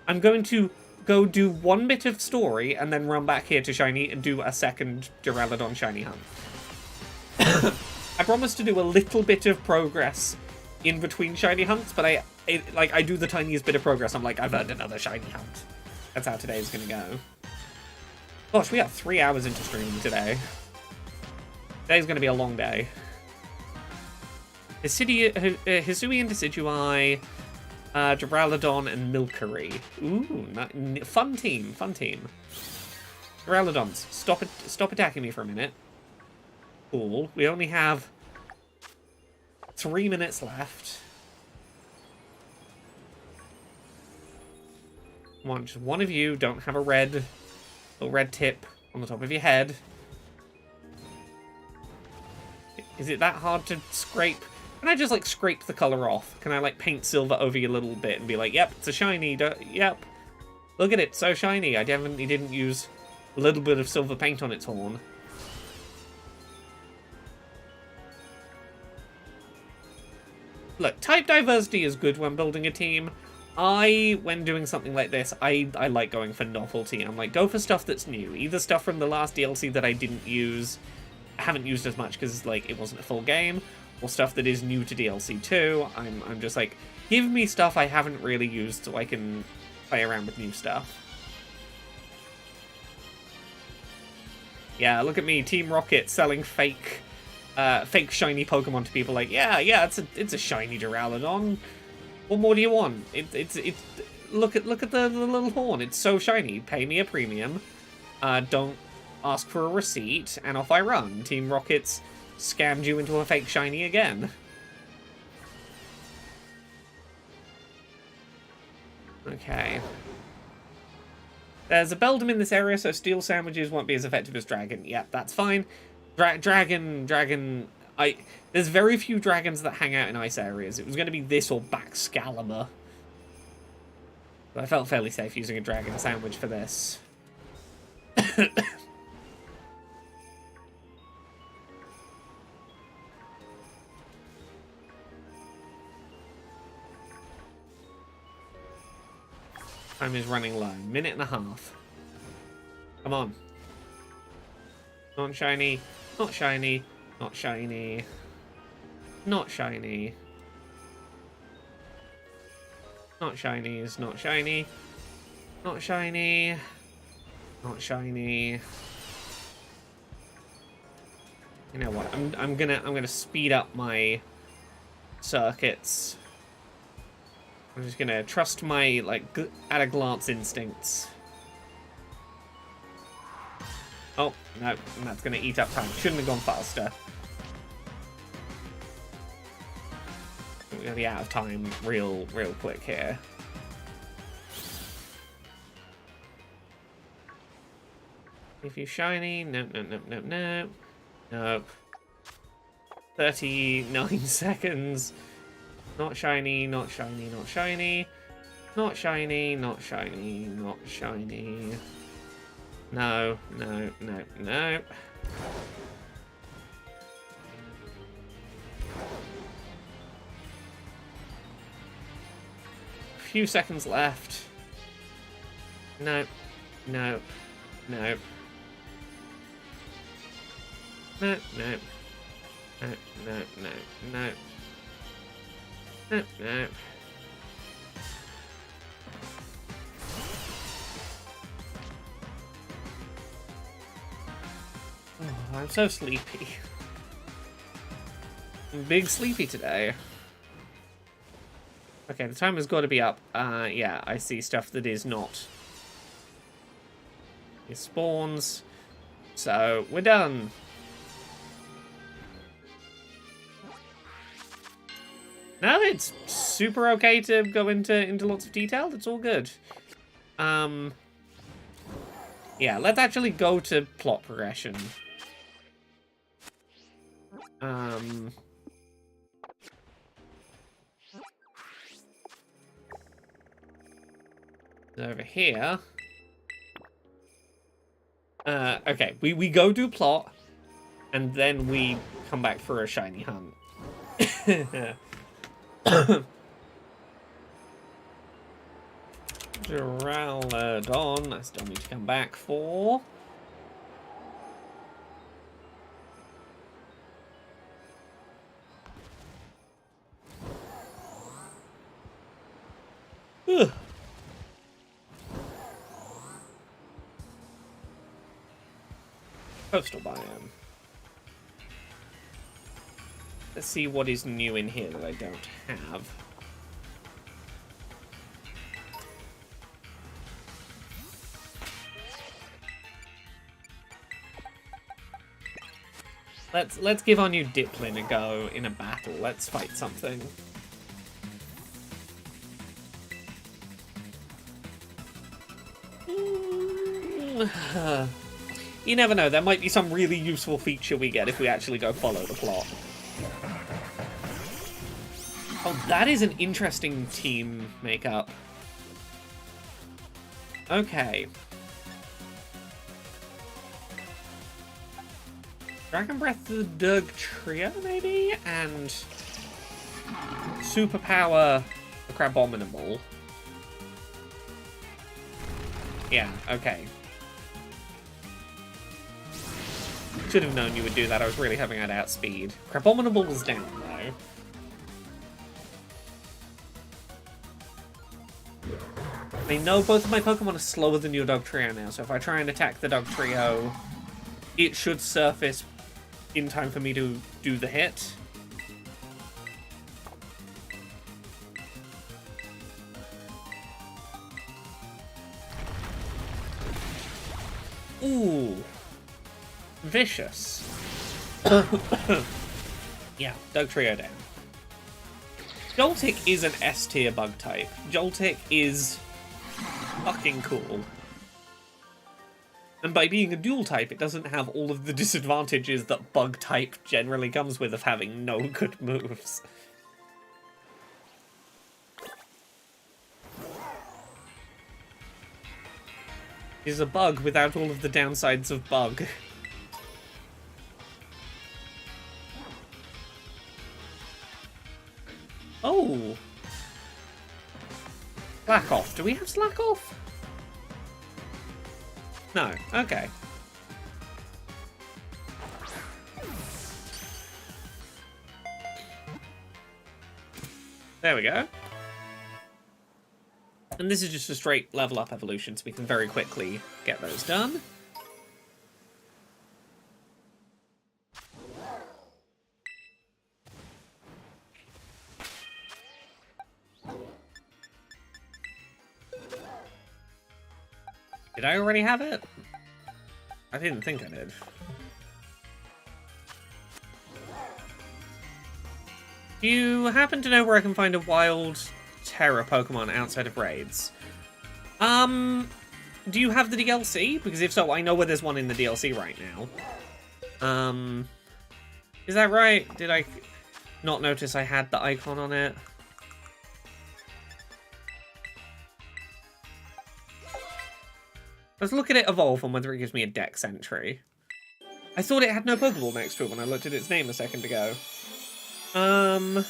I'm going to go do 1 bit of story and then run back here to shiny and do a second Duraladon shiny hunt. I promise to do a little bit of progress in between shiny hunts, but I do the tiniest bit of progress. I'm like, I've earned another shiny hunt. That's how today's gonna go. Gosh, we got 3 hours into streaming today. Today's gonna be a long day. Hisui and Decidueye, Duraladon, and Milcery. Ooh, fun team, fun team. Duraladons, stop attacking me for a minute. Cool. We only have 3 minutes left. Come on, just one of you don't have a red tip. on the top of your head. Is it that hard to scrape? Can I just, like, scrape the color off? Can I, like, paint silver over your little bit and be like, yep, it's a shiny, yep. Look at it, so shiny. I definitely didn't use a little bit of silver paint on its horn. Look, type diversity is good when building a team. When doing something like this, I like going for novelty. I'm like, go for stuff that's new. Either stuff from the last DLC that I didn't use, haven't used as much because, like, it wasn't a full game, or stuff that is new to DLC 2. I'm just like, give me stuff I haven't really used so I can play around with new stuff. Yeah, look at me, Team Rocket, selling fake shiny Pokemon to people. Like, yeah, it's a shiny Duraladon. What more do you want? It's look at the little horn. It's so shiny. Pay me a premium. Don't ask for a receipt, and off I run. Team Rocket's scammed you into a fake shiny again. Okay. There's a Beldum in this area, so steel sandwiches won't be as effective as dragon. Yep, that's fine. Dragon. There's very few dragons that hang out in ice areas. It was going to be this or Baxcalibur. But I felt fairly safe using a dragon sandwich for this. Time is running low. Minute and a half. Come on. Not shiny. Not shiny. Not shiny. Not shiny. Not shinies. Not shiny. Not shiny. Not shiny. You know what? I'm gonna speed up my circuits. I'm just gonna trust my, like, at a glance instincts. Oh, no, that's gonna eat up time. Shouldn't have gone faster. We're gonna be out of time real quick here. If you shiny, nope. 39 seconds. Not shiny, not shiny, not shiny. Not shiny, not shiny, not shiny. No. A few seconds left. Nope. No. Oh, I'm so sleepy. I'm big sleepy today. Okay, the timer's got to be up. Yeah, I see stuff that is not. It spawns. So, we're done. No, it's super okay to go into lots of detail. It's all good. Yeah, let's actually go to plot progression. Over here. Okay, we go do plot, and then we come back for a shiny hunt. Duraladon, I still need to come back for. Ugh. Coastal biome. Let's see what is new in here that I don't have. Let's give our new Diplin a go in a battle. Let's fight something. You never know, there might be some really useful feature we get if we actually go follow the plot. Oh, that is an interesting team makeup. Okay. Dragon Breath the Doug Trio, maybe? And Superpower the Crabominable. Yeah, okay. Should have known you would do that. I was really having it outspeed. Crabominable was down, though. I know both of my Pokemon are slower than your Dog Trio now, so if I try and attack the Dog Trio, it should surface in time for me to do the hit. Ooh. Vicious. Yeah, Dog Trio down. Joltik is an S tier bug type. Joltik is fucking cool. And by being a dual type, it doesn't have all of the disadvantages that bug type generally comes with of having no good moves. Is a bug without all of the downsides of bug. Oh! Slack off. Do we have slack off? No. Okay. There we go. And this is just a straight level up evolution, so we can very quickly get those done. Did I already have it? I didn't think I did. Do you happen to know where I can find a wild Terra Pokemon outside of raids? Do you have the DLC? Because if so, I know where there's one in the DLC right now. Is that right? Did I not notice I had the icon on it? Let's look at it evolve and whether it gives me a Dex entry. I thought it had no Pokeball next to it when I looked at its name a second ago. Oh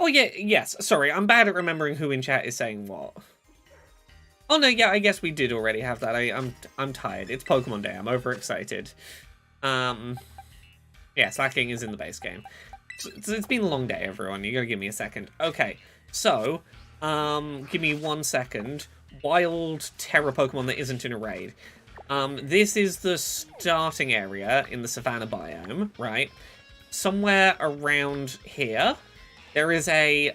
yeah, yes, sorry, I'm bad at remembering who in chat is saying what. Oh no, yeah, I guess we did already have that. I'm tired. It's Pokemon Day, I'm overexcited. Yeah, slacking is in the base game. It's been a long day, everyone. You gotta give me a second. Okay, so, give me 1 second. Wild Terra Pokemon that isn't in a raid. This is the starting area in the Savannah biome, right? Somewhere around here, there is a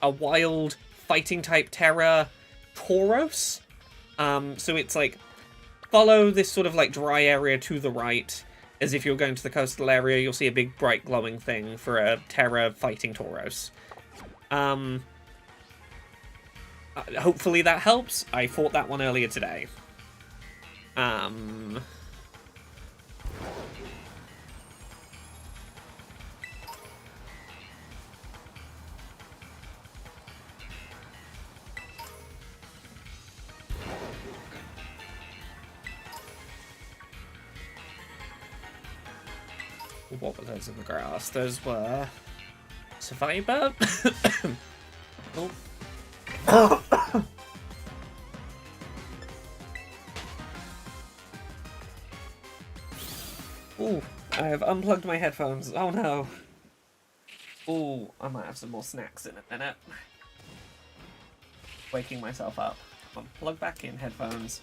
wild fighting type Terra Tauros. So it's like, follow this sort of like dry area to the right. As if you're going to the coastal area, you'll see a big bright glowing thing for a Terra fighting Tauros. Hopefully that helps. I fought that one earlier today. What were those in the grass? Those were Survivor. Oh. Ooh, I have unplugged my headphones. Oh no. Ooh, I might have some more snacks in a minute. Waking myself up. Come on, plug back in headphones.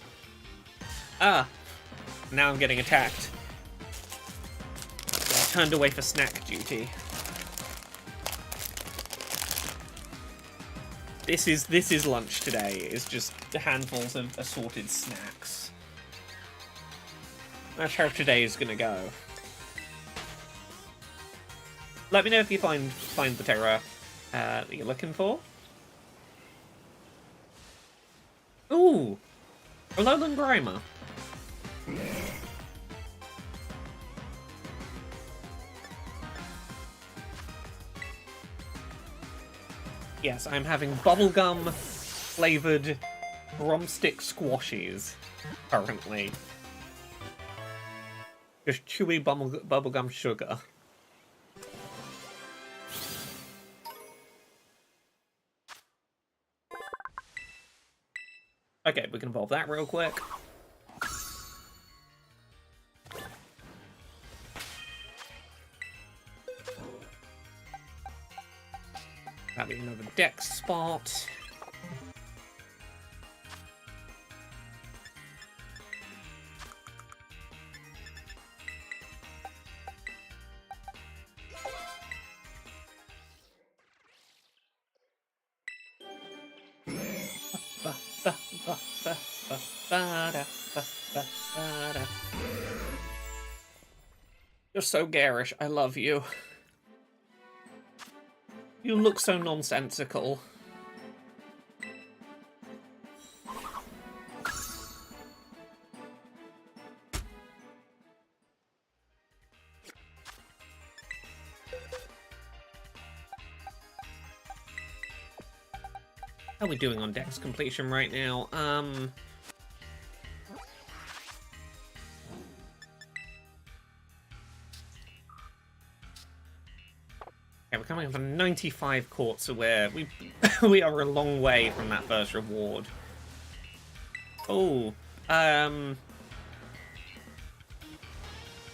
Ah, now I'm getting attacked. I turned away for snack duty. This is lunch today. It's just handfuls of assorted snacks. That's how today is gonna go. Let me know if you find the Terra that you're looking for. Ooh, Alolan Grimer. Yes, I'm having bubblegum flavored drumstick squashies currently. Just chewy bubblegum sugar. Okay, we can evolve that real quick. That'll be another dex spot. You're so garish. I love you. You look so nonsensical. How are we doing on dex completion right now? Okay, we're coming up on 95 quartz away. We are a long way from that first reward. Oh,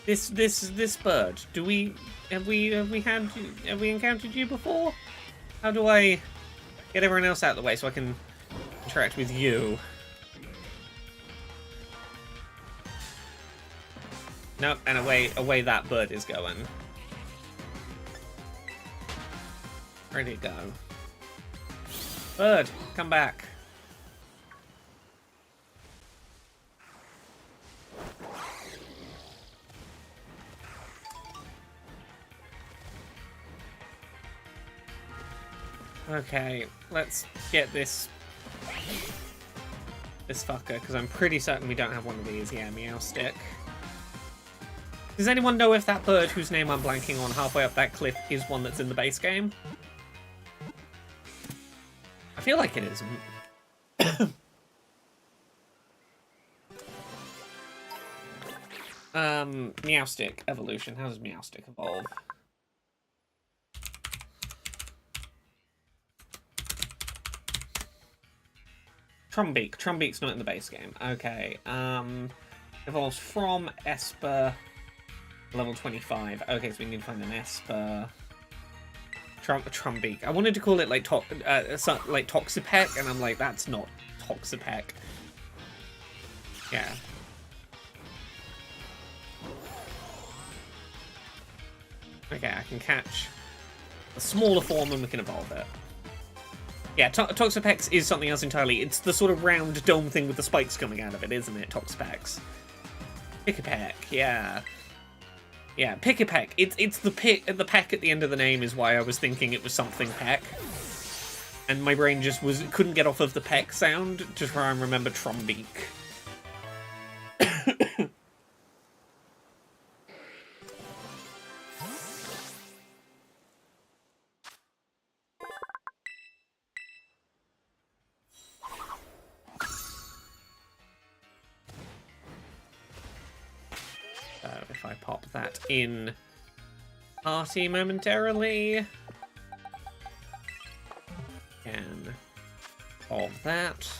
this bird. Have we encountered you before? How do I get everyone else out of the way so I can interact with you? Nope, and away that bird is going. Where'd it go? Bird, come back. Okay, let's get this fucker, because I'm pretty certain we don't have one of these. Yeah, Meowstick. Does anyone know if that bird whose name I'm blanking on halfway up that cliff is one that's in the base game? I feel like it isn't. Meowstick evolution. How does Meowstick evolve? Trumbeak. Trumbeak's not in the base game. Okay. Evolves from Esper, level 25. Okay, so we need to find an Esper. Trumbeak. I wanted to call it like Toxapeck, and I'm like, that's not Toxapeck. Yeah. Okay, I can catch a smaller form and we can evolve it. Yeah, Toxapex is something else entirely. It's the sort of round dome thing with the spikes coming out of it, isn't it? Toxapex. Pick-a-peck, yeah. Yeah, Pick-a-peck. It's the peck at the end of the name is why I was thinking it was something peck. And my brain just couldn't get off of the peck sound to try and remember Trumbeak. If I pop that in party momentarily, can of that.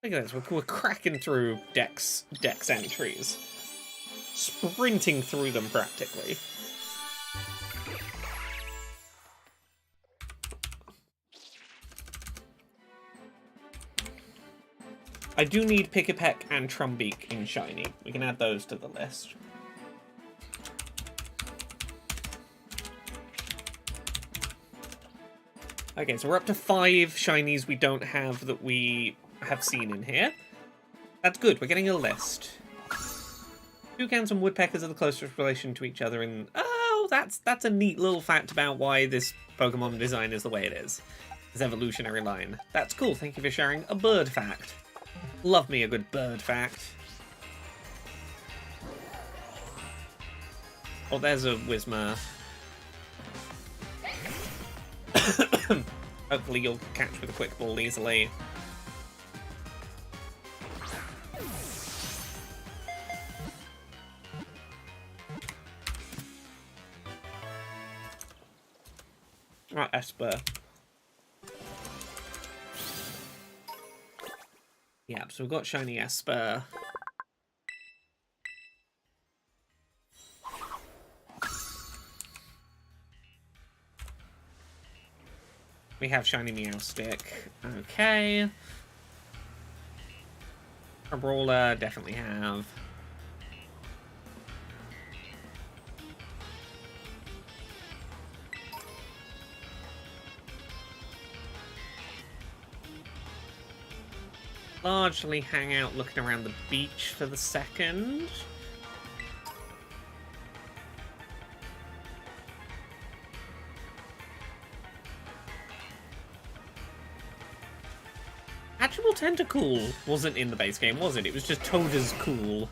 Look at this, we're cracking through Dex entries. Sprinting through them practically. I do need Pick-a-peck and Trumbeak in shiny. We can add those to the list. Okay, so we're up to 5 shinies we don't have that we have seen in here. That's good, we're getting a list. Toucans and woodpeckers are the closest relation to each other in... Oh, that's a neat little fact about why this Pokemon design is the way it is. This evolutionary line. That's cool. Thank you for sharing a bird fact. Love me a good bird fact. Oh, there's a Whismur. Hopefully you'll catch with a quick ball easily. Right, Esper. Yeah, so we've got shiny Esper. We have shiny Meowstic. Okay. A Brawler, definitely have. Largely hang out looking around the beach for the second. Actual Tentacool wasn't in the base game, was it? It was just Toada's cool.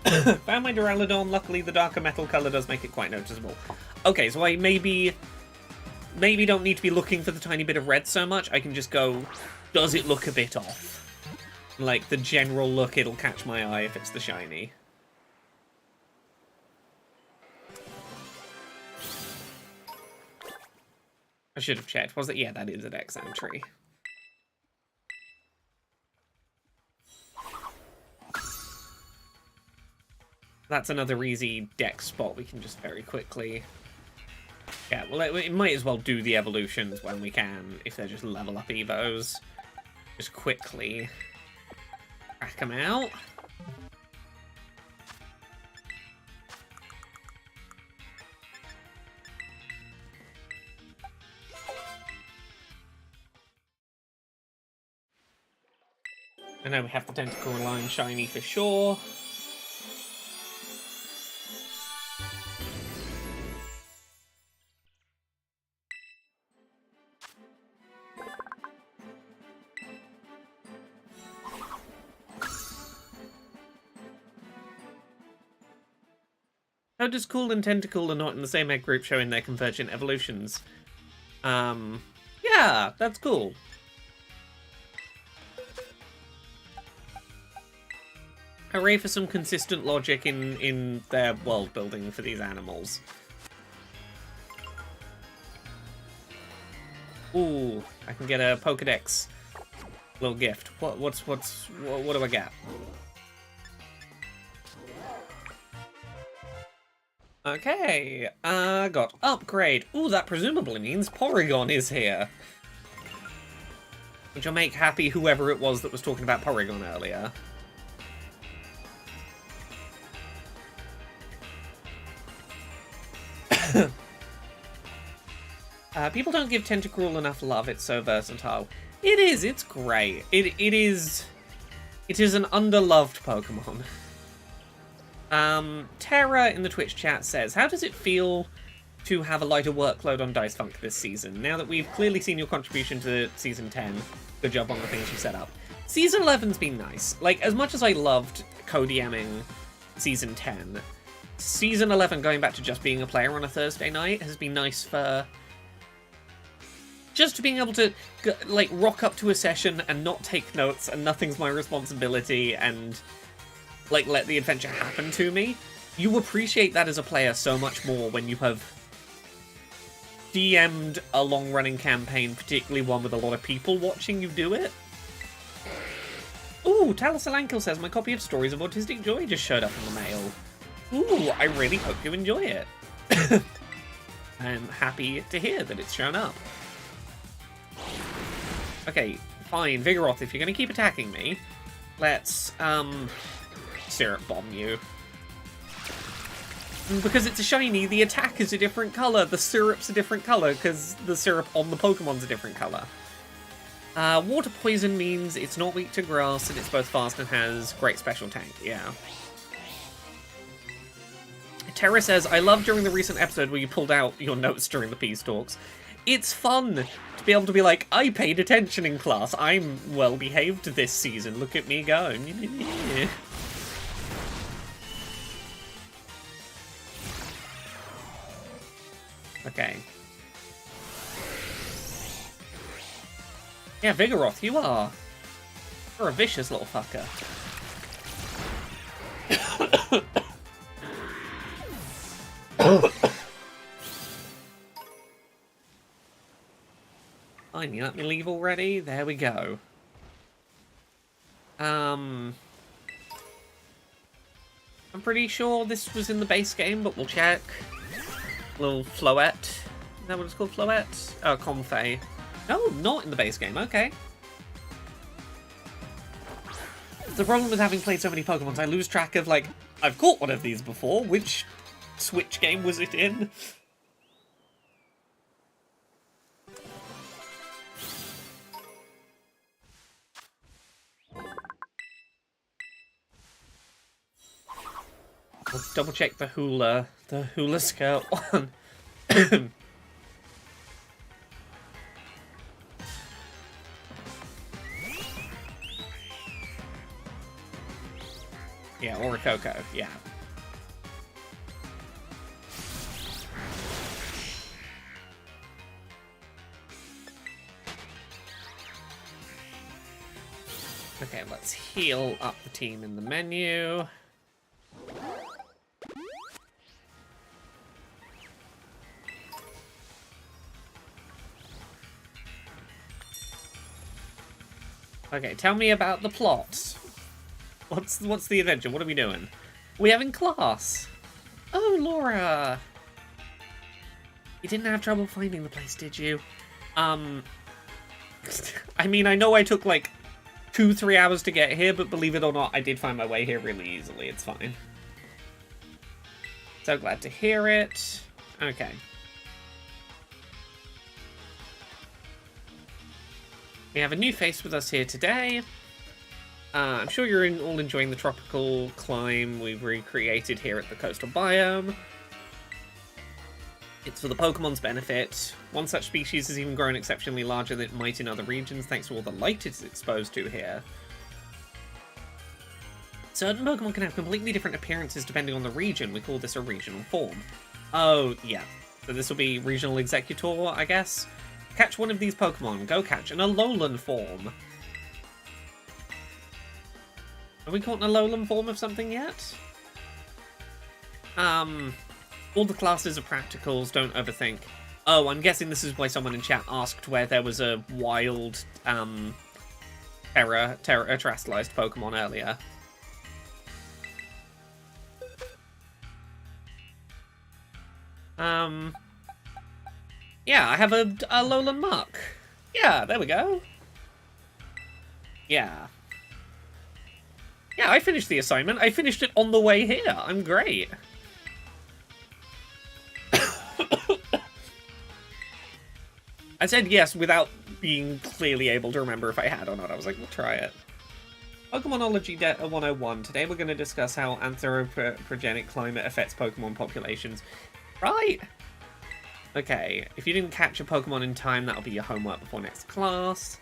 Found my Duraladon. Luckily, the darker metal colour does make it quite noticeable. Okay, so I maybe don't need to be looking for the tiny bit of red so much. I can just go, does it look a bit off? Like, the general look, it'll catch my eye if it's the shiny. I should have checked. Was it? Yeah, that is an X entry. That's another easy deck spot we can just very quickly... Yeah, well, it might as well do the evolutions when we can, if they're just level up Evos. Just quickly crack them out. I know we have the Tentacool line shiny for sure. How does Cool and Tentacool are not in the same egg group showing their convergent evolutions? Yeah, that's cool. Hooray for some consistent logic in their world building for these animals. Ooh, I can get a Pokedex little gift. What do I get? Okay, got upgrade. Ooh, that presumably means Porygon is here. Which will make happy whoever it was that was talking about Porygon earlier. People don't give Tentacruel enough love. It's so versatile. It is. It's great. It is an underloved Pokemon. Terra in the Twitch chat says, how does it feel to have a lighter workload on Dice Funk this season? Now that we've clearly seen your contribution to Season 10, good job on the things you set up. Season 11's been nice. Like, as much as I loved co-DMing Season 10, Season 11 going back to just being a player on a Thursday night has been nice for... just being able to, like, rock up to a session and not take notes and nothing's my responsibility and... like, let the adventure happen to me. You appreciate that as a player so much more when you have DM'd a long-running campaign, particularly one with a lot of people watching you do it. Ooh, Talisalankel says, my copy of Stories of Autistic Joy just showed up in the mail. Ooh, I really hope you enjoy it. I'm happy to hear that it's shown up. Okay, fine, Vigoroth, if you're going to keep attacking me, let's, Syrup Bomb you. And because it's a shiny, the attack is a different colour, the syrup's a different colour, because the syrup on the Pokemon's a different colour. Water Poison means it's not weak to grass, and it's both fast and has great special tank, yeah. Terra says, I love during the recent episode where you pulled out your notes during the peace talks. It's fun to be able to be like, I paid attention in class. I'm well behaved this season. Look at me go. Okay. Yeah, Vigoroth, you are. You're a vicious little fucker. Fine, you let me leave already? There we go. I'm pretty sure this was in the base game, but we'll check. Little Floette. Is that what it's called? Floette? Oh, Comfey. No, not in the base game. Okay. The problem with having played so many Pokemon, I lose track of, like, I've caught one of these before. Which Switch game was it in? Let's double check the hula skirt one. Yeah, Orichalco, yeah. Okay, let's heal up the team in the menu. Okay, tell me about the plot. What's the adventure? What are we doing? We having class. Oh, Laura. You didn't have trouble finding the place, did you? I mean, I know I took like 2-3 hours to get here, but believe it or not, I did find my way here really easily. It's fine. So glad to hear it. Okay. We have a new face with us here today. I'm sure you're all enjoying the tropical climb we've recreated here at the coastal biome. It's for the Pokemon's benefit. One such species has even grown exceptionally larger than it might in other regions thanks to all the light it's exposed to here. Certain Pokemon can have completely different appearances depending on the region. We call this a regional form. Oh, yeah. So this will be Regional Executor, I guess? Catch one of these Pokemon. Go catch an Alolan form. Have we caught an Alolan form of something yet? All the classes are practicals, don't overthink. Oh, I'm guessing this is why someone in chat asked where there was a wild, terrestrialized Pokemon earlier. Yeah, I have a Alolan Muck. Yeah, there we go. Yeah. Yeah, I finished the assignment. I finished it on the way here. I'm great. I said yes without being clearly able to remember if I had or not. I was like, we'll try it. Pokemonology 101. Today we're going to discuss how anthropogenic climate affects Pokemon populations. Right. Okay, if you didn't catch a Pokemon in time, that'll be your homework before next class.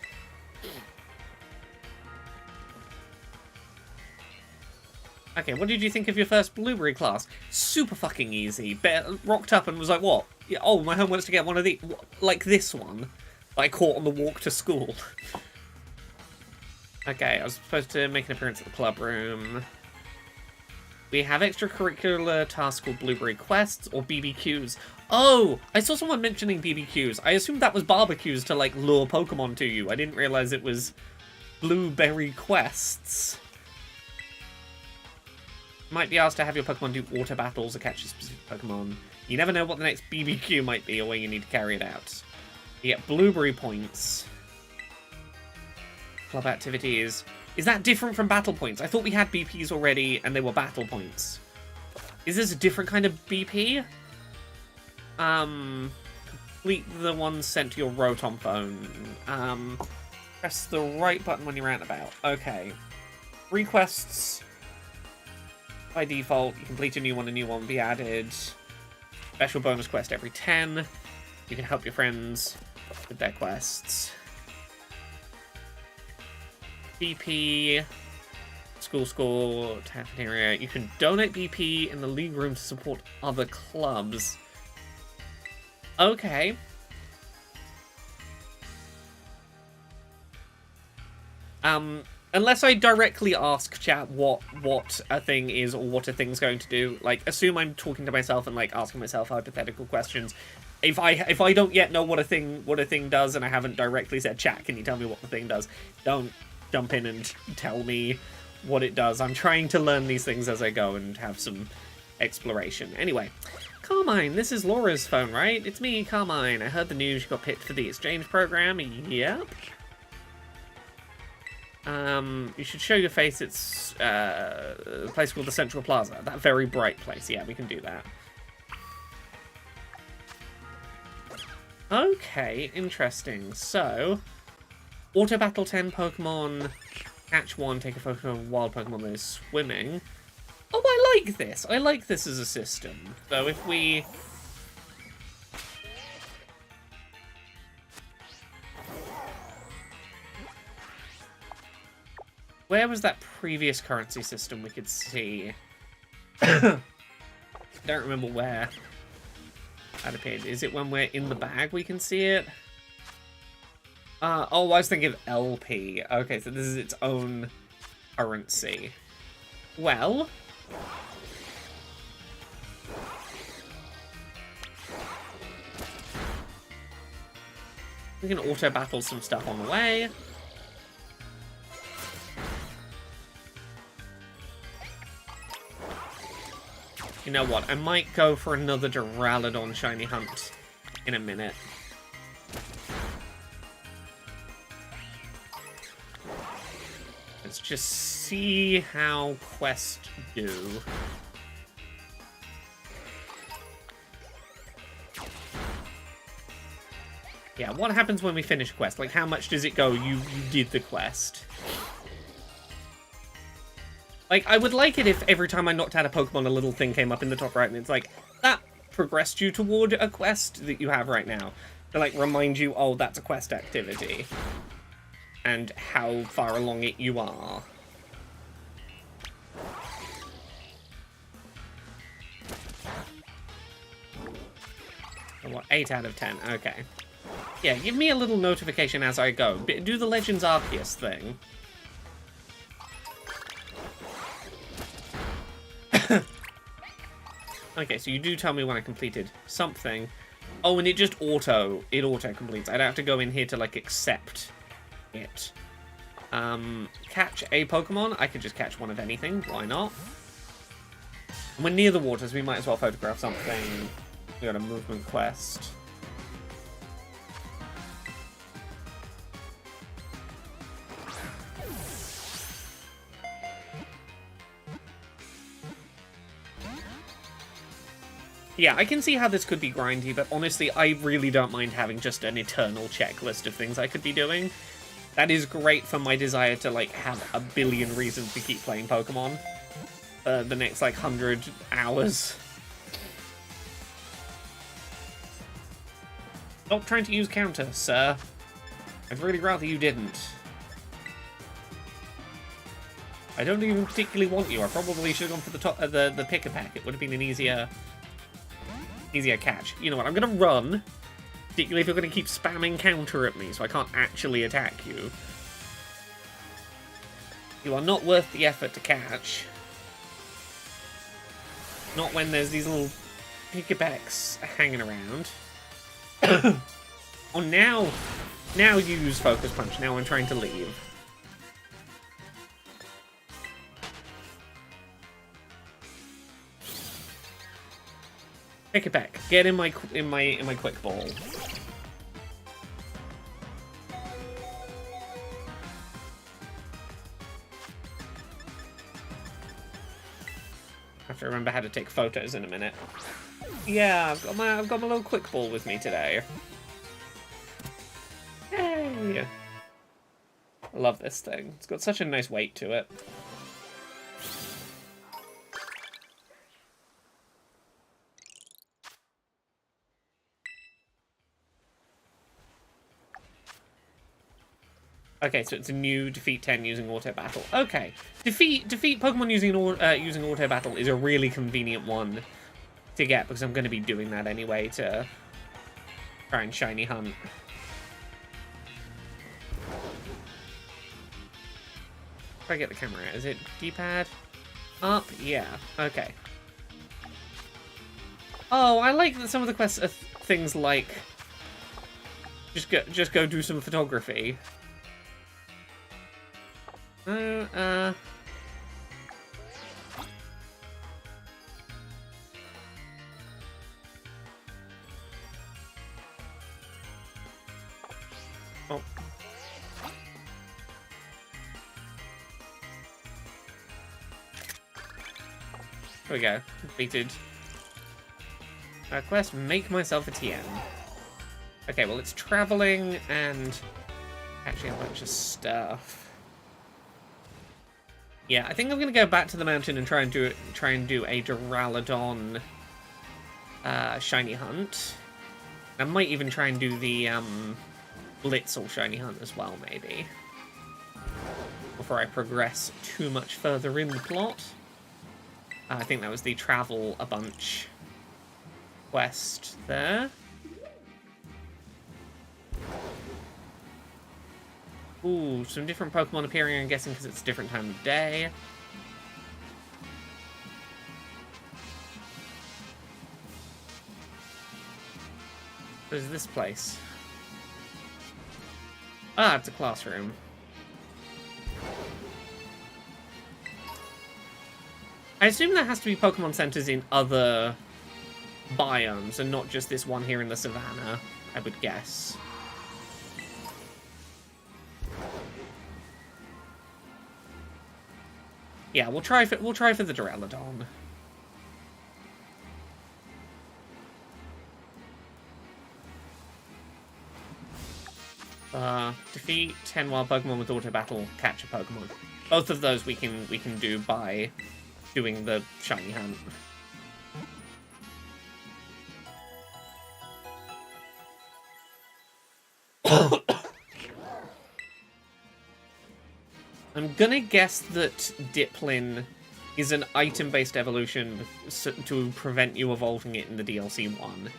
Okay, what did you think of your first Blueberry class? Super fucking easy. Rocked up and was like, what? Yeah, oh, my homework's to get one of these. Like this one that I caught on the walk to school. Okay, I was supposed to make an appearance at the club room. We have extracurricular tasks called Blueberry Quests or BBQs. Oh, I saw someone mentioning BBQs. I assumed that was barbecues to, like, lure Pokemon to you. I didn't realize it was Blueberry Quests. Might be asked to have your Pokemon do water battles or catch a specific Pokemon. You never know what the next BBQ might be or where you need to carry it out. You get Blueberry points. Club activities. Is that different from battle points? I thought we had BPs already and they were battle points. Is this a different kind of BP? Complete the one sent to your Rotom phone. Press the right button when you're out and about. Okay. Requests. By default, you complete a new one will be added. Special bonus quest every 10. You can help your friends with their quests. BP, school score, cafeteria. You can donate BP in the league room to support other clubs. Okay. Unless I directly ask chat what a thing is or what a thing's going to do, like, assume I'm talking to myself and, like, asking myself hypothetical questions. If I don't yet know what a thing does and I haven't directly said, chat, can you tell me what the thing does? Don't jump in and tell me what it does. I'm trying to learn these things as I go and have some exploration. Anyway, Carmine, this is Laura's phone, right? It's me, Carmine. I heard the news you got picked for the exchange program. Yep. You should show your face. It's a place called the Central Plaza. That very bright place. Yeah, we can do that. Okay, interesting. So, auto battle 10 Pokemon, catch 1, take a photo of a wild Pokemon that is swimming. Oh, I like this. I like this as a system. So if we... Where was that previous currency system we could see? I don't remember where that appeared. Is it when we're in the bag we can see it? Oh, I was thinking of LP. Okay, so this is its own currency. Well... we can auto-battle some stuff on the way. You know what? I might go for another Duraladon shiny hunt in a minute. Let's just see how quests do. Yeah, what happens when we finish a quest? Like, how much does it go? You did the quest. Like, I would like it if every time I knocked out a Pokemon, a little thing came up in the top right, and it's like, that progressed you toward a quest that you have right now. To, like, remind you, oh, that's a quest activity. And how far along it you are. Oh, what, 8 out of 10, okay. Yeah, give me a little notification as I go. Do the Legends Arceus thing. Okay, so you do tell me when I completed something. Oh, and it just auto-completes. I'd have to go in here to, like, accept it. Catch a Pokemon. I could just catch one of anything. Why not? And we're near the waters. We might as well photograph something. We got a movement quest. Yeah, I can see how this could be grindy, but honestly, I really don't mind having just an eternal checklist of things I could be doing. That is great for my desire to, like, have a billion reasons to keep playing Pokemon. The next, like, 100 hours. Stop trying to use counter, sir. I'd really rather you didn't. I don't even particularly want you. I probably should have gone for the top, the pick-a-pack. It would have been an easier catch. You know what, I'm gonna run, particularly if you're gonna keep spamming counter at me so I can't actually attack you. You are not worth the effort to catch. Not when there's these little pick-a-packs hanging around. Oh, now use Focus Punch. Now I'm trying to leave. Pick it back. Get in my quick ball. I have to remember how to take photos in a minute. Yeah, I've got my little quick ball with me today. Hey! I love this thing. It's got such a nice weight to it. Okay, so it's a new defeat 10 using auto battle. Okay, defeat Pokemon using auto battle is a really convenient one to get because I'm going to be doing that anyway to try and shiny hunt. If I get the camera out, is it D-pad? Up? Yeah. Okay. Oh, I like that some of the quests are things like just go do some photography. Oh. There we go. Completed. Quest, make myself a TM. Okay, well, it's traveling and actually a bunch of stuff. Yeah, I think I'm gonna go back to the mountain and try and do a Duraladon shiny hunt. I might even try and do the Blitzel shiny hunt as well, maybe. Before I progress too much further in the plot. I think that was the travel a bunch quest there. Ooh, some different Pokemon appearing, I'm guessing because it's a different time of day. What is this place? Ah, it's a classroom. I assume there has to be Pokemon centers in other biomes and not just this one here in the savannah, I would guess. Yeah, we'll try for the Duraladon. Defeat 10 wild Pokemon with auto battle, catch a Pokemon. Both of those we can do by doing the shiny hunt. I'm gonna guess that Diplin is an item-based evolution to prevent you evolving it in the DLC 1.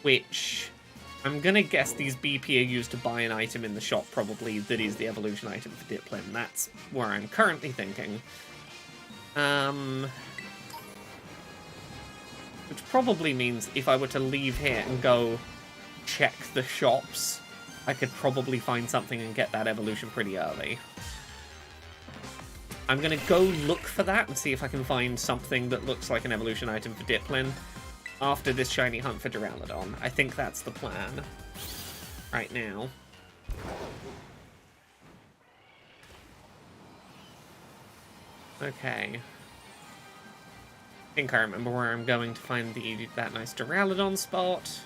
Which, I'm gonna guess these BP are used to buy an item in the shop, probably, that is the evolution item for Diplin. That's where I'm currently thinking. Which probably means if I were to leave here and go check the shops, I could probably find something and get that evolution pretty early. I'm going to go look for that and see if I can find something that looks like an evolution item for Diplin after this shiny hunt for Duraladon. I think that's the plan right now. Okay. I think I remember where I'm going to find that nice Duraladon spot.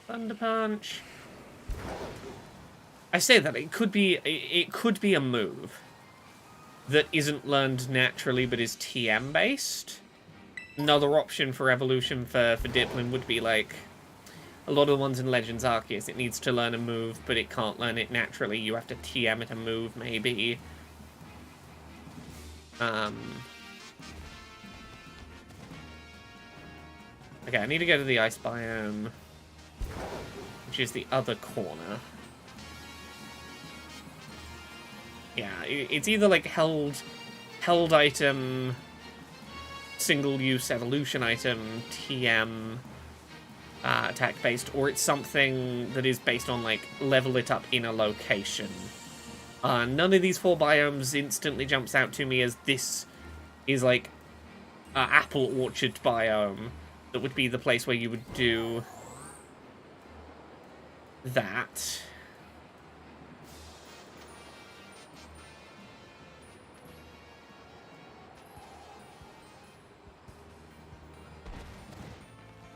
Thunder Punch. I say that it could be a move that isn't learned naturally but is TM based. Another option for evolution for Diplin would be like a lot of the ones in Legends Arceus. It needs to learn a move, but it can't learn it naturally. You have to TM it a move, maybe. Okay, I need to go to the ice biome, which is the other corner. Yeah, it's either like held item, single-use evolution item, TM, attack-based, or it's something that is based on, like, level it up in a location. None of these 4 biomes instantly jumps out to me as this is, like, apple orchard biome. That would be the place where you would do that.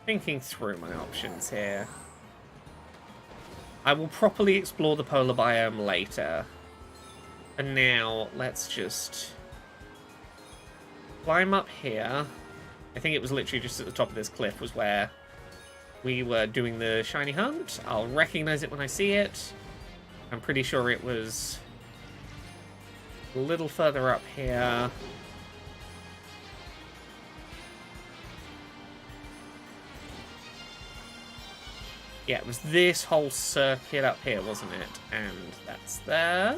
Thinking through my options here. I will properly explore the polar biome later. And now, let's just climb up here. I think it was literally just at the top of this cliff was where we were doing the shiny hunt. I'll recognize it when I see it. I'm pretty sure it was a little further up here. Yeah, it was this whole circuit up here, wasn't it? And that's there.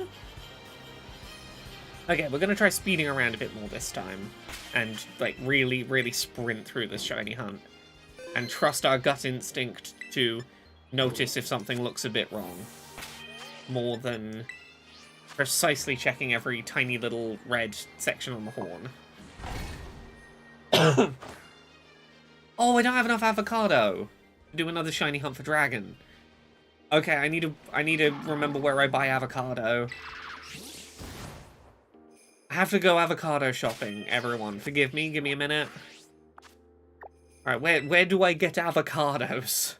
Okay, we're going to try speeding around a bit more this time. And, like, really, really sprint through this shiny hunt. And trust our gut instinct to notice if something looks a bit wrong. More than precisely checking every tiny little red section on the horn. Oh, I don't have enough avocado. Do another shiny hunt for dragon. Okay, I need to remember where I buy avocado. I have to go avocado shopping, everyone. Forgive me, give me a minute. Alright, where do I get avocados?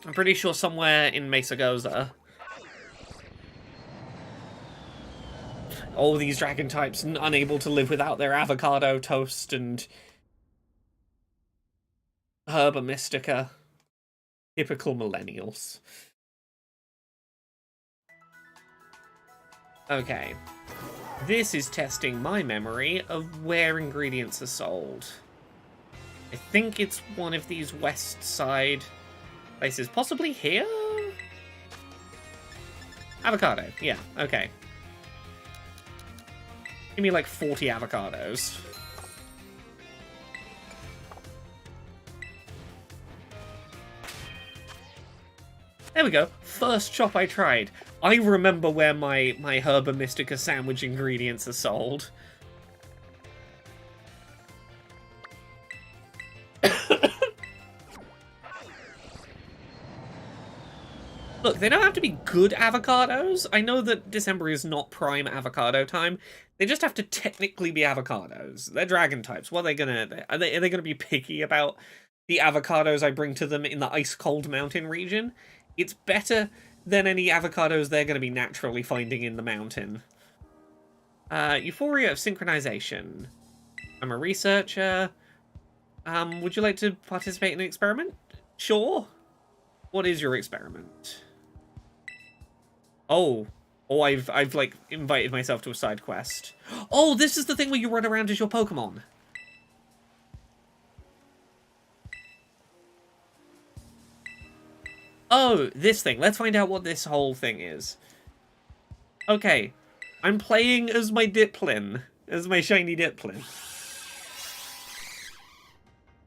I'm pretty sure somewhere in Mesagoza. All these dragon types unable to live without their avocado toast and Herba Mystica. Typical millennials. Okay. This is testing my memory of where ingredients are sold. I think it's one of these west side places. Possibly here? Avocado. Yeah, okay. Give me like 40 avocados. There we go. First shop I tried. I remember where my Herba Mystica sandwich ingredients are sold. Look, they don't have to be good avocados. I know that December is not prime avocado time. They just have to technically be avocados. They're dragon types. What are they gonna... Are they gonna be picky about the avocados I bring to them in the ice-cold mountain region? It's better than any avocados they're going to be naturally finding in the mountain. Euphoria of synchronization. I'm a researcher. Would you like to participate in an experiment? Sure. What is your experiment? Oh, I've like invited myself to a side quest. Oh, this is the thing where you run around as your Pokemon. Oh, this thing. Let's find out what this whole thing is. Okay. I'm playing as my Diplin. As my shiny Diplin.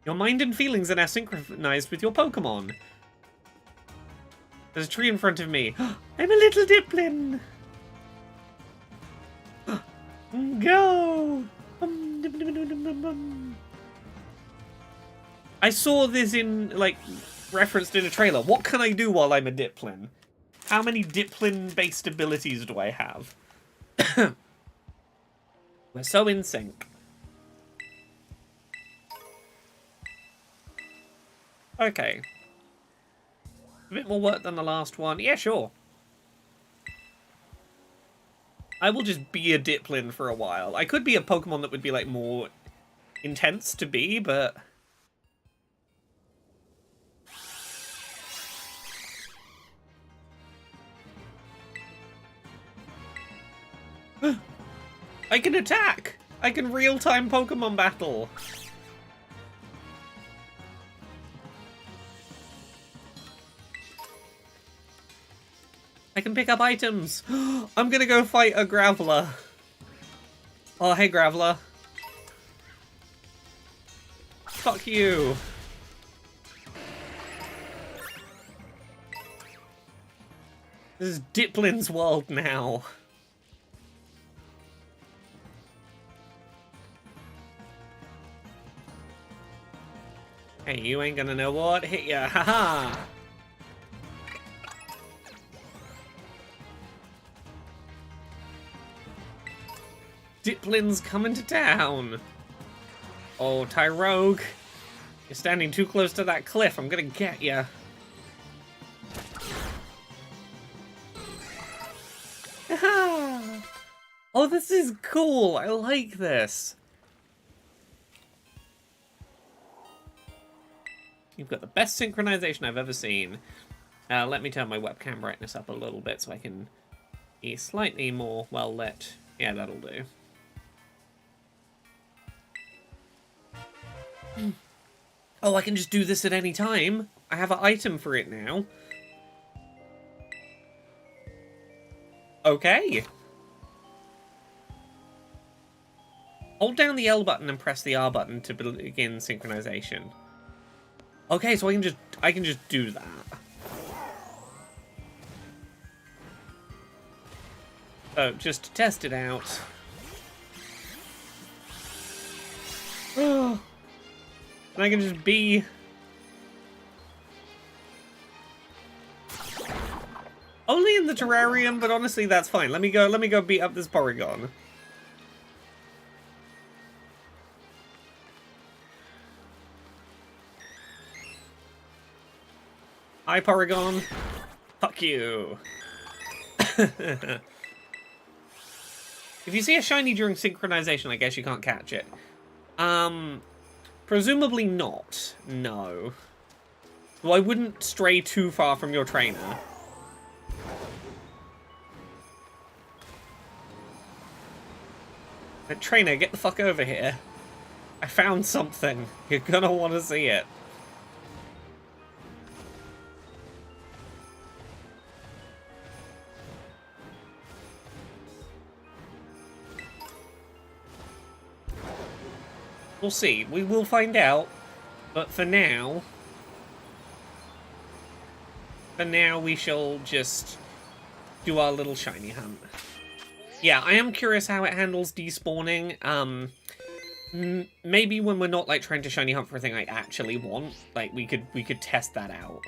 Your mind and feelings are now synchronized with your Pokemon. There's a tree in front of me. I'm a little Diplin. Go! I saw this in, like, referenced in a trailer. What can I do while I'm a Diplin? How many Diplin-based abilities do I have? We're so in sync. Okay. A bit more work than the last one. Yeah, sure. I will just be a Diplin for a while. I could be a Pokemon that would be, like, more intense to be, but... I can attack! I can real-time Pokemon battle! I can pick up items! I'm gonna go fight a Graveler. Oh, hey Graveler. Fuck you. This is Diplin's world now. Hey, you ain't gonna know what hit ya, haha! Diplin's coming to town! Oh, Tyrogue, You're standing too close to that cliff. I'm gonna get you. Oh, this is cool. I like this. You've got the best synchronization I've ever seen. Let me turn my webcam brightness up a little bit so I can be slightly more well lit. Yeah, that'll do. Oh, I can just do this at any time. I have an item for it now. Okay. Hold down the L button and press the R button to begin synchronization. Okay, so I can just do that. So just to test it out. And I can just be only in the terrarium, but honestly that's fine. Let me go beat up this Porygon. Hi, Porygon. Fuck you. If you see a shiny during synchronization, I guess you can't catch it. Presumably not. No. Well, I wouldn't stray too far from your trainer. But trainer, get the fuck over here. I found something. You're gonna want to see it. We'll see. We will find out. But for now... we shall just do our little shiny hunt. Yeah, I am curious how it handles despawning. Maybe when we're not, like, trying to shiny hunt for a thing I actually want. Like, we could test that out.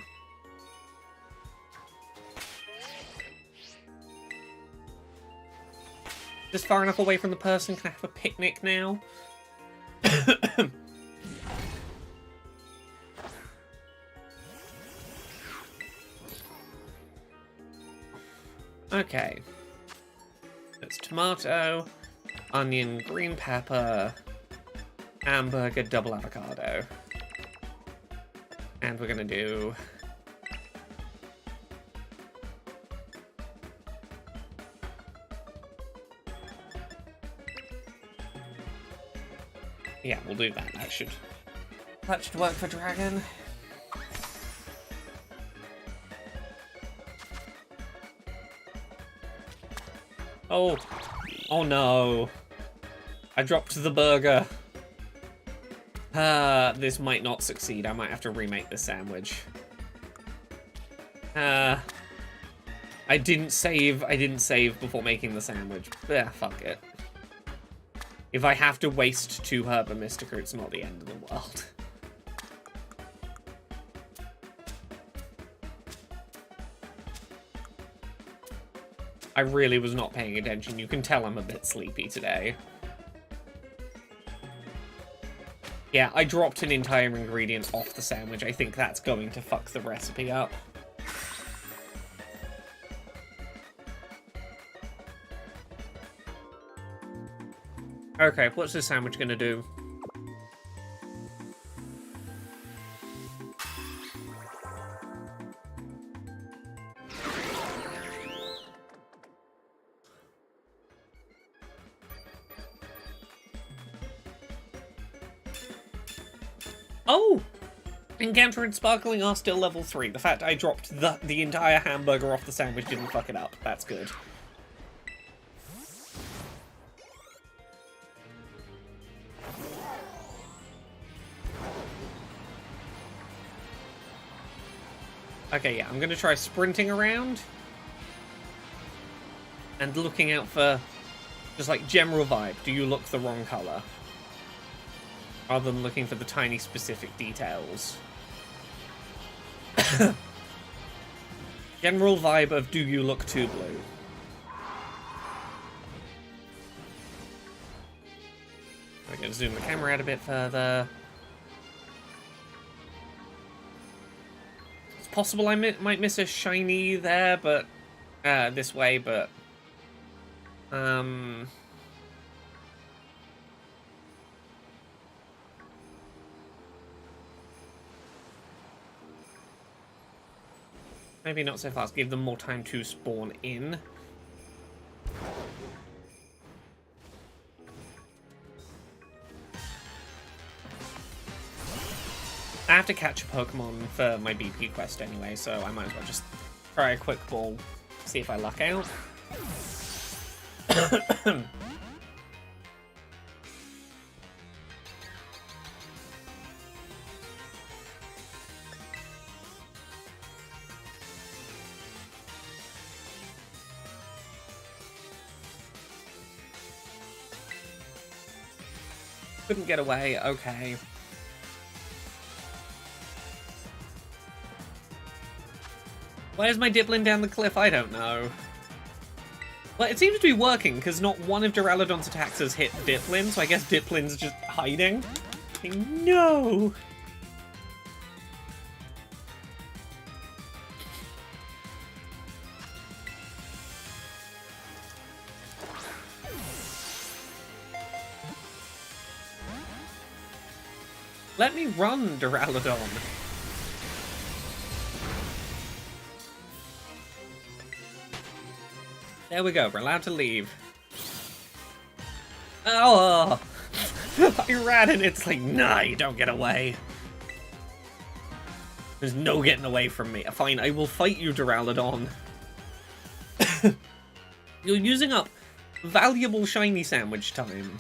Just far enough away from the person, can I have a picnic now? Okay. It's tomato, onion, green pepper, hamburger, double avocado. And we're gonna do... yeah, we'll do that. That should work for Dragon. Oh. Oh no. I dropped the burger. This might not succeed. I might have to remake the sandwich. I didn't save before making the sandwich. Yeah, fuck it. If I have to waste 2 Herba Mystica, it's not the end of the world. I really was not paying attention. You can tell I'm a bit sleepy today. Yeah, I dropped an entire ingredient off the sandwich. I think that's going to fuck the recipe up. Okay, what's this sandwich gonna do? Oh! Encounter and Sparkling are still level 3. The fact I dropped the entire hamburger off the sandwich didn't fuck it up. That's good. Okay, yeah, I'm gonna try sprinting around. And looking out for just like general vibe. Do you look the wrong color? Rather than looking for the tiny specific details. General vibe of do you look too blue? We're gonna zoom the camera out a bit further. possible I might miss a shiny there, but this way, but maybe not so fast. Give them more time to spawn in. I have to catch a Pokemon for my BP quest anyway, so I might as well just try a quick ball, see if I luck out. Couldn't get away, okay. Why is my Diplin down the cliff? I don't know. Well, it seems to be working, because not one of Duraladon's attacks has hit Diplin, so I guess Diplin's just hiding. No! Let me run, Duraladon. There we go, we're allowed to leave. Oh! I ran and it's like, nah, you don't get away. There's no getting away from me. Fine, I will fight you, Duraladon. You're using up valuable shiny sandwich time.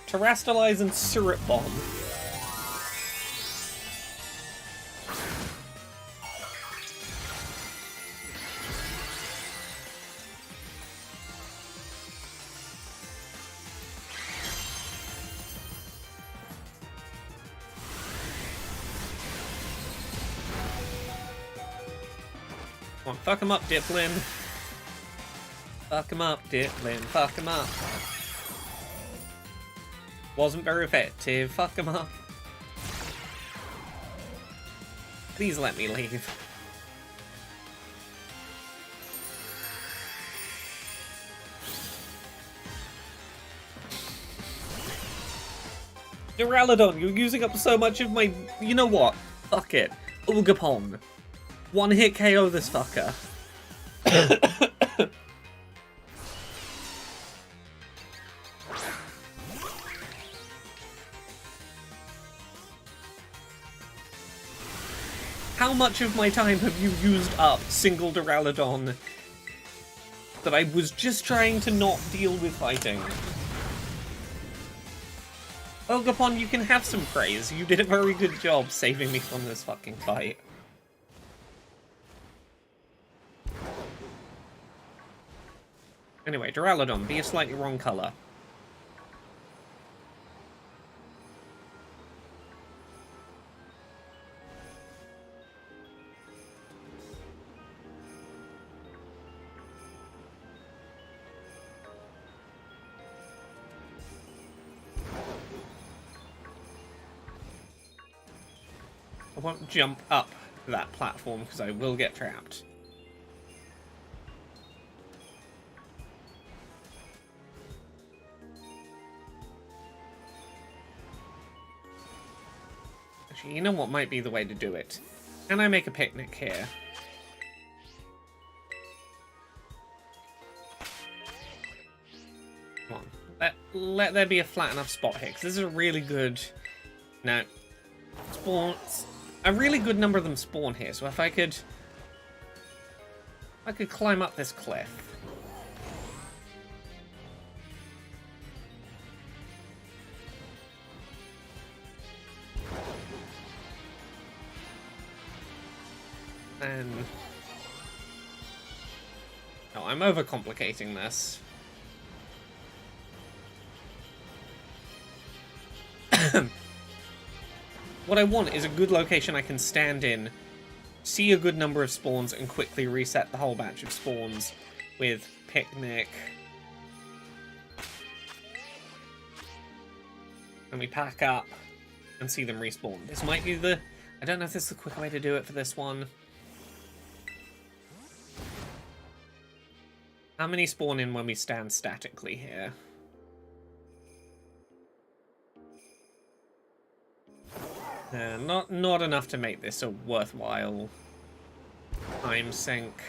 Terrastalize and Syrup Bomb. Come on, fuck him up, Diplin. Fuck him up, Diplin. Fuck him up. Wasn't very effective. Fuck him up. Please let me leave. Duraladon, you're using up so much of my... You know what? Fuck it. Oogapon. One hit KO this fucker. How much of my time have you used up, single Duraladon, that I was just trying to not deal with fighting? Oogapon, you can have some praise. You did a very good job saving me from this fucking fight. Anyway, Duraladon, be a slightly wrong color. I won't jump up that platform because I will get trapped. Actually, you know what might be the way to do it? Can I make a picnic here? Come on. Let there be a flat enough spot here, because this is a really good... No. Spawn... A really good number of them spawn here, so if I could climb up this cliff. And... Oh, I'm overcomplicating this. What I want is a good location I can stand in, see a good number of spawns, and quickly reset the whole batch of spawns with Picnic. And we pack up and see them respawn. This might be the I don't know if this is the quicker way to do it for this one. How many spawn in when we stand statically here? Not enough to make this a worthwhile time sink.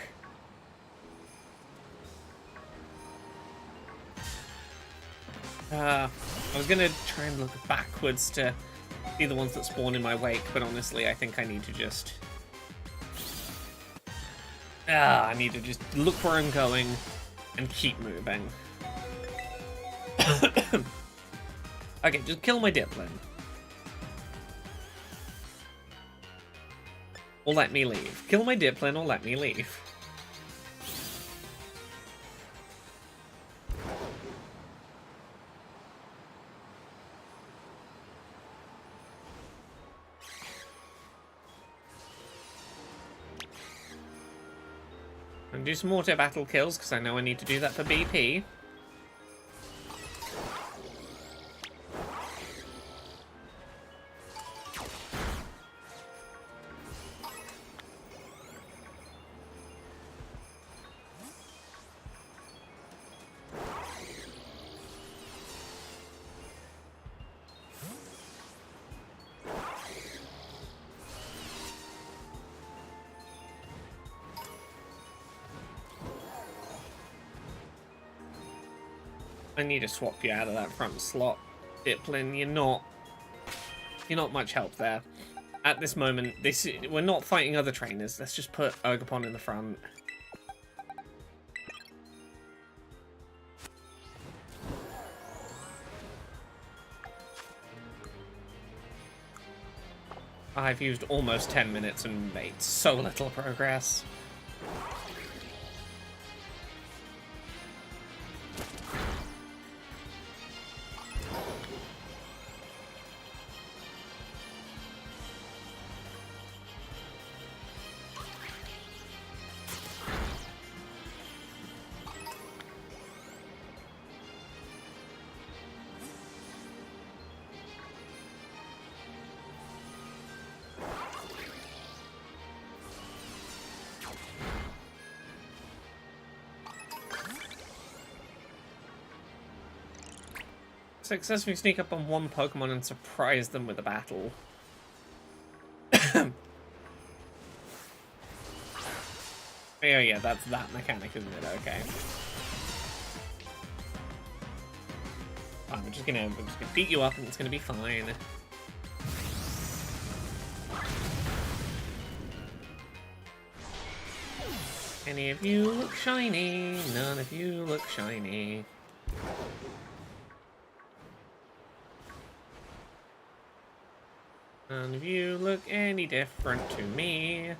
I was gonna try and look backwards to see the ones that spawn in my wake, but honestly, I think I need to just... I need to just look where I'm going and keep moving. Okay, just kill my Diplin. Or let me leave. Kill my Diplin or let me leave. And do some auto battle kills, because I know I need to do that for BP. I need to swap you out of that front slot, Diplin. You're not much help there. At this moment, we're not fighting other trainers. Let's just put Ogerpon in the front. I've used almost 10 minutes and made so little progress. Successfully sneak up on one Pokemon and surprise them with a battle. Oh yeah, that's that mechanic, isn't it? Okay. I'm just gonna beat you up and it's gonna be fine. Any of you look shiny, none of you look shiny. None of you look any different to me.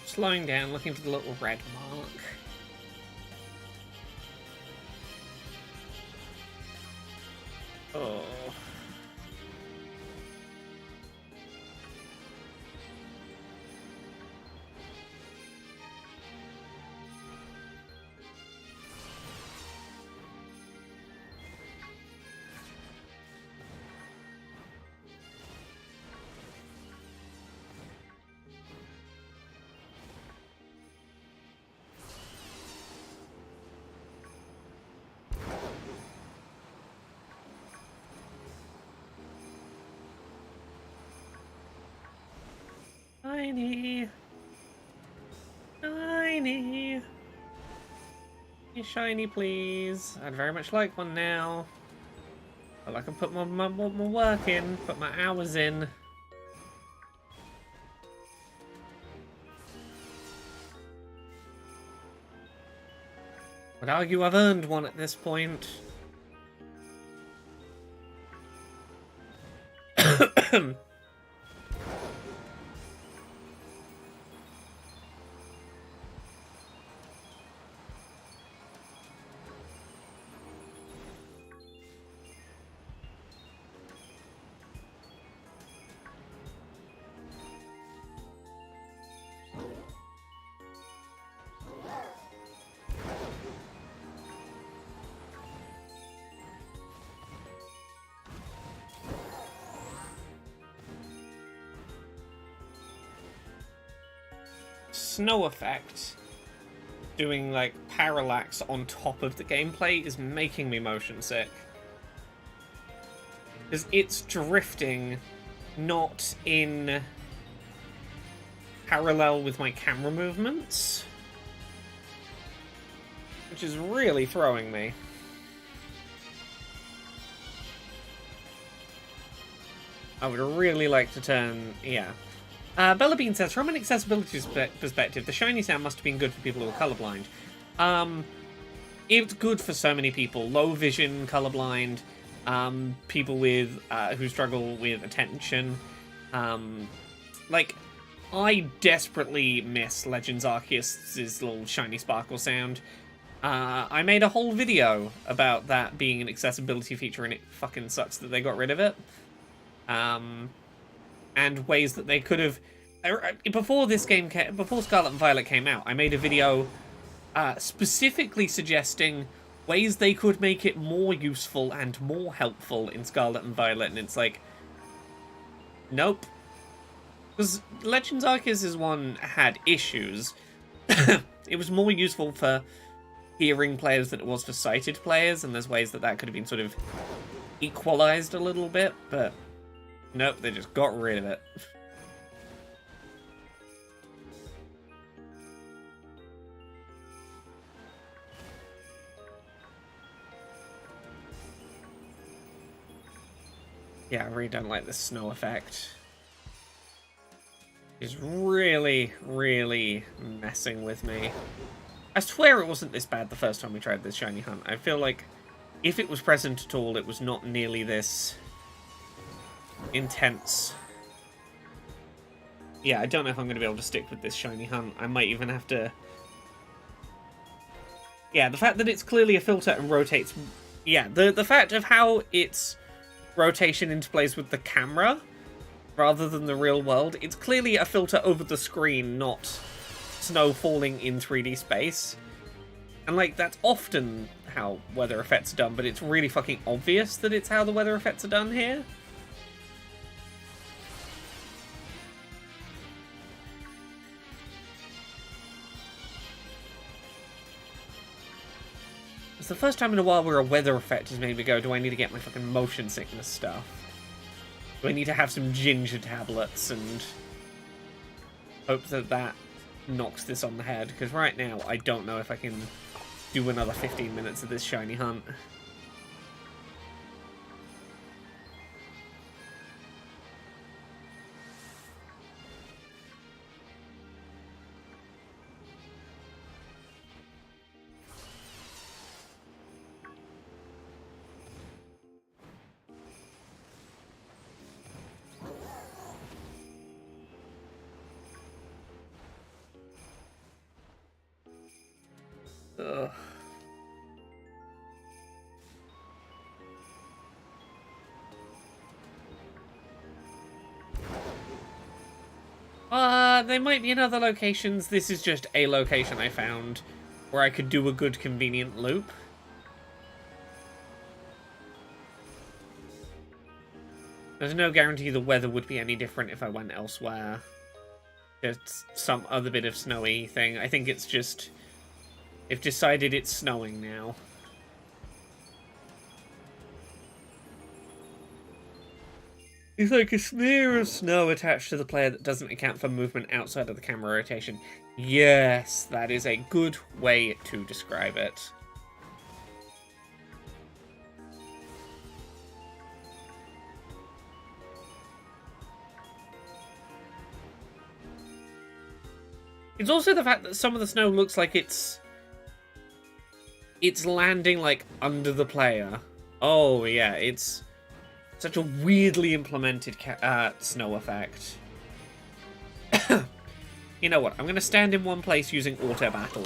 Slowing down, looking for the little red mark. Oh. Shiny. Shiny. Shiny, please. I'd very much like one now. Well, I can put my work in, put my hours in. I'd argue I've earned one at this point. Snow effect doing like parallax on top of the gameplay is making me motion sick, because it's drifting not in parallel with my camera movements, which is really throwing me. I would really like to turn, yeah. Bella Bean says, from an accessibility perspective, the shiny sound must have been good for people who are colorblind. It's good for so many people. Low vision, colorblind, people with who struggle with attention. Like, I desperately miss Legends Arceus' little shiny sparkle sound. I made a whole video about that being an accessibility feature, and it fucking sucks that they got rid of it. And ways that they could have... Before this game before Scarlet and Violet came out, I made a video specifically suggesting ways they could make it more useful and more helpful in Scarlet and Violet, and it's like... Nope. Because Legends Arceus' one had issues. It was more useful for hearing players than it was for sighted players, and there's ways that that could have been sort of equalized a little bit, but... Nope, they just got rid of it. Yeah, I really don't like the snow effect. It's really, really messing with me. I swear it wasn't this bad the first time we tried this shiny hunt. I feel like if it was present at all, it was not nearly this intense. Yeah, I don't know if I'm going to be able to stick with this shiny hunt. I might even have to... Yeah, the fact that it's clearly a filter and rotates... Yeah, the fact of how its rotation interplays with the camera, rather than the real world, it's clearly a filter over the screen, not snow falling in 3D space. And, like, that's often how weather effects are done, but it's really fucking obvious that it's how the weather effects are done here. It's the first time in a while where a weather effect has made me go, do I need to get my fucking motion sickness stuff? Do I need to have some ginger tablets and hope that that knocks this on the head? Because right now, I don't know if I can do another 15 minutes of this shiny hunt. Ugh. There might be in other locations. This is just a location I found where I could do a good, convenient loop. There's no guarantee the weather would be any different if I went elsewhere. Just some other bit of snowy thing. I think it's just... They've decided it's snowing now. It's like a smear of snow attached to the player that doesn't account for movement outside of the camera rotation. Yes, that is a good way to describe it. It's also the fact that some of the snow looks like it's landing, like, under the player. Oh, yeah, it's such a weirdly implemented snow effect. You know what? I'm gonna stand in one place using auto battle.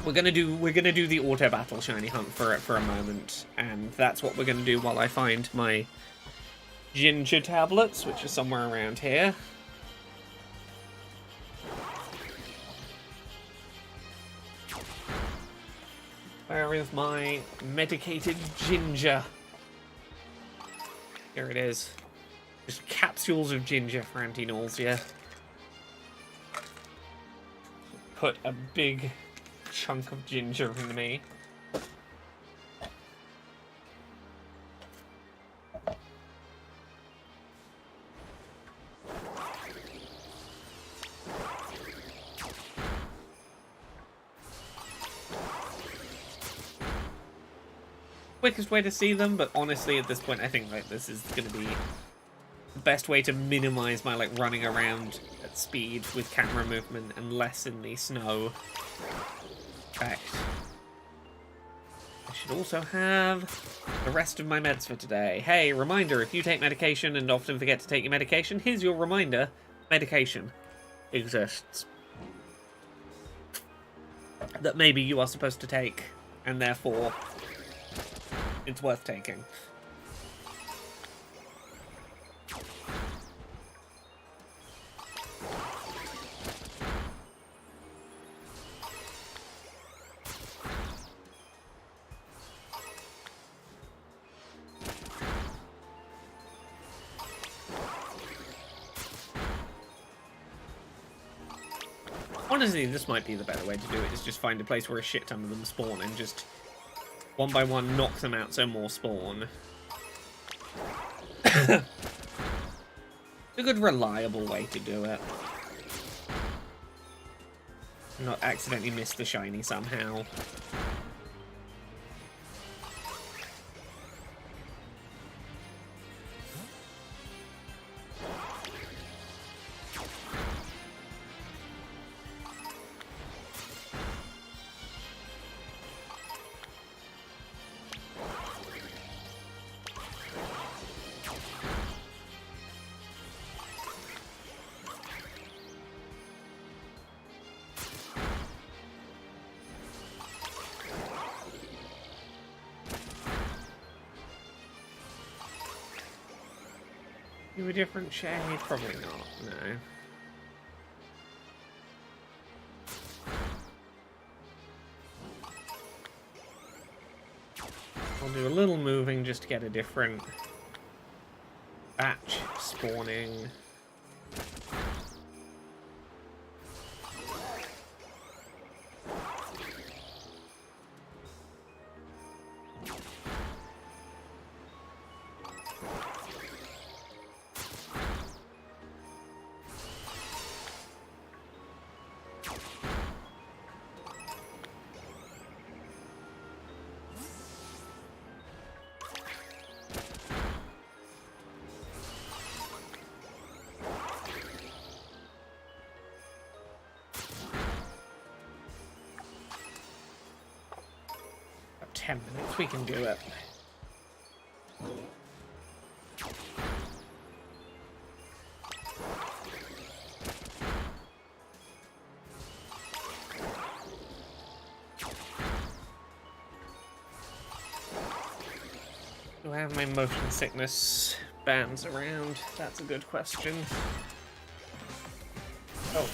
We're gonna do the auto battle shiny hunt for a moment, and that's what we're gonna do while I find my ginger tablets, which are somewhere around here. Where is my medicated ginger? Here it is. Just capsules of ginger for anti-nausea. Put a big chunk of ginger in me. Quickest way to see them, but honestly at this point I think like this is going to be the best way to minimize my like running around at speed with camera movement and lessen the snow effect. I should also have the rest of my meds for today. Hey, reminder, if you take medication and often forget to take your medication, here's your reminder, medication exists. That maybe you are supposed to take, and therefore it's worth taking. Honestly, this might be the better way to do it, is just find a place where a shit ton of them spawn and just one by one knock them out so more spawn. A good reliable way to do it. Not accidentally miss the shiny somehow. You a different shade? Probably not, no. I'll do a little moving just to get a different batch spawning. About 10 minutes, we can do it. Do I have my motion sickness bands around? That's a good question. Oh.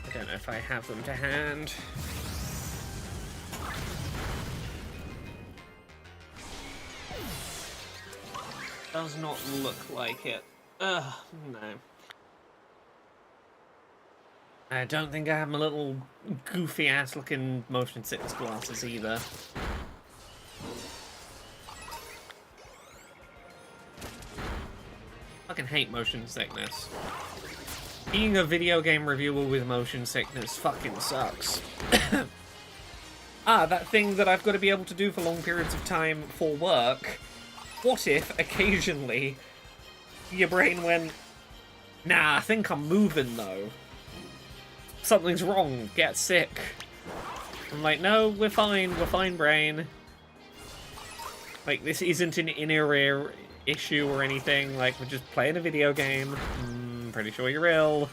I don't know if I have them to hand. Does not look like it. Ugh, no. I don't think I have my little goofy ass looking motion sickness glasses either. Fucking hate motion sickness. Being a video game reviewer with motion sickness fucking sucks. That thing that I've got to be able to do for long periods of time for work. What if, occasionally, your brain went, nah, I think I'm moving, though. Something's wrong, get sick. I'm like, no, we're fine, brain. Like, this isn't an inner-ear issue or anything, like, we're just playing a video game. Pretty sure you're ill.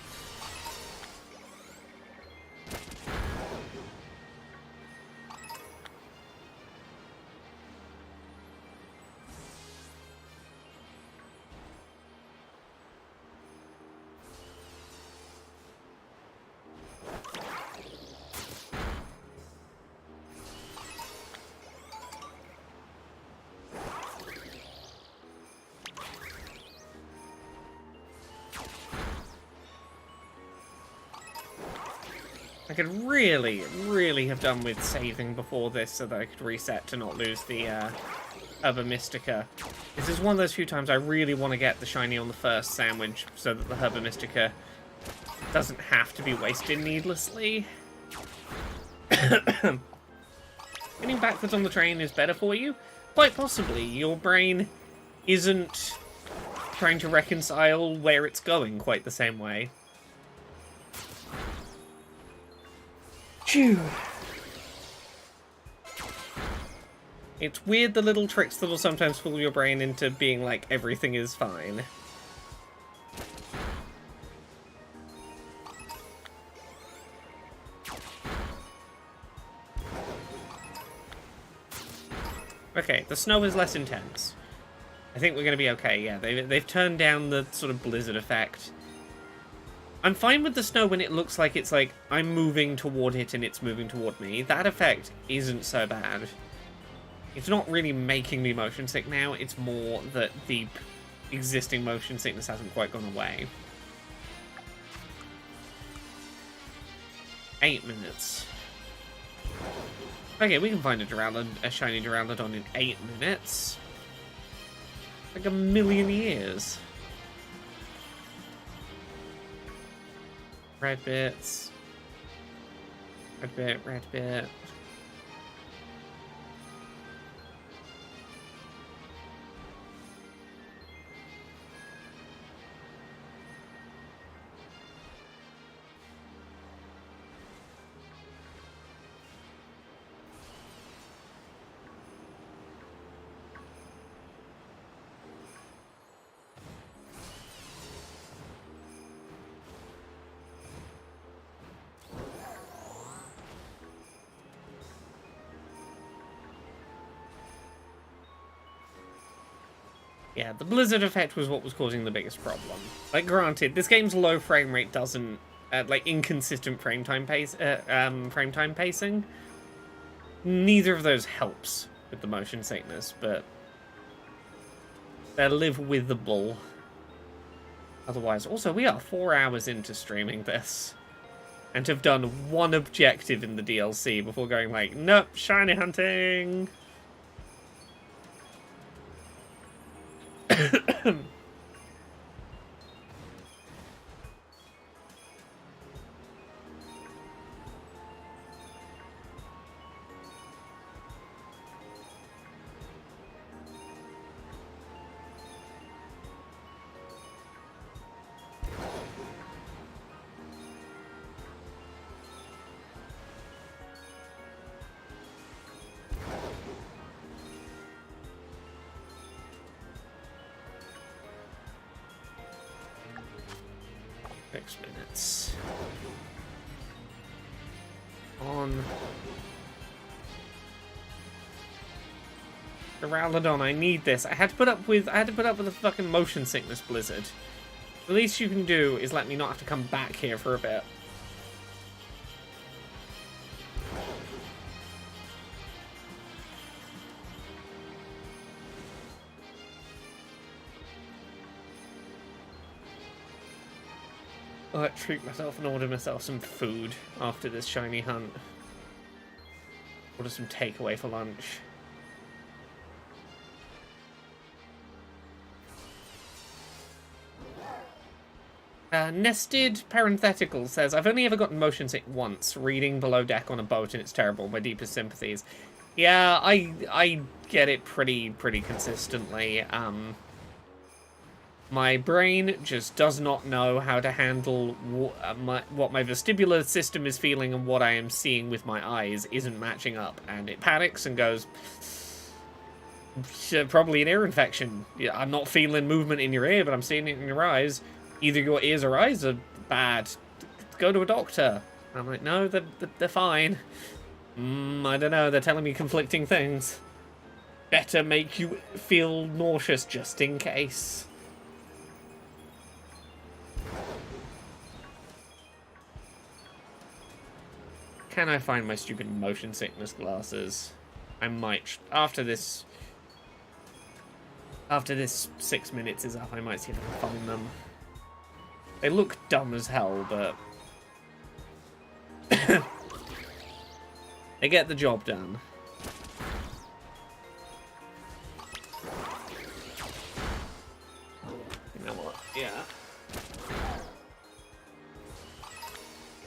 I could really have done with saving before this so that I could reset to not lose the Herba Mystica. This is one of those few times I really want to get the shiny on the first sandwich so that the Herba Mystica doesn't have to be wasted needlessly. Getting backwards on the train is better for you? Quite possibly. Your brain isn't trying to reconcile where it's going quite the same way. Phew. It's weird, the little tricks that will sometimes fool your brain into being like, everything is fine. Okay, the snow is less intense. I think we're going to be okay, yeah. They've turned down the sort of blizzard effect. I'm fine with the snow when it looks like it's like, I'm moving toward it and it's moving toward me. That effect isn't so bad. It's not really making me motion sick now, it's more that the existing motion sickness hasn't quite gone away. 8 minutes. Okay, we can find a shiny Duraladon in 8 minutes. Like a million years. Red bits. Red bit, red bit. Yeah, the blizzard effect was what was causing the biggest problem. Like, granted, this game's low frame rate doesn't, like, inconsistent frame time pacing. Neither of those helps with the motion sickness, but they're live-withable. Otherwise, also, we are 4 hours into streaming this, and have done one objective in the DLC before going like, nope, shiny hunting! Minutes. On Duraladon, I need this. I had to put up with a fucking motion sickness blizzard. The least you can do is let me not have to come back here for a bit. I'll treat myself and order myself some food after this shiny hunt. Order some takeaway for lunch. Nested Parenthetical says, I've only ever gotten motion sick once, reading Below Deck on a boat, and it's terrible. My deepest sympathies. Yeah, I get it pretty consistently. My brain just does not know how to handle what my vestibular system is feeling, and what I am seeing with my eyes isn't matching up, and it panics and goes, probably an ear infection. Yeah, I'm not feeling movement in your ear, but I'm seeing it in your eyes. Either your ears or eyes are bad. Go to a doctor. I'm like, no, they're fine. I don't know, they're telling me conflicting things. Better make you feel nauseous just in case. Can I find my stupid motion sickness glasses? I might, after this 6 minutes is up, I might see if I can find them. They look dumb as hell, but they get the job done. You know what? Yeah.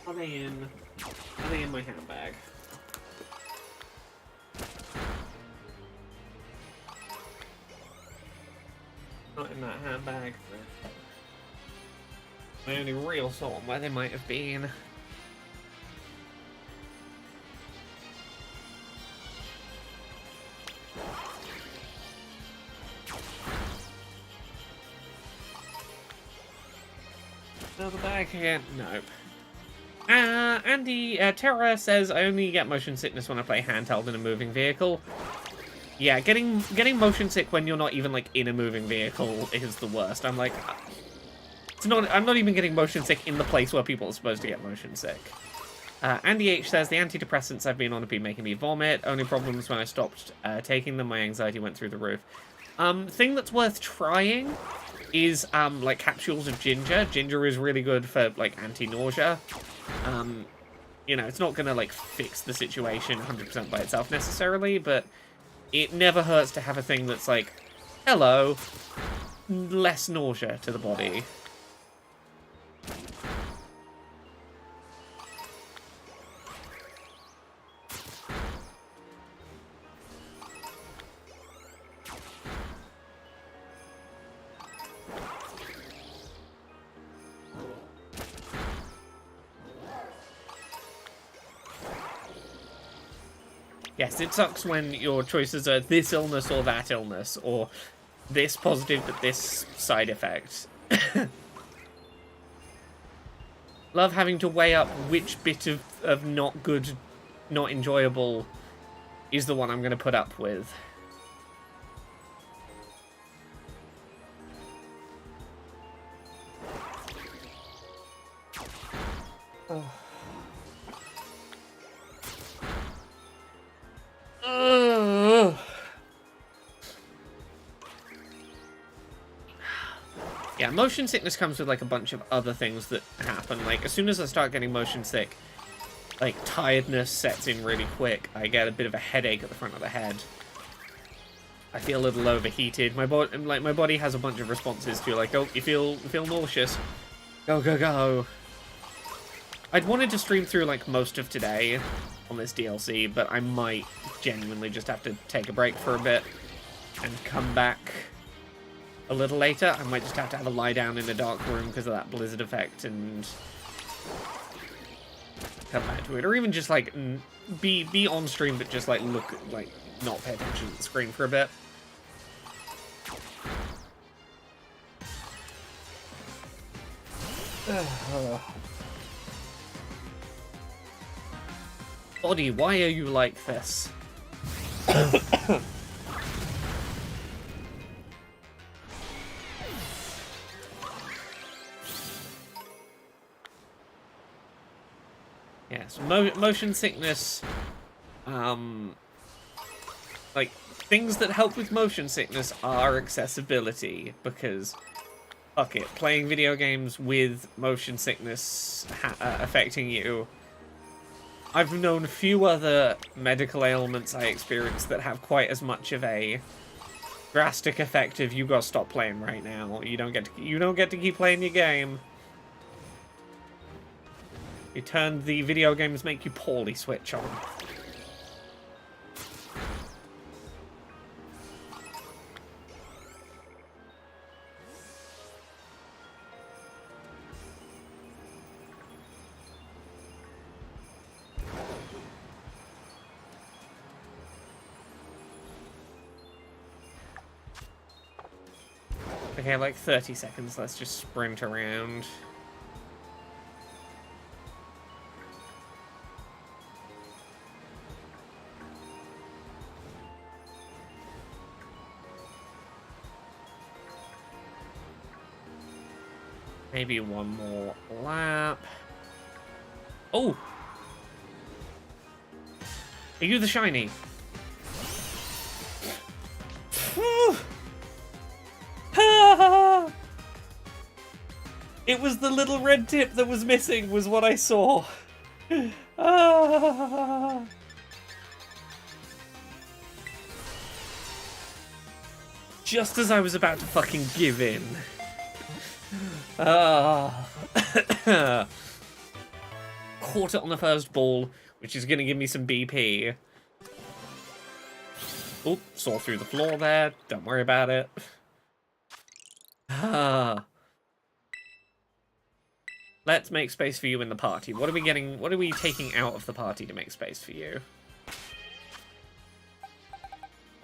Are they in my handbag? Not in that handbag. My only real thought on where they might have been. Another bag again? Nope. Andy Terra says, I only get motion sickness when I play handheld in a moving vehicle. Yeah, getting motion sick when you're not even like in a moving vehicle is the worst. I'm like, I'm not even getting motion sick in the place where people are supposed to get motion sick. Andy H says, the antidepressants I've been on have been making me vomit. Only problems when I stopped taking them, my anxiety went through the roof. Thing that's worth trying is like capsules of ginger. Ginger is really good for like anti-nausea. You know, it's not gonna like fix the situation 100% by itself necessarily, but it never hurts to have a thing that's like, hello, less nausea to the body. Yes, it sucks when your choices are this illness or that illness, or this positive but this side effect. Love having to weigh up which bit of not good, not enjoyable is the one I'm going to put up with. Oh. Yeah, motion sickness comes with like a bunch of other things that happen. Like as soon as I start getting motion sick, like tiredness sets in really quick. I get a bit of a headache at the front of the head. I feel a little overheated. My body has a bunch of responses to like, oh, you feel nauseous. Go, go, go. I'd wanted to stream through like most of today on this DLC, but I might genuinely just have to take a break for a bit and come back a little later. I might just have to have a lie down in a dark room because of that blizzard effect and come back to it, or even just like be on stream but just like look, like not pay attention to the screen for a bit. Body, why are you like this? Yes, motion sickness, like, things that help with motion sickness are accessibility, because, fuck it, playing video games with motion sickness affecting you. I've known few other medical ailments I experienced that have quite as much of a drastic effect of you gotta stop playing right now. You don't get to keep playing your game. You turned the video games make you poorly switch on. Okay, like 30 seconds. Let's just sprint around. Maybe one more lap. Oh! Are you the shiny? It was the little red tip that was missing, was what I saw. Just as I was about to fucking give in. Caught it on the first ball, which is going to give me some BP. Oh, saw through the floor there. Don't worry about it. Let's make space for you in the party. What are we taking out of the party to make space for you?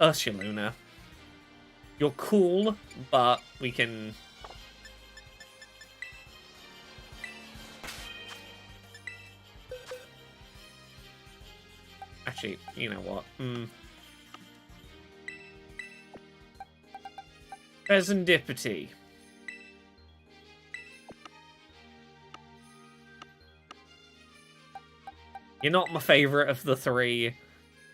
Ursuluna. You're cool, but we can... Actually, you know what? Serendipity. You're not my favorite of the three.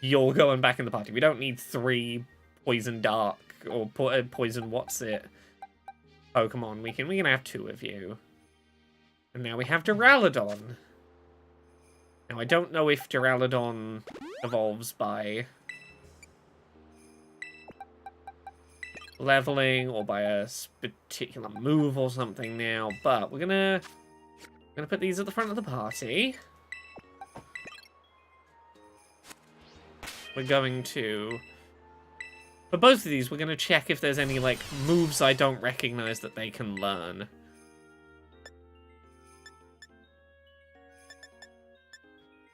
You're going back in the party. We don't need 3 Poison Dark or Poison What's It Pokemon. We can have 2 of you. And now we have Duraladon. Now I don't know if Duraladon evolves by leveling or by a particular move or something now, but we're gonna put these at the front of the party. We're going to... For both of these, we're going to check if there's any, like, moves I don't recognize that they can learn.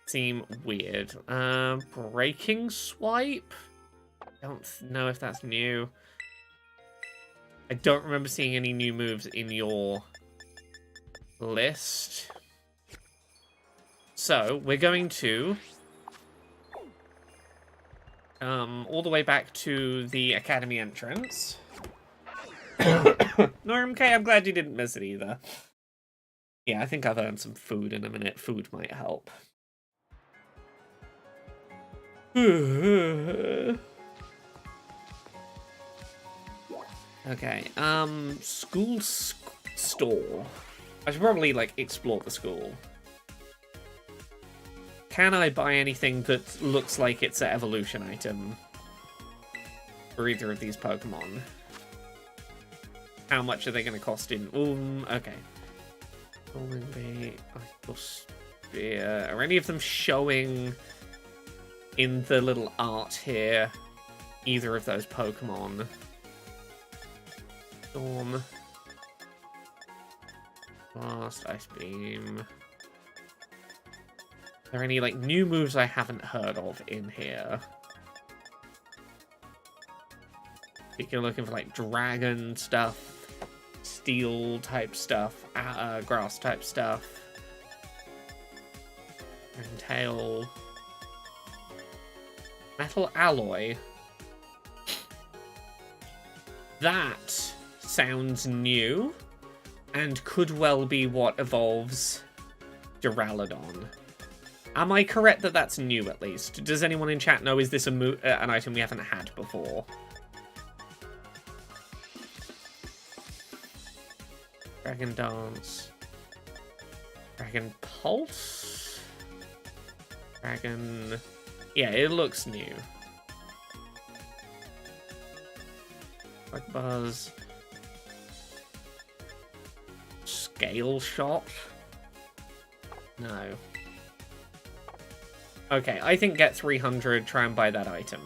Seem weird. Breaking Swipe? Don't know if that's new. I don't remember seeing any new moves in your list. So, we're going to... all the way back to the academy entrance. Norm K, I'm glad you didn't miss it either. Yeah, I think I've earned some food in a minute. Food might help. Okay, school store. I should probably, like, explore the school. Can I buy anything that looks like it's an evolution item for either of these Pokemon? How much are they going to cost in... okay. Are any of them showing in the little art here either of those Pokemon? Storm. Blast, Ice Beam... Are there any, like, new moves I haven't heard of in here? I think you're looking for, like, dragon stuff, steel type stuff, grass type stuff, and tail, metal alloy. That sounds new, and could well be what evolves Duraladon. Am I correct that that's new, at least? Does anyone in chat know, is this an item we haven't had before? Dragon Dance. Dragon Pulse? Dragon... Yeah, it looks new. Like Buzz. Scale Shot. No. Okay, I think get 300, try and buy that item.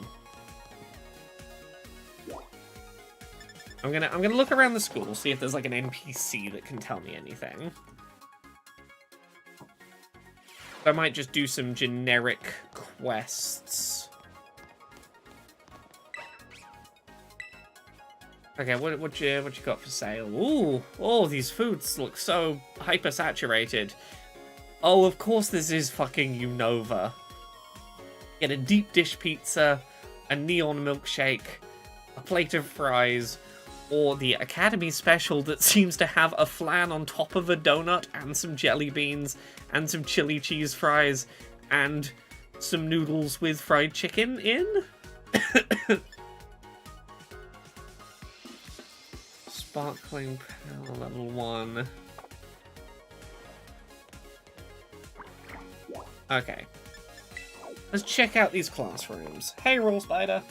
I'm gonna look around the school, see if there's like an NPC that can tell me anything. I might just do some generic quests. Okay, what you got for sale? Ooh, all these foods look so hyper saturated. Oh, of course this is fucking Unova. Get a deep dish pizza, a neon milkshake, a plate of fries, or the Academy special that seems to have a flan on top of a donut and some jelly beans and some chili cheese fries and some noodles with fried chicken in. Sparkling Power level 1. Okay. Let's check out these classrooms. Hey, Roll Spider.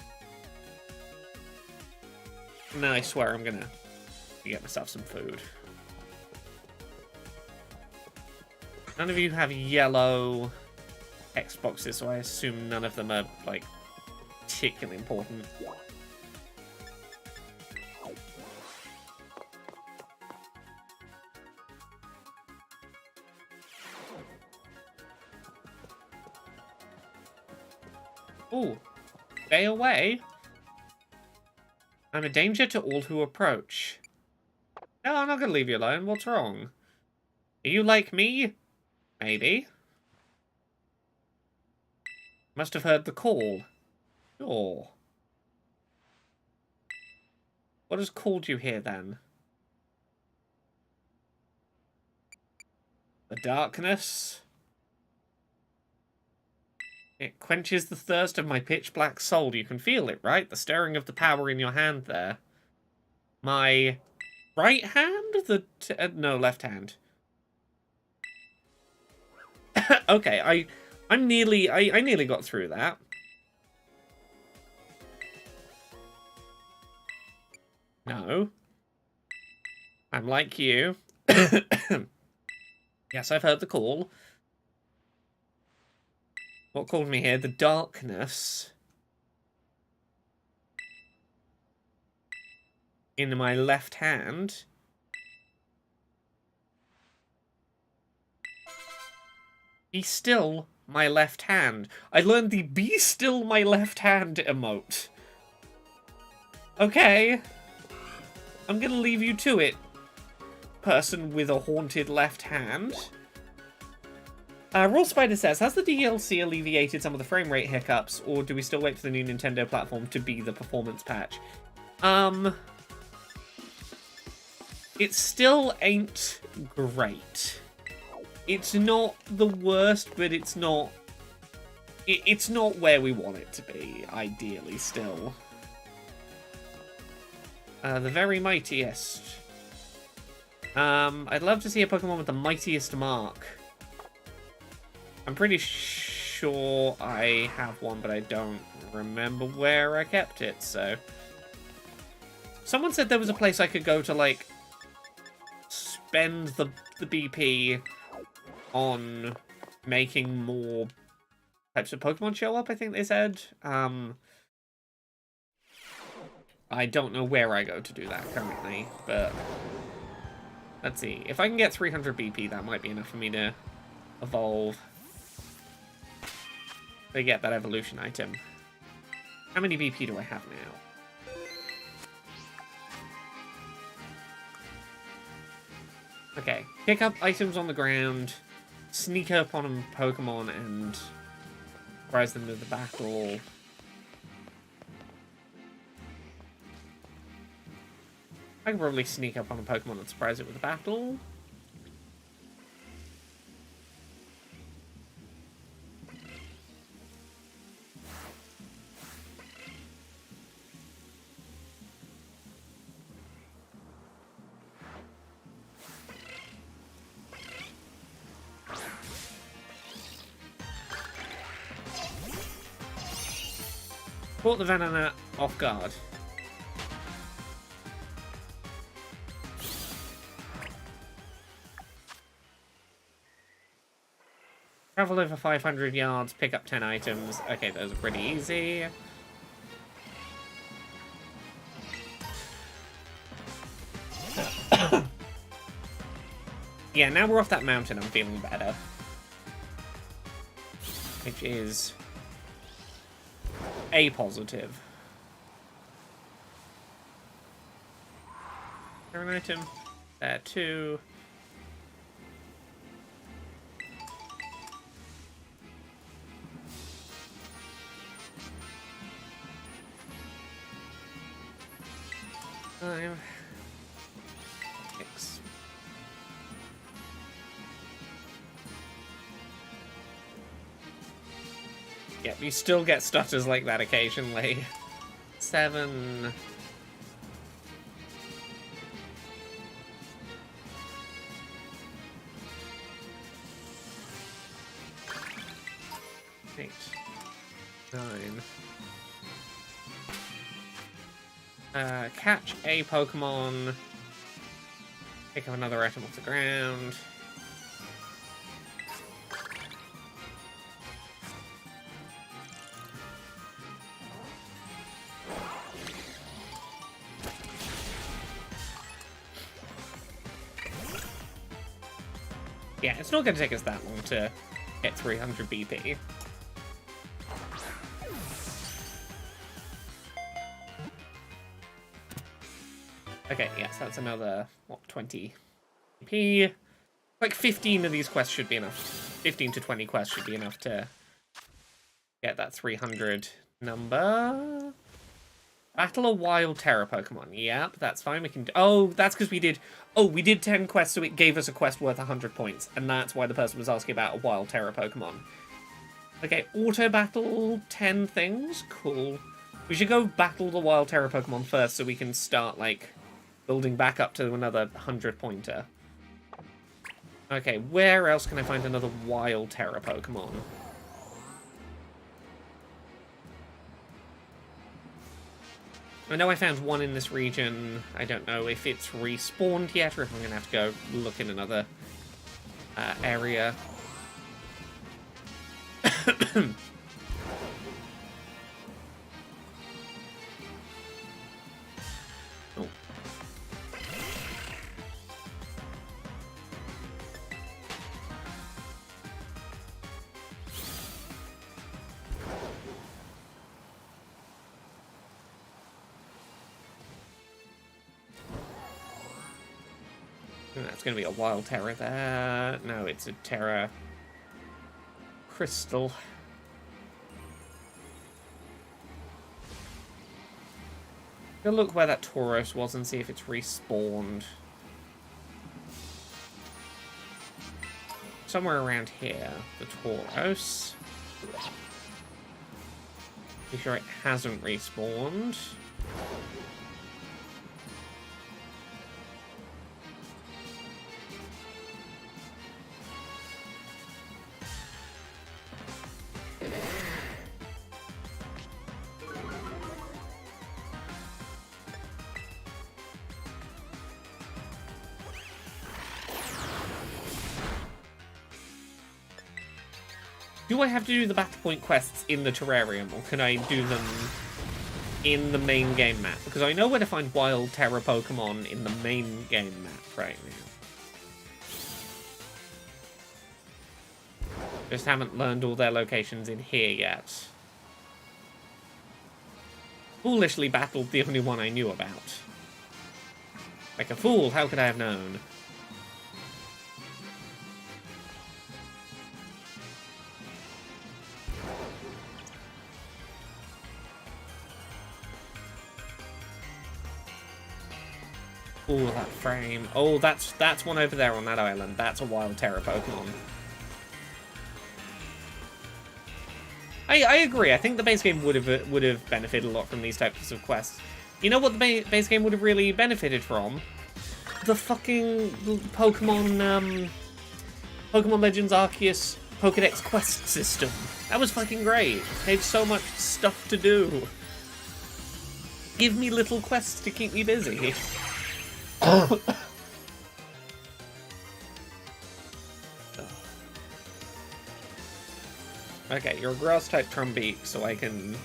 No, I swear I'm gonna get myself some food. None of you have yellow Xboxes, so I assume none of them are, like, particularly important. Ooh, stay away. I'm a danger to all who approach. No, I'm not gonna leave you alone. What's wrong? Are you like me? Maybe. Must have heard the call. Sure. What has called you here, then? The darkness? It quenches the thirst of my pitch-black soul. You can feel it, right? The stirring of the power in your hand there. My right hand? No, left hand. Okay, I nearly got through that. No. I'm like you. Yes, I've heard the call. What called me here? The darkness. In my left hand. Be still my left hand. I learned the be still my left hand emote. Okay. I'm gonna leave you to it, person with a haunted left hand. Raw Spider says, has the DLC alleviated some of the frame rate hiccups, or do we still wait for the new Nintendo platform to be the performance patch? It still ain't great. It's not the worst, but it's not... It's not where we want it to be, ideally, still. The very mightiest. I'd love to see a Pokemon with the mightiest mark. I'm pretty sure I have one, but I don't remember where I kept it, so... Someone said there was a place I could go to, like, spend the BP on making more types of Pokemon show up, I think they said. I don't know where I go to do that currently, but... Let's see. If I can get 300 BP, that might be enough for me to evolve. They get that evolution item. How many BP do I have now? Okay, pick up items on the ground, sneak up on a Pokemon and surprise them with the battle. I can probably sneak up on a Pokemon and surprise it with a battle. Caught the Venona off guard. Travel over 500 yards, pick up 10 items. Okay, those are pretty easy. Yeah, now we're off that mountain, I'm feeling better. Which is a positive. There an item? There too. Five. 6. Yeah, you still get stutters like that occasionally. 7. 8. 9. Catch a Pokemon. Pick up another item off the ground. Yeah, it's not going to take us that long to get 300 BP. Okay, yes, that's another, what, 20 BP? Like 15 of these quests should be enough. 15 to 20 quests should be enough to get that 300 number. Battle a wild Terra Pokemon. Yep, that's fine. We can. Oh, that's because we did. Oh, we did 10 quests, so it gave us a quest worth 100 points, and that's why the person was asking about a wild Terra Pokemon. Okay, auto battle 10 things. Cool. We should go battle the wild Terra Pokemon first, so we can start like building back up to another 100 pointer. Okay, where else can I find another wild Terra Pokemon? I know I found one in this region. I don't know if it's respawned yet or if I'm going to have to go look in another area. Oh. That's going to be a wild Terra there. No, it's a Terra Crystal. Go look where that Tauros was and see if it's respawned. Somewhere around here, the Tauros. Be sure it hasn't respawned. Do I have to do the Battle Point quests in the Terrarium, or can I do them in the main game map? Because I know where to find wild Terra Pokemon in the main game map right now. Just haven't learned all their locations in here yet. Foolishly battled the only one I knew about. Like a fool, how could I have known? Oh, that frame. Oh, that's one over there on that island. That's a wild Terra Pokemon. I agree. I think the base game would have benefited a lot from these types of quests. You know what the base game would have really benefited from? The fucking Pokemon Pokemon Legends Arceus Pokédex quest system. That was fucking great. They had so much stuff to do. Give me little quests to keep me busy. Okay, you're a grass type Trumbeak, so I can...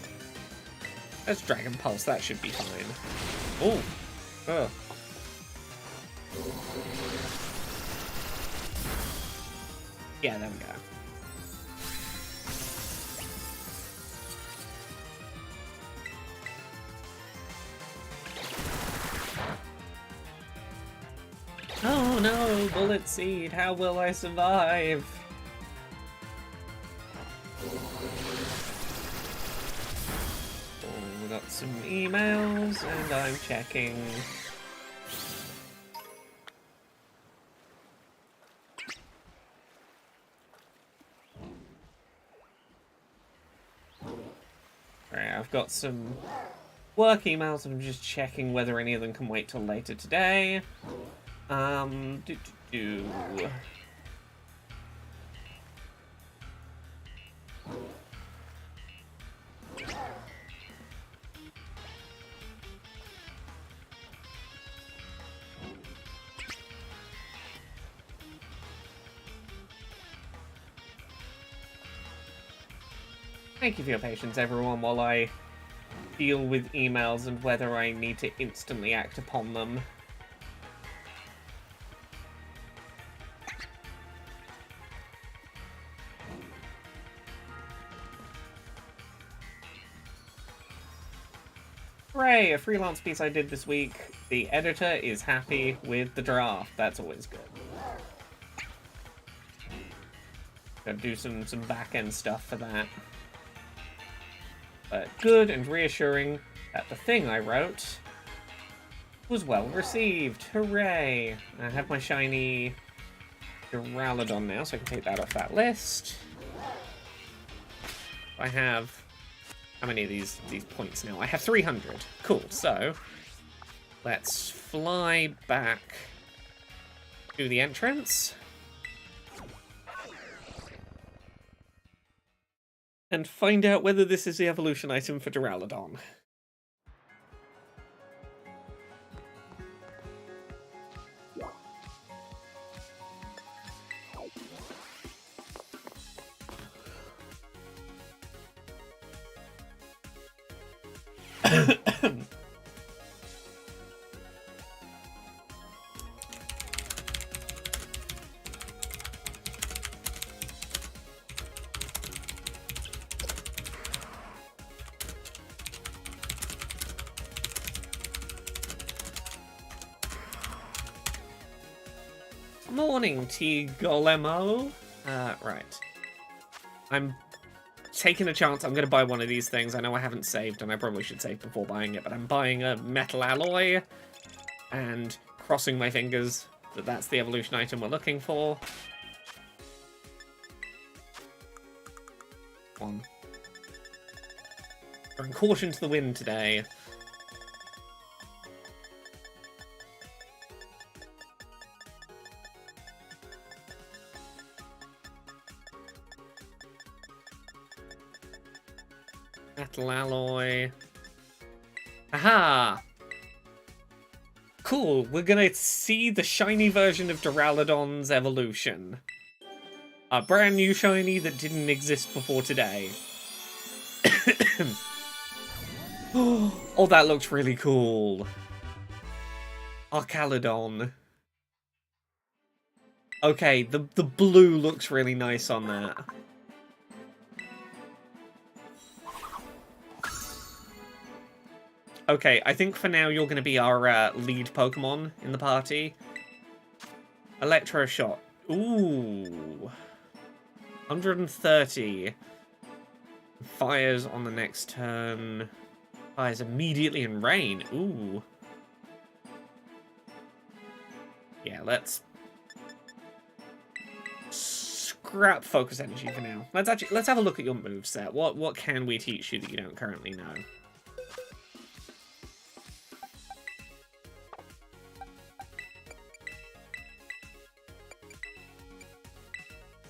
Let's Dragon Pulse, that should be fine. Oh! Oh. Yeah, there we go. Oh no, Bullet Seed, how will I survive? Oh, we got some emails, and I'm checking. Alright, I've got some work emails, and I'm just checking whether any of them can wait till later today. Thank you for your patience, everyone, while I deal with emails and whether I need to instantly act upon them. Hooray! A freelance piece I did this week. The editor is happy with the draft. That's always good. Gotta do some back-end stuff for that. But good and reassuring that the thing I wrote was well received. Hooray! I have my shiny Duraladon now, so I can take that off that list. I have... How many of these points now? I have 300. Cool, so let's fly back to the entrance. And find out whether this is the evolution item for Duraladon. Morning, T Golemo. Right. I'm taking a chance. I'm going to buy one of these things. I know I haven't saved, and I probably should save before buying it, but I'm buying a metal alloy and crossing my fingers that that's the evolution item we're looking for. One. Throwing caution to the wind today. Metal alloy. Aha! Cool, we're gonna see the shiny version of Duraladon's evolution. A brand new shiny that didn't exist before today. Oh, that looks really cool. Archaludon. Okay, the blue looks really nice on that. Okay, I think for now you're going to be our lead Pokemon in the party. Electro Shot. Ooh. 130. Fires on the next turn. Fires immediately in rain. Ooh. Yeah, let's scrap Focus Energy for now. Let's have a look at your moveset. What can we teach you that you don't currently know?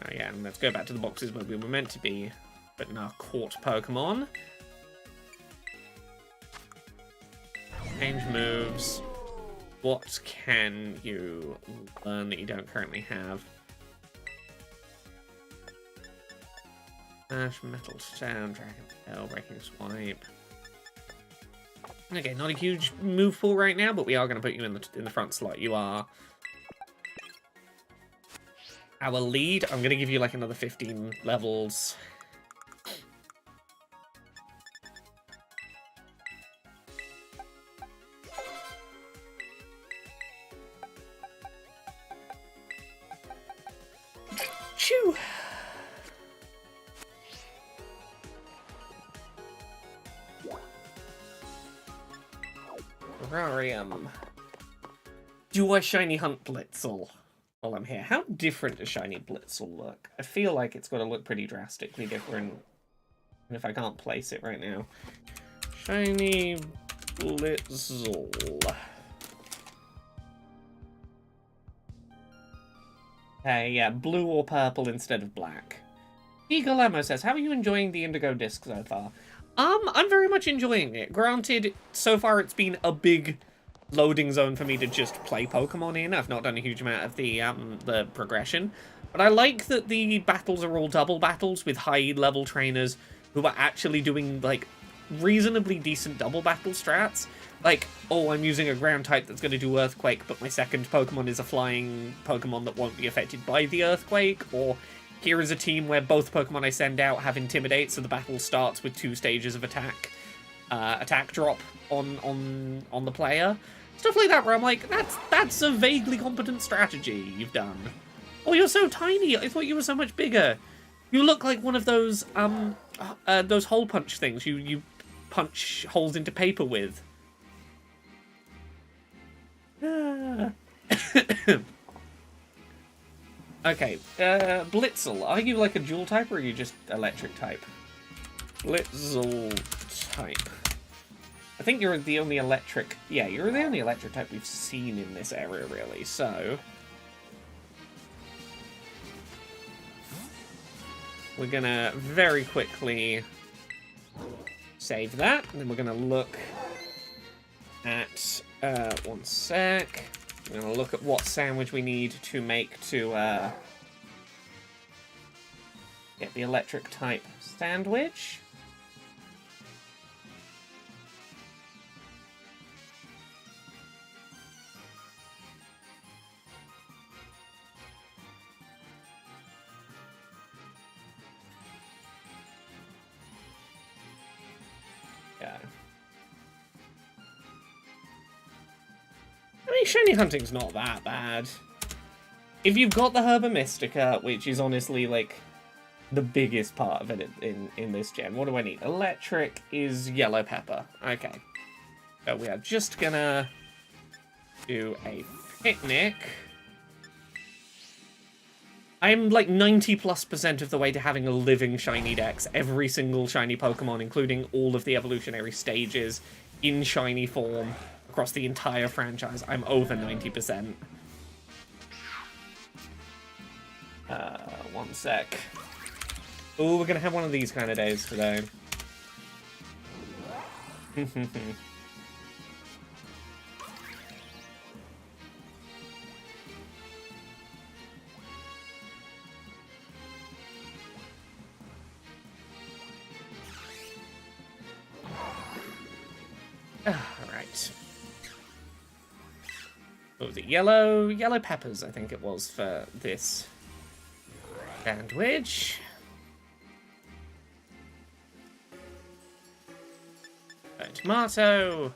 Oh yeah, and let's go back to the boxes where we were meant to be, but in our caught Pokemon. Change moves. What can you learn that you don't currently have? Smash, Metal Stone, Dragon Tail, Breaking Swipe. Okay, not a huge move pool right now, but we are going to put you in the front slot. You are our lead. I'm going to give you like another 15 levels. Shoo! Terrarium. Do I shiny hunt Blitzel while I'm here? How different does shiny Blitzel look? I feel like it's got to look pretty drastically different. And if I can't place it right now. Shiny Blitzel. Hey, yeah, blue or purple instead of black. Eagle Ammo says, how are you enjoying the Indigo disc so far? I'm very much enjoying it. Granted, so far it's been a big loading zone for me to just play Pokemon in. I've not done a huge amount of the progression. But I like that the battles are all double battles with high-level trainers who are actually doing, like, reasonably decent double battle strats. Like, oh, I'm using a ground type that's going to do Earthquake, but my second Pokemon is a flying Pokemon that won't be affected by the Earthquake, or here is a team where both Pokemon I send out have Intimidate, so the battle starts with 2 stages of attack drop on the player. Stuff like that, where I'm like, that's a vaguely competent strategy you've done. Oh, you're so tiny. I thought you were so much bigger. You look like one of those hole punch things you punch holes into paper with. Okay, Blitzel, are you like a dual type or are you just electric type? Blitzel type. I think you're the only electric... Yeah, you're the only electric type we've seen in this area, really, so... We're gonna very quickly save that, and then we're gonna look at... one sec. We're gonna look at what sandwich we need to make to, get the electric type sandwich. Yeah. I mean, shiny hunting's not that bad. If you've got the Herba Mystica, which is honestly, like, the biggest part of it in this gen. What do I need? Electric is yellow pepper. Okay. So we are just gonna do a picnic. I'm like 90+% of the way to having a living shiny dex. Every single shiny Pokemon, including all of the evolutionary stages in shiny form across the entire franchise. I'm over 90%. One sec. Oh, we're gonna have one of these kind of days today. Alright. What was it? Yellow peppers, I think it was, for this sandwich. Tomato,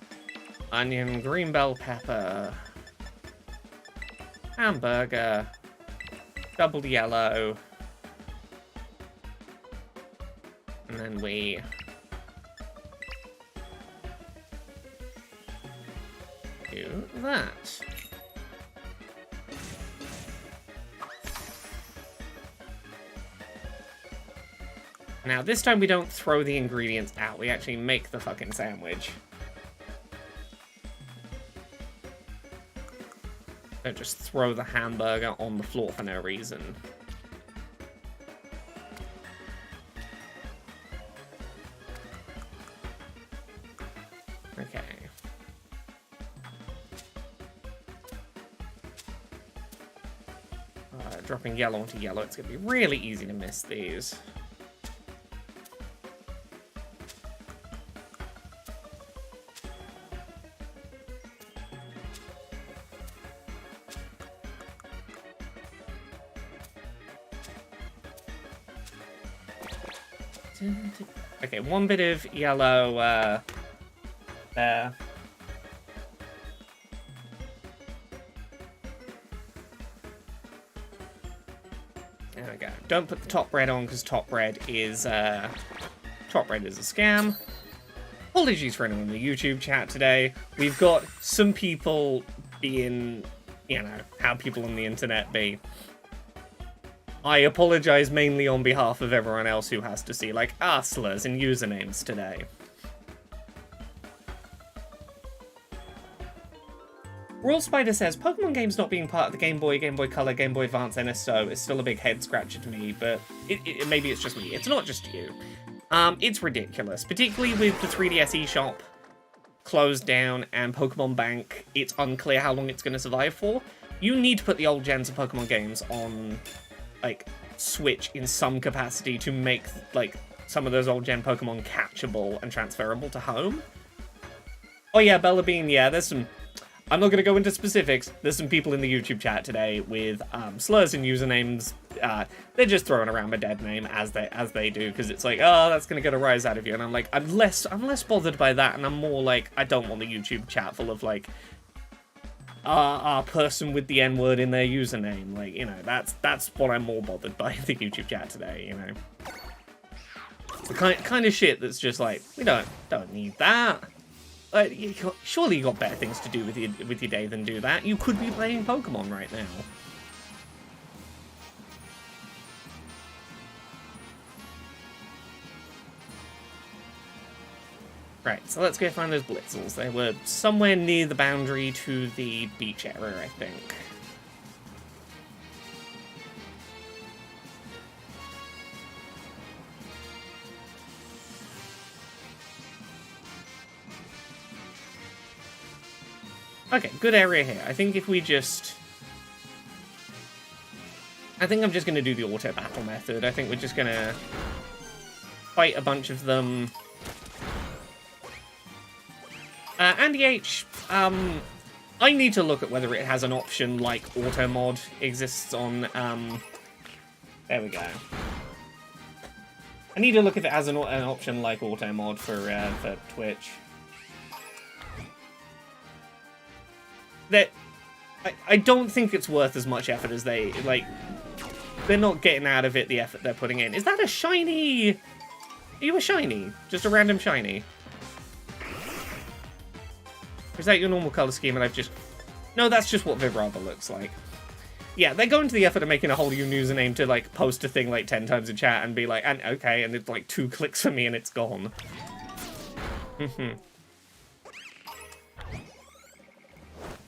onion, green bell pepper, hamburger, double yellow, and then we do that. Now, this time we don't throw the ingredients out, we actually make the fucking sandwich. Don't just throw the hamburger on the floor for no reason. Okay. Dropping yellow onto yellow, it's gonna be really easy to miss these. Okay, one bit of yellow, there. There we go. Don't put the top red on, because top red is a scam. Apologies for anyone in the YouTube chat today. We've got some people being, you know, how people on the internet be. I apologize mainly on behalf of everyone else who has to see, like, slurs and usernames today. Royal Spider says, Pokemon games not being part of the Game Boy, Game Boy Color, Game Boy Advance NSO is still a big head scratcher to me, but maybe it's just me. It's not just you. It's ridiculous, particularly with the 3DS eShop closed down and Pokemon Bank. It's unclear how long it's going to survive for. You need to put the old gens of Pokemon games on, like, Switch in some capacity to make, like, some of those old gen Pokemon catchable and transferable to home. Oh yeah, Bella Bean, yeah, there's some... I'm not going to go into specifics. There's some people in the YouTube chat today with slurs and usernames. They're just throwing around a dead name as they do, because it's like, oh, that's going to get a rise out of you. And I'm like, I'm less bothered by that, and I'm more like, I don't want the YouTube chat full of like, person with the N-word in their username. Like, you know, that's what I'm more bothered by in the YouTube chat today. You know, the kind of shit that's just like, we don't need that. Surely you got better things to do with your day than do that. You could be playing Pokemon right now. Right, so let's go find those Blitzels. They were somewhere near the boundary to the beach area, I think. Okay, good area here. I think if we just... I think I'm just going to do the auto battle method. I think we're just going to fight a bunch of them. Andy H, I need to look at whether it has an option like auto mod exists on... there we go. I need to look if it has an option like auto mod for Twitch. That I don't think it's worth as much effort as they, like, they're not getting out of it the effort they're putting in. Is that a shiny? Are you a shiny? Just a random shiny? Or is that your normal color scheme and I've just... No, that's just what Vibrava looks like. Yeah, they're going to the effort of making a whole new username to, like, post a thing, like, 10 times in chat and be like, and okay, and it's, like, 2 clicks for me and it's gone.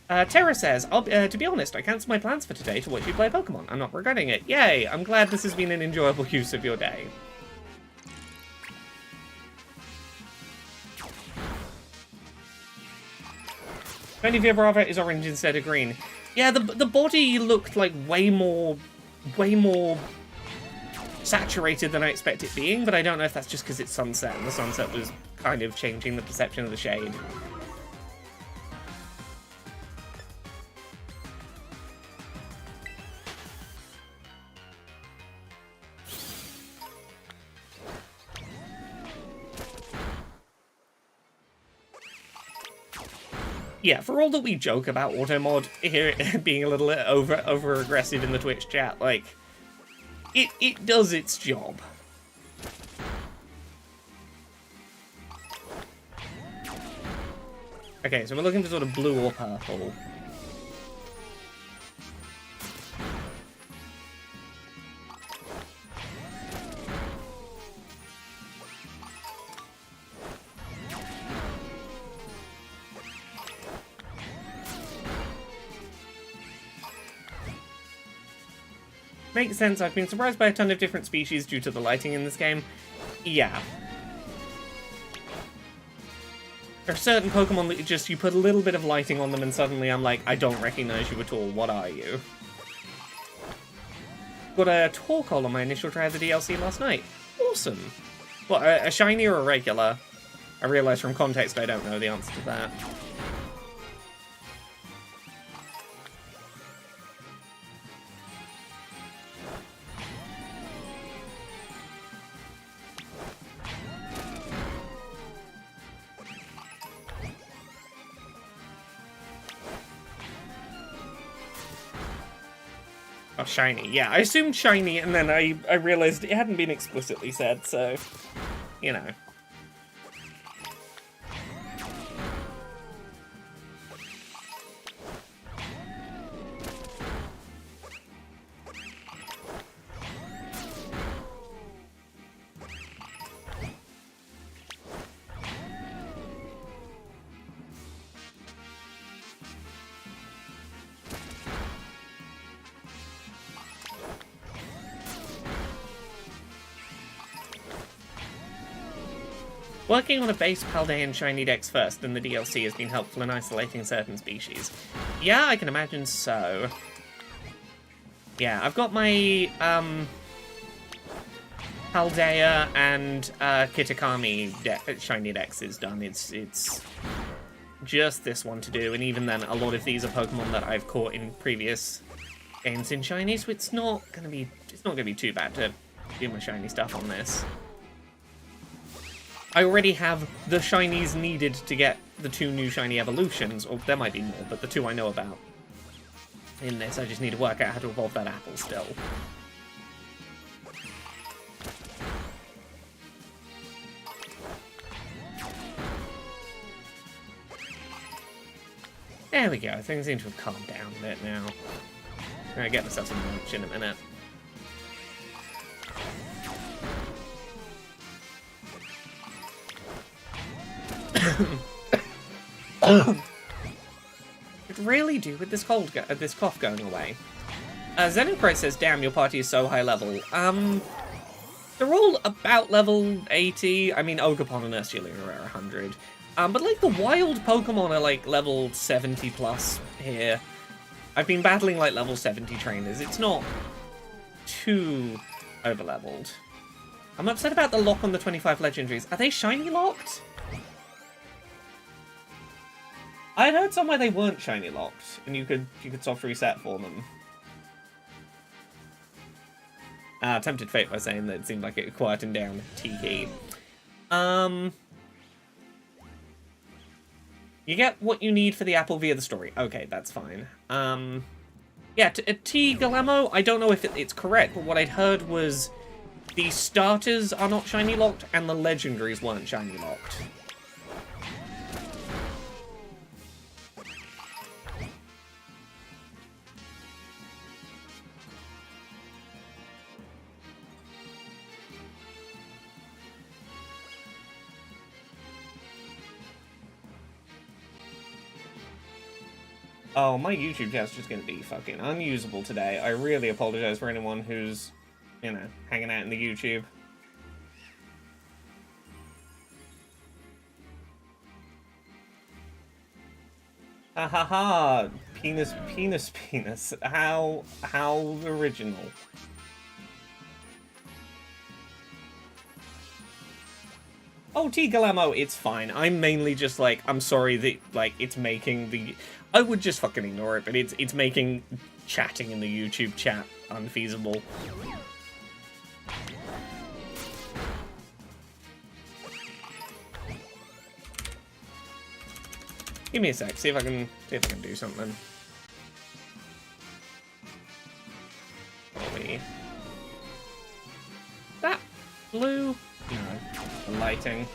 Terra says, to be honest, I cancelled my plans for today to watch you play Pokemon. I'm not regretting it. Yay! I'm glad this has been an enjoyable use of your day. Only Vibrava is orange instead of green. Yeah, the body looked like way more saturated than I expect it being, but I don't know if that's just because it's sunset, and the sunset was kind of changing the perception of the shade. Yeah, for all that we joke about automod here being a little over aggressive in the Twitch chat, like, it does its job. Okay, so we're looking for sort of blue or purple. Makes sense. I've been surprised by a ton of different species due to the lighting in this game. Yeah. There are certain Pokemon that just, you put a little bit of lighting on them and suddenly I'm like, I don't recognize you at all. What are you? Got a Torkoal on my initial try of the DLC last night. Awesome. What, a shiny or a regular? I realize from context I don't know the answer to that. Oh, shiny. Yeah, I assumed shiny, and then I realized it hadn't been explicitly said, so, you know. Working on a base Paldean shiny dex first in the DLC has been helpful in isolating certain species. Yeah, I can imagine so. Yeah, I've got my, Paldea and, Kitakami shiny dexes done. It's just this one to do, and even then, a lot of these are Pokemon that I've caught in previous games in shiny, so it's not gonna be too bad to do my shiny stuff on this. I already have the shinies needed to get the 2 new shiny evolutions, or there might be more, but the 2 I know about in this. I just need to work out how to evolve that apple still. There we go, things seem to have calmed down a bit now. I'm gonna get myself some lunch in a minute. Could really do with this this cough going away. Xenochrite says, "Damn, your party is so high level." They're all about level 80. I mean, Ogerpon and Ursulina are 100. But like the wild Pokemon are like level 70 plus here. I've been battling like level 70 trainers. It's not too over-leveled. I'm upset about the lock on the 25 legendaries. Are they shiny locked? I heard somewhere they weren't shiny locked, and you could soft reset for them. Tempted Fate by saying that it seemed like it quietened down Tiki. You get what you need for the apple via the story. Okay, that's fine. Yeah, T. Galemo, I don't know if it's correct, but what I'd heard was the starters are not shiny locked, and the legendaries weren't shiny locked. Oh, my YouTube chat's just gonna be fucking unusable today. I really apologize for anyone who's, you know, hanging out in the YouTube. Ha ha ha! Penis, penis, penis. How original. Oh, T. Galamo, it's fine. I'm mainly just like, I'm sorry that, like, it's making the... I would just fucking ignore it, but it's making chatting in the YouTube chat unfeasible. Give me a sec, see if I can do something. Probably... That blue? No, the lighting.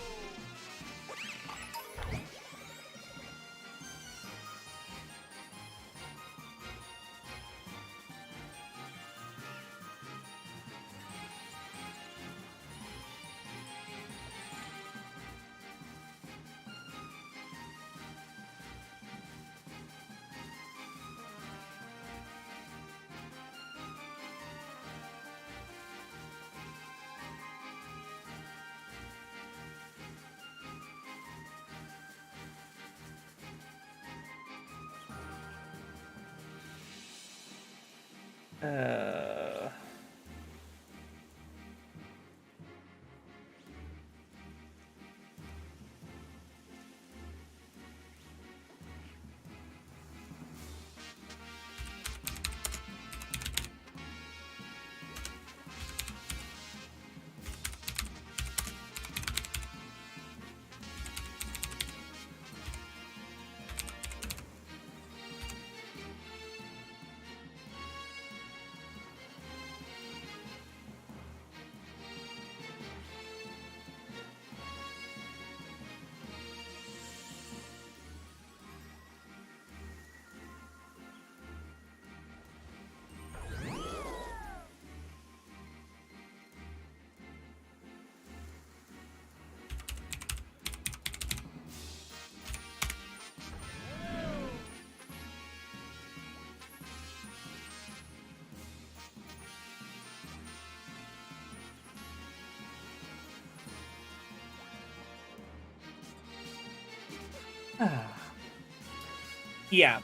Yeah.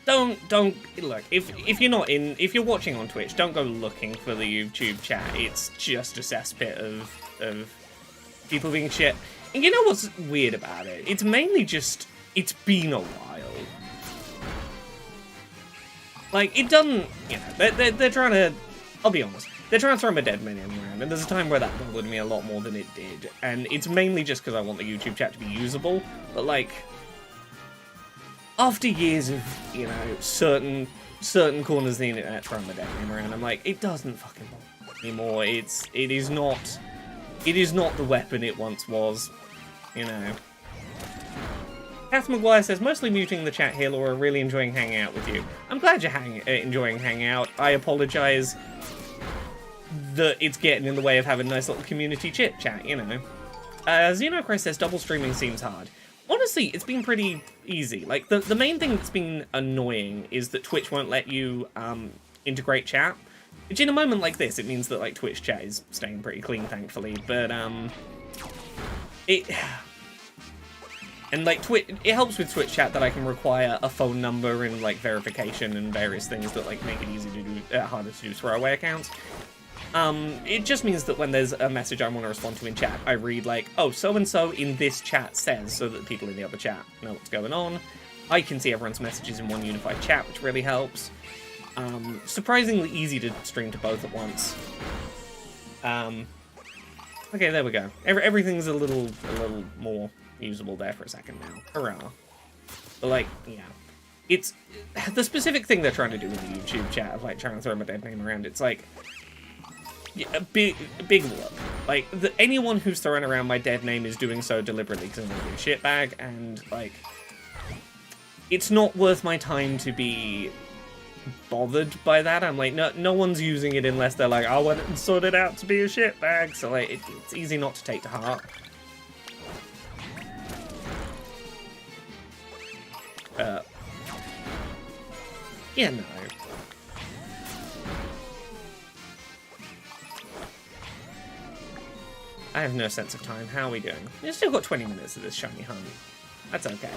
Don't look, if you're watching on Twitch, don't go looking for the YouTube chat. It's just a cesspit of people being shit. And you know what's weird about it? It's mainly just, it's been a while. Like, it doesn't, you know, they're trying to, I'll be honest, they're trying to throw my dead minion around, and there's a time where that bothered me a lot more than it did, and it's mainly just because I want the YouTube chat to be usable, but like, after years of, you know, certain corners of the internet throwing my dead name around, I'm like, it doesn't fucking bother me anymore. It is not the weapon it once was, you know. Kath McGuire says, mostly muting the chat here, Laura, really enjoying hanging out with you. I'm glad you're enjoying hanging out. I apologise that it's getting in the way of having a nice little community chit chat, you know. Xenochrist says, double streaming seems hard. Honestly, it's been pretty easy. Like, the main thing that's been annoying is that Twitch won't let you integrate chat. Which in a moment like this, it means that, like, Twitch chat is staying pretty clean, thankfully. But, and, like, it helps with Twitch chat that I can require a phone number and, like, verification and various things that, like, make it easy to do, harder to do throwaway accounts. It just means that when there's a message I want to respond to in chat, I read like, oh, so-and-so in this chat says, so that people in the other chat know what's going on. I can see everyone's messages in one unified chat, which really helps. Surprisingly easy to stream to both at once. Okay, there we go. Everything's a little more usable there for a second now. Hurrah. But like, yeah. It's the specific thing they're trying to do with the YouTube chat of like trying to throw my dead name around. It's like, a big look. Like, anyone who's throwing around my dead name is doing so deliberately because I'm going to be a shitbag, and, like, it's not worth my time to be bothered by that. I'm like, no one's using it unless they're like, I went and sorted out to be a shitbag, so, like, it's easy not to take to heart. Yeah, no. I have no sense of time. How are we doing? We've still got 20 minutes of this shiny hunt. That's okay.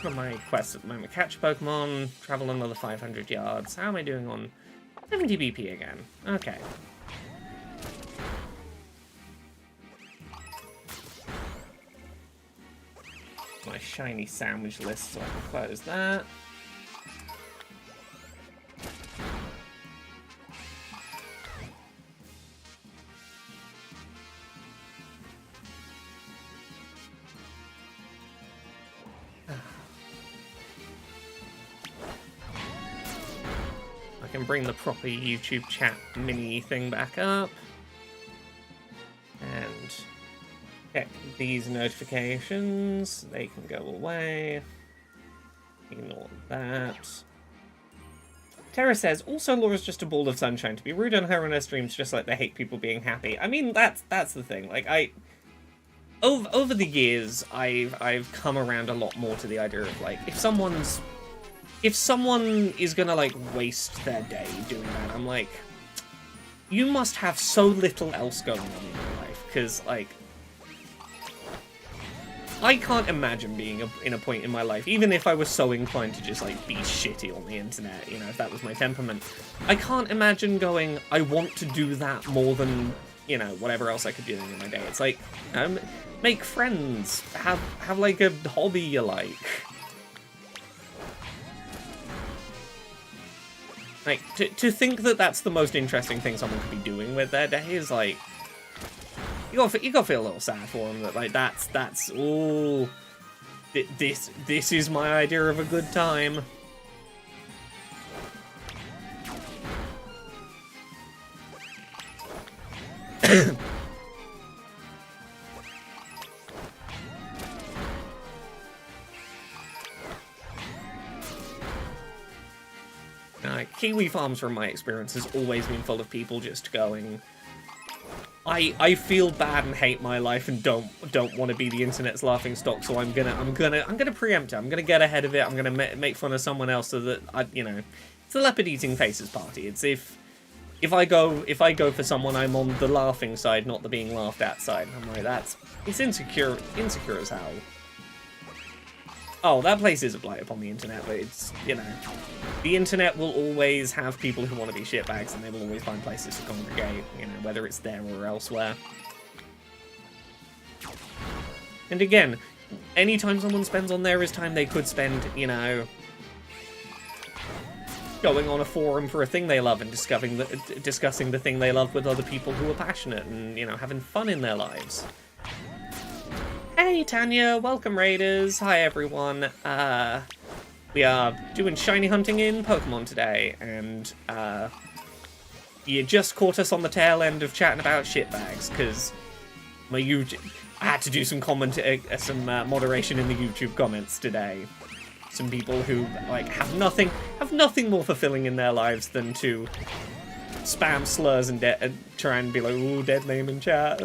On my quest at the moment, catch a Pokemon, travel another 500 yards. How am I doing on 70 BP again? Okay. My shiny sandwich list, so I can close that. Bring the proper YouTube chat mini thing back up and check these notifications. They can go away. Ignore that. Tara says, also Laura's just a ball of sunshine. To be rude on her and her streams just like they hate people being happy. I mean, that's the thing. Like, over the years, I've come around a lot more to the idea of like, if someone is gonna, like, waste their day doing that, I'm like, you must have so little else going on in your life, because, like, I can't imagine being in a point in my life, even if I was so inclined to just, like, be shitty on the internet, you know, if that was my temperament. I can't imagine going, I want to do that more than, you know, whatever else I could do in my day. It's like, make friends, have like, a hobby you like. Like, to think that that's the most interesting thing someone could be doing with their day is, like, you gotta feel a little sad for them, that, like, that's, ooh, this is my idea of a good time. Kiwi Farms, from my experience, has always been full of people just going, I feel bad and hate my life and don't want to be the internet's laughing stock, so I'm gonna preempt it. I'm gonna get ahead of it. I'm gonna make fun of someone else so that it's the leopard eating faces party. It's if I go for someone, I'm on the laughing side, not the being laughed at side. I'm like, it's insecure as hell. Oh, that place is a blight upon the internet, but it's, the internet will always have people who want to be shitbags, and they will always find places to congregate, whether it's there or elsewhere. And again, anytime someone spends on there is time they could spend, going on a forum for a thing they love and discussing the thing they love with other people who are passionate and, having fun in their lives. Hey Tanya, welcome Raiders, hi everyone. We are doing shiny hunting in Pokemon today, and you just caught us on the tail end of chatting about shitbags, because I had to do some moderation in the YouTube comments today. Some people who have nothing more fulfilling in their lives than to spam slurs and try and be like, ooh, dead name in chat.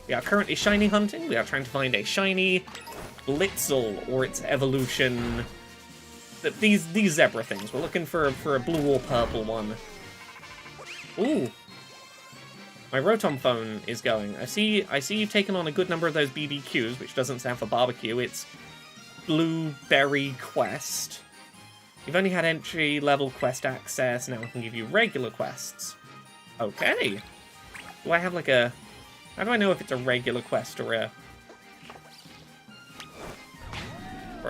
We are currently shiny hunting. We are trying to find a shiny Blitzel or its evolution. These zebra things. We're looking for a blue or purple one. Ooh. My Rotom phone is going. I see you've taken on a good number of those BBQs, which doesn't stand for barbecue. It's Blueberry Quest. You've only had entry-level quest access. Now I can give you regular quests. Okay. Do I have how do I know if it's a regular quest or a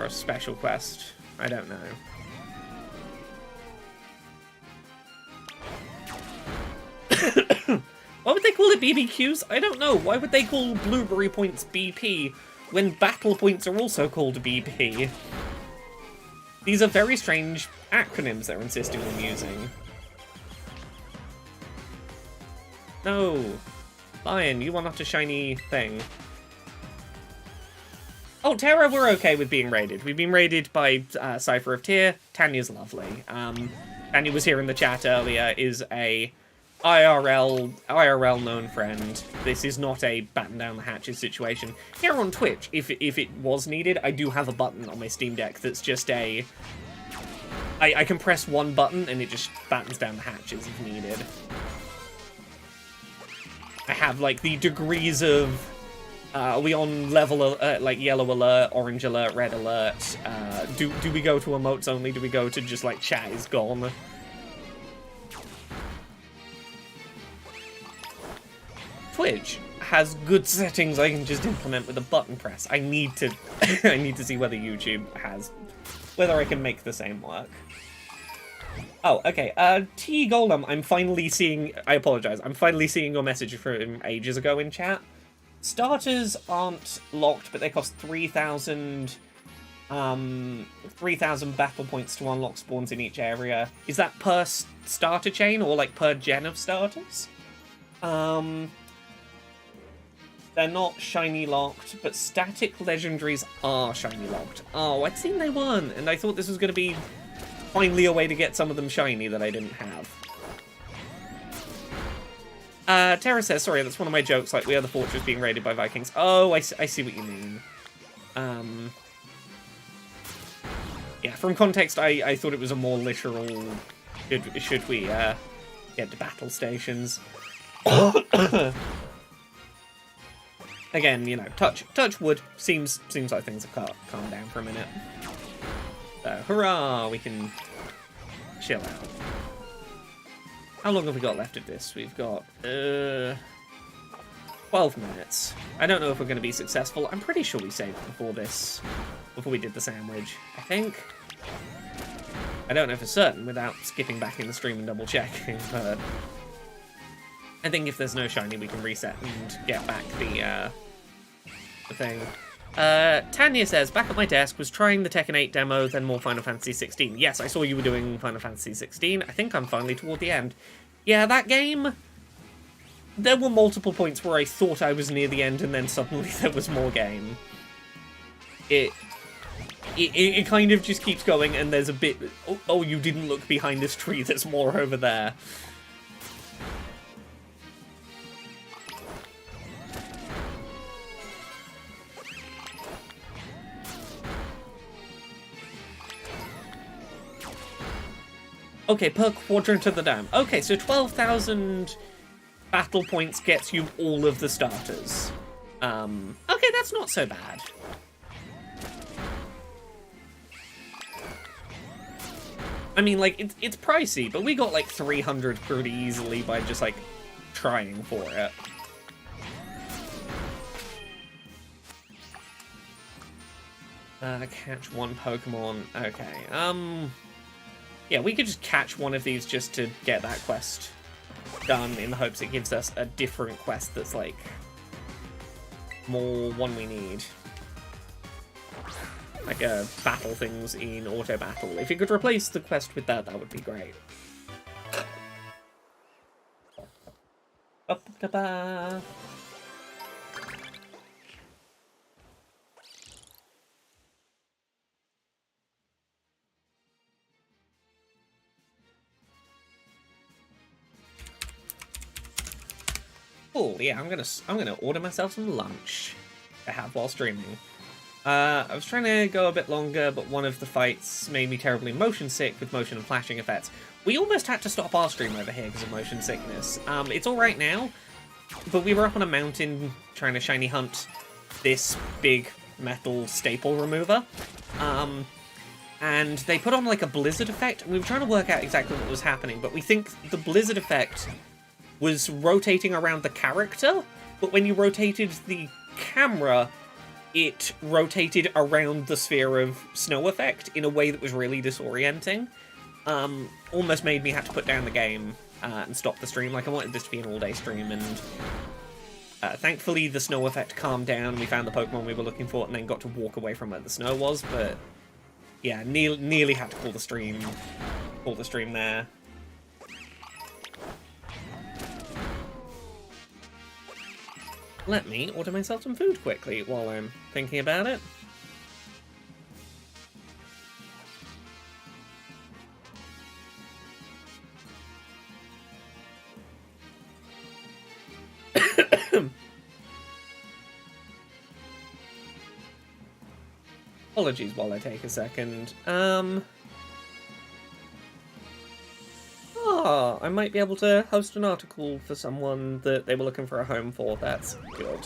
special quest? I don't know. Why would they call it BBQs? I don't know. Why would they call Blueberry Points BP when Battle Points are also called BP? These are very strange acronyms they're insisting on using. No. Lion, you want not a shiny thing. Oh, Terra, we're okay with being raided. We've been raided by Cypher of Tyr. Tanya's lovely. Tanya was here in the chat earlier, is a IRL known friend. This is not a batten down the hatches situation. Here on Twitch, if it was needed, I do have a button on my Steam Deck that's just I can press one button and it just battens down the hatches if needed. I have, the degrees of, are we on level, yellow alert, orange alert, red alert? Do we go to emotes only? Do we go to just, chat is gone? Twitch has good settings I can just implement with a button press. I need to, I need to see whether YouTube has, whether I can make the same work. Oh, okay. T Golem, I'm finally seeing... I apologize. I'm finally seeing your message from ages ago in chat. Starters aren't locked, but they cost 3,000 battle points to unlock spawns in each area. Is that per starter chain or, per gen of starters? They're not shiny locked, but static legendaries are shiny locked. Oh, I'd seen they weren't, and I thought this was going to be... finally a way to get some of them shiny that I didn't have. Terra says, sorry, that's one of my jokes, we are the fortress being raided by Vikings. Oh, I see what you mean. Yeah, from context, I thought it was a more literal, should we, get to battle stations. Again, touch wood, seems like things have calmed down for a minute. So, hurrah, we can chill out. How long have we got left of this? We've got, 12 minutes. I don't know if we're going to be successful. I'm pretty sure we saved before we did the sandwich, I think. I don't know for certain without skipping back in the stream and double checking, but I think if there's no shiny, we can reset and get back the thing. Tanya says, back at my desk, was trying the Tekken 8 demo, then more Final Fantasy 16. Yes, I saw you were doing Final Fantasy 16. I think I'm finally toward the end. Yeah, that game... There were multiple points where I thought I was near the end, and then suddenly there was more game. it kind of just keeps going, and there's a bit... Oh, you didn't look behind this tree, there's more over there. Okay, per quadrant of the dam. Okay, so 12,000 battle points gets you all of the starters. Okay, that's not so bad. I mean, like, it's pricey, but we got, like, 300 pretty easily by just, like, trying for it. Catch one Pokemon. Okay, yeah, we could just catch one of these just to get that quest done in the hopes it gives us a different quest that's, like, more one we need. Like, battle things in auto battle. If you could replace the quest with that, that would be great. Ba-ba-ba. Oh yeah, I'm gonna order myself some lunch to have while streaming. I was trying to go a bit longer, but one of the fights made me terribly motion sick with motion and flashing effects. We almost had to stop our stream over here because of motion sickness. It's all right now, but we were up on a mountain trying to shiny hunt this big metal staple remover. And they put on like a blizzard effect, and we were trying to work out exactly what was happening, but we think the blizzard effect was rotating around the character, but when you rotated the camera, it rotated around the sphere of snow effect in a way that was really disorienting. Almost made me have to put down the game and stop the stream. Like, I wanted this to be an all-day stream, and thankfully the snow effect calmed down, we found the Pokemon we were looking for, and then got to walk away from where the snow was, but yeah, nearly had to call the stream there. Let me order myself some food quickly while I'm thinking about it. Apologies while I take a second. I might be able to host an article for someone that they were looking for a home for. That's good.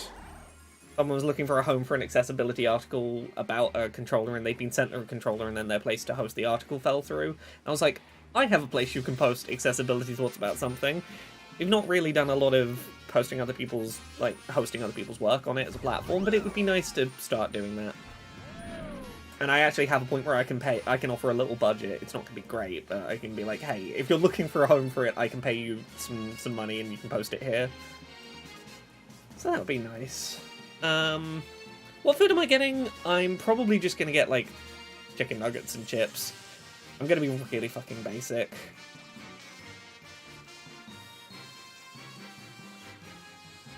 Someone was looking for a home for an accessibility article about a controller, and they'd been sent a controller, and then their place to host the article fell through. I was like, I have a place you can post accessibility thoughts about something. We've not really done a lot of posting other people's, like, hosting other people's work on it as a platform, but it would be nice to start doing that. And I actually have a point where I can offer a little budget. It's not going to be great, but I can be like, hey, if you're looking for a home for it, I can pay you some money and you can post it here. So that would be nice. What food am I getting? I'm probably just going to get, like, chicken nuggets and chips. I'm going to be really fucking basic.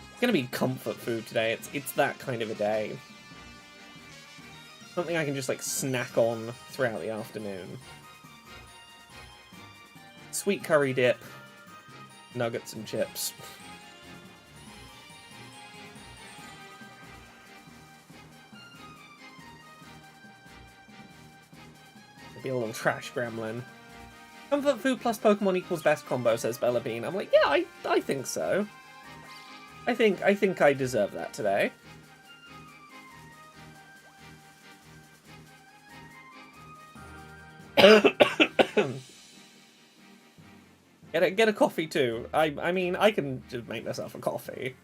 It's going to be comfort food today. It's that kind of a day. Something I can just, like, snack on throughout the afternoon. Sweet curry dip, nuggets and chips. Be a little trash gremlin. Comfort food plus Pokemon equals best combo, says Bella Bean. I'm like, yeah, I think so. I think I deserve that today. Get a coffee too. I mean, I can just make myself a coffee.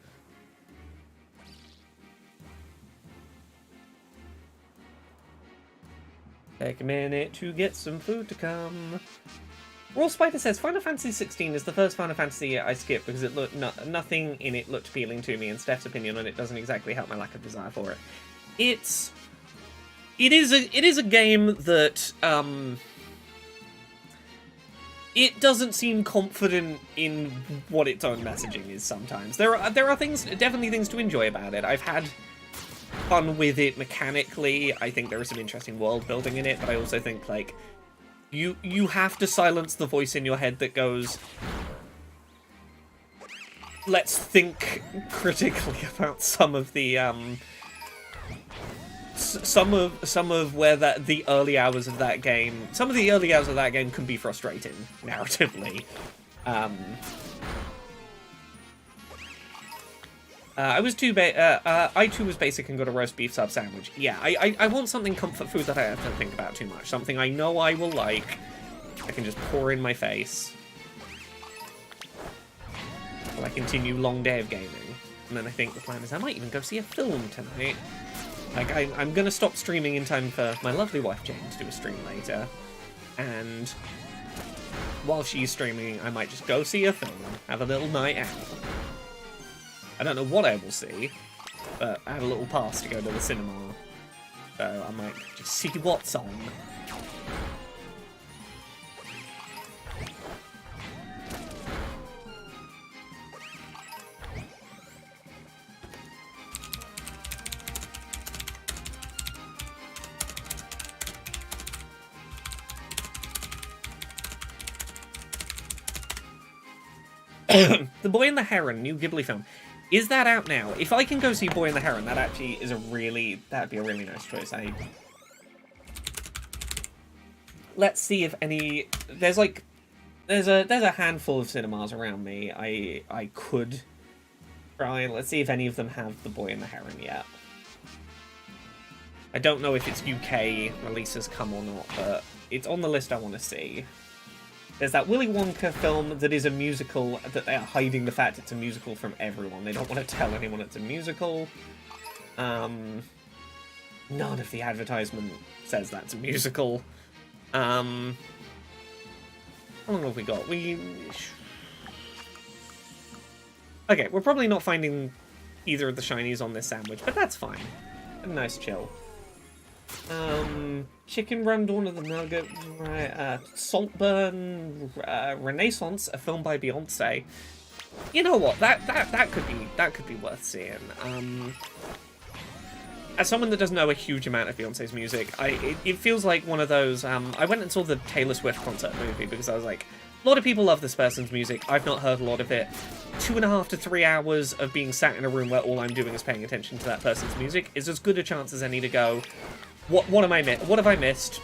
Take a minute to get some food to come. Raw Spider says, Final Fantasy 16 is the first Final Fantasy I skipped because it looked nothing in it looked appealing to me, and Steph's opinion on it doesn't exactly help my lack of desire for it. It is a game that it doesn't seem confident in what its own messaging is sometimes. There are things, definitely things to enjoy about it. I've had fun with it mechanically. I think there is some interesting world building in it, but I also think, like, you have to silence the voice in your head that goes, let's think critically about some of the some of where the early hours of that game, some of the early hours of that game can be frustrating narratively. I too was basic and got a roast beef sub sandwich. Yeah, I want something comfort food that I have to think about too much. Something I know I will like. I can just pour in my face while I continue long day of gaming. And then I think the plan is I might even go see a film tonight. Like, I'm gonna stop streaming in time for my lovely wife Jane to do a stream later. And while she's streaming, I might just go see a film, have a little night out. I don't know what I will see, but I have a little pass to go to the cinema, so I might just see what's on. The Boy and the Heron, new Ghibli film. Is that out now? If I can go see Boy and the Heron, that actually is that'd be a really nice choice. Let's see if any, there's a handful of cinemas around me. I could try. Let's see if any of them have The Boy and the Heron yet. I don't know if its UK releases come or not, but it's on the list I want to see. There's that Willy Wonka film that is a musical, that they are hiding the fact it's a musical from everyone. They don't want to tell anyone it's a musical. None of the advertisement says that's a musical. How long have we got? Okay, we're probably not finding either of the shinies on this sandwich, but that's fine. A nice chill. Chicken Run, Dawn of the Nugget, right, Saltburn, Renaissance, a film by Beyonce. You know what? That could be worth seeing. As someone that doesn't know a huge amount of Beyonce's music, it feels like one of those. I went and saw the Taylor Swift concert movie because I was like, a lot of people love this person's music. I've not heard a lot of it. 2.5 to 3 hours of being sat in a room where all I'm doing is paying attention to that person's music is as good a chance as any to go, what have I missed?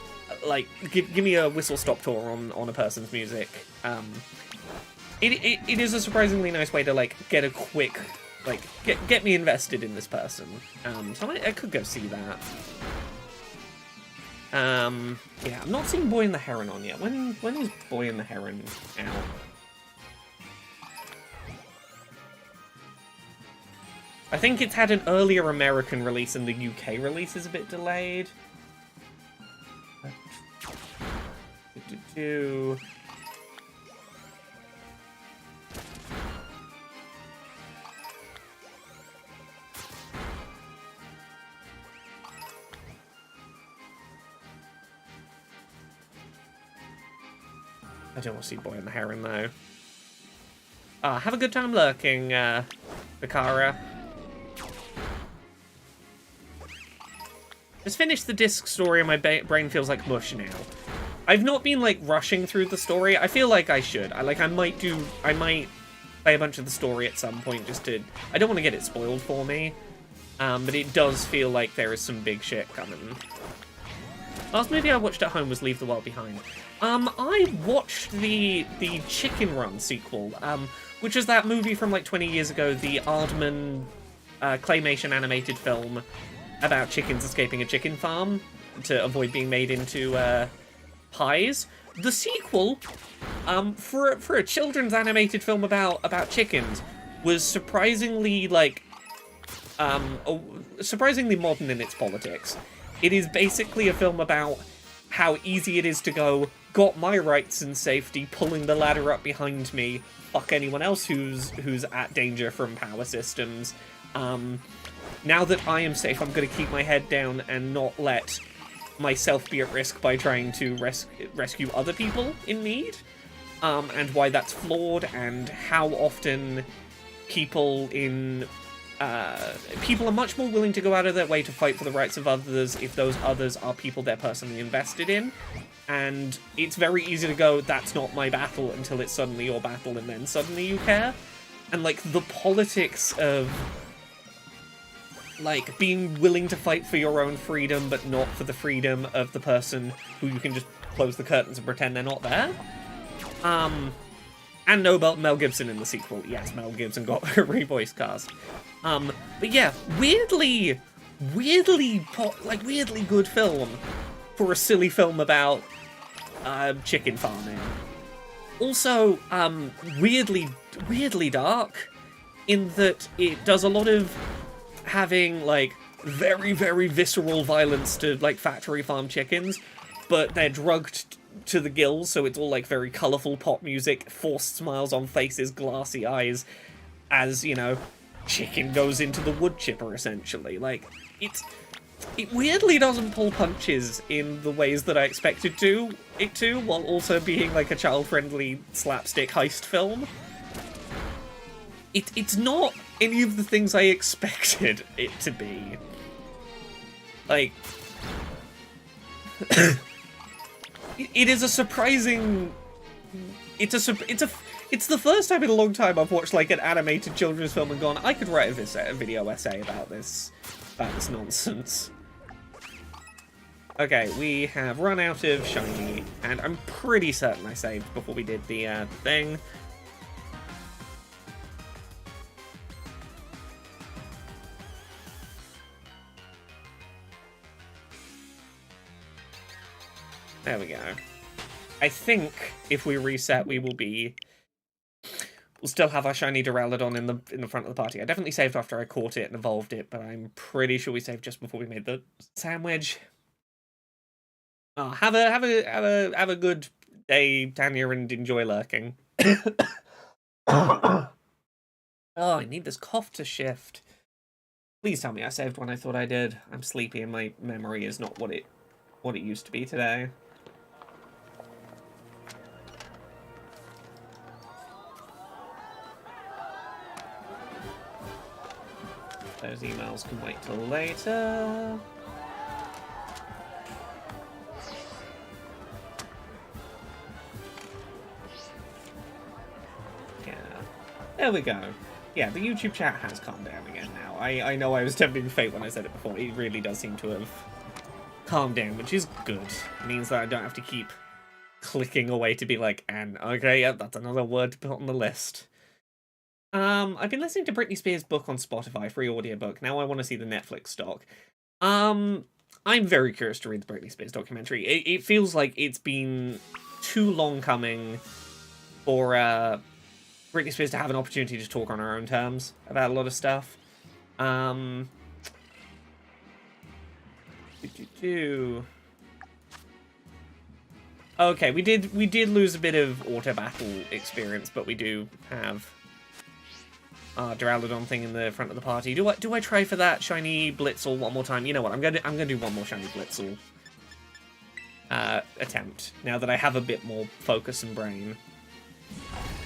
Like, give me a whistle-stop tour on a person's music. It is a surprisingly nice way to, like, get a quick, like, get me invested in this person. So I could go see that. Yeah, I'm not seeing Boy and the Heron on yet. When is Boy and the Heron out? I think it's had an earlier American release and the UK release is a bit delayed. I don't want to see Boy and the Heron, though. Have a good time lurking, Bakara. Just finished the disc story and my brain feels like mush now. I've not been, like, rushing through the story. I feel like I should. I might play a bunch of the story at some point just to... I don't want to get it spoiled for me. But it does feel like there is some big shit coming. Last movie I watched at home was Leave the World Behind. I watched the Chicken Run sequel, which is that movie from, like, 20 years ago, the Aardman claymation animated film about chickens escaping a chicken farm to avoid being made into pies. The sequel, for a children's animated film about chickens, was surprisingly, like, surprisingly modern in its politics. It is basically a film about how easy it is to go, got my rights and safety, pulling the ladder up behind me, fuck anyone else who's at danger from power systems. Now that I am safe, I'm going to keep my head down and not let myself be at risk by trying to rescue other people in need. And why that's flawed, and how often people in people are much more willing to go out of their way to fight for the rights of others if those others are people they're personally invested in. And it's very easy to go, that's not my battle, until it's suddenly your battle, and then suddenly you care. And, like, the politics of, like, being willing to fight for your own freedom, but not for the freedom of the person who you can just close the curtains and pretend they're not there. And no Mel Gibson in the sequel. Yes, Mel Gibson got a re-voice cast. But yeah, weirdly good film for a silly film about chicken farming. Also, weirdly dark in that it does a lot of having like very, very visceral violence to like factory farm chickens, but they're drugged to the gills, so it's all like very colourful pop music, forced smiles on faces, glassy eyes, as, you know, chicken goes into the wood chipper, essentially. Like, it weirdly doesn't pull punches in the ways that I expected it to, while also being like a child-friendly slapstick heist film. It's not any of the things I expected it to be. Like, it is a surprising. It's the first time in a long time I've watched like an animated children's film and gone, I could write a video essay about this nonsense. Okay, we have run out of shiny, and I'm pretty certain I saved before we did the thing. There we go. I think if we reset, we'll still have our shiny Duraladon in the front of the party. I definitely saved after I caught it and evolved it, but I'm pretty sure we saved just before we made the sandwich. Oh, have a good day, Tanya, and enjoy lurking. Oh, I need this cough to shift. Please tell me I saved when I thought I did. I'm sleepy and my memory is not what it used to be today. Those emails can wait till later. Yeah. There we go. Yeah, the YouTube chat has calmed down again now. I know I was tempting fate when I said it before. It really does seem to have calmed down, which is good. It means that I don't have to keep clicking away to be like, and okay, yeah, that's another word to put on the list. I've been listening to Britney Spears' book on Spotify, free audiobook. Now I want to see the Netflix stock. I'm very curious to read the Britney Spears documentary. It feels like it's been too long coming for Britney Spears to have an opportunity to talk on her own terms about a lot of stuff. Okay, we did lose a bit of auto battle experience, but we do have Duraladon thing in the front of the party. Do I try for that shiny Blitzel one more time? You know what? I'm gonna do one more shiny Blitzel attempt now that I have a bit more focus and brain.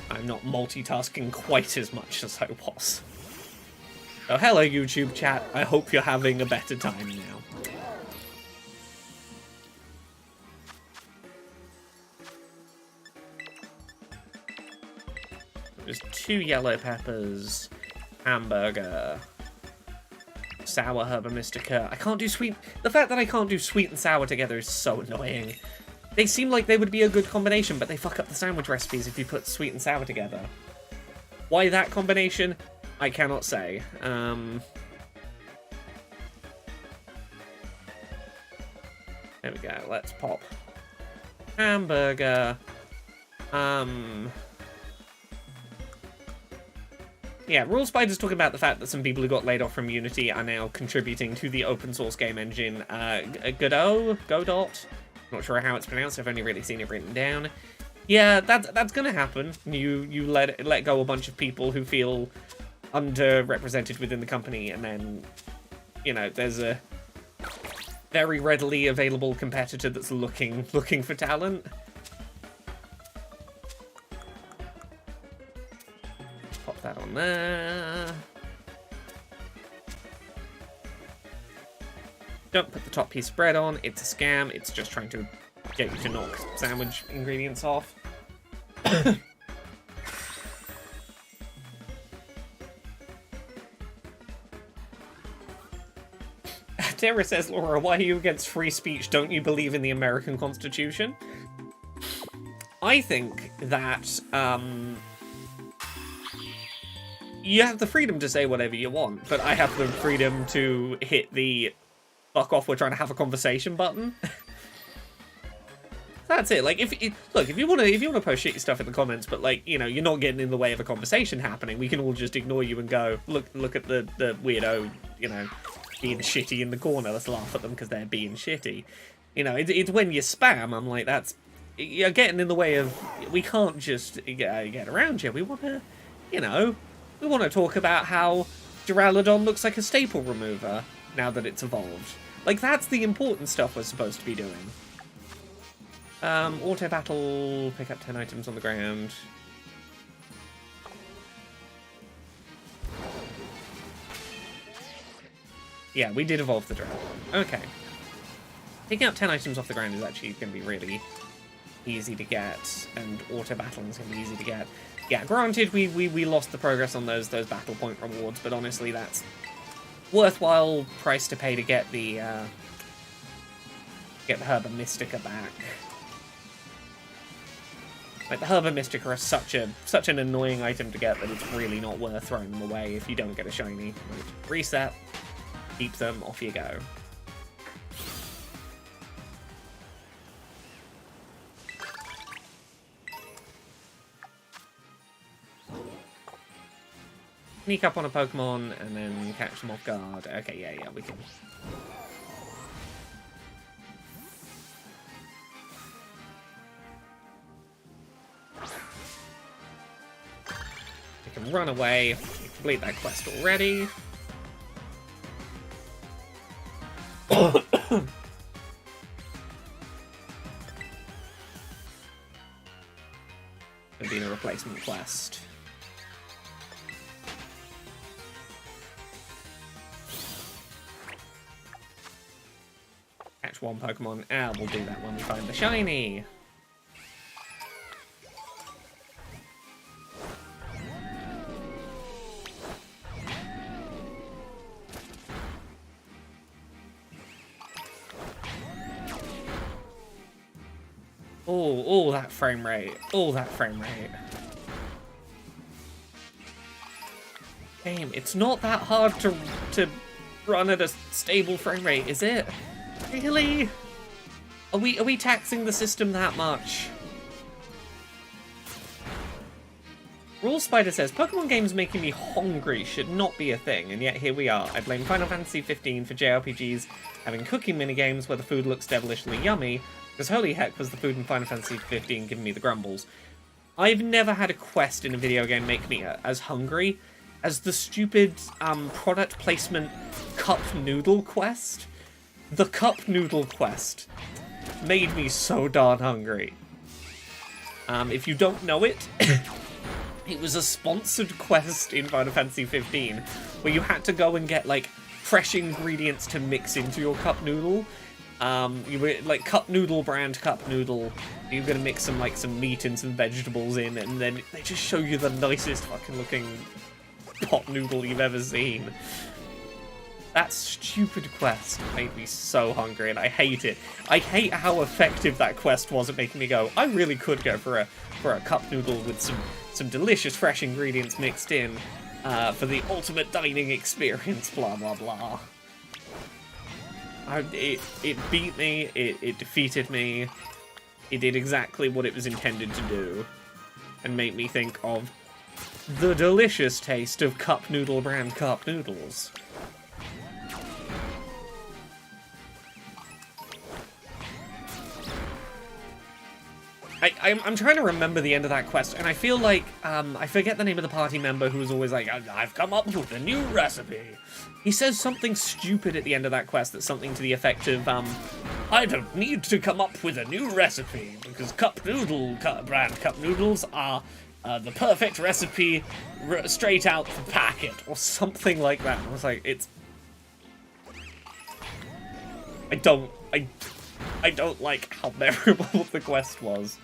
I'm not multitasking quite as much as I was. So hello YouTube chat. I hope you're having a better time now. There's 2 yellow peppers, hamburger, sour herba mystica. I can't do sweet. The fact that I can't do sweet and sour together is so annoying. They seem like they would be a good combination, but they fuck up the sandwich recipes if you put sweet and sour together. Why that combination? I cannot say. There we go. Let's pop hamburger. Yeah, Rule Spider's talking about the fact that some people who got laid off from Unity are now contributing to the open source game engine Godot? Not sure how it's pronounced, I've only really seen it written down. Yeah, that's gonna happen. You let go a bunch of people who feel underrepresented within the company, and then, you know, there's a very readily available competitor that's looking for talent. Pop that on there. Don't put the top piece of bread on. It's a scam. It's just trying to get you to knock sandwich ingredients off. Tara says, Laura, why are you against free speech? Don't you believe in the American Constitution? I think that you have the freedom to say whatever you want, but I have the freedom to hit the fuck off, we're trying to have a conversation button. That's it. Like, if you want to post shitty stuff in the comments, but like, you know, you're not getting in the way of a conversation happening, we can all just ignore you and go, look at the weirdo, you know, being shitty in the corner. Let's laugh at them because they're being shitty. You know, it's when you spam, I'm like, you're getting in the way of, we can't just get around you. We want to, you know, we want to talk about how Duraladon looks like a staple remover now that it's evolved. Like, that's the important stuff we're supposed to be doing. Auto battle, pick up 10 items on the ground. Yeah, we did evolve the Duraladon. Okay. Picking up 10 items off the ground is actually going to be really easy to get, and auto battling is going to be easy to get. Yeah, granted, we lost the progress on those battle point rewards, but honestly, that's worthwhile price to pay to get the Herba Mystica back. Like, the Herba Mystica are such an annoying item to get that it's really not worth throwing them away if you don't get a shiny. Like, reset, keep them, off you go. Sneak up on a Pokemon and then catch them off guard. Okay, yeah, we can. We can run away. We complete that quest already. There's been a replacement quest. Catch one Pokemon. We'll do that when we find the shiny. Oh, that frame rate. Oh, that frame rate. Damn, it's not that hard to run at a stable frame rate, is it? Really? Are we taxing the system that much? Rule Spider says, Pokemon games making me hungry should not be a thing, and yet here we are. I blame Final Fantasy 15 for JRPGs having cooking minigames where the food looks devilishly yummy, because holy heck was the food in Final Fantasy 15 giving me the grumbles. I've never had a quest in a video game make me as hungry as the stupid product placement cup noodle quest. The cup noodle quest made me so darn hungry. If you don't know it, it was a sponsored quest in Final Fantasy 15 where you had to go and get like fresh ingredients to mix into your cup noodle. You were like cup noodle brand cup noodle. You're gonna mix some meat and some vegetables in, and then they just show you the nicest fucking looking pot noodle you've ever seen. That stupid quest made me so hungry, and I hate it. I hate how effective that quest was at making me go, I really could go for a cup noodle with some delicious fresh ingredients mixed in for the ultimate dining experience, blah blah blah. It beat me, it defeated me, it did exactly what it was intended to do, and made me think of the delicious taste of cup noodle brand cup noodles. I'm trying to remember the end of that quest, and I feel like, I forget the name of the party member who was always like, I've come up with a new recipe. He says something stupid at the end of that quest that's something to the effect of, I don't need to come up with a new recipe, because brand cup noodles are the perfect recipe straight out the packet, or something like that. I was like, I don't like how memorable the quest was.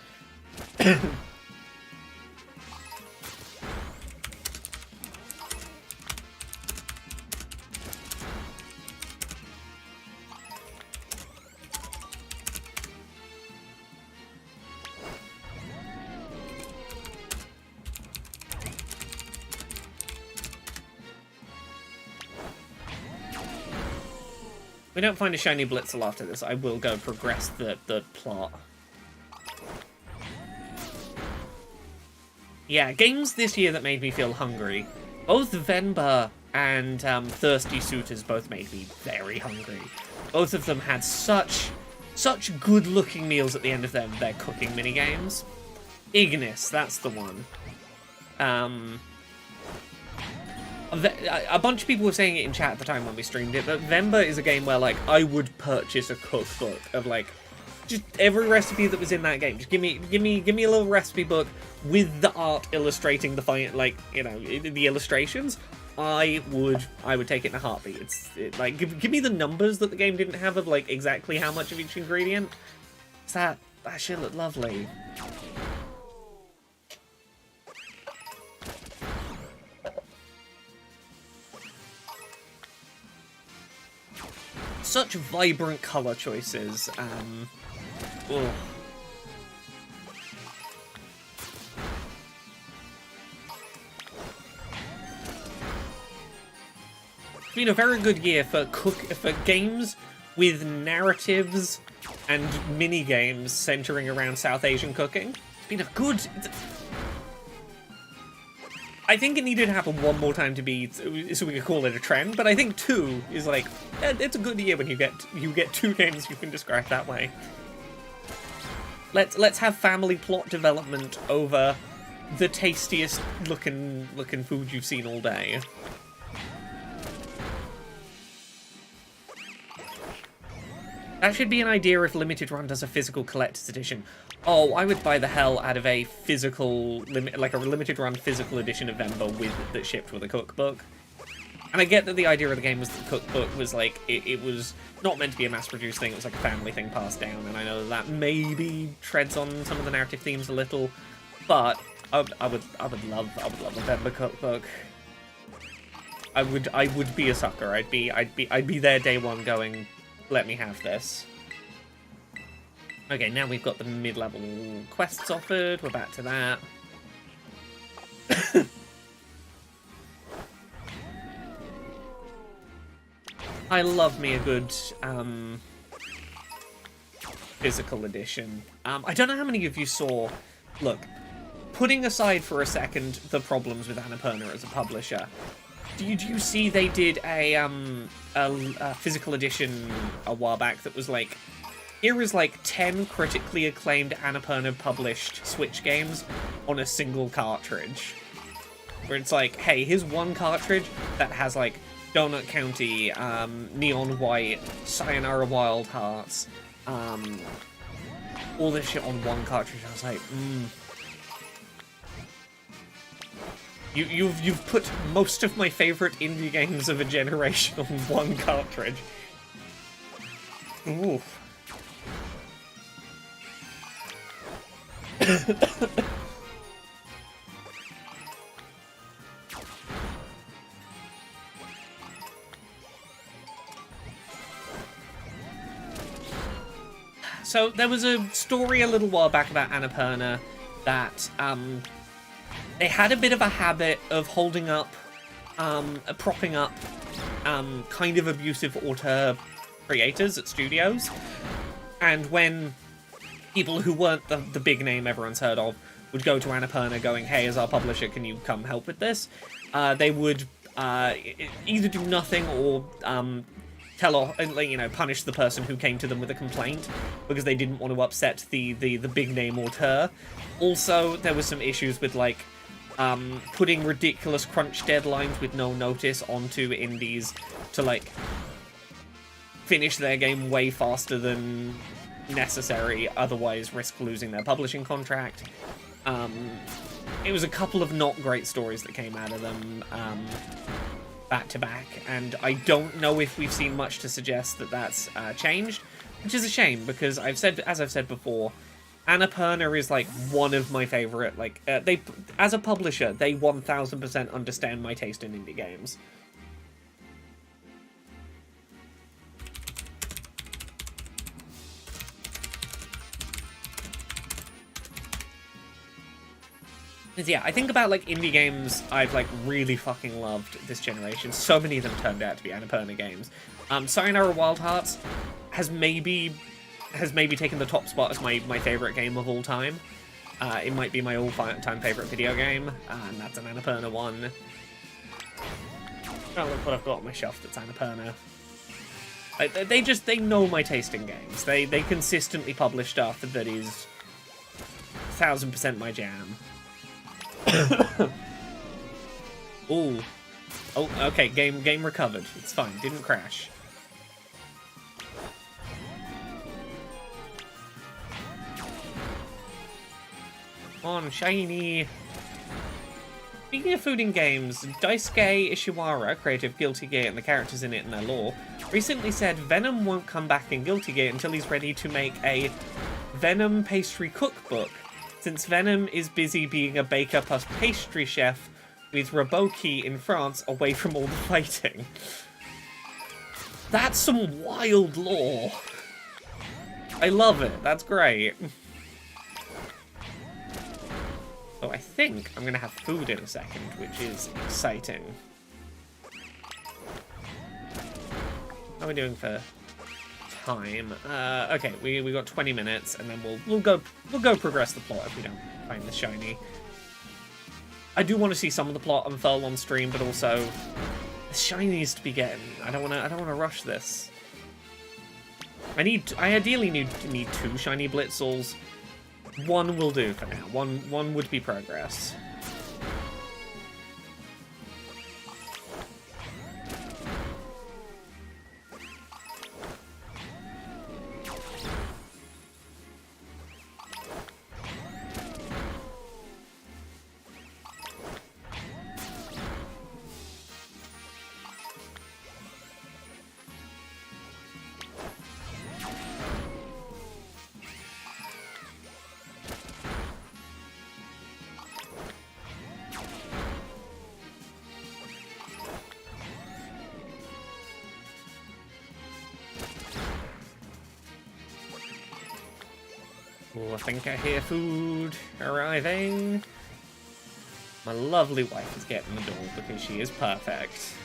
If we don't find a shiny Blitzel after this, I will go progress the plot. Yeah, games this year that made me feel hungry. Both Venba and Thirsty Suitors both made me very hungry. Both of them had such good-looking meals at the end of their cooking minigames. Ignis, that's the one. A bunch of people were saying it in chat at the time when we streamed it, but Venba is a game where, like, I would purchase a cookbook of, like, just every recipe that was in that game. Just give me a little recipe book with the art illustrating the like, you know, the illustrations. I would take it in a heartbeat. Like, give me the numbers that the game didn't have of, like, exactly how much of each ingredient. That shit looked lovely. Such vibrant color choices. Ugh. It's been a very good year for games with narratives and mini games centering around South Asian cooking. It's been a good. I think it needed to happen one more time to be so we could call it a trend, but I think 2 is like it's a good year when you get 2 games you can describe that way. Let's have family plot development over the tastiest looking food you've seen all day. That should be an idea if Limited Run does a physical collector's edition. Oh, I would buy the hell out of a physical, like a Limited Run physical edition of Venba that shipped with a cookbook. And I get that the idea of the game was the cookbook was like, it was not meant to be a mass-produced thing, it was like a family thing passed down, and I know that maybe treads on some of the narrative themes a little, but I would love a Venba cookbook. I would be a sucker. I'd be there day one going, let me have this. Okay, now we've got the mid-level quests offered. We're back to that. I love me a good physical edition. I don't know how many of you saw... Look, putting aside for a second the problems with Annapurna as a publisher, did you see they did a physical edition a while back that was like, here is like 10 critically acclaimed Annapurna published Switch games on a single cartridge. Where it's like, hey, here's one cartridge that has like Donut County, Neon White, Sayonara Wild Hearts, all this shit on one cartridge. I was like, You've put most of my favorite indie games of a generation on one cartridge. Ooh. So there was a story a little while back about Annapurna that they had a bit of a habit of holding up, propping up kind of abusive auteur creators at studios. And when people who weren't the big name everyone's heard of would go to Annapurna going, hey, as our publisher, can you come help with this? They would either do nothing or punish the person who came to them with a complaint because they didn't want to upset the big name auteur. Also, there was some issues with like putting ridiculous crunch deadlines with no notice onto indies to like finish their game way faster than necessary, otherwise risk losing their publishing contract. It was a couple of not great stories that came out of them back-to-back, and I don't know if we've seen much to suggest that that's changed, which is a shame, because as I've said before, Annapurna is like one of my favorite. Like they, as a publisher, they 1000% understand my taste in indie games. Yeah, I think about like indie games I've like really fucking loved this generation. So many of them turned out to be Annapurna games. Sayonara Wild Hearts has maybe taken the top spot as my favorite game of all time. It might be my all-time favorite video game, and that's an Annapurna one. Oh, look what I've got on my shelf that's Annapurna. They know my taste in games. They consistently publish stuff that is 1000% my jam. Ooh. Oh, okay, game recovered. It's fine, didn't crash. On, shiny. Speaking of food in games, Daisuke Ishiwara, creator of Guilty Gear and the characters in it and their lore, recently said Venom won't come back in Guilty Gear until he's ready to make a Venom pastry cookbook, since Venom is busy being a baker plus pastry chef with Raboki in France away from all the fighting. That's some wild lore. I love it. That's great. So I think I'm going to have food in a second, which is exciting. How are we doing for time? Okay, we got 20 minutes, and then we'll go progress the plot if we don't find the shiny. I do want to see some of the plot unfurl on stream, but also the shinies to be getting. I don't want to rush this. I ideally need 2 shiny Blitzels. 1 will do for now. One would be progress. Oh, I think I hear food arriving. My lovely wife is getting the door because she is perfect.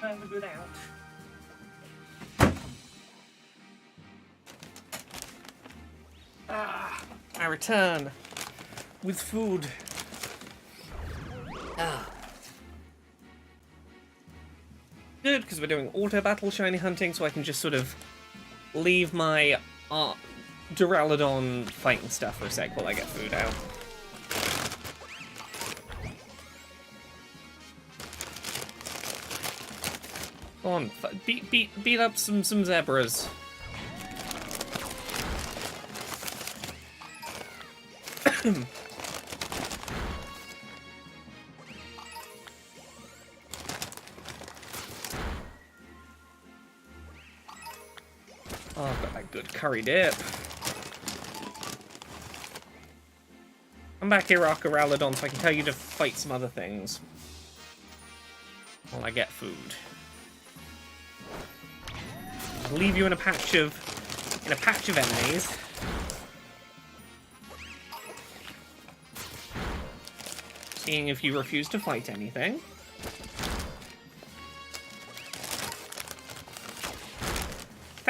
Have a good out. I return with food. Good, because we're doing auto battle shiny hunting, so I can just sort of leave my Duraladon fighting stuff for a sec while I get food out. Go on, beat up some zebras. Oh, I've got that good curry dip. Come back here, Duraladon, so I can tell you to fight some other things. While I get food. I'll leave you in a patch of enemies. Seeing if you refuse to fight anything.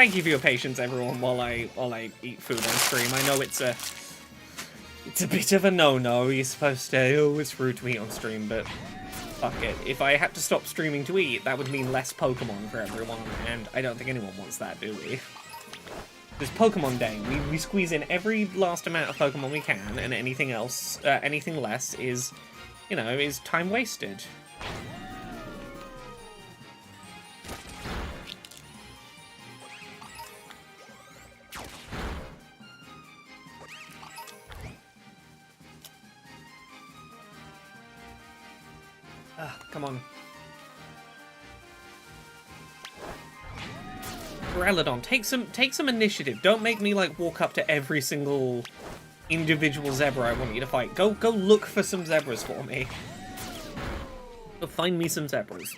Thank you for your patience, everyone, while I eat food on stream. I know it's a bit of a no-no. You're supposed to, oh, it's rude to eat on stream, but fuck it. If I had to stop streaming to eat, that would mean less Pokemon for everyone, and I don't think anyone wants that, do we? It's Pokemon Day. We squeeze in every last amount of Pokemon we can, and anything else, anything less is, you know, is time wasted. Come on. Duraladon, take some initiative. Don't make me like walk up to every single individual zebra I want you to fight. Go look for some zebras for me. Go find me some zebras.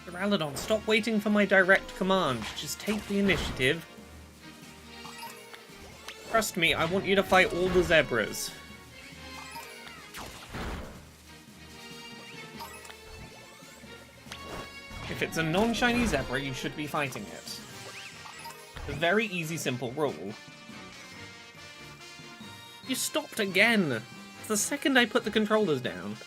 Duraladon, stop waiting for my direct command. Just take the initiative. Trust me, I want you to fight all the zebras. If it's a non-shiny zebra, you should be fighting it. It's a very easy, simple rule. You stopped again! It's the second I put the controllers down.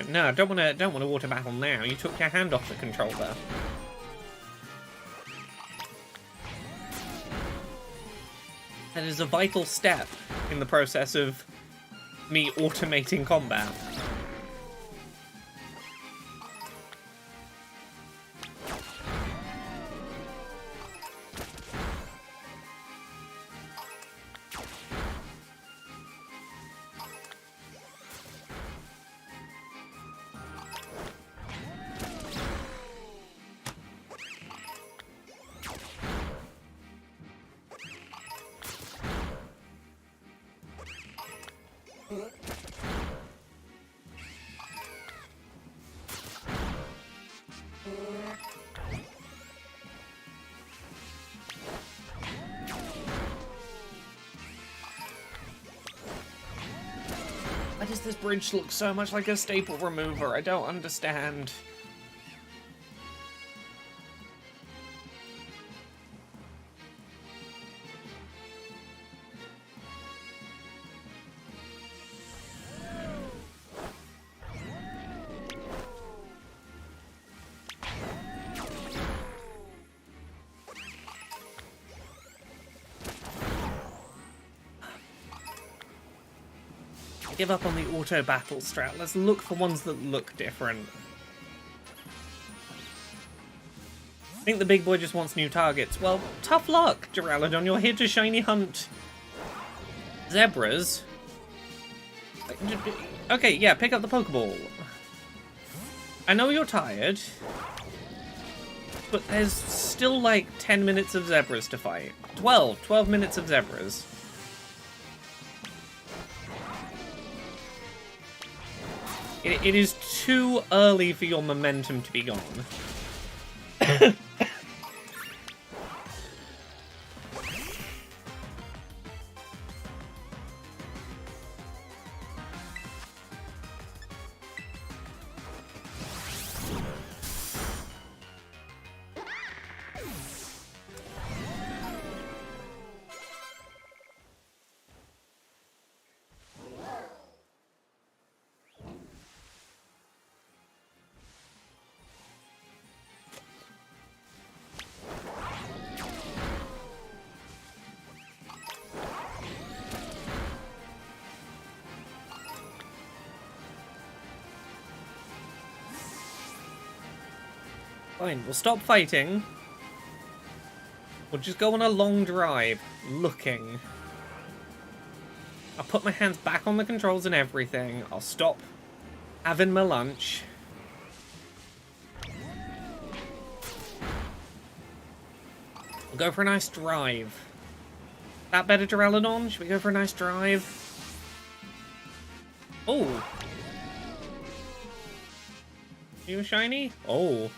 No, don't wanna water battle now. You took your hand off the controller. That is a vital step in the process of me automating combat. Why does this bridge look so much like a staple remover? I don't understand. Give up on the auto battle strat. Let's look for ones that look different. I think the big boy just wants new targets. Well, tough luck, Duraladon. You're here to shiny hunt zebras. Okay, yeah, pick up the Pokeball. I know you're tired, but there's still like 10 minutes of zebras to fight. 12 minutes of zebras. It is too early for your momentum to be gone. Fine, we'll stop fighting. We'll just go on a long drive, looking. I'll put my hands back on the controls and everything. I'll stop having my lunch. We'll go for a nice drive. That better, Duraladon? Should we go for a nice drive? Oh. You shiny? Oh.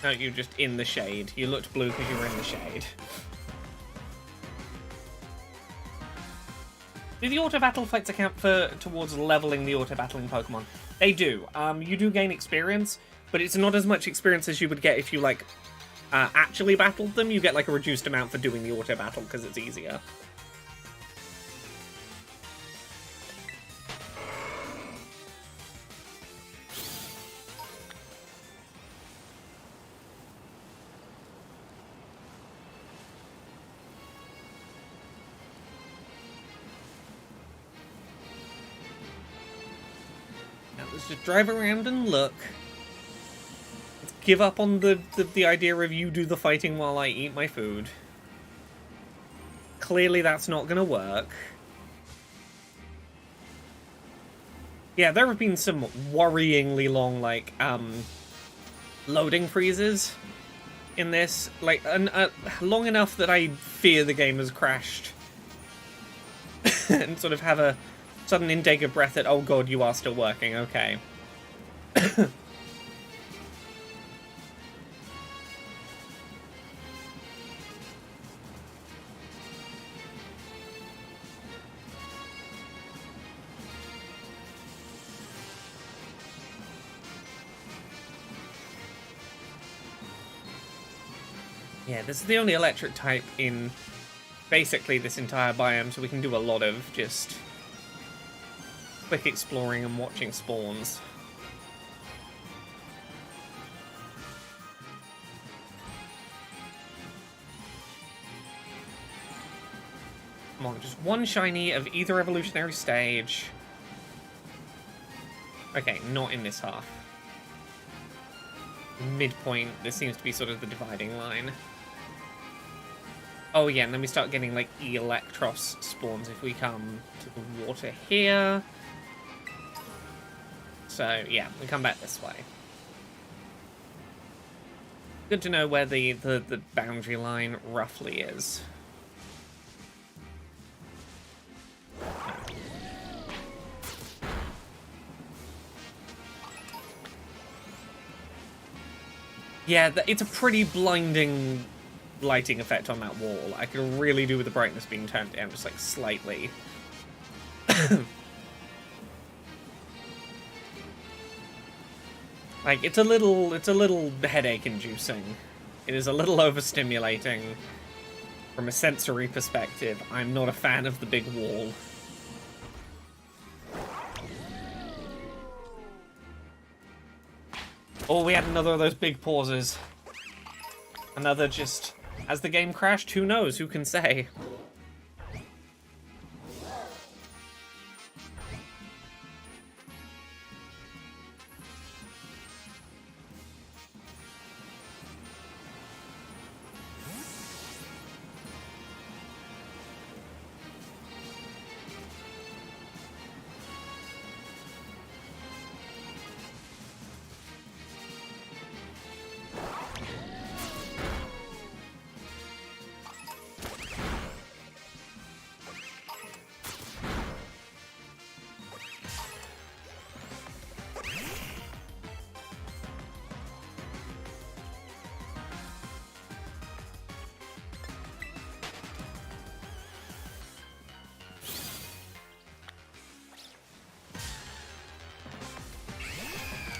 No, you're just in the shade. You looked blue because you were in the shade. Do the auto-battle fights account towards leveling the auto-battling Pokemon? They do. You do gain experience, but it's not as much experience as you would get if you, like, actually battled them. You get, like, a reduced amount for doing the auto-battle because it's easier. Let's just drive around and look. Let's give up on the idea of you do the fighting while I eat my food. Clearly that's not gonna work. Yeah, there have been some worryingly long, like, loading freezes in this. Like, long enough that I fear the game has crashed. And sort of have a sudden intake of breath that, oh god, you are still working, okay. Yeah, this is the only electric type in basically this entire biome, so we can do a lot of just quick exploring and watching spawns. Come on, just one shiny of either evolutionary stage. Okay, not in this half. Midpoint, this seems to be sort of the dividing line. Oh yeah, and then we start getting, like, Electros spawns if we come to the water here. So, yeah, we come back this way. Good to know where the boundary line roughly is. Yeah, it's a pretty blinding lighting effect on that wall. I could really do with the brightness being turned down just, like, slightly. Like, it's a little headache-inducing. It is a little overstimulating. From a sensory perspective, I'm not a fan of the big wall. Oh, we had another of those big pauses. Another just... As the game crashed, who knows? Who can say?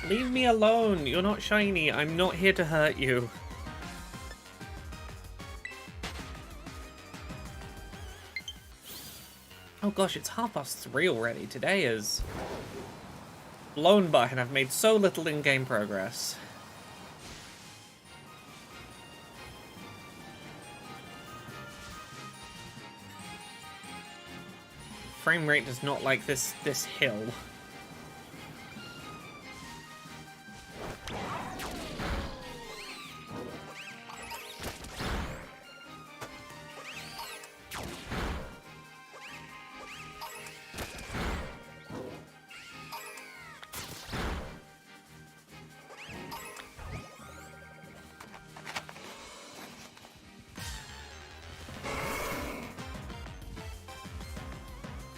Leave me alone. You're not shiny. I'm not here to hurt you. Oh gosh, it's 3:30 already. Today is blown by and I've made so little in-game progress. Frame rate does not like this hill.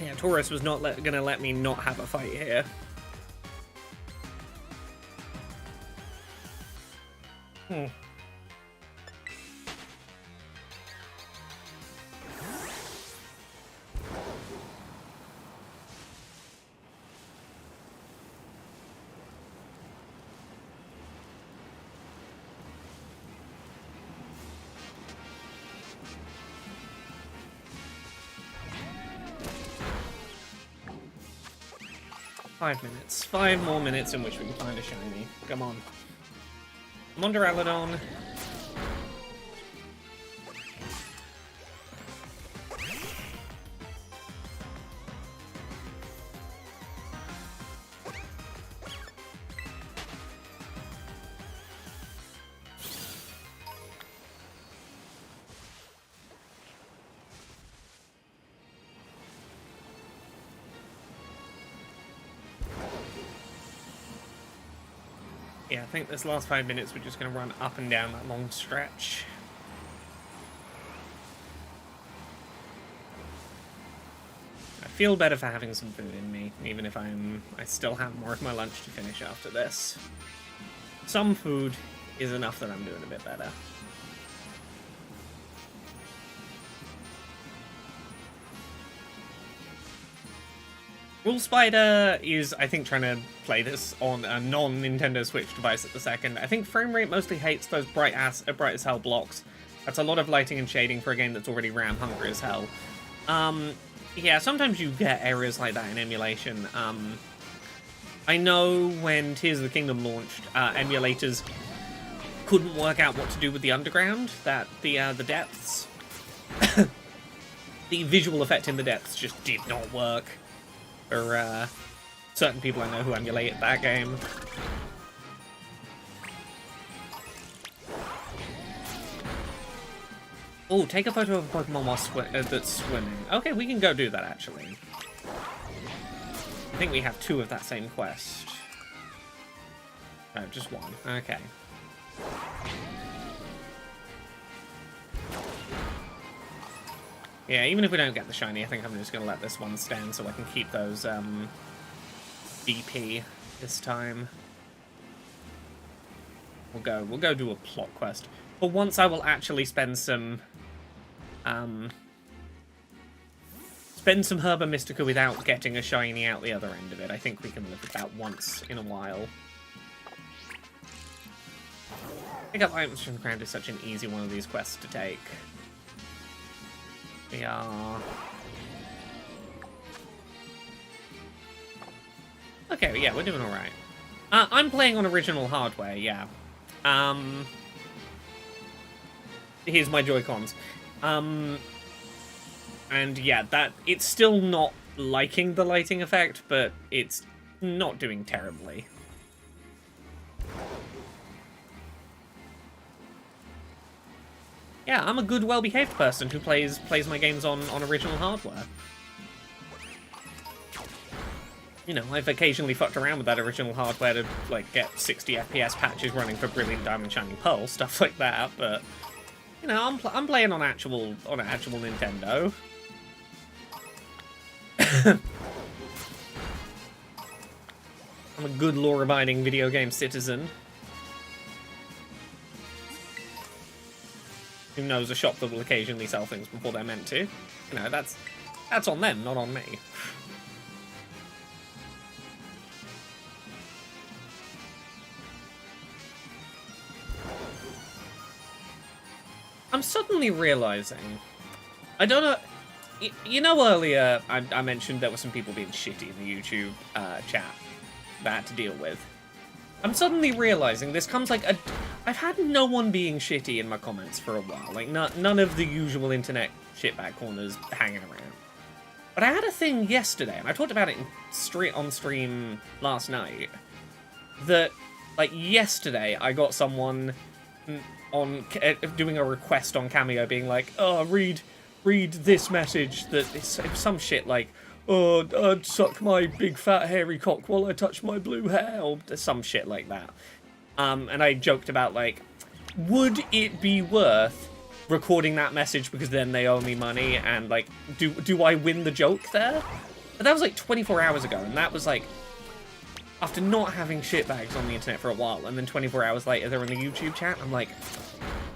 Yeah, Taurus was not gonna let me not have a fight here. Hmm. Five minutes. 5 more minutes in which we can find a shiny. Come on. Come on, Duraladon. Yeah, I think this last 5 minutes we're just going to run up and down that long stretch. I feel better for having some food in me, even if I still have more of my lunch to finish after this. Some food is enough that I'm doing a bit better. Rule Spider is, I think, trying to play this on a non-Nintendo Switch device at the second. I think frame rate mostly hates those bright as hell blocks. That's a lot of lighting and shading for a game that's already RAM hungry as hell. Yeah, sometimes you get areas like that in emulation. I know when Tears of the Kingdom launched, emulators couldn't work out what to do with the underground, the depths. The visual effect in the depths just did not work. For certain people I know who emulate that game. Oh, take a photo of a Pokemon while that's swimming. Okay, we can go do that, actually. I think we have 2 of that same quest. No, just 1. Okay. Yeah, even if we don't get the shiny, I think I'm just going to let this one stand so I can keep those BP this time. We'll go do a plot quest. But once I will actually spend some Herba Mystica without getting a shiny out the other end of it. I think we can live with that once in a while. Pick up items from the ground is such an easy one of these quests to take. We are... Okay, yeah, we're doing alright. I'm playing on original hardware, yeah. Here's my Joy-Cons. And yeah, it's still not liking the lighting effect, but it's not doing terribly. Yeah, I'm a good, well-behaved person who plays my games on original hardware. You know, I've occasionally fucked around with that original hardware to, like, get 60 FPS patches running for Brilliant Diamond Shining Pearl, stuff like that, but... You know, I'm playing on actual Nintendo. I'm a good law-abiding video game citizen. Who knows a shop that will occasionally sell things before they're meant to. You know, that's on them, not on me. I'm suddenly realizing, I don't know, you know earlier I mentioned there were some people being shitty in the YouTube chat that I had to deal with. I'm suddenly realizing this comes like I've had no one being shitty in my comments for a while, like none of the usual internet shitbag corners hanging around. But I had a thing yesterday, and I talked about it on stream last night, that like yesterday I got someone on doing a request on Cameo being like, oh, read this message that it's some shit like, oh, I'd suck my big fat hairy cock while I touch my blue hair, or some shit like that. And I joked about like, would it be worth recording that message because then they owe me money, and like, do I win the joke there? But that was like 24 hours ago, and that was like after not having shitbags on the internet for a while, and then 24 hours later they're in the YouTube chat. I'm like,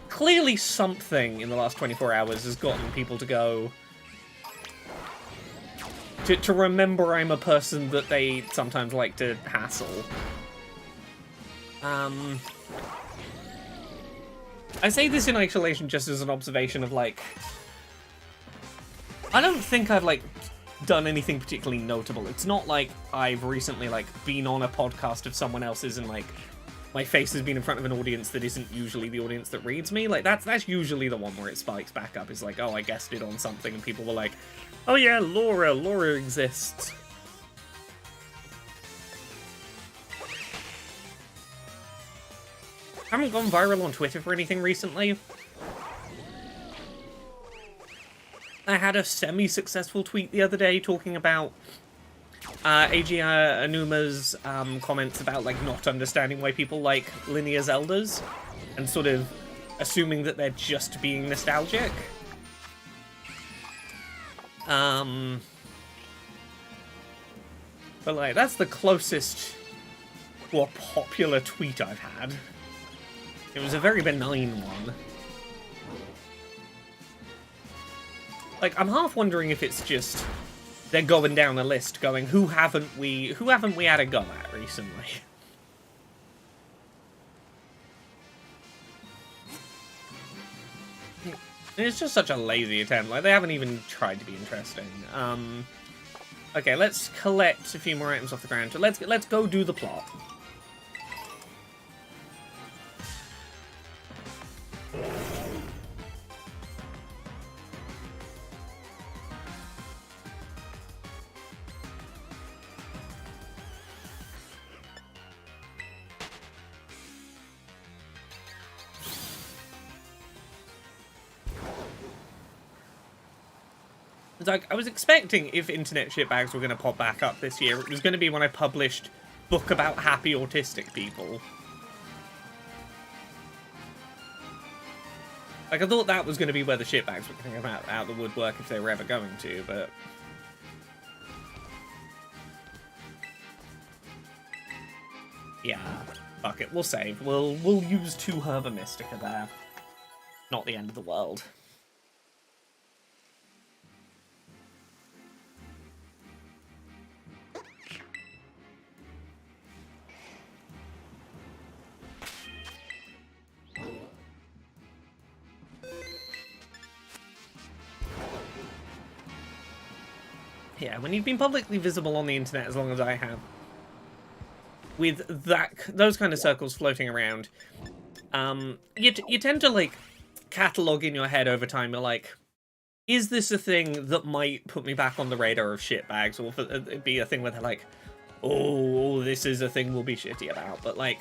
clearly something in the last 24 hours has gotten people to go... To remember I'm a person that they sometimes like to hassle. I say this in isolation just as an observation of, like... I don't think I've, like, done anything particularly notable. It's not like I've recently, like, been on a podcast of someone else's and, like, my face has been in front of an audience that isn't usually the audience that reads me. Like, that's usually the one where it spikes back up. It's like, oh, I guessed it on something, and people were like, oh yeah, Laura exists. I haven't gone viral on Twitter for anything recently. I had a semi-successful tweet the other day talking about AG Anuma's comments about, like, not understanding why people like linear Zeldas, and sort of assuming that they're just being nostalgic. But, like, that's the closest to a popular tweet I've had. It was a very benign one. Like, I'm half wondering if it's just they're going down a list going, who haven't we had a go at recently? And it's just such a lazy attempt. Like, they haven't even tried to be interesting. Okay, let's collect a few more items off the ground. So let's go do the plot. Like, I was expecting if internet shitbags were going to pop back up this year, it was going to be when I published book about happy autistic people. Like, I thought that was going to be where the shitbags were going to come out of the woodwork if they were ever going to, but... yeah, fuck it, we'll save. We'll use 2 Herba Mystica there. Not the end of the world. Yeah, when you've been publicly visible on the internet as long as I have, with those kind of circles floating around, you tend to, like, catalogue in your head over time. You're like, is this a thing that might put me back on the radar of shitbags, or it'd be a thing where they're like, oh, this is a thing we'll be shitty about, but, like,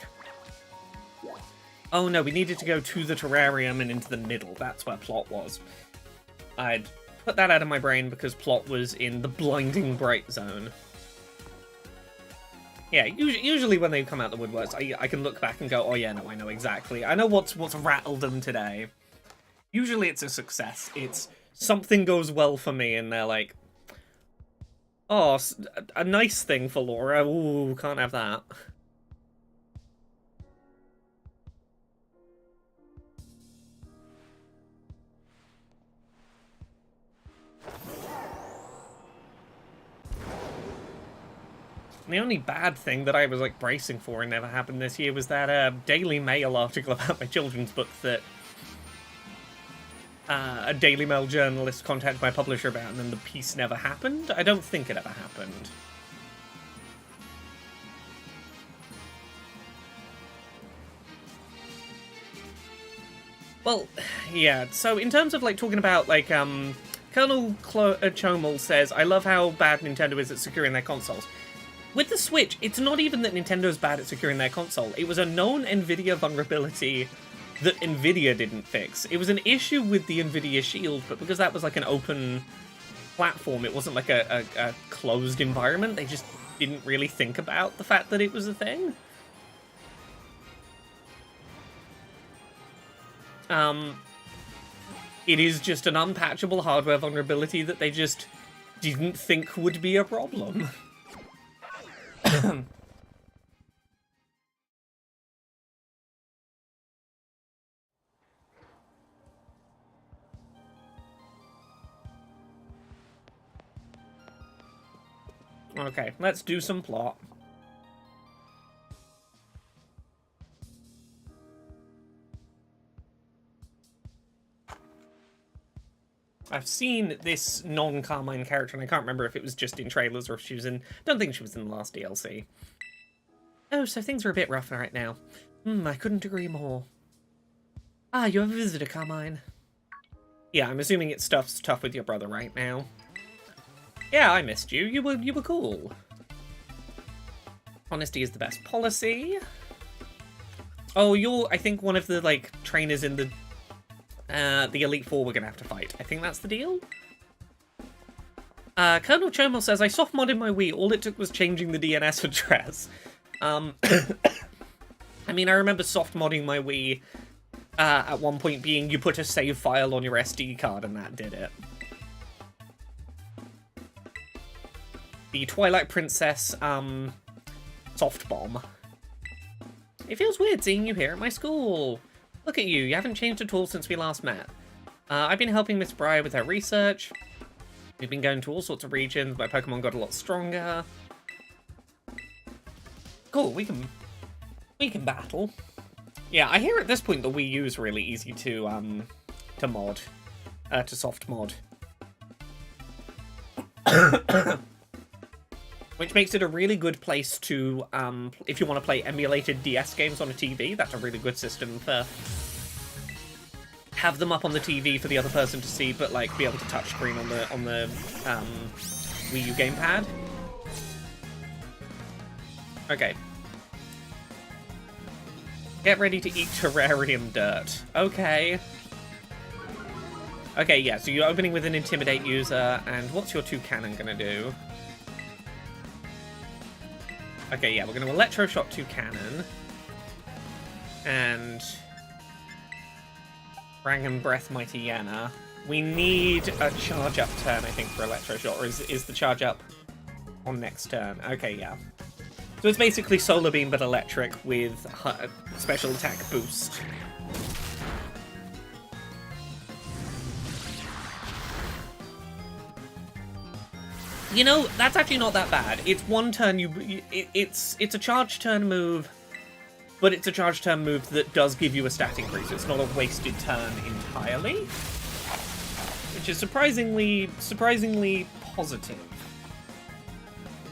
oh no, we needed to go to the terrarium and into the middle. That's where plot was. I'd put that out of my brain because plot was in the blinding bright zone. Yeah, usually when they come out the woodworks, I can look back and go, oh yeah, no, I know exactly. I know what's rattled them today. Usually it's a success. It's something goes well for me and they're like, oh, a nice thing for Laura. Ooh, can't have that. The only bad thing that I was, like, bracing for and never happened this year was that Daily Mail article about my children's book that a Daily Mail journalist contacted my publisher about, and then the piece never happened. I don't think it ever happened. Well, yeah, so in terms of, like, talking about, like, Colonel Chomel says, I love how bad Nintendo is at securing their consoles. With the Switch, it's not even that Nintendo's bad at securing their console. It was a known NVIDIA vulnerability that NVIDIA didn't fix. It was an issue with the NVIDIA Shield, but because that was like an open platform, it wasn't like a closed environment, they just didn't really think about the fact that it was a thing. It is just an unpatchable hardware vulnerability that they just didn't think would be a problem. Okay, let's do some plot. I've seen this non-Carmine character, and I can't remember if it was just in trailers or if she was in... don't think she was in the last DLC. Oh, so things are a bit rough right now. I couldn't agree more. Ah, you have a visitor, Carmine. Yeah, I'm assuming it's stuff's tough with your brother right now. Yeah, I missed you. You were cool. Honesty is the best policy. Oh, you're, I think, one of the, like, trainers in the Elite Four we're gonna have to fight. I think that's the deal? Colonel Chomo says, I soft-modded my Wii. All it took was changing the DNS address. I mean, I remember soft-modding my Wii at one point being you put a save file on your SD card and that did it. The Twilight Princess, soft bomb. It feels weird seeing you here at my school. Look at you haven't changed at all since we last met. I've been helping Miss Briar with her research. We've been going to all sorts of regions. My Pokemon got a lot stronger. Cool, we can battle. Yeah, I hear at this point the Wii U is really easy to mod, to soft mod. Which makes it a really good place to, if you want to play emulated DS games on a TV, that's a really good system for... have them up on the TV for the other person to see, but, like, be able to touchscreen on the Wii U gamepad. Okay. Get ready to eat terrarium dirt. Okay. Okay, yeah, so you're opening with an Intimidate user, and what's your 2 cannon gonna do? Okay, yeah, we're going to Electroshock 2 cannon. And... Rangam Breath Mighty Yana. We need a charge up turn, I think, for Electroshock. Or is the charge up on next turn? Okay, yeah. So it's basically Solar Beam but electric with special attack boost. You know, that's actually not that bad. It's one turn, it's a charge turn move, but it's a charge turn move that does give you a stat increase. It's not a wasted turn entirely, which is surprisingly positive.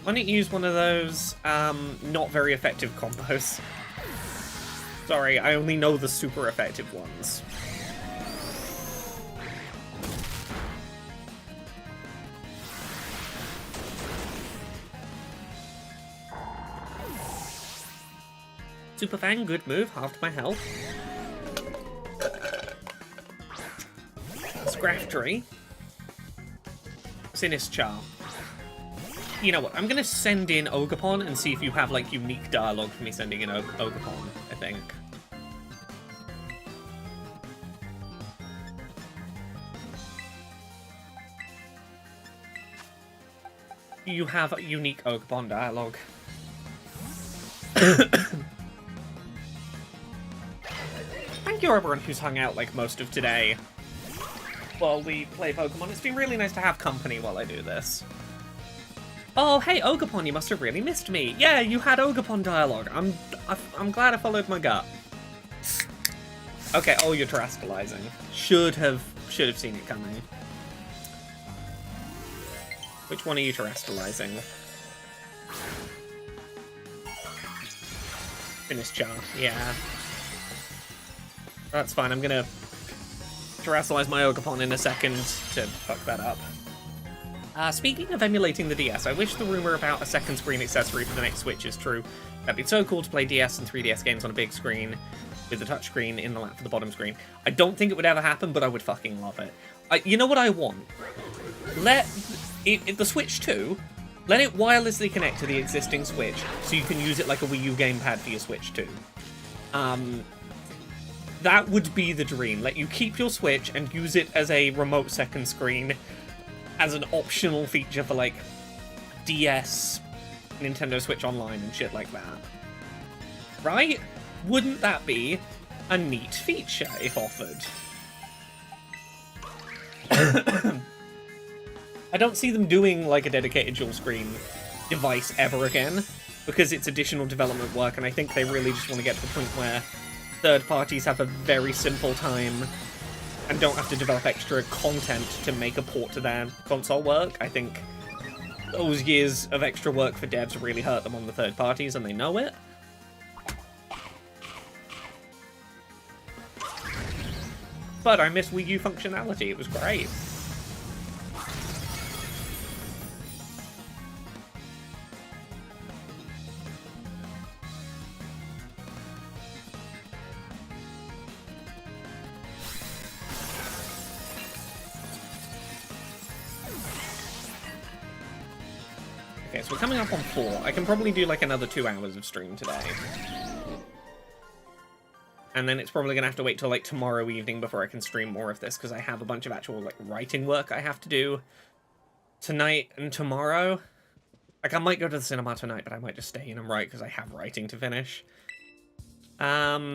Why don't you use one of those not very effective combos? Sorry, I only know the super effective ones. Super Fang, good move, halved my health. Scraftery. Sinischar. You know what, I'm gonna send in Ogerpon and see if you have, like, unique dialogue for me sending in Ogerpon, I think. You have a unique Ogerpon dialogue. Thank you everyone who's hung out like most of today while we play Pokemon. It's been really nice to have company while I do this. Oh, hey Ogerpon, you must have really missed me. Yeah, you had Ogerpon dialogue. I'm glad I followed my gut. Okay, oh, you're terastallizing. Should have seen it coming. Which one are you terastallizing? Sinischar, yeah. That's fine, I'm gonna terastallize my Ogerpon in a second to fuck that up. Speaking of emulating the DS, I wish the rumor about a second screen accessory for the next Switch is true. That'd be so cool to play DS and 3DS games on a big screen with the touchscreen in the lap for the bottom screen. I don't think it would ever happen, but I would fucking love it. You know what I want? Let the Switch 2, let it wirelessly connect to the existing Switch, so you can use it like a Wii U gamepad for your Switch 2. That would be the dream. Let you keep your Switch and use it as a remote second screen, as an optional feature for, like, DS, Nintendo Switch Online and shit like that. Right? Wouldn't that be a neat feature if offered? I don't see them doing, like, a dedicated dual screen device ever again, because it's additional development work, and I think they really just want to get to the point where third parties have a very simple time and don't have to develop extra content to make a port to their console work. I think those years of extra work for devs really hurt them on the third parties, and they know it. But I miss Wii U functionality, it was great. Okay, so we're coming up on 4. I can probably do like another 2 hours of stream today. And then it's probably going to have to wait till like tomorrow evening before I can stream more of this, because I have a bunch of actual like writing work I have to do tonight and tomorrow. Like I might go to the cinema tonight, but I might just stay in and write because I have writing to finish. Yeah,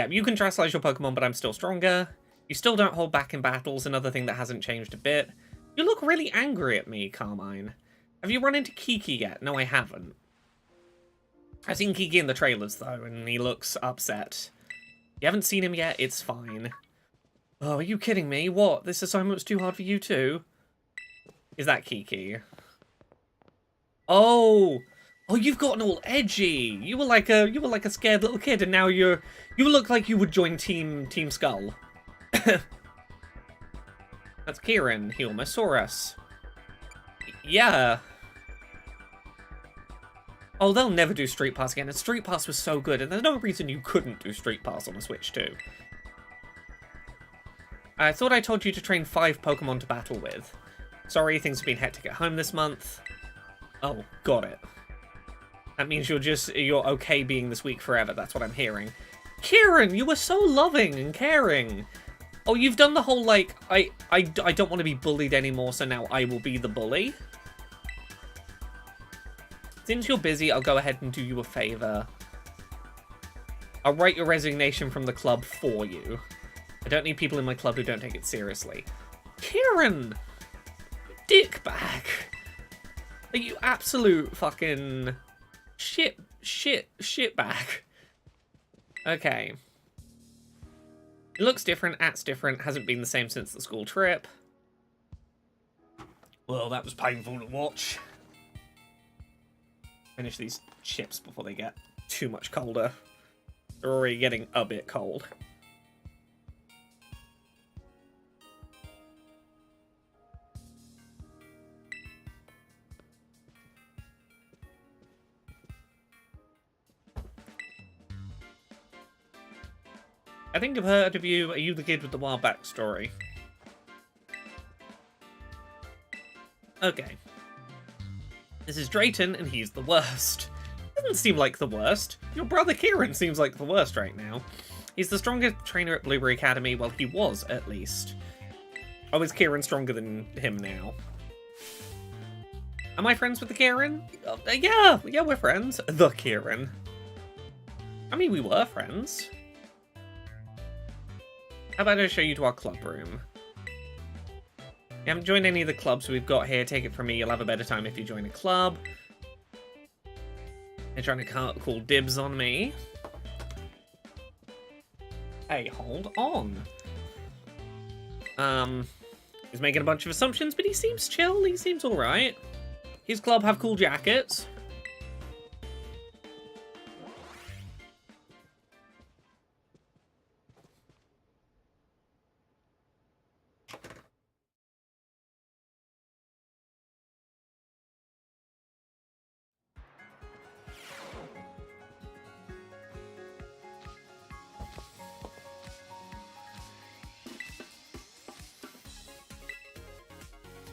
you can translate your Pokemon, but I'm still stronger. You still don't hold back in battles, another thing that hasn't changed a bit. You look really angry at me, Carmine. Have you run into Kiki yet? No, I haven't. I've seen Kiki in the trailers, though, and he looks upset. You haven't seen him yet? It's fine. Oh, are you kidding me? What? This assignment was too hard for you too? Is that Kiki? Oh! Oh, you've gotten all edgy! You were like a scared little kid, and now you look like you would join Team Skull. That's Kieran. He almost saw us. Yeah. Oh, they'll never do Street Pass again, and Street Pass was so good, and there's no reason you couldn't do Street Pass on a Switch too. I thought I told you to train 5 Pokemon to battle with. Sorry, things have been hectic at home this month. Oh, got it. That means you're okay being this week forever, that's what I'm hearing. Kieran, you were so loving and caring! Oh, you've done the whole, like, I don't want to be bullied anymore, so now I will be the bully? Since you're busy, I'll go ahead and do you a favor. I'll write your resignation from the club for you. I don't need people in my club who don't take it seriously. Kieran! Dickbag! Are you absolute fucking shitbag? Okay. It looks different, acts different, hasn't been the same since the school trip. Well, that was painful to watch. Finish these chips before they get too much colder. They're already getting a bit cold. I think I've heard of you. Are you the kid with the wild backstory? Okay. This is Drayton, and he's the worst. Doesn't seem like the worst. Your brother Kieran seems like the worst right now. He's the strongest trainer at Blueberry Academy. Well, he was, at least. Oh, is Kieran stronger than him now? Am I friends with the Kieran? Yeah, we're friends. The Kieran. I mean, we were friends. How about I show you to our club room? You haven't joined any of the clubs we've got here. Take it from me, you'll have a better time if you join a club. They're trying to call dibs on me. Hey, hold on. He's making a bunch of assumptions, but he seems chill. He seems alright. His club have cool jackets.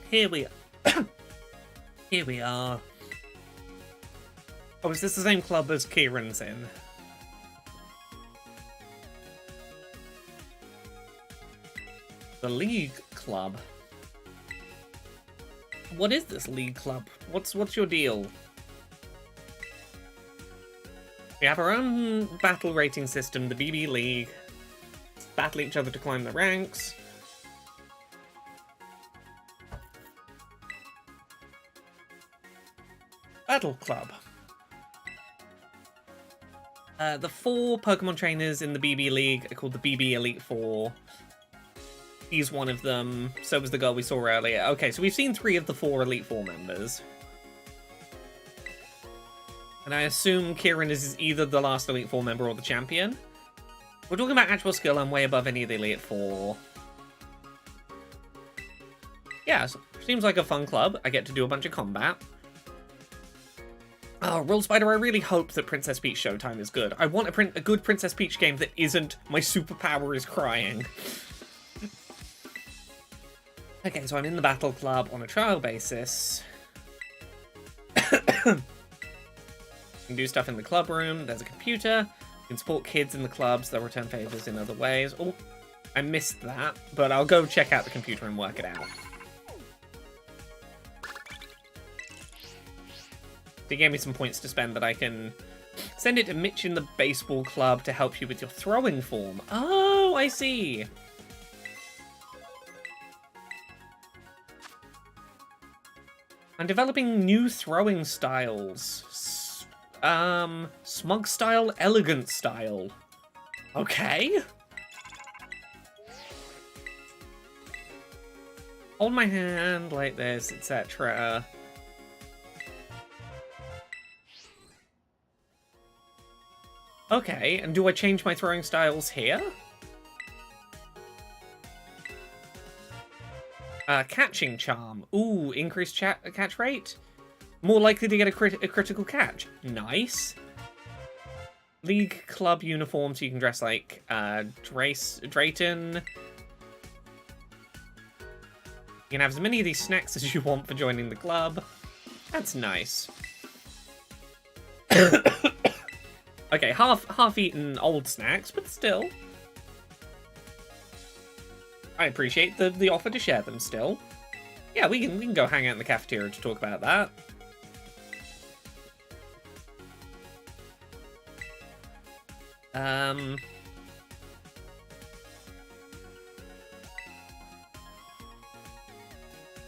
Here we are. Here we are. Oh, is this the same club as Kieran's in? The League Club. What is this league club? What's your deal? We have our own battle rating system, the BB League. Battle each other to climb the ranks. Battle Club. The 4 Pokemon trainers in the BB League are called the BB Elite 4. He's one of them. So was the girl we saw earlier. Okay, so we've seen 3 of the 4 Elite 4 members. And I assume Kieran is either the last Elite 4 member or the champion. We're talking about actual skill, I'm way above any of the Elite 4. Yeah, seems like a fun club. I get to do a bunch of combat. Oh, Roll Spider, I really hope that Princess Peach Showtime is good. I want a good Princess Peach game that isn't my superpower is crying. Okay, so I'm in the Battle Club on a trial basis. You can do stuff in the club room. There's a computer. You can support kids in the clubs. They'll return favors in other ways. Oh, I missed that, but I'll go check out the computer and work it out. They gave me some points to spend that I can send it to Mitch in the baseball club to help you with your throwing form. Oh, I see. I'm developing new throwing styles. Smug style, elegant style. Okay. Hold my hand like this, etc. Okay, and do I change my throwing styles here? Catching charm. Ooh, increased catch rate? More likely to get a critical catch. Nice. League club uniform, so you can dress like Drayton. You can have as many of these snacks as you want for joining the club. That's nice. Okay, half-eaten old snacks, but still. I appreciate the offer to share them still. Yeah, we can go hang out in the cafeteria to talk about that.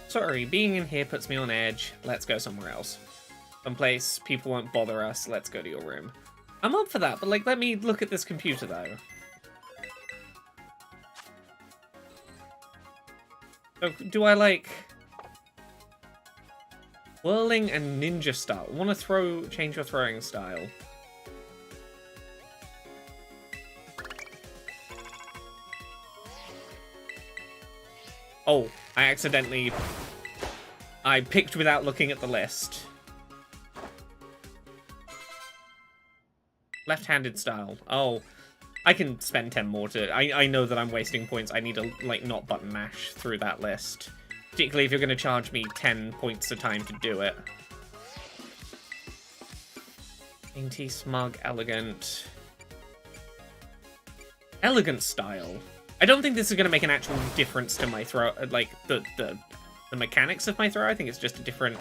Sorry, being in here puts me on edge. Let's go somewhere else. Someplace people won't bother us. Let's go to your room. I'm up for that, but like, let me look at this computer though. So, do I like whirling and ninja style? I want to change your throwing style. Oh, I picked without looking at the list. Left-handed style. Oh, I can spend 10 more to... I know that I'm wasting points. I need to, like, not button mash through that list. Particularly if you're going to charge me 10 points a time to do it. Dainty, smug, elegant. Elegant style. I don't think this is going to make an actual difference to my throw, like, the mechanics of my throw. I think it's just a different...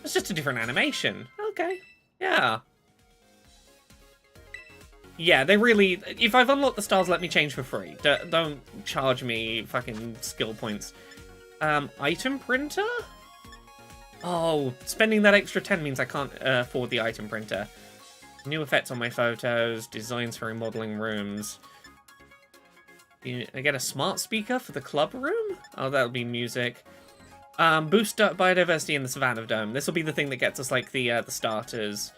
It's just a different animation. Okay. Yeah. Yeah, they really... If I've unlocked the styles, let me change for free. Don't charge me fucking skill points. Item printer? Oh, spending that extra 10 means I can't afford the item printer. New effects on my photos, designs for remodeling rooms. I get a smart speaker for the club room? Oh, that'll be music. Boost biodiversity in the Savannah Dome. This will be the thing that gets us, like, the starters.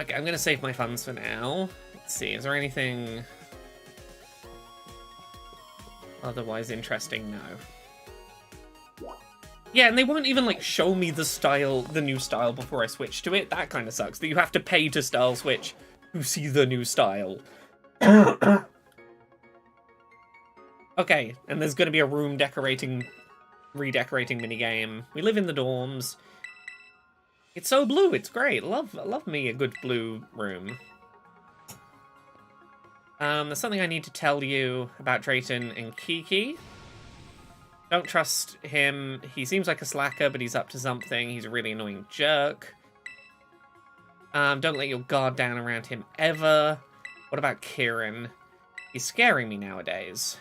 Okay, I'm going to save my funds for now. Let's see, is there anything otherwise interesting? No. Yeah, and they won't even, like, show me the new style before I switch to it. That kind of sucks, that you have to pay to style switch to see the new style. Okay, and there's going to be a room redecorating minigame. We live in the dorms. It's so blue, it's great. Love me a good blue room. There's something I need to tell you about Drayton and Kiki. Don't trust him. He seems like a slacker, but he's up to something. He's a really annoying jerk. Don't let your guard down around him ever. What about Kieran? He's scaring me nowadays.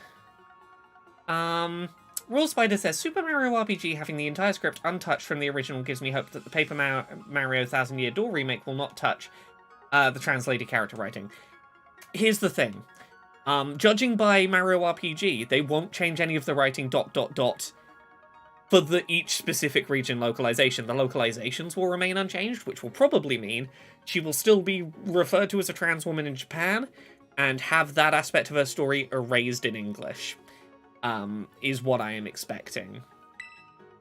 Rule Spider says, Super Mario RPG having the entire script untouched from the original gives me hope that the Paper Mario 1000 Year Door remake will not touch the translated character writing. Here's the thing. Judging by Mario RPG, they won't change any of the writing ... for each specific region localization. The localizations will remain unchanged, which will probably mean she will still be referred to as a trans woman in Japan and have that aspect of her story erased in English, is what I am expecting.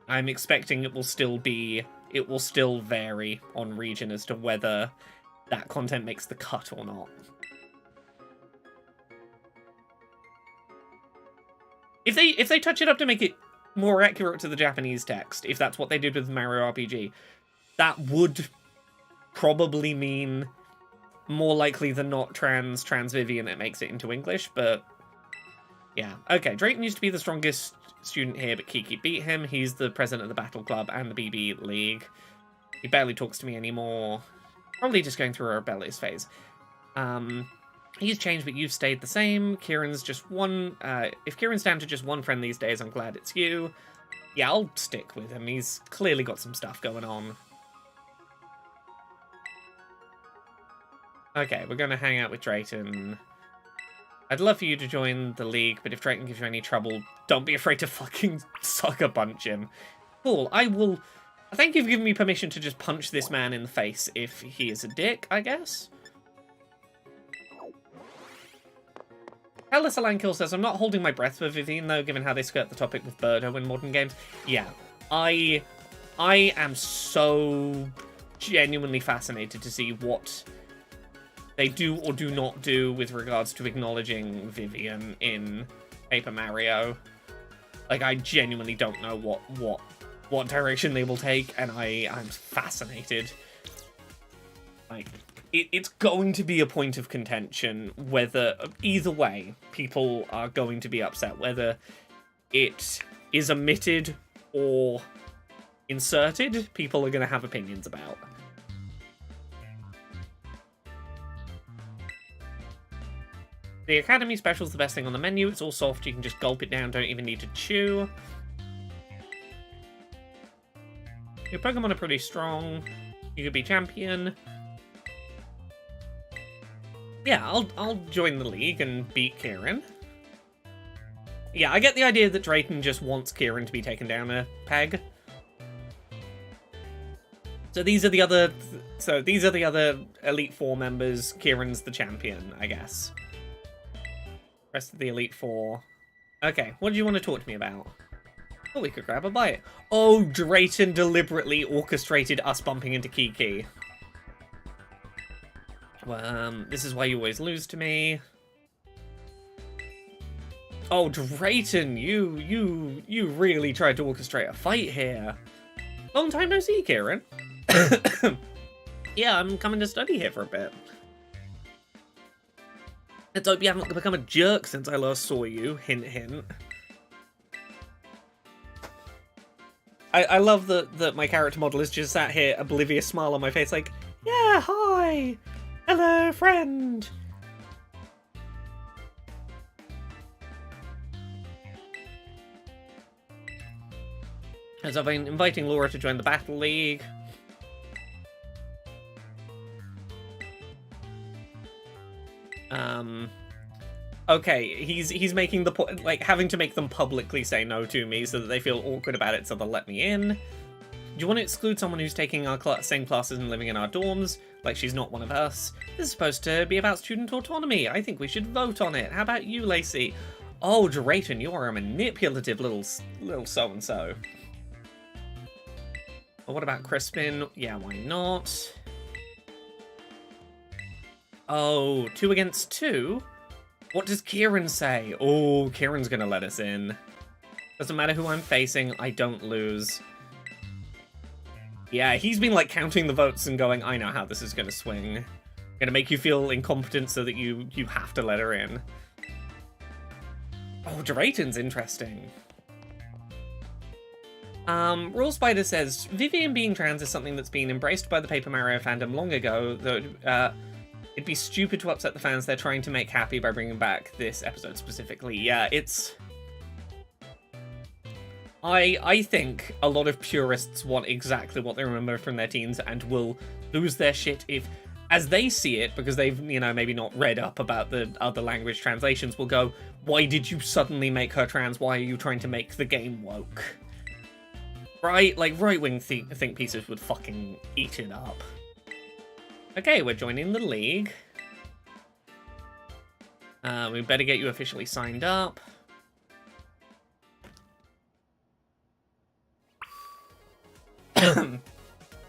I'm expecting it will still vary on region as to whether that content makes the cut or not. If they touch it up to make it more accurate to the Japanese text, if that's what they did with Mario RPG, that would probably mean more likely than not trans Vivian it makes it into English, but yeah. Okay, Drayton used to be the strongest student here, but Kiki beat him. He's the president of the Battle Club and the BB League. He barely talks to me anymore. Probably just going through a rebellious phase. He's changed, but you've stayed the same. Kieran's just one... if Kieran's down to just one friend these days, I'm glad it's you. Yeah, I'll stick with him. He's clearly got some stuff going on. Okay, we're going to hang out with Drayton. I'd love for you to join the league, but if Drayton gives you any trouble, don't be afraid to fucking sucker punch him. Cool, I will... Thank you for giving me permission to just punch this man in the face if he is a dick, I guess. Alice Alankill says, I'm not holding my breath for Vivian, though, given how they skirt the topic with Birdo in modern games. Yeah, I am so genuinely fascinated to see what they do or do not do with regards to acknowledging Vivian in Paper Mario. Like, I genuinely don't know what direction they will take, and I'm fascinated. Like, it's going to be a point of contention whether, either way, people are going to be upset. Whether it is omitted or inserted, people are going to have opinions about. The Academy Special's the best thing on the menu. It's all soft, you can just gulp it down, don't even need to chew. Your Pokemon are pretty strong. You could be champion. Yeah, I'll join the league and beat Kieran. Yeah, I get the idea that Drayton just wants Kieran to be taken down a peg. So these are the other Elite Four members. Kieran's the champion, I guess. Rest of the Elite Four. Okay, what do you want to talk to me about? Oh, we could grab a bite. Oh, Drayton deliberately orchestrated us bumping into Kiki. Well, this is why you always lose to me. Oh, Drayton, you really tried to orchestrate a fight here. Long time no see, Kieran. Yeah, I'm coming to study here for a bit. Let's hope you haven't become a jerk since I last saw you. Hint, hint. I love that my character model is just sat here, oblivious smile on my face, like, yeah, hi! Hello, friend! As I've been inviting Laura to join the Battle League. Okay, he's making the point, like, having to make them publicly say no to me so that they feel awkward about it so they'll let me in. Do you want to exclude someone who's taking our same classes and living in our dorms? Like she's not one of us? This is supposed to be about student autonomy. I think we should vote on it. How about you, Lacy? Oh, Drayton, you are a manipulative little so-and-so. Well, what about Crispin? Yeah, why not? Oh, 2 against 2? What does Kieran say? Oh, Kieran's gonna let us in. Doesn't matter who I'm facing, I don't lose. Yeah, he's been, like, counting the votes and going, I know how this is gonna swing. Gonna make you feel incompetent so that you have to let her in. Oh, Drayton's interesting. Rule Spider says, Vivian being trans is something that's been embraced by the Paper Mario fandom long ago, though it'd be stupid to upset the fans they're trying to make happy by bringing back this episode specifically. Yeah, it's... I think a lot of purists want exactly what they remember from their teens and will lose their shit if, as they see it, because they've, you know, maybe not read up about the other language translations, will go, why did you suddenly make her trans? Why are you trying to make the game woke? Right? Like, right-wing think pieces would fucking eat it up. Okay, we're joining the league. We better get you officially signed up.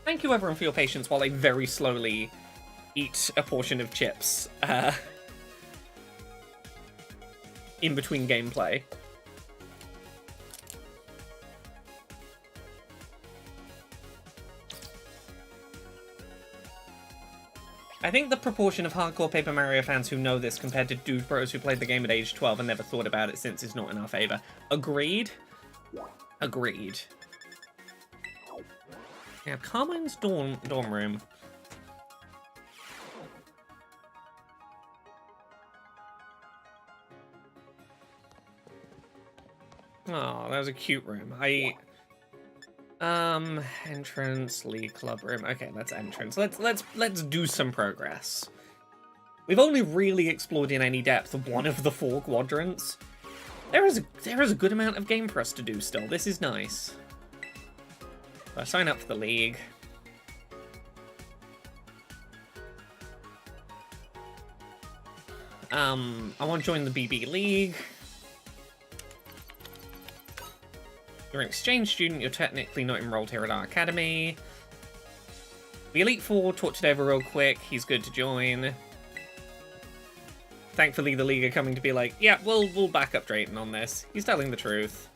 Thank you everyone for your patience while I very slowly eat a portion of chips in between gameplay. I think the proportion of hardcore Paper Mario fans who know this compared to dude bros who played the game at age 12 and never thought about it since is not in our favor. Agreed? Agreed. Yeah, Carmine's dorm room. Oh, that was a cute room. Entrance, league, club room. Okay, that's entrance. Let's do some progress. We've only really explored in any depth one of the 4 quadrants. There is a good amount of game for us to do still. This is nice. So I sign up for the league. I want to join the BB League. You're an exchange student, you're technically not enrolled here at our academy. The Elite Four talked it over real quick, he's good to join. Thankfully the League are coming to be like, yeah, we'll back up Drayton on this. He's telling the truth.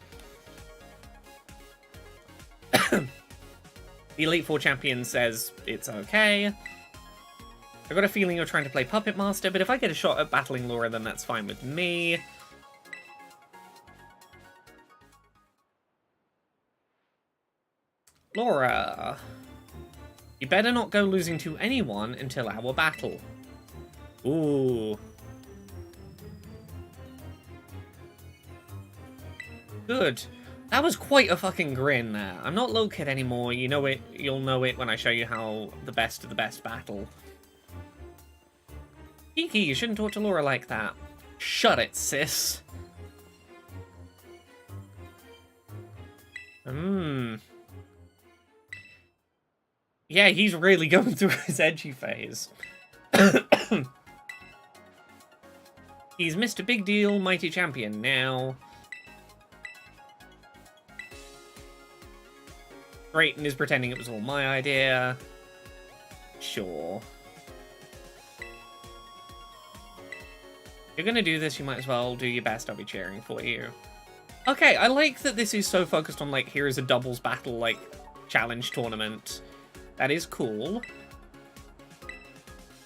The Elite Four champion says it's okay. I got a feeling you're trying to play Puppet Master, but if I get a shot at battling Laura, then that's fine with me. Laura, you better not go losing to anyone until our battle. Ooh. Good. That was quite a fucking grin there. I'm not low kid anymore. You know it. You'll know it when I show you how the best of the best battle. Kiki, you shouldn't talk to Laura like that. Shut it, sis. Yeah, he's really going through his edgy phase. He's Mr. Big Deal, Mighty Champion now. Drayton is pretending it was all my idea. Sure. If you're gonna do this, you might as well do your best. I'll be cheering for you. Okay, I like that this is so focused on, like, here is a doubles battle, like, challenge tournament. That is cool.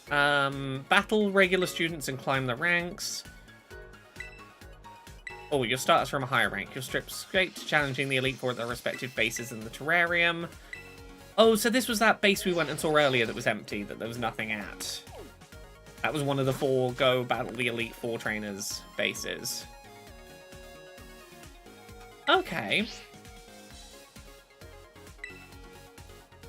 Battle regular students and climb the ranks. Oh, your starters from a higher rank. You'll strip straight to challenging the Elite Four at their respective bases in the Terrarium. Oh, so this was that base we went and saw earlier that was empty, that there was nothing at. That was one of the 4 go battle the Elite Four trainers bases. Okay.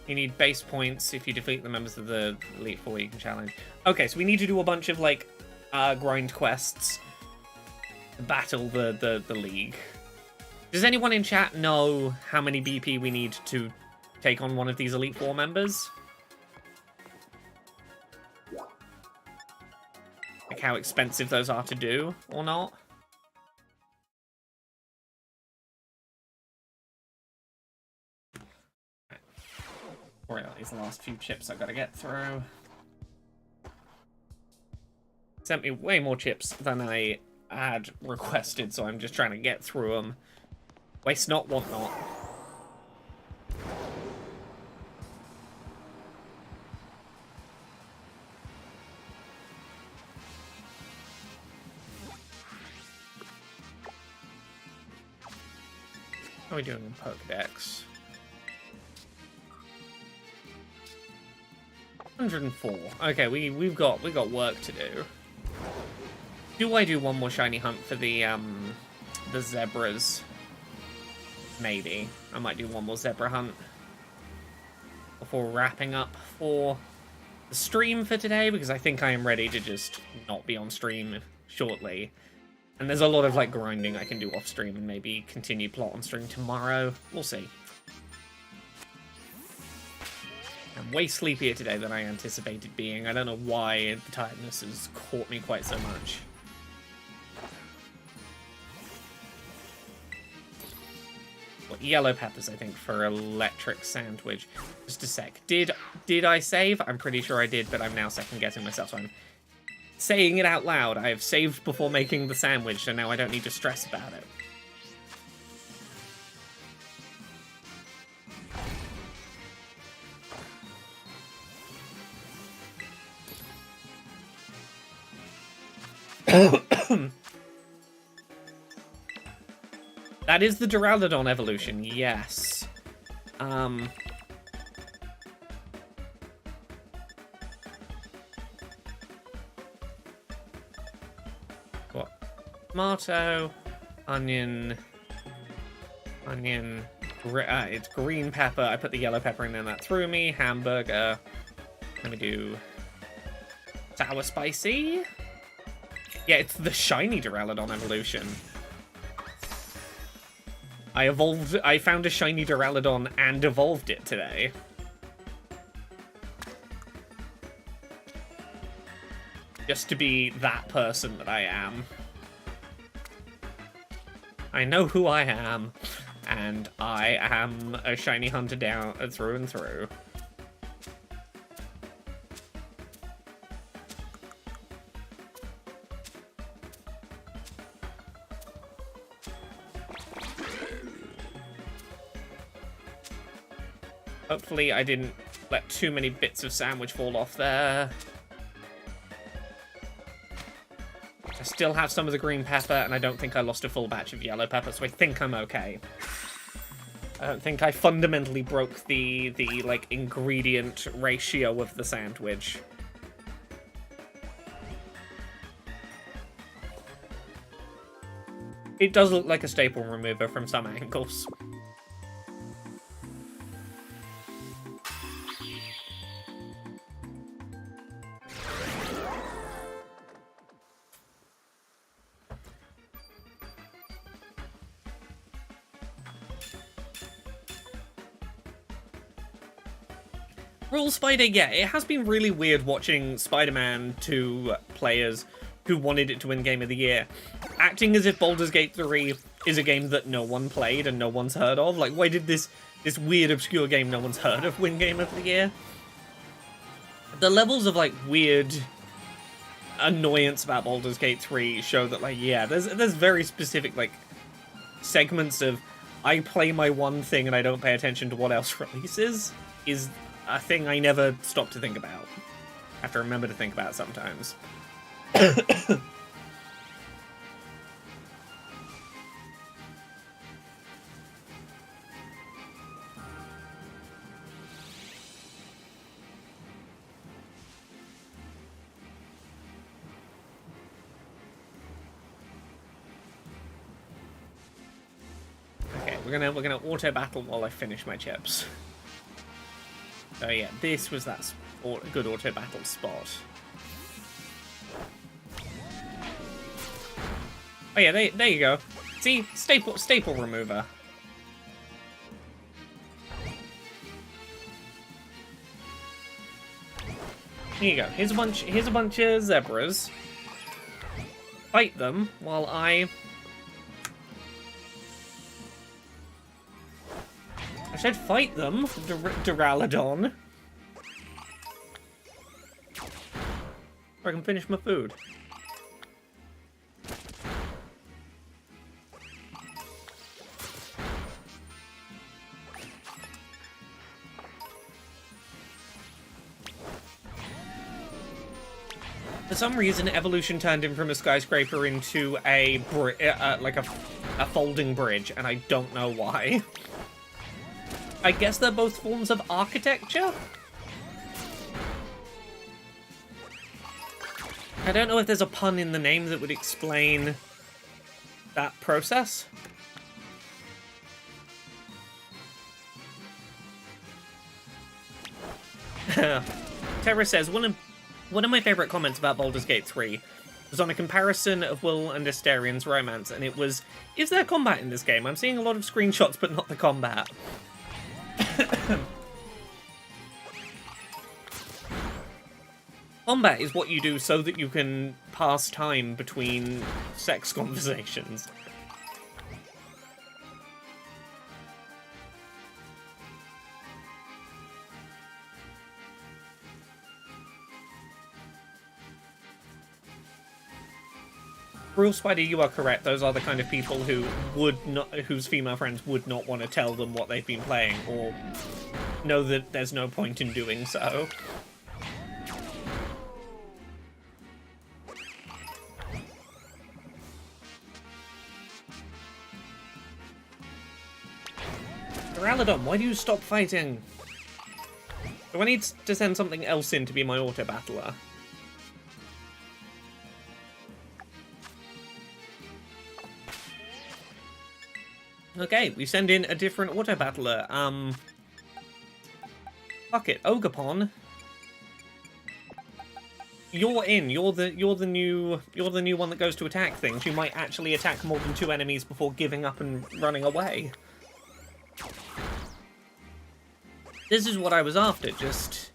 You need base points if you defeat the members of the Elite Four you can challenge. Okay, so we need to do a bunch of, like, grind quests to battle the league. Does anyone in chat know how many BP we need to take on one of these Elite Four members? Like how expensive those are to do, or not? Or these last few chips I gotta get through. Sent me way more chips than I had requested, so I'm just trying to get through them. Waste not, want not. How are we doing on Pokedex? 104. Okay, we've got work to do. Do I do one more shiny hunt for the zebras? Maybe. I might do one more zebra hunt before wrapping up for the stream for today, because I think I am ready to just not be on stream shortly. And there's a lot of like grinding I can do off stream and maybe continue plot on stream tomorrow. We'll see. I'm way sleepier today than I anticipated being. I don't know why the tiredness has caught me quite so much. What, yellow peppers, I think, for electric sandwich. Just a sec. Did I save? I'm pretty sure I did, but I'm now second-guessing myself, so I'm saying it out loud. I have saved before making the sandwich, so now I don't need to stress about it. That is the Duraladon evolution, yes. What? Tomato, onion, it's green pepper. I put the yellow pepper in there, that threw me. Hamburger. Let me do sour spicy. Yeah, it's the shiny Duraladon evolution. I found a shiny Duraladon and evolved it today. Just to be that person that I am. I know who I am, and I am a shiny hunter down through and through. Hopefully I didn't let too many bits of sandwich fall off there. I still have some of the green pepper, and I don't think I lost a full batch of yellow pepper, so I think I'm okay. I don't think I fundamentally broke the like, ingredient ratio of the sandwich. It does look like a staple remover from some angles. Rule Spider, yeah, it has been really weird watching Spider-Man 2 players who wanted it to win Game of the Year acting as if Baldur's Gate 3 is a game that no one played and no one's heard of. Like, why did this weird, obscure game no one's heard of win Game of the Year? The levels of, like, weird annoyance about Baldur's Gate 3 show that, like, yeah, there's very specific, like, segments of I play my one thing and I don't pay attention to what else releases is a thing I never stop to think about. I have to remember to think about sometimes. Okay, we're gonna auto battle while I finish my chips. So yeah, this was that good auto battle spot. Oh yeah, there you go. See, staple remover. Here you go. Here's a bunch of zebras. Fight them while I said fight them, Duraladon. Or I can finish my food. For some reason, evolution turned him from a skyscraper into a a folding bridge, and I don't know why. I guess they're both forms of architecture? I don't know if there's a pun in the name that would explain that process. Terra says, one of my favourite comments about Baldur's Gate 3 was on a comparison of Will and Asterian's romance, and it was, is there combat in this game? I'm seeing a lot of screenshots, but not the combat. Combat is what you do so that you can pass time between sex conversations. Real Spider, you are correct. Those are the kind of people who whose female friends would not want to tell them what they've been playing, or know that there's no point in doing so. Duraladon, why do you stop fighting? Do I need to send something else in to be my auto-battler? Okay, we send in a different auto-battler. Fuck it, Ogapon. You're in. You're the new one that goes to attack things. You might actually attack more than 2 enemies before giving up and running away. This is what I was after, just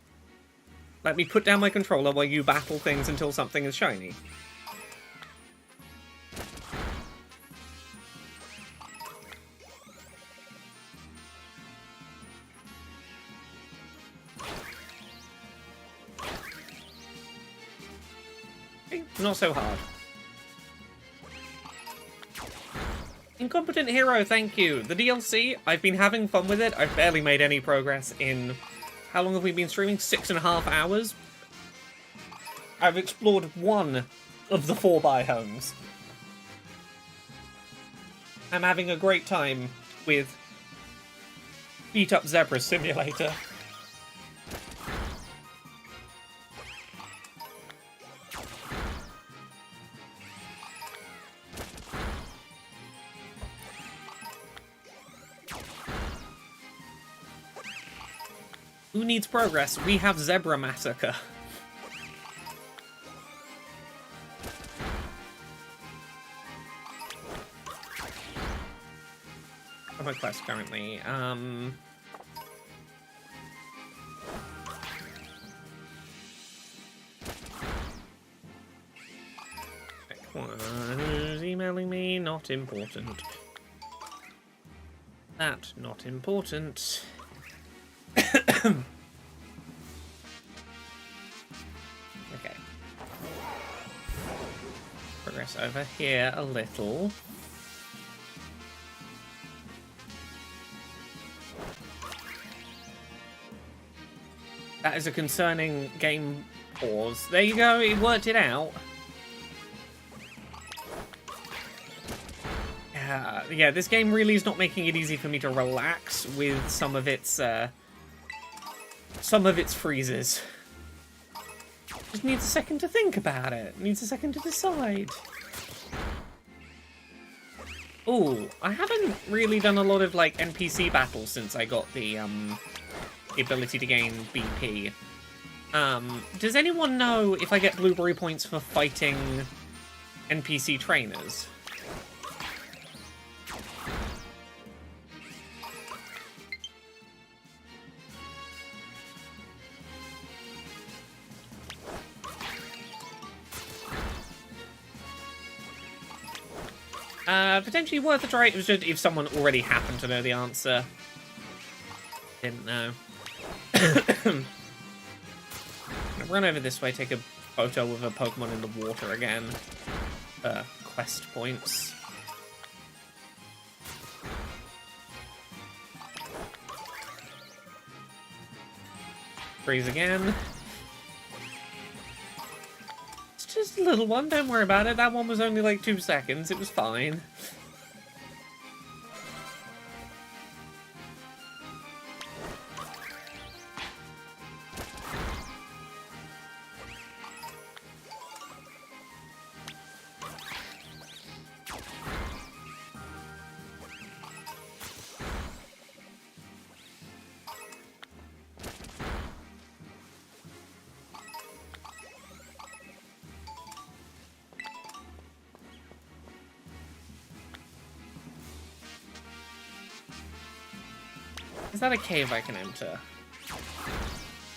let me put down my controller while you battle things until something is shiny. Okay, not so hard. Incompetent Hero, thank you. The DLC, I've been having fun with it. I've barely made any progress in... How long have we been streaming? 6.5 hours? I've explored 1 of the 4 biomes. I'm having a great time with Beat Up Zebra Simulator. Who needs progress? We have Zebra Massacre. What's my quest currently? Who's emailing me? Not important. That, not important. Okay. Progress over here a little. That is a concerning game pause. There you go, it worked it out. Yeah, this game really is not making it easy for me to relax with some of its freezes. Just needs a second to think about it. Needs a second to decide. Ooh, I haven't really done a lot of like NPC battles since I got the ability to gain BP. Does anyone know if I get blueberry points for fighting NPC trainers? Potentially worth a try. It was just if someone already happened to know the answer. Didn't know. Run over this way, take a photo of a Pokemon in the water again. Quest points. Freeze again. Just a little one, don't worry about it. That one was only like 2 seconds, it was fine. Is that a cave I can enter?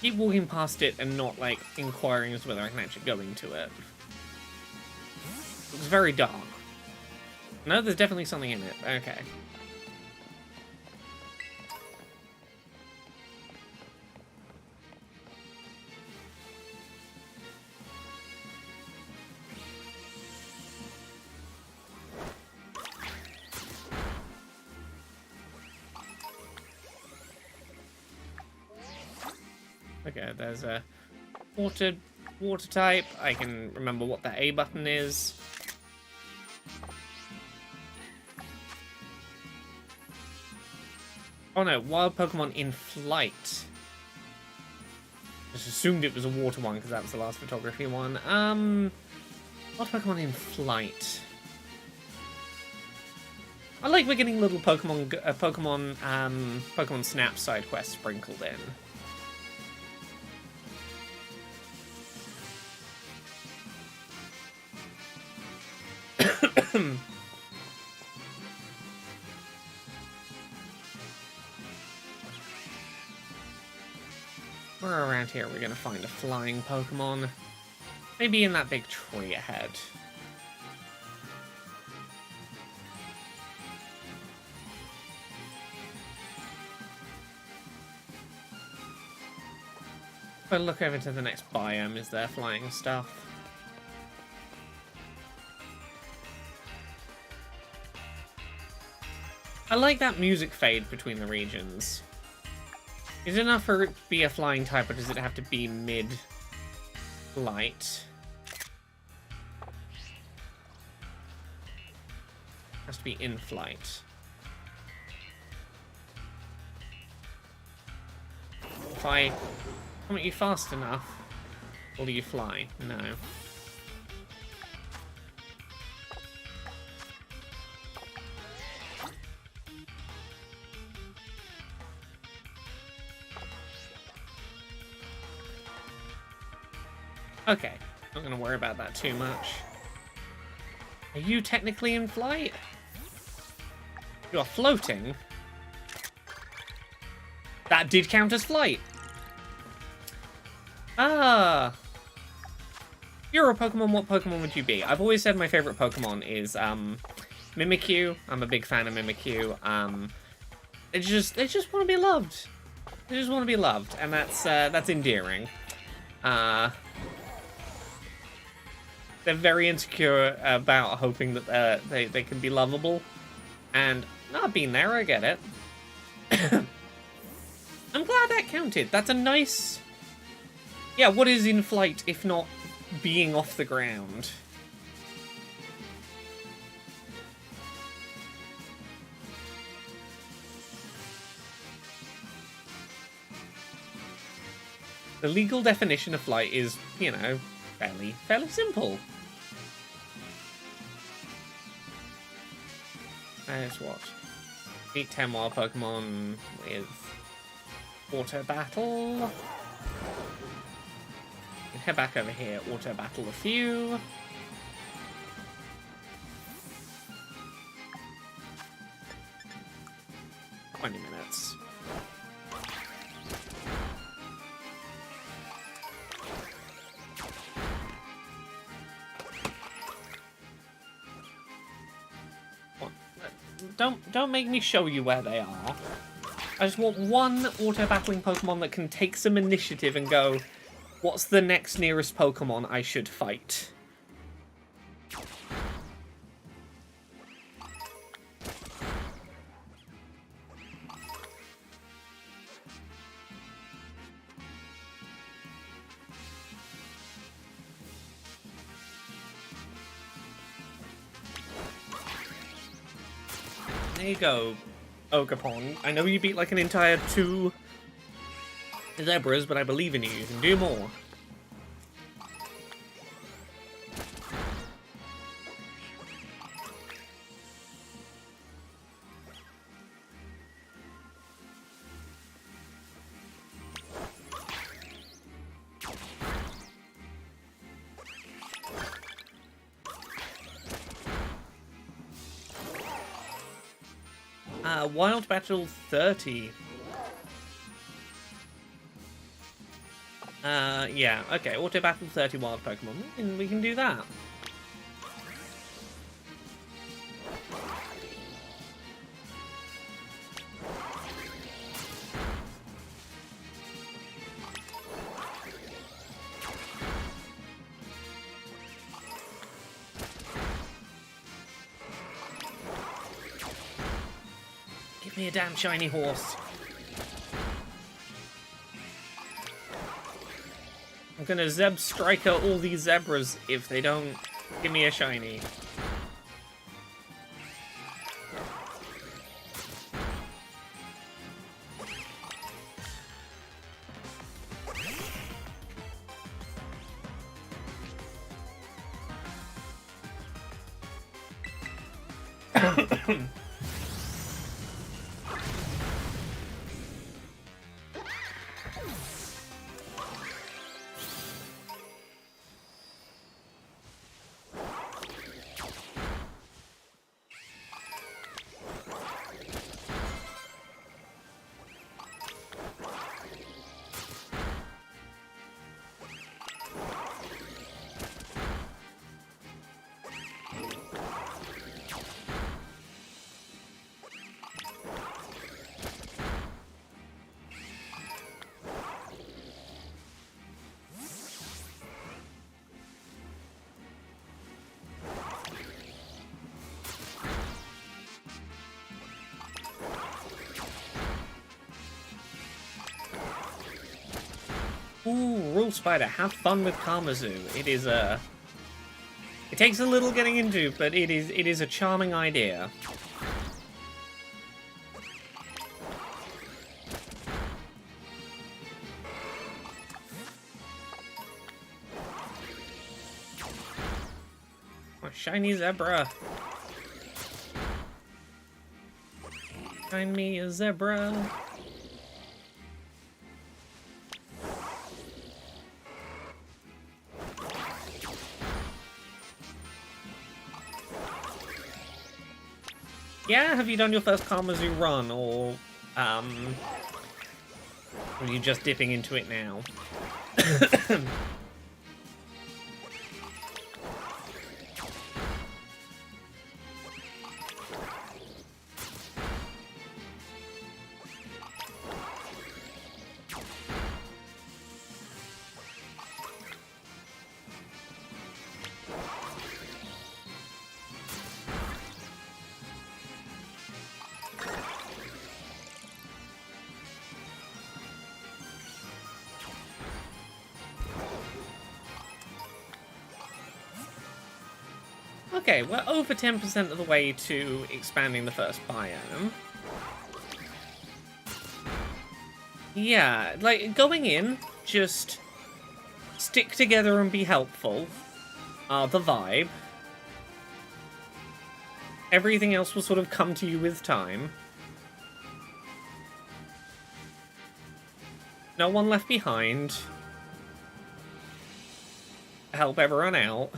Keep walking past it and not, like, inquiring as to whether I can actually go into it. It's very dark. No, there's definitely something in it. Okay. Okay, there's a water type. I can remember what the A button is. Oh no, wild Pokemon in flight. Just assumed it was a water one because that was the last photography one. Wild Pokemon in flight. I like we're getting little Pokemon Snap side quests sprinkled in. Where around here we're gonna find a flying Pokemon. Maybe in that big tree ahead. If I look over to the next biome, is there flying stuff? I like that music fade between the regions. Is it enough for it to be a flying type, or does it have to be mid-flight? Has to be in flight. If I come at you fast enough, will you fly? No. Okay, not gonna worry about that too much. Are you technically in flight? You are floating? That did count as flight. Ah. You're a Pokemon, what Pokemon would you be? I've always said my favorite Pokemon is Mimikyu. I'm a big fan of Mimikyu. They just want to be loved. They just want to be loved, and that's endearing. They're very insecure about hoping that they can be lovable. And I've been there, I get it. I'm glad that counted. That's a nice... Yeah, what is in flight if not being off the ground? The legal definition of flight is, you know, fairly simple. There's what? Beat 10 wild Pokemon with Auto Battle. And head back over here, Auto Battle a few. $20 minutes. Don't make me show you where they are. I just want one auto-battling Pokemon that can take some initiative and go, what's the next nearest Pokemon I should fight? There you go, Ogapon. I know you beat like an entire 2 zebras, but I believe in you. You can do more. Wild Battle 30. Yeah, okay, auto battle 30 wild Pokemon. We can do that. Give me a damn shiny horse. I'm gonna Zeb Striker all these zebras if they don't give me a shiny. Ooh, Rule Spider, have fun with Karmazu. It is a... It takes a little getting into, but it is a charming idea. Oh, shiny zebra. Find me a zebra. Yeah, have you done your first Karmazu run, or are you just dipping into it now? Okay, we're over 10% of the way to expanding the first biome. Yeah, like, going in, just stick together and be helpful are the vibe. Everything else will sort of come to you with time. No one left behind. Help everyone out.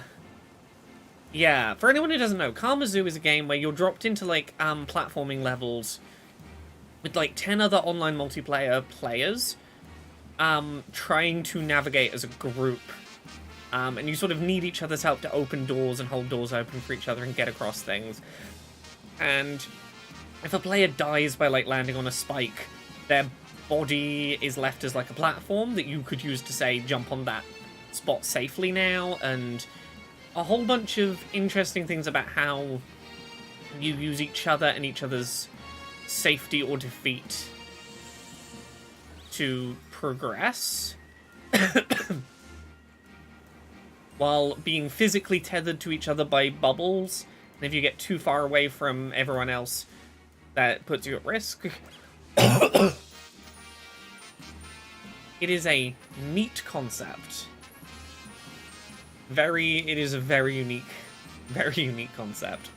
Yeah, for anyone who doesn't know, Karmazu is a game where you're dropped into, like, platforming levels with, like, 10 other online multiplayer players, trying to navigate as a group. And you sort of need each other's help to open doors and hold doors open for each other and get across things. And if a player dies by, like, landing on a spike, their body is left as, like, a platform that you could use to, say, jump on that spot safely now, and a whole bunch of interesting things about how you use each other and each other's safety or defeat to progress. While being physically tethered to each other by bubbles. And if you get too far away from everyone else, that puts you at risk. It is a neat concept. It is a very unique concept.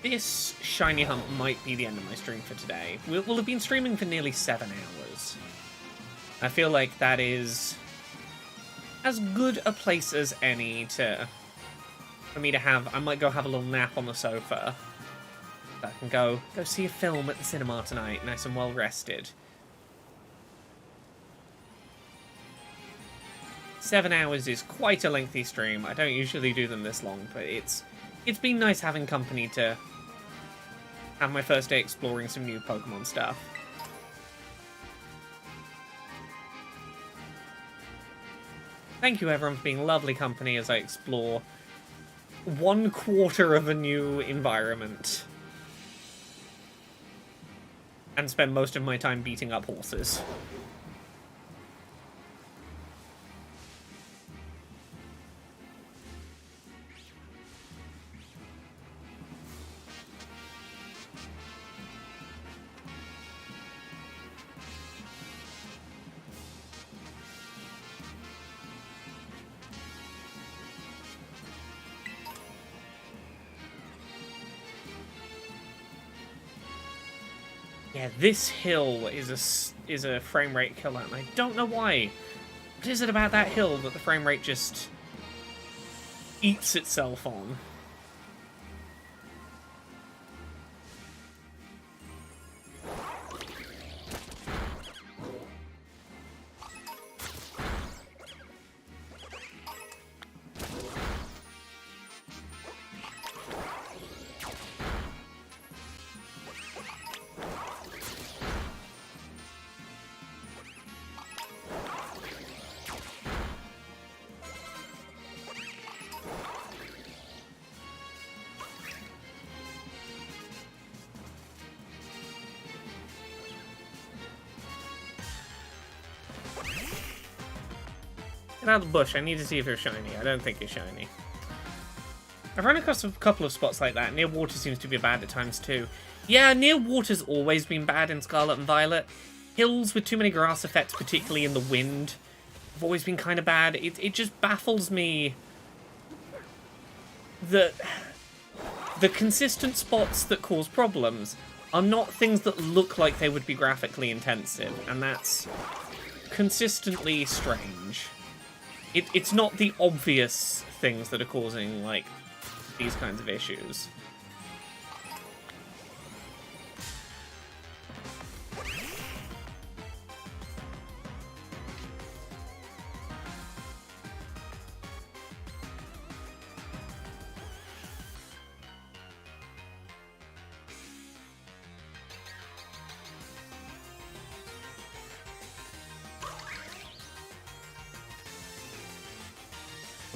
But this shiny hunt might be the end of my stream for today. We'll have been streaming for nearly 7 hours. I feel like that is as good a place as any for me to have. I might go have a little nap on the sofa. I can go see a film at the cinema tonight, nice and well rested. 7 hours is quite a lengthy stream. I don't usually do them this long, but it's been nice having company to have my first day exploring some new Pokemon stuff. Thank you everyone for being lovely company as I explore 1/4 of a new environment. And spend most of my time beating up horses. Yeah, this hill is a frame rate killer, and I don't know why. What is it about that hill that the frame rate just eats itself on? Get out of the bush. I need to see if you're shiny. I don't think you're shiny. I've run across a couple of spots like that. Near water seems to be bad at times too. Yeah, near water's always been bad in Scarlet and Violet. Hills with too many grass effects, particularly in the wind, have always been kind of bad. It just baffles me that the consistent spots that cause problems are not things that look like they would be graphically intensive, and that's consistently strange. It's not the obvious things that are causing, like, these kinds of issues.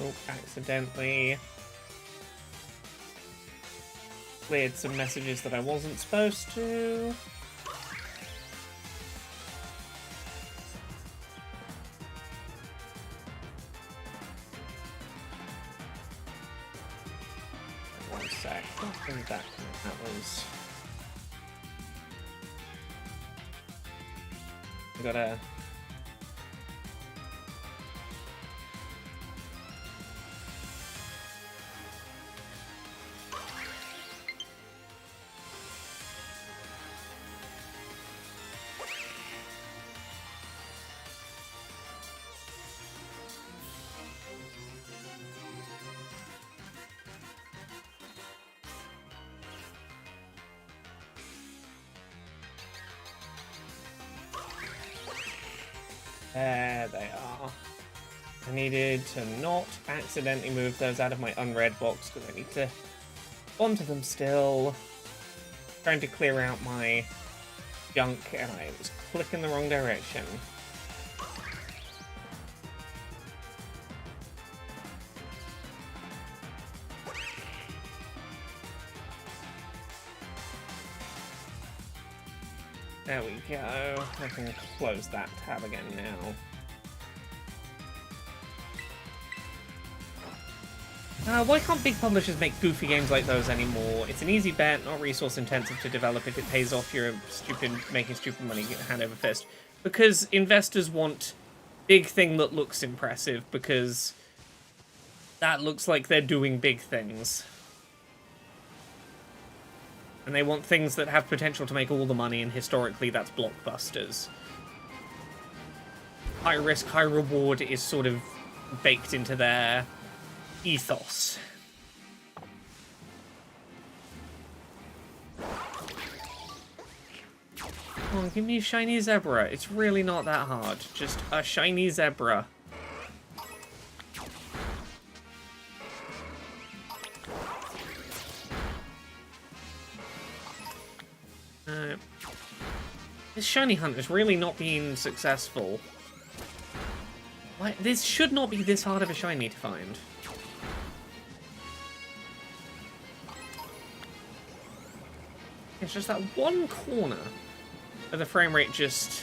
Oh, accidentally cleared some messages that I wasn't supposed to. One sec. I think that was... I gotta... There they are. I needed to not accidentally move those out of my unread box because I need to onto them still. Trying to clear out my junk and I was clicking the wrong direction. There we go. I can close that tab again now. Why can't big publishers make goofy games like those anymore? It's an easy bet, not resource intensive to develop if it pays off your making stupid money hand over fist. Because investors want big thing that looks impressive, because that looks like they're doing big things. And they want things that have potential to make all the money, and historically that's blockbusters. High risk, high reward is sort of baked into their ethos. Come on, give me a shiny zebra. It's really not that hard. Just a shiny zebra. This shiny hunt has really not been successful. Why, this should not be this hard of a shiny to find. It's just that one corner where the frame rate just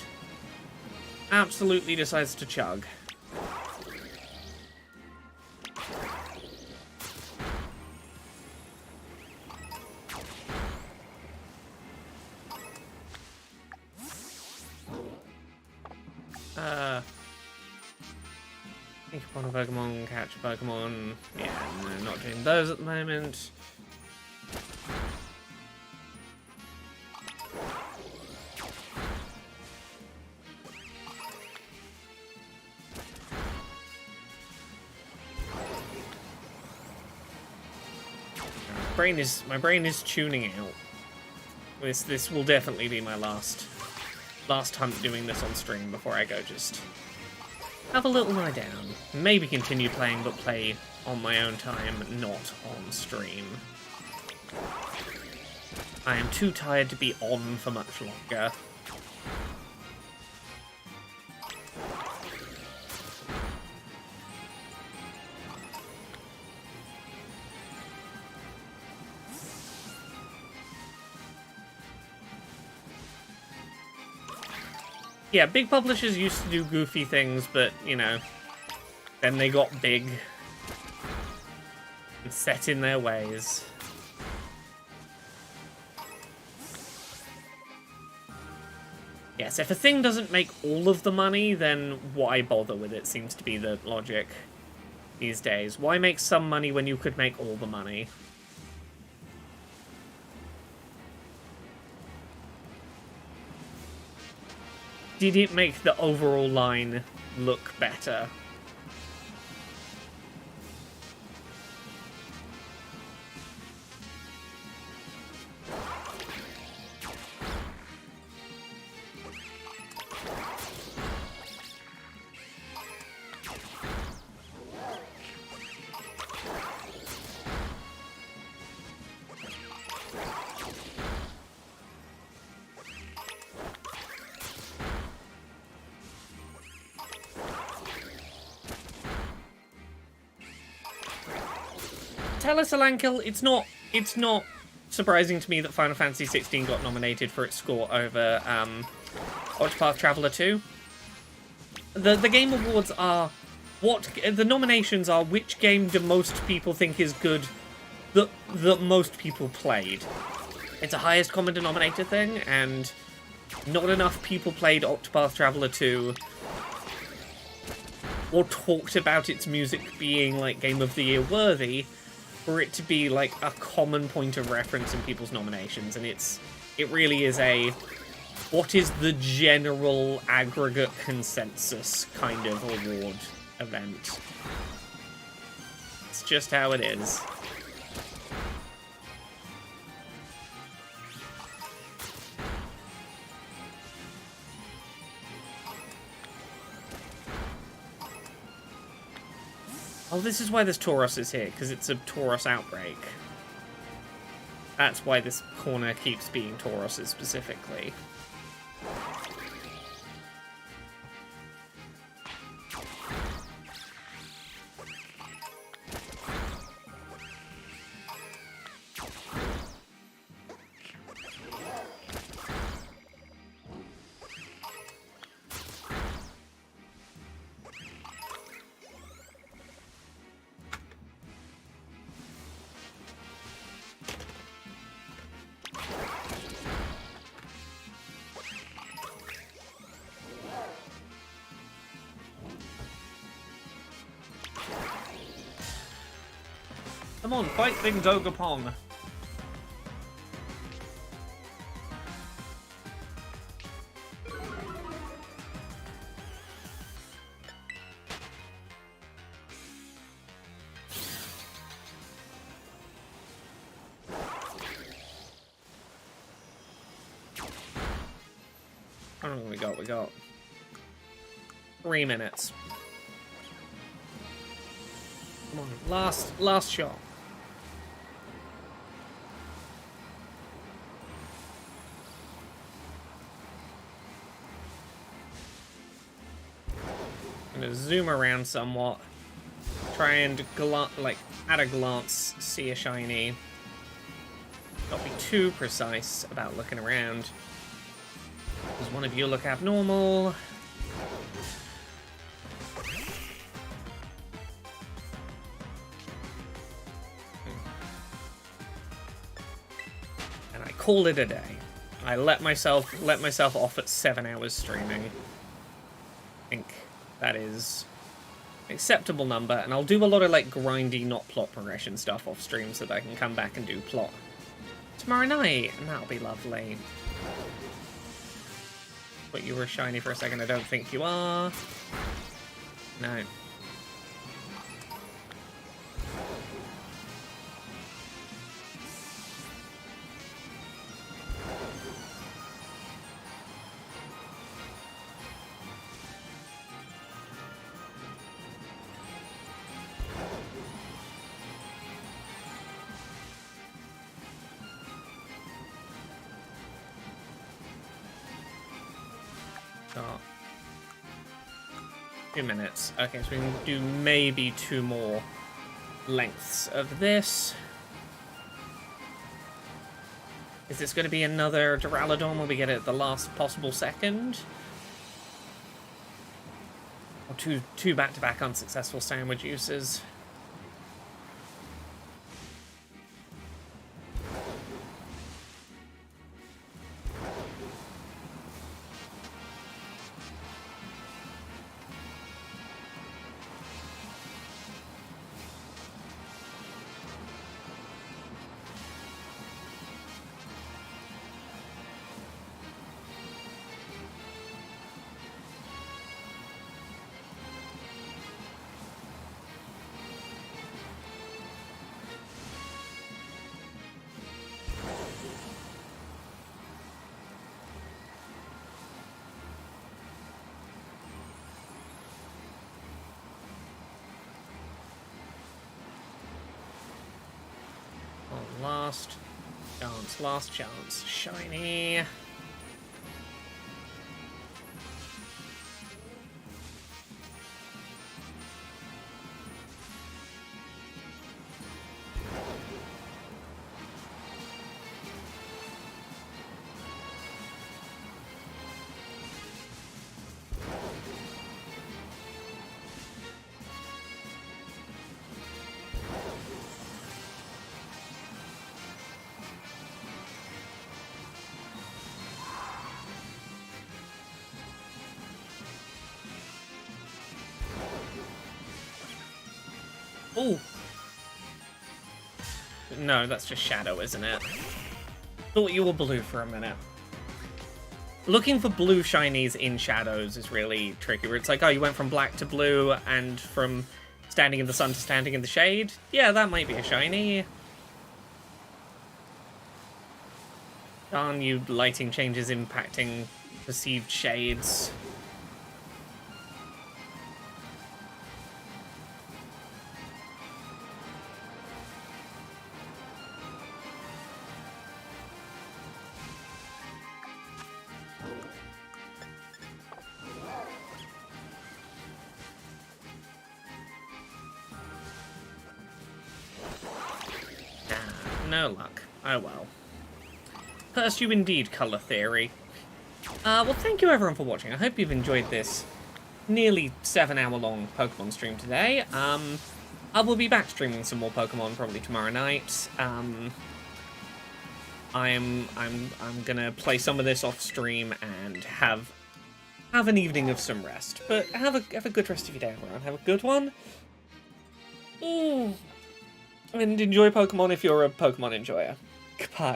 absolutely decides to chug. Think upon a Pokemon, catch a Pokemon. Yeah, no, not doing those at the moment. My brain is tuning out. This will definitely be my last hunt doing this on stream before I go just have a little lie down. Maybe continue playing, but play on my own time, not on stream. I am too tired to be on for much longer. Yeah, big publishers used to do goofy things, but, you know, then they got big and set in their ways. Yes, if a thing doesn't make all of the money, then why bother with it, seems to be the logic these days. Why make some money when you could make all the money? Did it make the overall line look better? Telesalankill, it's not surprising to me that Final Fantasy 16 got nominated for its score over Octopath Traveler 2. The Game Awards are the nominations are which game do most people think is good that most people played. It's a highest common denominator thing, and not enough people played Octopath Traveler 2 or talked about its music being like Game of the Year worthy for it to be like a common point of reference in people's nominations. And it really is a what is the general aggregate consensus kind of award event. It's just how it is. Oh, this is why this Tauros is here, because it's a Tauros outbreak. That's why this corner keeps being Tauroses specifically. Come on, fight things, Ogapong. How long we got? We got 3 minutes. Come on, last shot. I'm gonna zoom around somewhat. Try and at a glance see a shiny. Not be too precise about looking around. Does one of you look abnormal? And I call it a day. I let myself off at 7 hours streaming. I think that is an acceptable number, and I'll do a lot of like grindy, not plot progression stuff off stream so that I can come back and do plot tomorrow night, and that'll be lovely. But you were shiny for a second. I don't think you are. No. Got 2 minutes. Okay, so we can do maybe 2 more lengths of this. Is this going to be another Duraladon where we get it at the last possible second? Or two back-to-back unsuccessful sandwich uses? Last chance. Shiny. Oh! No, that's just shadow, isn't it? Thought you were blue for a minute. Looking for blue shinies in shadows is really tricky, where it's like, oh, you went from black to blue, and from standing in the sun to standing in the shade? Yeah, that might be a shiny. Darn you, lighting changes impacting perceived shades. No luck. Oh well. Cursed you indeed, Colour Theory. Well, thank you everyone for watching. I hope you've enjoyed this nearly 7-hour-long Pokemon stream today. I will be back streaming some more Pokemon probably tomorrow night. I'm gonna play some of this off stream and have an evening of some rest. But have a good rest of your day, everyone. Have a good one. And enjoy Pokemon if you're a Pokemon enjoyer. Goodbye.